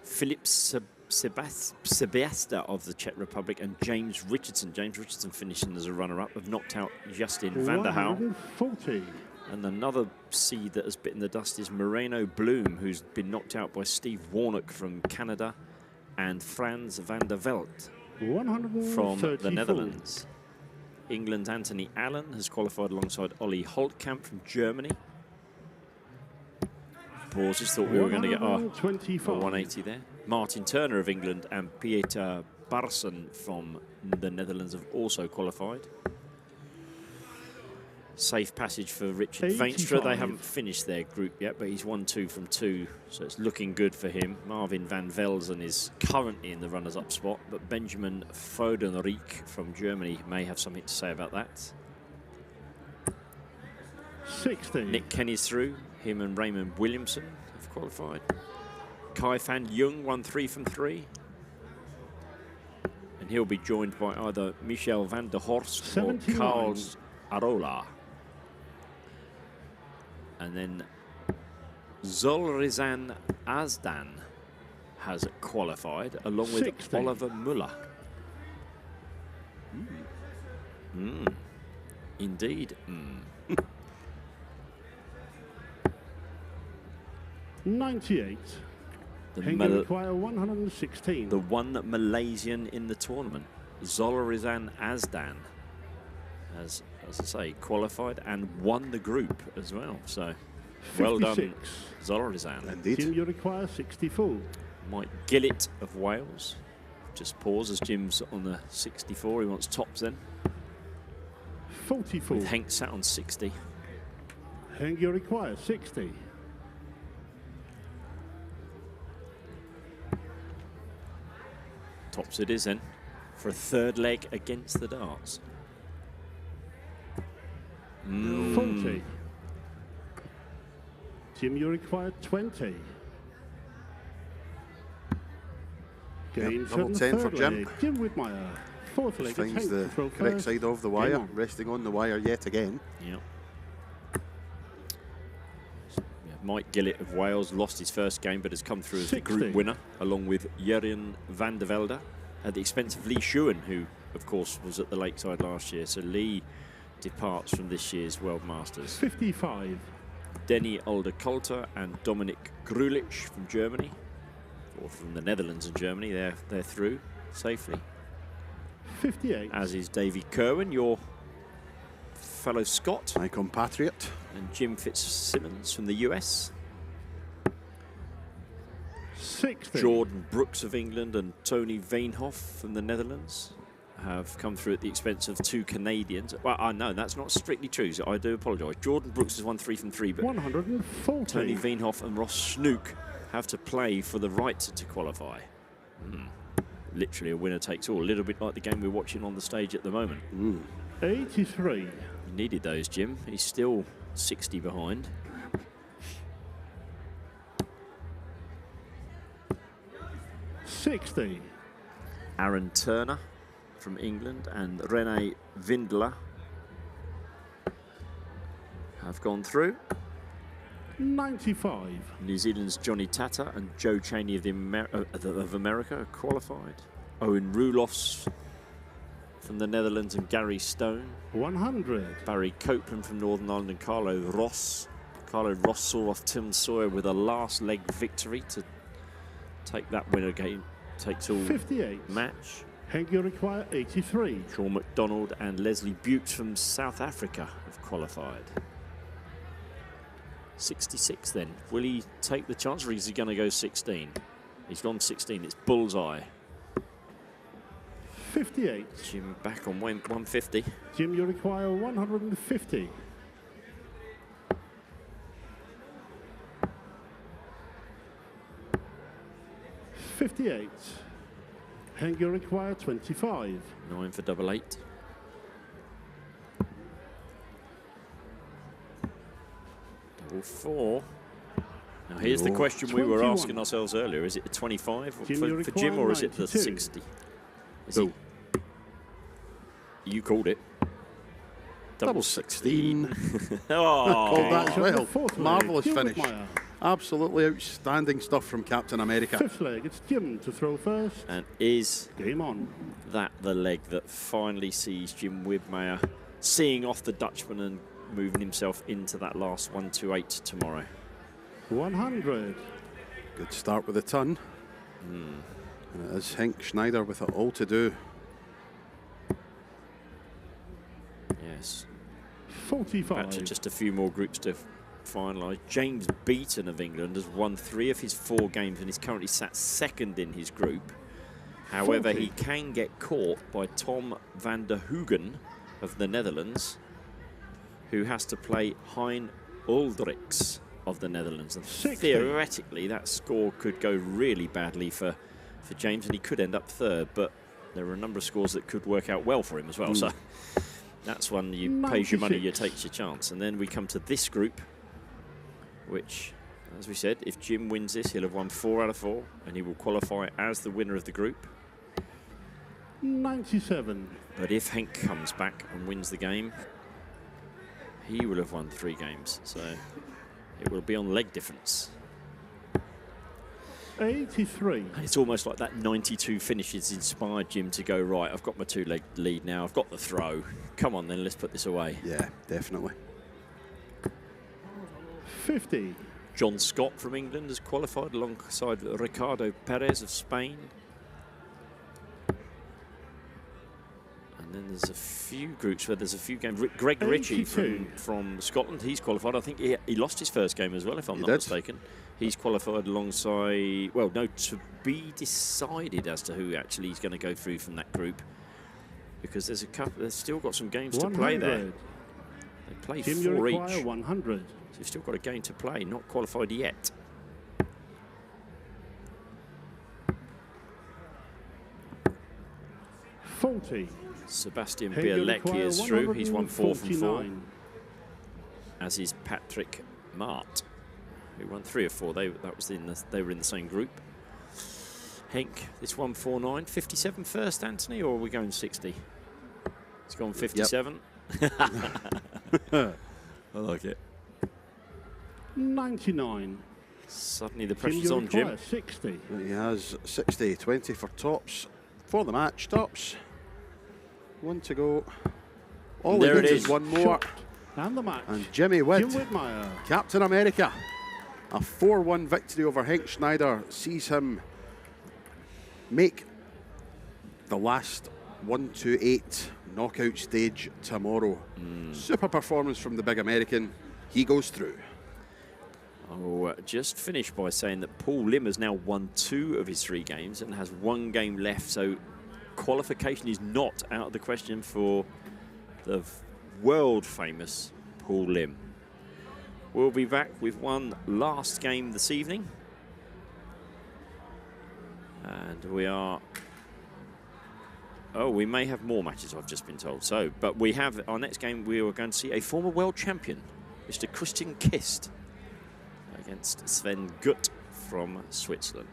Philip Sebastian of the Czech Republic, and James Richardson. James Richardson finishing as a runner-up, have knocked out Justin van der Houw. 140. And another seed that has bitten the dust is Moreno Bloom, who's been knocked out by Steve Warnock from Canada and Frans van der Veld 134. from the Netherlands. England's Anthony Allen has qualified alongside Ollie Holtkamp from Germany. Pauses, thought we were going to get our 125. 180 there. Martin Turner of England and Pieter Barson from the Netherlands have also qualified. Safe passage for Richard Veinstra. 85. They haven't finished their group yet, but he's won 2 from 2, so it's looking good for him. Marvin van Velzen is currently in the runners-up spot, but Benjamin Frodenrijk from Germany may have something to say about that. 60. Nick Kenny's through. Him and Raymond Williamson have qualified. Kai Fan Jung won 3 from 3. and he'll be joined by either Michel van der Horst or 79. Carls Arola. And then Zolrizan Azdan has qualified, along with 60. Oliver Muller. Indeed. 98. Hengel require 116. The one Malaysian in the tournament, Zolrizan Azdan, has, as I say, qualified and won the group as well. So, well done, 56. Zolrizan. Jim, Indeed. you require 64. Mike Gillett of Wales. Just pause as Jim's on the 64. He wants tops then. 44. With Henk sat on 60. Hengel, you require 60. Tops it is then for a third leg against the darts. 40. Jim, you require 20. Game double 7, 10 for third Jim. leg. Jim Widmeyer. Fourth leg. Finds it's Hank the to throw correct first. side of the Game wire, on. resting on the wire yet again. Yep. Mike Gillett of Wales lost his first game but has come through as the 60. group winner, along with Jurjen van der Velde at the expense of Lee Schuen, who of course was at the Lakeside last year. So Lee departs from this year's World Masters. 55. Denny Older-Coulter and Dominic Grulich from Germany, or from the Netherlands and Germany. They're through safely. 58. As is Davy Kerwin, your fellow Scot, My compatriot. and Jim Fitzsimmons from the US. 60. Jordan Brooks of England and Tony Veenhoff from the Netherlands have come through at the expense of two Canadians. Well, I know that's not strictly true, so I do apologise. Jordan Brooks has won 3 from 3, but 140. Tony Veenhoff and Ross Snook have to play for the right to qualify. Literally a winner takes all, a little bit like the game we're watching on the stage at the moment. 83. You needed those, Jim. He's still 60 behind. $60. Aaron Turner from England and Rene Vindler have gone through. 95. New Zealand's Johnny Tata and Joe Cheney of America are qualified. Owen Roelofs from the Netherlands and Gary Stone. 100. Barry Copeland from Northern Ireland and Carlo Ross. Carlo Ross saw off Tim Sawyer with a last leg victory to take that winner game. Takes all 58. match. Hengel require 83. Sean McDonald and Leslie Bukes from South Africa have qualified. 66 then. Will he take the chance or is he going to go 16? He's gone 16. It's bullseye. 58. Jim back on 150. Jim, you require 150. $58. Hengel require 25. 9 for double 8. Double 4. Now here's the question we were 21. asking ourselves earlier. Is it a 25 Jim, you for Jim require or is it the 92. 60? Is it? You called it. Double 16. Oh, Called that as The well. fourth leg, Marvellous Jim finish. Widmeyer. Absolutely outstanding stuff from Captain America. Fifth leg, it's Jim to throw first. and is Game on. that the leg that finally sees Jim Widmeyer seeing off the Dutchman and moving himself into that last 128 tomorrow? 100. Good start with the ton. And it is Henk Schneider with it all to do. Yes. 45. Back to just a few more groups to finalise. James Beaton of England has won 3 of his 4 games and is currently sat second in his group. However, 40. he can get caught by Tom van der Hoogen of the Netherlands, who has to play Hein Uldrichs of the Netherlands. And 60. theoretically, that score could go really badly for James, and he could end up third. But there are a number of scores that could work out well for him as well. So that's one you pays your money, you 96. takes your chance. And then we come to this group, which, as we said, if Jim wins this, he'll have won 4 out of 4, and he will qualify as the winner of the group. 97. But if Henk comes back and wins the game, he will have won 3 games. So it will be on leg difference. 83. And it's almost like that 92 finish has inspired Jim to go, right, I've got my 2-leg lead now. I've got the throw. Come on, then, let's put this away. Yeah, definitely. 50. John Scott from England has qualified alongside Ricardo Perez of Spain. And then there's a few groups where there's a few games. Greg Ritchie from Scotland, he's qualified. I think he lost his first game as well, if I'm not mistaken. He's qualified alongside, well, no, to be decided as to who actually is going to go through from that group. Because there's a couple, they've still got some games 100. to play there. They play Jim, 4 you require each. 100. So you've still got a game to play, not qualified yet. Sebastian Here you Bialecki require is through. He's won 4 from 4. 149. As is Patrick Mart, who won 3 of 4. They were in the same group. Henk, this 149. 57 first, Anthony, or are we going 60? It's gone 57. Yep. I like it. 99. Suddenly the pressure's on Jim. 60. He has 60, 20 for tops for the match. Tops. 1 to go. All there he it needs is. is 1 more. Shot. And the match. And Jimmy Witt, Jim Whitmire. Captain America. A 4-1 victory over Henk Schneider sees him make the last 1-8 knockout stage tomorrow. Super performance from the big American. He goes through. Oh, just finished by saying that Paul Lim has now won 2 of his 3 games and has 1 game left. So qualification is not out of the question for the world famous Paul Lim. We'll be back with one last game this evening. And we are... Oh, we may have more matches, I've just been told. So, but we have our next game, we are going to see a former world champion, Mr. Christian Kist, against Sven Gutt from Switzerland.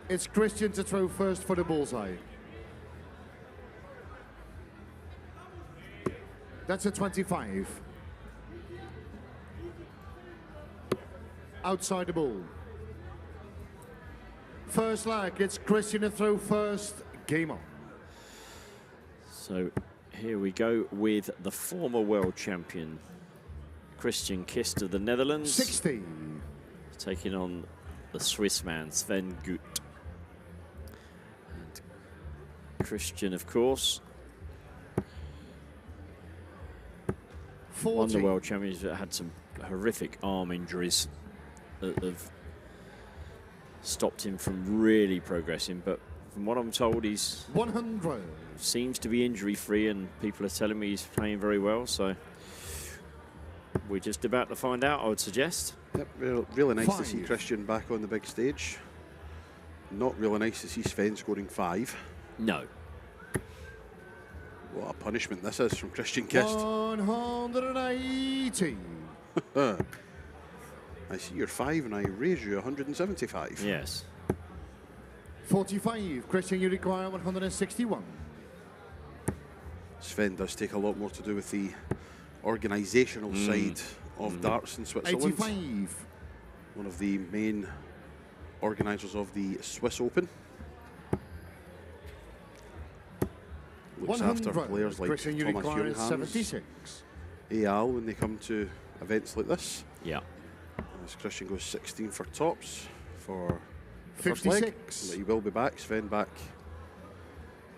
It's Christian to throw first for the bullseye. That's a 25. Outside the ball. First leg, it's Christian to throw first. Game on. So here we go with the former world champion, Christian Kist of the Netherlands. 60. Taking on the Swiss man, Sven Gutt. And Christian, of course, 40. won the world champions, but had some horrific arm injuries that have stopped him from really progressing. But from what I'm told, he's 100. seems to be injury-free, and people are telling me he's playing very well. So we're just about to find out, I would suggest. Yep, really nice to see 5. Christian back on the big stage. Not really nice to see Sven scoring 5. No. What a punishment this is from Christian Kist. 180. I see you're 5 and I raise you 175. Yes. 45. Christian, you require 161. Sven does take a lot more to do with the organisational side of darts in Switzerland. 85. One of the main organisers of the Swiss Open. Looks after 100. players like Christian, you Thomas require Junghans, 76. Al when they come to events like this. Yeah. As Christian goes 16 for tops for the first leg. 56. But he will be back. Sven back.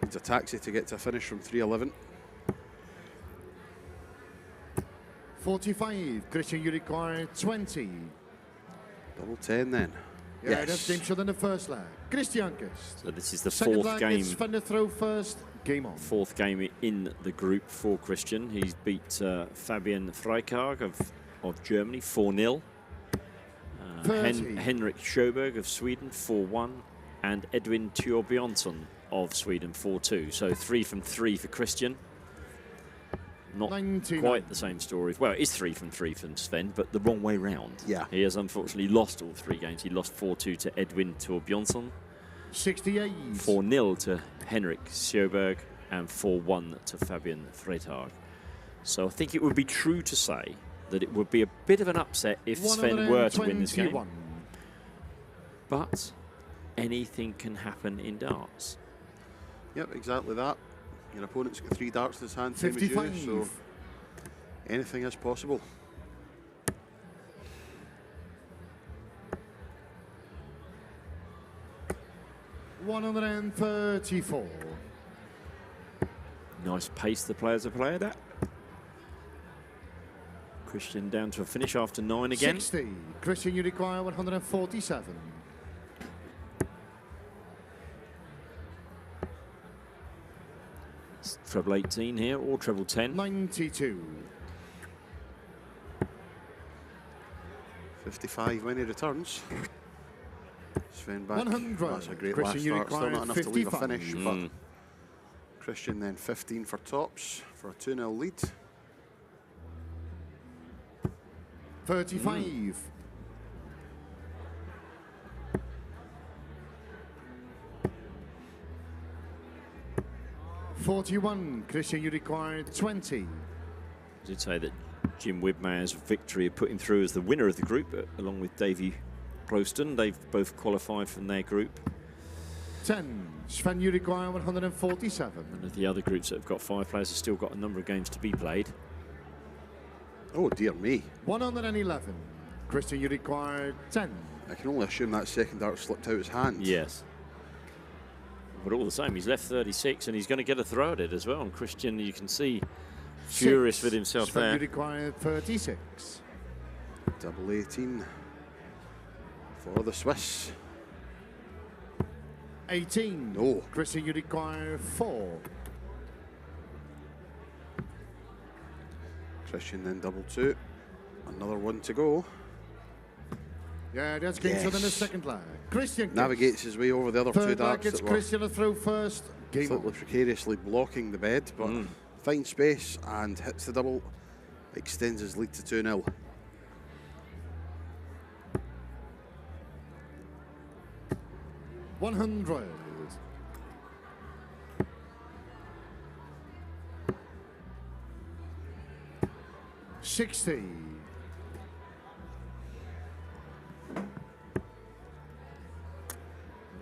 Needs a taxi to get to a finish from 311. 45. Christian, you require 20. Double 10 then. Yeah, that's game shot in the first leg. Christian Kist. So this is the Second fourth leg, game. it's Sven to throw first. Game on. Fourth game in the group for Christian. He's beat Fabian Freikarg of Germany 4-0. 30. Henrik Sjöberg of Sweden 4-1, and Edwin Thorbjörnsson of Sweden 4-2. So 3 from 3 for Christian. Not 99. quite the same story. Well, it is 3 from 3 from Sven, but the wrong way round. Yeah. He has unfortunately lost all 3 games. He lost 4-2 to Edwin Thorbjörnsson, 68. 4-0 to Henrik Sjöberg, and 4-1 to Fabian Freikarg. So I think it would be true to say that it would be a bit of an upset if Sven were to win this game. 121. But anything can happen in darts. Yep, exactly that. Your opponent's got 3 darts in his hand, same as 55. you, so anything is possible. $134. Nice pace the players have played at. Christian down to a finish after 9 again. 60. Christian, you require 147. It's treble 18 here, or treble 10. 92. 55 when he returns. Sven back. 100. That's a great Christian, last you start. Still require not enough to leave a 55. finish, but Christian then 15 for tops for a 2-0 lead. 35. 41. Christian, you require 20. I did say that Jim Widmeyer's victory had put him through as the winner of the group, along with Davy Closton. They've both qualified from their group. 10. Sven, you require 147. And of the other groups that have got 5 players have still got a number of games to be played. Oh dear me. 111. Christian, you require 10. I can only assume that second dart slipped out his hand. Yes. But all the same, he's left 36 and he's going to get a throw at it as well. And Christian, you can see, furious 6. with himself Sven, there. you require 36. Double 18 for the Swiss. 18. No. Christian, you require 4. Christian then double 2. Another one to go. Yeah, that's game shot in the Yes. second leg. Christian Navigates his way over the other 2 third leg, darts it's that were Christian to throw first. Game slightly on. precariously blocking the bed, but finds space and hits the double, extends his lead to 2-0. 100. 60.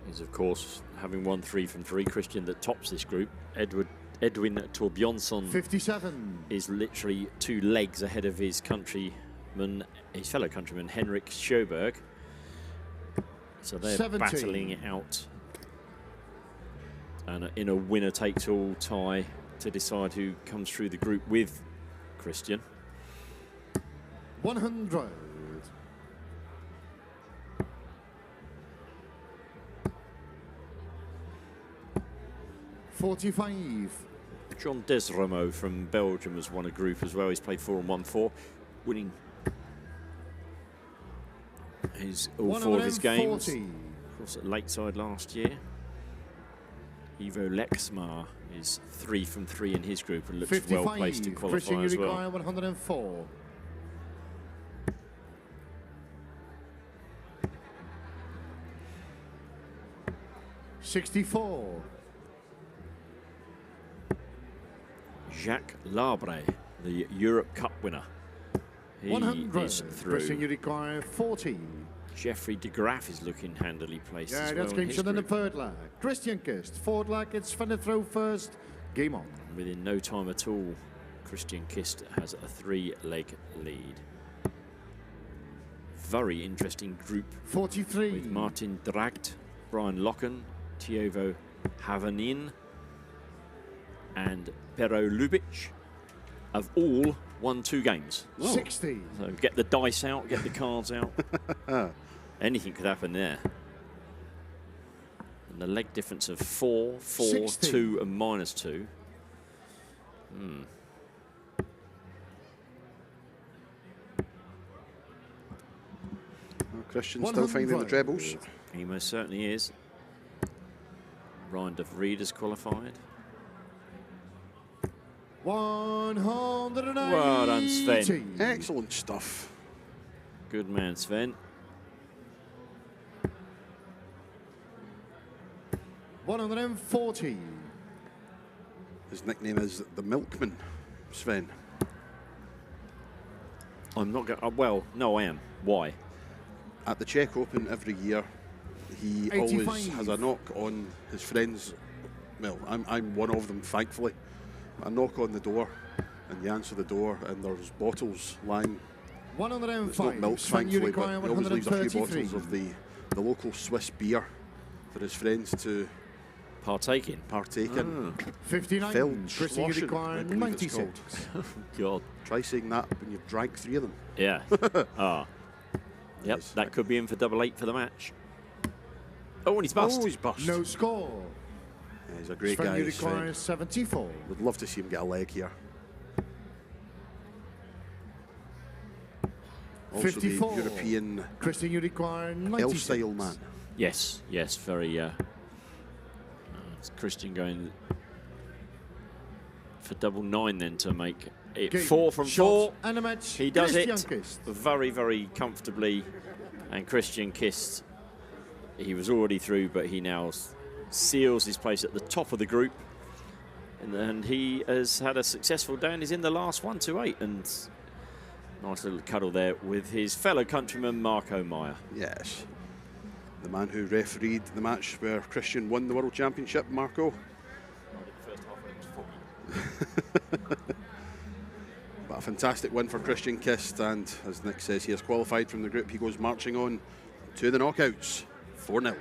Is of course, having won 3 from 3, Christian that tops this group. Edwin Torbjonsson 57. is literally 2 legs ahead of his fellow countryman Henrik Sjöberg. So they're 70. battling it out, and in a winner-takes-all tie to decide who comes through the group with Christian. 100. 45. John Desramo from Belgium has won a group as well. He's played 4 and won 4, winning all 4 of his games. Of course, at Lakeside last year. Ivo Lexmar is 3 from 3 in his group and looks 55. well placed to qualify Christian as well. Uriguay, 104. 64. Jacques Labre, the Europe Cup winner. He 100. is through. Christian Uriguay, 40. Jeffrey de Graaf is looking handily placed Yeah, as that's well in his Christian in the group. third leg. Christian Kist, fourth leg. It's Van der Throw first. Game on. Within no time at all, Christian Kist has a 3-leg lead. Very interesting group 43. with Martin Dragt, Brian Locken, Tiovo Havanin and Pero Lubic have all won 2 games. 60. So get the dice out, get the cards out. Anything could happen there. And the leg difference of 4, 4, 60. 2 and -2. Well, Christian still finding the 100. trebles. He most certainly is. Ryan Duff Reed has qualified. 180. Well done, Sven. Excellent stuff. Good man, Sven. 140. His nickname is the Milkman, Sven. I'm not going. Well, no, I am. Why? At the Czech Open every year, he always 85. has a knock on his friends. Well, I'm one of them, thankfully. A knock on the door, and you answer the door, and there's bottles lying. It's 105. not milk, Sven thankfully, but Uriguay, he always leaves a few 133. bottles of the local Swiss beer for his friends to Partake in. partake in. 59. Felch Christian Schlossen, I Uriguay, believe it's 96. called. God. Try saying that when you've drank 3 of them. Yeah. Ah. Yep. Yes. That could be in for #8 for the match. Oh, and he's bust. Oh, he's bust. No score. Yeah, he's a great Sven guy. Uriguay, Sven. 74. Would love to see him get a leg here. Also 54. the European Christian Uriguay, 96. L-style man. Yes. Yes. Very. It's Christian going for #9 then to make it Game, 4 from shot, 4. and a match. He does Christian it Kist. very, very comfortably. And Christian Kist, he was already through, but he now seals his place at the top of the group. And he has had a successful day and is in the last 1-8. And nice little cuddle there with his fellow countryman, Marco Meyer. Yes. The man who refereed the match where Christian won the World Championship, Marco. But a fantastic win for Christian Kist, and as Nick says, he has qualified from the group. He goes marching on to the knockouts, 4-0.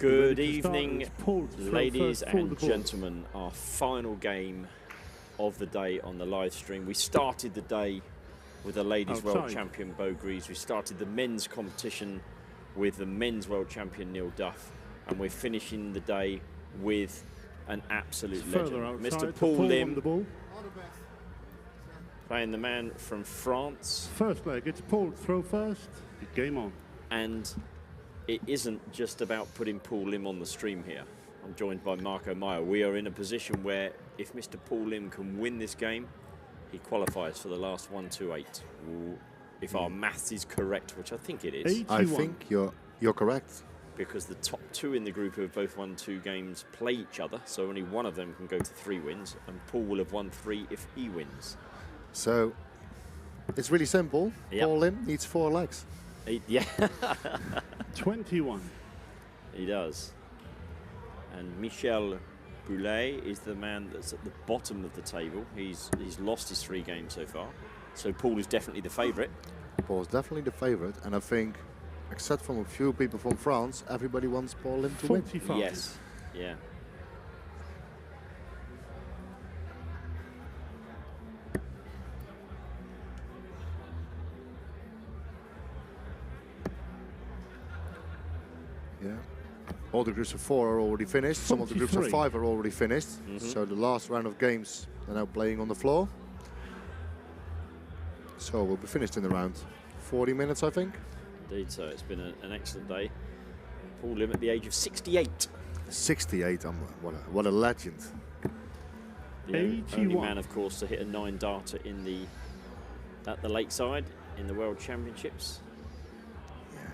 Good Ready to start. evening, It's Paul to throw ladies first for and the ball. gentlemen. Our final game of the day on the live stream. We started the day with the ladies world Outside. champion Beau Greaves. We started the men's competition with the men's world champion Neil Duff, and we're finishing the day with an absolute Further legend, outside. Mr. Paul on the Lim, ball. All the best. playing the man from France. First leg. It's Paul to throw first. Game on. And it isn't just about putting Paul Lim on the stream here. I'm joined by Marco Meyer. We are in a position where if Mr. Paul Lim can win this game, he qualifies for the last 1-2-8. If our maths is correct, which I think it is, 81. I think you're correct. because the top two in the group who have both won 2 games play each other, so only one of them can go to 3 wins, and Paul will have won 3 if he wins. So it's really simple. Yep. Paul Lim needs 4 legs. Yeah, 21. he does. And Michel Boulet is the man that's at the bottom of the table. He's lost his 3 games so far. So Paul is definitely the favourite. Paul's definitely the favourite, and I think, except from a few people from France, everybody wants Paul Lim to win. 45. Yes, yeah. Yeah. All the groups of 4 are already finished. Some of the groups of 43. 5 are already finished. So the last round of games are now playing on the floor. So we'll be finished in around 40 minutes, I think. Indeed, so it's been an excellent day. Paul Lim at the age of 68. 68. What a legend. The only 81. man, of course, to hit a 9-darter at the Lakeside in the World Championships.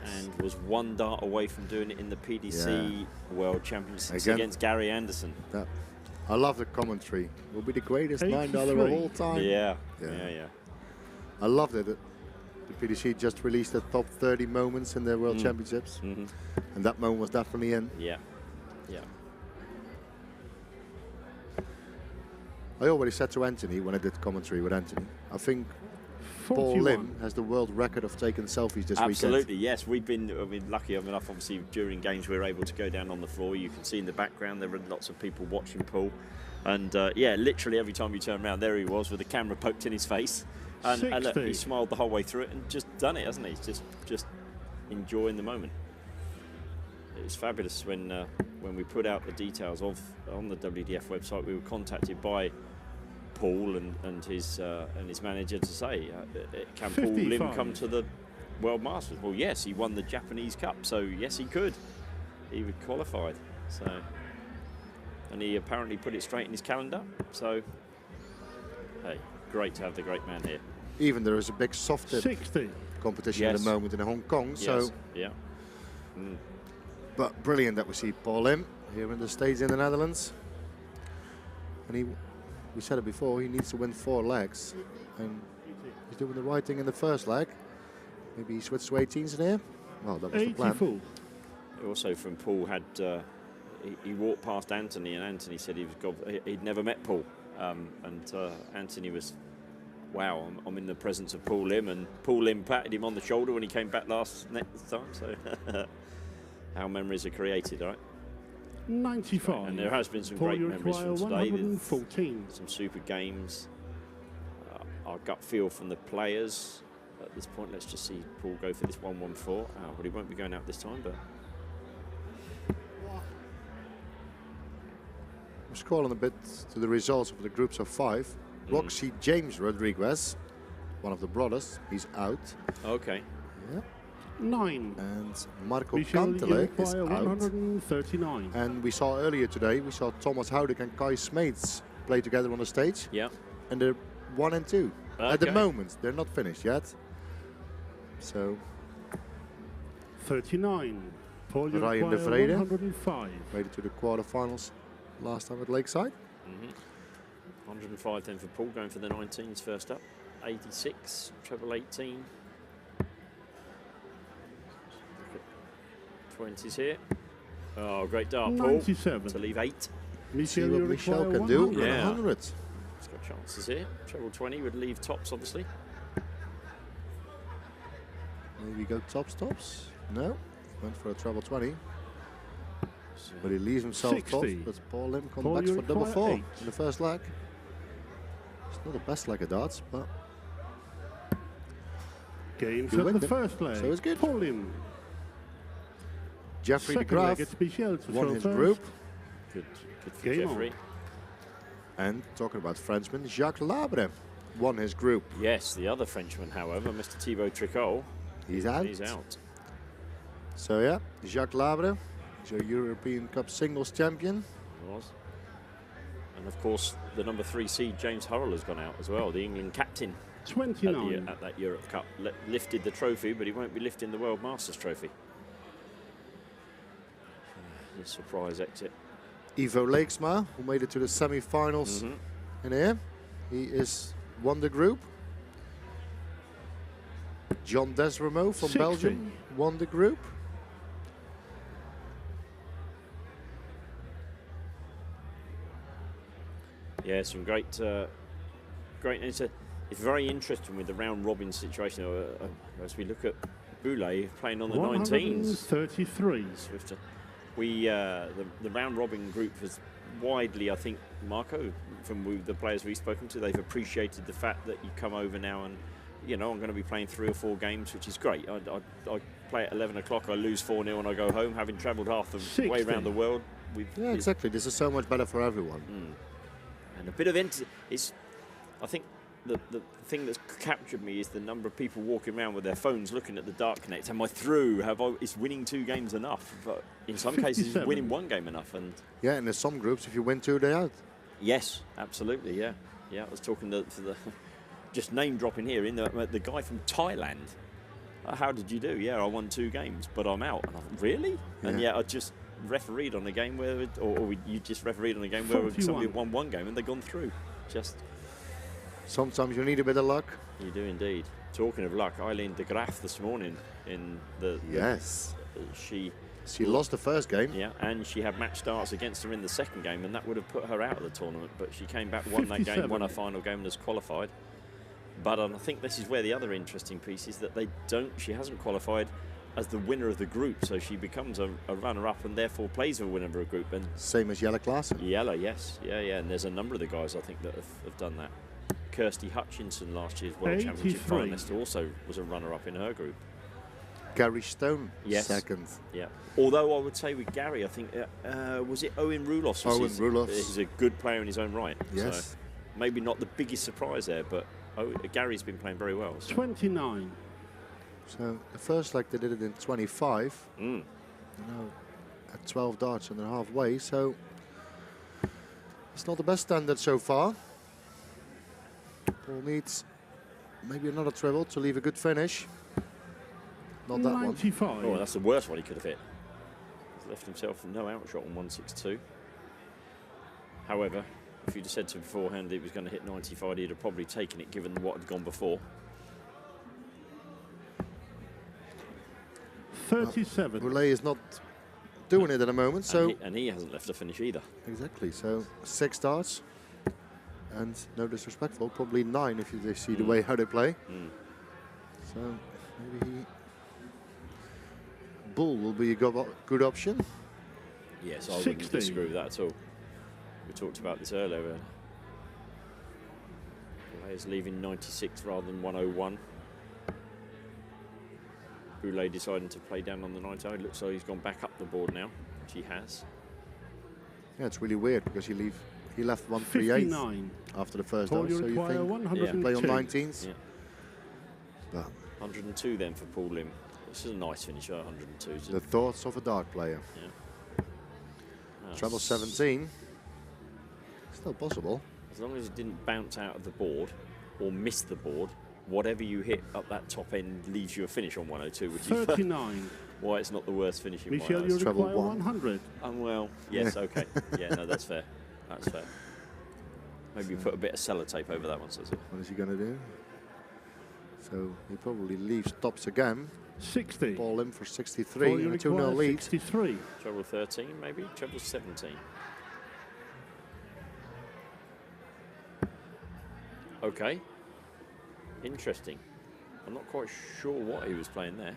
And was 1 dart away from doing it in the PDC World Championships Again. against Gary Anderson. I love the commentary. Will be the greatest 83. $9 of all time. Yeah. Yeah. I love that the PDC just released the top 30 moments in their World Championships. Mhm. And that moment was definitely in. Yeah. I already said to Anthony when I did commentary with Anthony, I think 41. Paul Lim has the world record of taking selfies this Absolutely, yes. We've been lucky enough, obviously, during games we were able to go down on the floor. You can see in the background there were lots of people watching Paul. And yeah, literally every time you turn around, there he was with the camera poked in his face. And look, 60. he smiled the whole way through it and just done it, hasn't he? Just enjoying the moment. It was fabulous when we put out the details on the WDF website. We were contacted by Paul and his manager to say, can Paul Lim 55. come to the World Masters? Well, yes, he won the Japanese Cup, so yes, he could. He would qualified. So, and he apparently put it straight in his calendar. So, hey, great to have the great man here. Even there is a big soft tip 60. competition at Yes. the moment in Hong Kong. Yes, So, yeah. but brilliant that we see Paul Lim here in the States in the Netherlands. And we said it before, he needs to win 4 legs. And he's doing the right thing in the first leg. Maybe he switched to 18s in here. Well, that was the plan. 84. Also from Paul had he walked past Anthony and Anthony said he'd never met Paul and Anthony was, wow, I'm in the presence of Paul Lim, and Paul Lim patted him on the shoulder when he came back last time. So our memories are created, right? 95. And there has been some Paul, great you memories require from today. 114. Some super games. Our gut feel from the players. At this point, let's just see Paul go for this 1-1-4. But he won't be going out this time, but I'm scrolling a bit to the results of the groups of 5. Roxy James Rodriguez, one of the brothers, he's out. okay. Yeah. 9. And Marco Michel, you Cantele is require out. 139. And we saw earlier today, we saw Thomas Howick and Kai Smeets play together on the stage. Yeah. And they're 1 and 2. At the Okay. moment, they're not finished yet. So, 39. Paul, you Ryan de require Vrede. 105. made it to the quarterfinals last time at Lakeside. 105 then for Paul, going for the 19s first up. 86, treble 18. 20s here. Oh, great dart, Paul. 97. To leave 8. Michel, See you what Michel require can do 100. with Yeah. 100. He's got chances here. Treble 20 would leave tops, obviously. Maybe go tops. No, went for a treble 20. But he leaves himself 60. top. But Paul Lim comes Paul, back you for double require 4 8. in the first leg. It's not the best leg of darts, but Games You at win the them. first leg. So it's good. Paul Lim. Jeffrey de Second leg Graaf at Special to won throw his first. group. Good for Game Jeffrey. on. And talking about Frenchman, Jacques Labre won his group. Yes, the other Frenchman, however, Mr. Thibaut Tricot, He's out. he's out. So yeah, Jacques Labre is your European Cup singles champion. Was. And of course, the number 3 seed James Hurrell has gone out as well, the England captain at, 29. at that Europe Cup. Lifted the trophy, but he won't be lifting the World Masters trophy. The surprise exit. Ivo Leeksma, who made it to the semi-finals in here. He is won the group. John Desremo from 60. Belgium won the group. Yeah, some great. It's very interesting with the round robin situation as we look at Boulay playing on the 19s. 133. Swifter. The round robin group has widely, I think, Marco, from the players we've spoken to, they've appreciated the fact that you come over now and, you know, I'm going to be playing 3 or 4 games, which is great. I play at 11 o'clock, I lose 4-0 and I go home, having travelled half the 60. way around the world. Yeah, exactly. This is so much better for everyone. And a bit of I think the thing that's captured me is the number of people walking around with their phones looking at the Dart Connect. Am I through? Is winning 2 games enough? But in some cases, is 57. winning 1 game enough? And Yeah, and in some groups, if you win 2, they're out. yes, absolutely, yeah. Yeah, I was talking to the just name dropping here in the guy from Thailand. How did you do? Yeah, I won 2 games, but I'm out. And I thought, really? And Yeah. I just refereed on a game where, you just refereed on a game where 41. somebody won 1 game and they've gone through. Just. Sometimes you need a bit of luck. You do indeed. Talking of luck, Eileen de Graaf this morning in Yes. she lost the first game. yeah, and she had match starts against her in the second game, and that would have put her out of the tournament. But she came back, won that game, 57. won her final game, and has qualified. But I think this is where the other interesting piece is that she hasn't qualified as the winner of the group, so she becomes a runner-up and therefore plays a winner of a group. And Same as Jelle Klassen. Yella, yes, yeah, and there's a number of the guys I think that have done that. Kirsty Hutchinson, last year's World Championship 83. finalist, also was a runner-up in her group. Gary Stone, Yes. second. Yeah. Although I would say with Gary, I think was it Owen Roelofs? Owen Roelofs. He's a good player in his own right. Yes. So maybe not the biggest surprise there, but Gary's been playing very well. So. 29. So the first leg they did it in 25. Mm. Now at 12 darts and they're halfway, so it's not the best standard so far. Paul needs maybe another treble to leave a good finish. Not that one. 95. Oh, that's the worst one he could have hit. He's left himself no outshot on 162. However, if you'd have said to him beforehand that he was going to hit 95, he'd have probably taken it given what had gone before. 37. Boulay is not doing it at the moment, so And he hasn't left a finish either. exactly. So 6 darts, and no disrespectful, probably 9 if you see the way how they play. So maybe Bull will be a good option. Yes, I 60. wouldn't disagree with that at all. We talked about this earlier. Boulay is leaving 96 rather than 101. Boulay deciding to play down on the 90. It looks like he's gone back up the board now, which he has. Yeah, it's really weird because he left 138 59. after the first Paul, dart, you so you require think 102. play on 19s. Yeah. But 102 then for Paul Lim. This is a nice finish, 102. isn't the it? thoughts of a dart player. Oh, Treble s- 17. Still possible. As long as it didn't bounce out of the board or miss the board, whatever you hit up that top end leaves you a finish on 102, which is 39. why it's not the worst finish in my Michel, eyes. you treble require 1. 100. Well, yes, okay. Yeah, no, that's fair. That's fair. Maybe put a bit of sellotape over that one, so What is he going to do? So he probably leaves tops again. 60. Ball in for Paul, 63 you and a 2-0 require lead. 63. treble 13, maybe? Treble 17. Okay. Interesting. I'm not quite sure what he was playing there.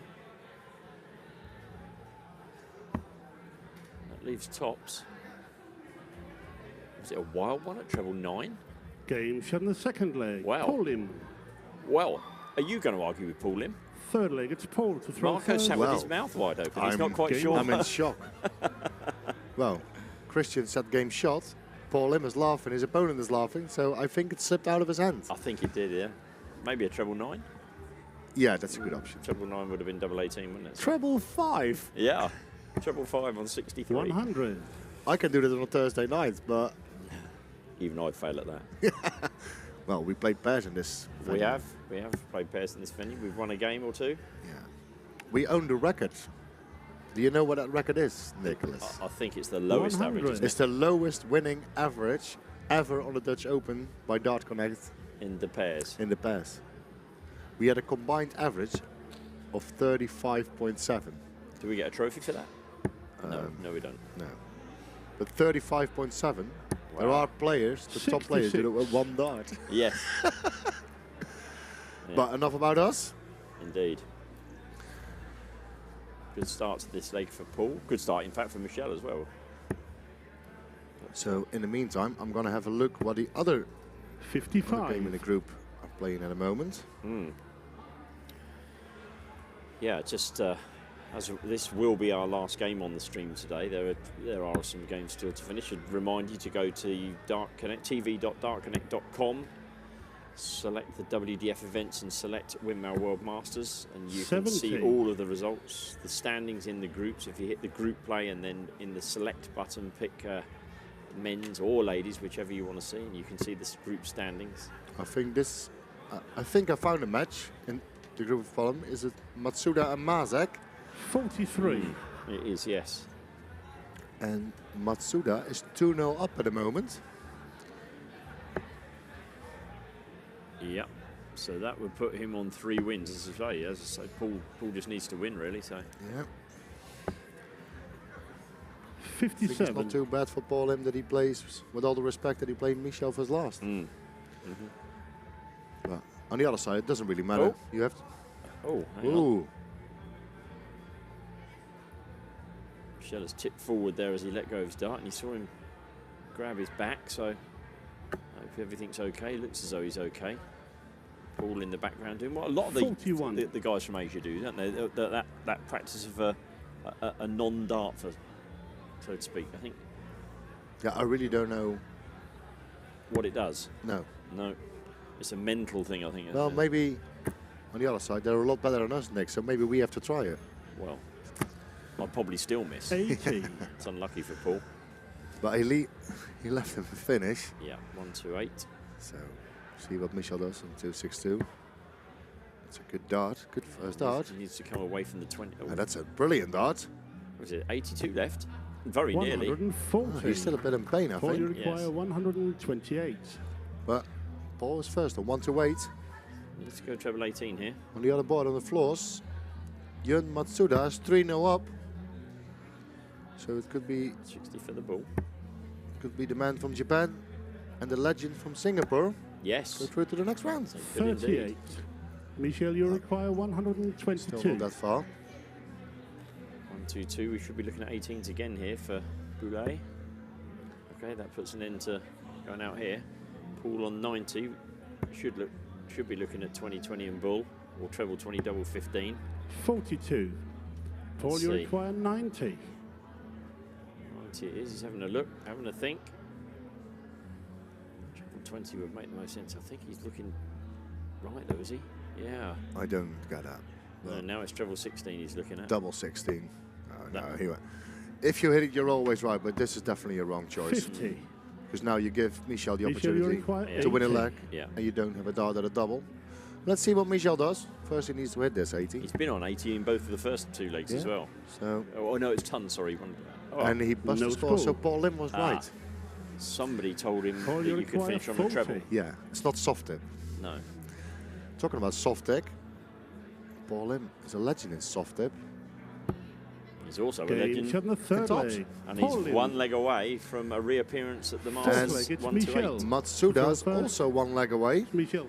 That leaves tops. Was it a wild one at treble 9? Game shot in the second leg. Wow. Paul Lim. Well, are you going to argue with Paul Lim? Third leg, it's Paul to throw Marco first. sat with Well, his mouth wide open. He's I'm not quite game sure. I'm in shock. Well, Christian said game shot. Paul Lim is laughing. His opponent is laughing. So I think it slipped out of his hands. I think it did, yeah. Maybe a treble 9. Yeah, that's a good option. Treble 9 would have been double 18, wouldn't it? Treble 5. Yeah. Treble 5 on 63. 100. I can do that on a Thursday night, but Even I'd fail at that. well, we played pairs in this. We venue. have played pairs in this venue. We've won a game or two. Yeah. We own the record. Do you know what that record is, Nicholas? I think it's the lowest 100. average, isn't It's the lowest winning average ever on the Dutch Open by Dart Connect it? In the pairs. in the pairs. We had a combined average of 35.7. Do we get a trophy for that? No, we don't. No. But 35.7, there Wow. are players, the top players, who do it with one dart. Yes, But enough about us. indeed. Good start to this leg for Paul. Good start, in fact, for Michelle as well. So in the meantime, I'm going to have a look what the other game in 55. the group are playing at the moment. Yeah, just as this will be our last game on the stream today, there are some games still to finish. I'd remind you to go to tv.dartconnect.com, select the WDF events and select Winmau World Masters, and you can see 70. all of the results, the standings in the groups. If you hit the group play and then in the select button pick men's or ladies, whichever you want to see, and you can see the group standings. I think I found a match in the group of column. Is it Matsuda and Mazek? 43. It is, yes. And Matsuda is 2-0 up at the moment. Yep. So that would put him on 3 wins. As I say, Paul just needs to win, really. So Yeah. I think it's 57. not too bad for Paul Lim that he plays, with all the respect that he played Michel for his last. But on the other side, it doesn't really matter. Oh. You have to. hang on. Ooh. Michel has tipped forward there as he let go of his dart, and you saw him grab his back. So I hope everything's okay. Looks as though he's okay. Paul in the background doing what a lot of 41. the guys from Asia do, don't they? That practice of a non-dart, so to speak. I think Yeah, I really don't know. what it does. No. No, it's a mental thing. I think. Well, maybe on the other side, they're a lot better than us, Nick, so maybe we have to try it. Well, I'll probably still miss. 80. It's unlucky for Paul. But he left him to finish. Yeah, 1-2-8. So, see what Michel does on 2-6-2. That's a good dart. Good first dart. He needs to come away from the 20. Oh, And that's a brilliant dart. was it 82 left? Very nearly. 140. Oh, he's still a bit in pain, I Paul, you think. require Yes. 128. But Paul is first on 1-8. Let's go treble 18 here. On the other board on the floors, Yun Matsuda is 3-0 up. So it could be 60 for the ball. the man from Japan and the legend from Singapore go Yes. through to the next round. Good indeed. 38. Michel, you require Still 122. not that far. 1-2-2. We should be looking at 18s again here for Boulet. Okay, that puts an end to going out here. Paul on 90. Should be looking at 20-20 and bull, or treble 20 double 15. 42. Paul, Let's you see. require 90. 90 it is. He's having a look, having a think. Treble 20 would make the most sense. I think he's looking right though, is he? Yeah. I don't get that. No, now it's treble 16 he's looking at. Double 16. Oh, no, No. he went. If you hit it, you're always right, but this is definitely a wrong choice. 50. Because now you give Michel the Michel, you opportunity require to win a 80. leg, Yeah. and you don't have a dart at a double. Let's see what Michel does. First, he needs to hit this 80. He's been on 80 in both of the first 2 legs as Yeah. well. So, Oh, no, it's ton, sorry. Oh, and he busted no the score. score. So Paul Lim was Ah. right. somebody told him Paul, that you you could require finish on a treble. 40. Yeah, it's not soft tip. No. Talking about soft tip, Paul Lim is a legend in soft tip. He's also a Game legend. shot in the third tops. leg. And Paul he's Lim. 1 leg away from a reappearance at the Fourth Masters. leg, it's 1-2-8. Michel. Matsuda is First. also 1 leg away. Michel.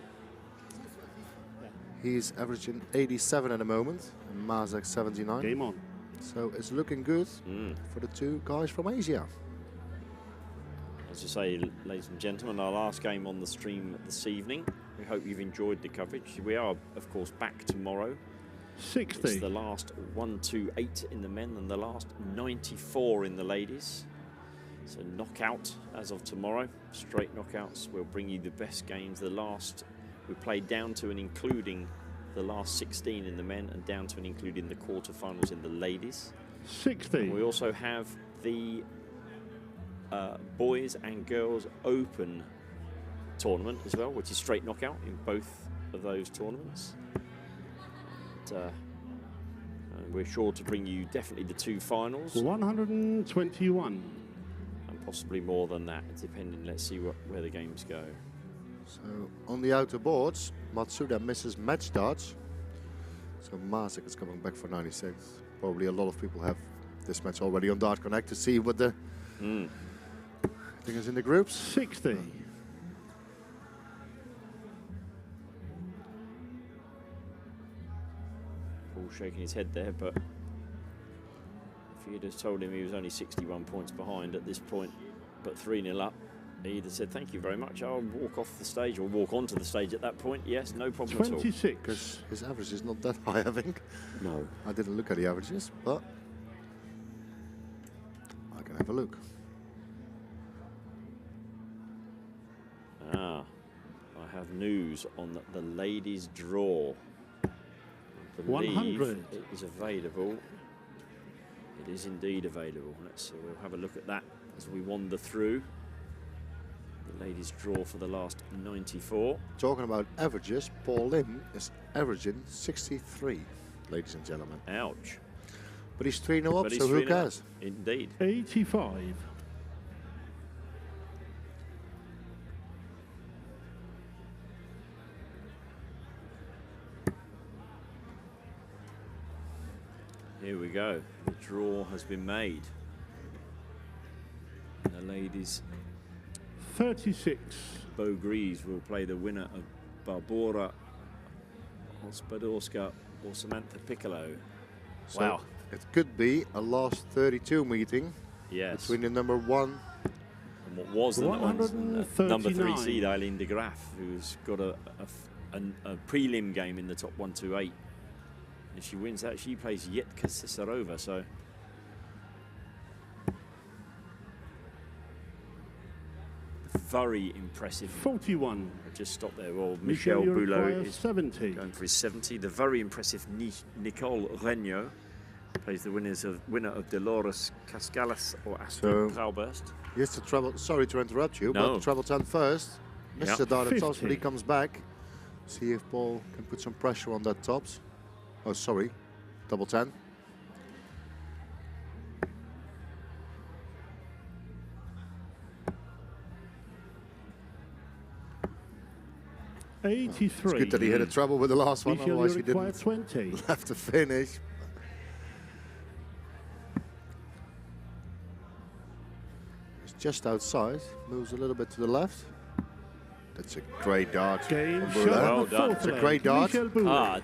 He's averaging 87 at the moment, and Mazek 79. Game on. So it's looking good for the two guys from Asia. As I say, ladies and gentlemen, our last game on the stream this evening. We hope you've enjoyed the coverage. We are, of course, back tomorrow. 60. It's the last 128 in the men and the last 94 in the ladies. So knockout as of tomorrow, straight knockouts. We'll bring you the best games. The last we played down to and including the last 16 in the men and down to and including the quarterfinals in the ladies. 60. And we also have the boys and girls open tournament as well, which is straight knockout in both of those tournaments. And we're sure to bring you definitely the two finals 121. and possibly more than that, depending. Let's see where the games go. So on the outer boards, Matsuda misses match darts. So Masek is coming back for 96. Probably a lot of people have this match already on Dart Connect to see what the thing is in the groups. 60. Paul shaking his head there, but if you'd have told him he was only 61 points behind at this point, but 3-0 up, he'd have said, thank you very much, I'll walk off the stage, or walk onto the stage at that point. Yes, no problem at all. 26. Because his average is not that high, I think. No. I didn't look at the averages, but I can have a look. I have news on the ladies' draw. I believe 100. it is available. It is indeed available. We'll have a look at that as we wander through the ladies' draw for the last 94. Talking about averages, Paul Lim is averaging 63, ladies and gentlemen. Ouch. But he's 3-0 up, But so he's who 3-0 cares? up. Indeed. 85. Here we go. The draw has been made. The ladies, 36. Beau Greaves will play the winner of Barbora Hospodorska or Samantha Piccolo. So Wow. it could be a last 32 meeting Yes. between the number 1 And what was the number 3 seed, 139. Eileen de Graaf, who's got a prelim game in the top 128. If she wins that, she plays Yetka Cicerova. So very impressive. 41. Just stop there. Well, Michel Boulot is 70. going for his 70. The very impressive Nicole Regnault plays the winner of Dolores Cascalas or Astrid Grauburst. Yes, the treble. Sorry to interrupt you, No. but the treble 10 first. Mr. Yeah. Dart at tops, 50. but he comes back. See if Paul can put some pressure on that tops. Oh, sorry, double 10. It's 83. good that he hit a treble with the last one, Michel, otherwise you he require didn't 20. have to finish. It's just outside, moves a little bit to the left. That's a great dart. Game from shot. Boulot. Well done. Fourth It's a leg, great dart. Michel Boulot.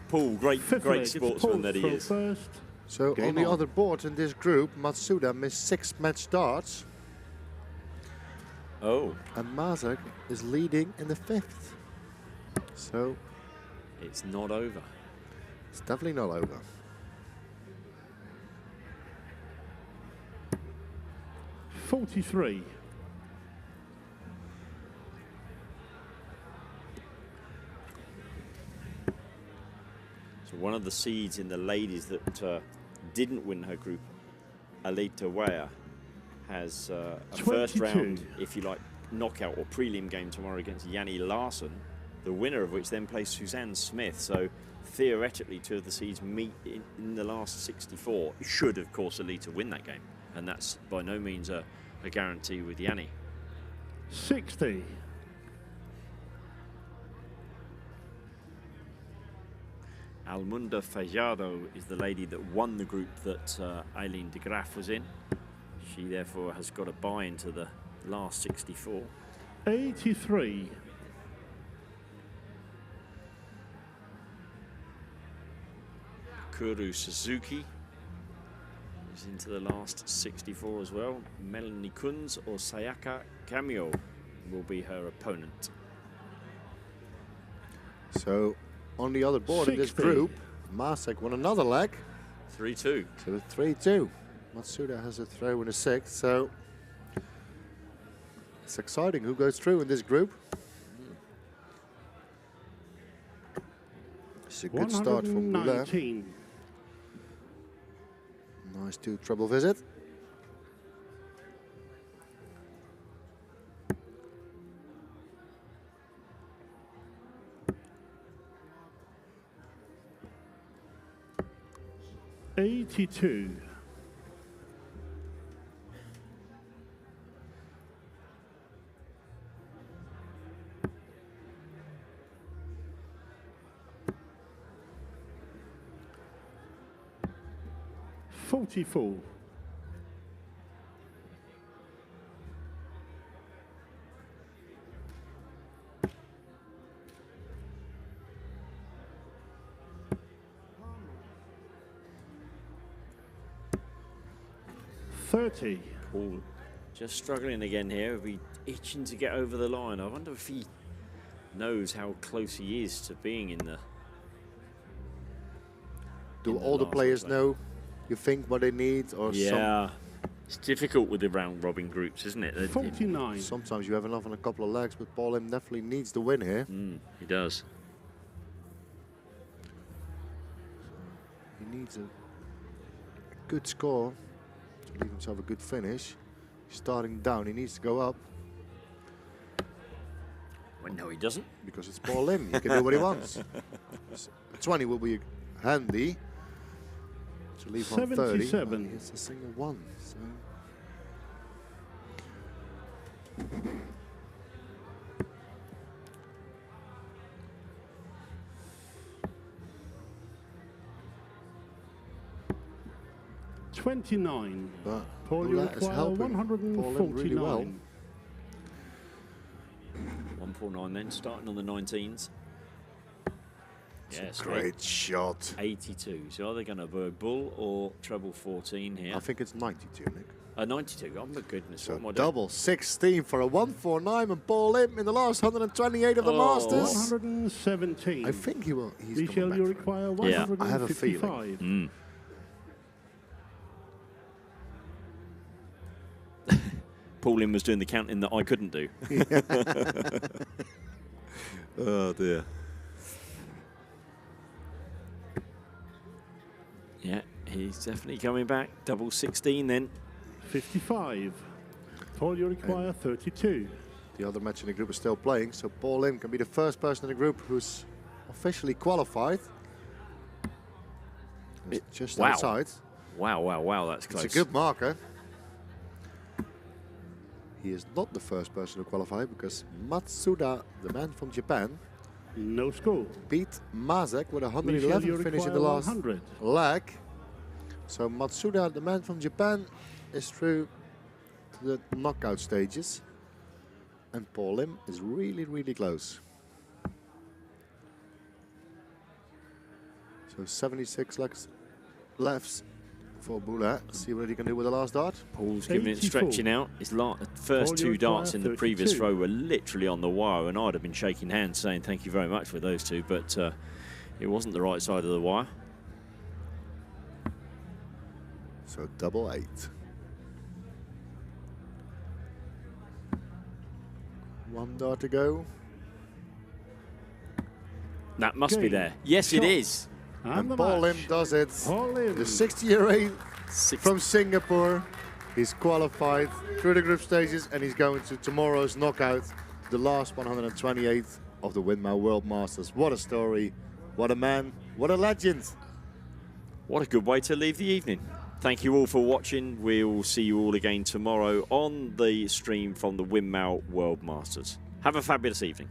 Paul, great Fifth leg, it's sportsman Paul that he from is. First. So Game on the on. other board in this group, Matsuda missed 6 match darts, Oh, and Mazak is leading in the 5th. So it's not over. it's definitely not over. $43. So one of the seeds in the ladies that didn't win her group, Aleta Weyer, has a first 22. round, if you like, knockout or prelim game tomorrow against Yanni Larsson, the winner of which then plays Suzanne Smith. So theoretically, two of the seeds meet in the last 64. Should, of course, Aleta win that game. And that's by no means a guarantee with Yanni. 60. Almunda Fajardo is the lady that won the group that Eileen de Graaf was in. She therefore has got a bye into the last 64. 83. Kuru Suzuki He's into the last 64 as well. Melanie Kunz or Sayaka Kamio will be her opponent. So, on the other board in this 60. group, Masek won another leg. 3-2. So 3-2. Matsuda has a throw in a 6, so it's exciting who goes through in this group. It's a good start from Boulin. 119. Nice 2 treble visit. $82. $44. $30. Paul just struggling again here. He'll be itching to get over the line. I wonder if he knows how close he is to being in the. Do all the players know, you think, what they need? Or Yeah. It's difficult with the round robin groups, isn't it? 49. sometimes you have enough on a couple of legs, but Paul M definitely needs the win here. He does. He needs a good score to leave himself a good finish. He's starting down, he needs to go up. Well, no, he doesn't. Because it's Paul Lim, he can do what he wants. 20 will be handy to leave on 30. 77. It's a single one. So. $29. But Paul, you Boulin is require helping Paul Lim really well. 149. 149 then, starting on the 19s. Yes, Great shot. 82. So are they going to go bull or treble 14 here? I think it's 92, Nick. 92. Oh my goodness. So what am I doing? double 16 for a 149 and Paul Lim in the last 128 of the Masters. 117. I think he will. He's Michel, coming back you for it. require Yeah. 155. I have a feeling. Paulin was doing the counting that I couldn't do. Oh dear. Yeah, he's definitely coming back. Double 16 then. 55. Paul, you require 32. The other match in the group is still playing, so Paul Lim can be the first person in the group who's officially qualified. It's just Wow. outside. Wow, wow, wow, that's close. It's a good marker. He is not the first person to qualify because Matsuda, the man from Japan, No score. beat Mazek with a Michel, 111 you finish in require the last 100. leg. So Matsuda, the man from Japan, is through to the knockout stages. And Paul Lim is really, really close. So 76 legs left for Boulin. See what he can do with the last dart. Paul's giving it 84. stretching out. His first Paul, two you darts in require the previous 32. row were literally on the wire, and I'd have been shaking hands saying thank you very much for those two, but it wasn't the right side of the wire. So double 8. One dart to go. That must be Game. there. Yes, it Shot. is. And the Paul Lim match. does it. Paul Lim. The 60-year-old Six- from Singapore. He's qualified through the group stages and he's going to tomorrow's knockout, the last 128 of the Winmau World Masters. What a story. What a man. What a legend. What a good way to leave the evening. Thank you all for watching. We'll see you all again tomorrow on the stream from the Winmau World Masters. Have a fabulous evening.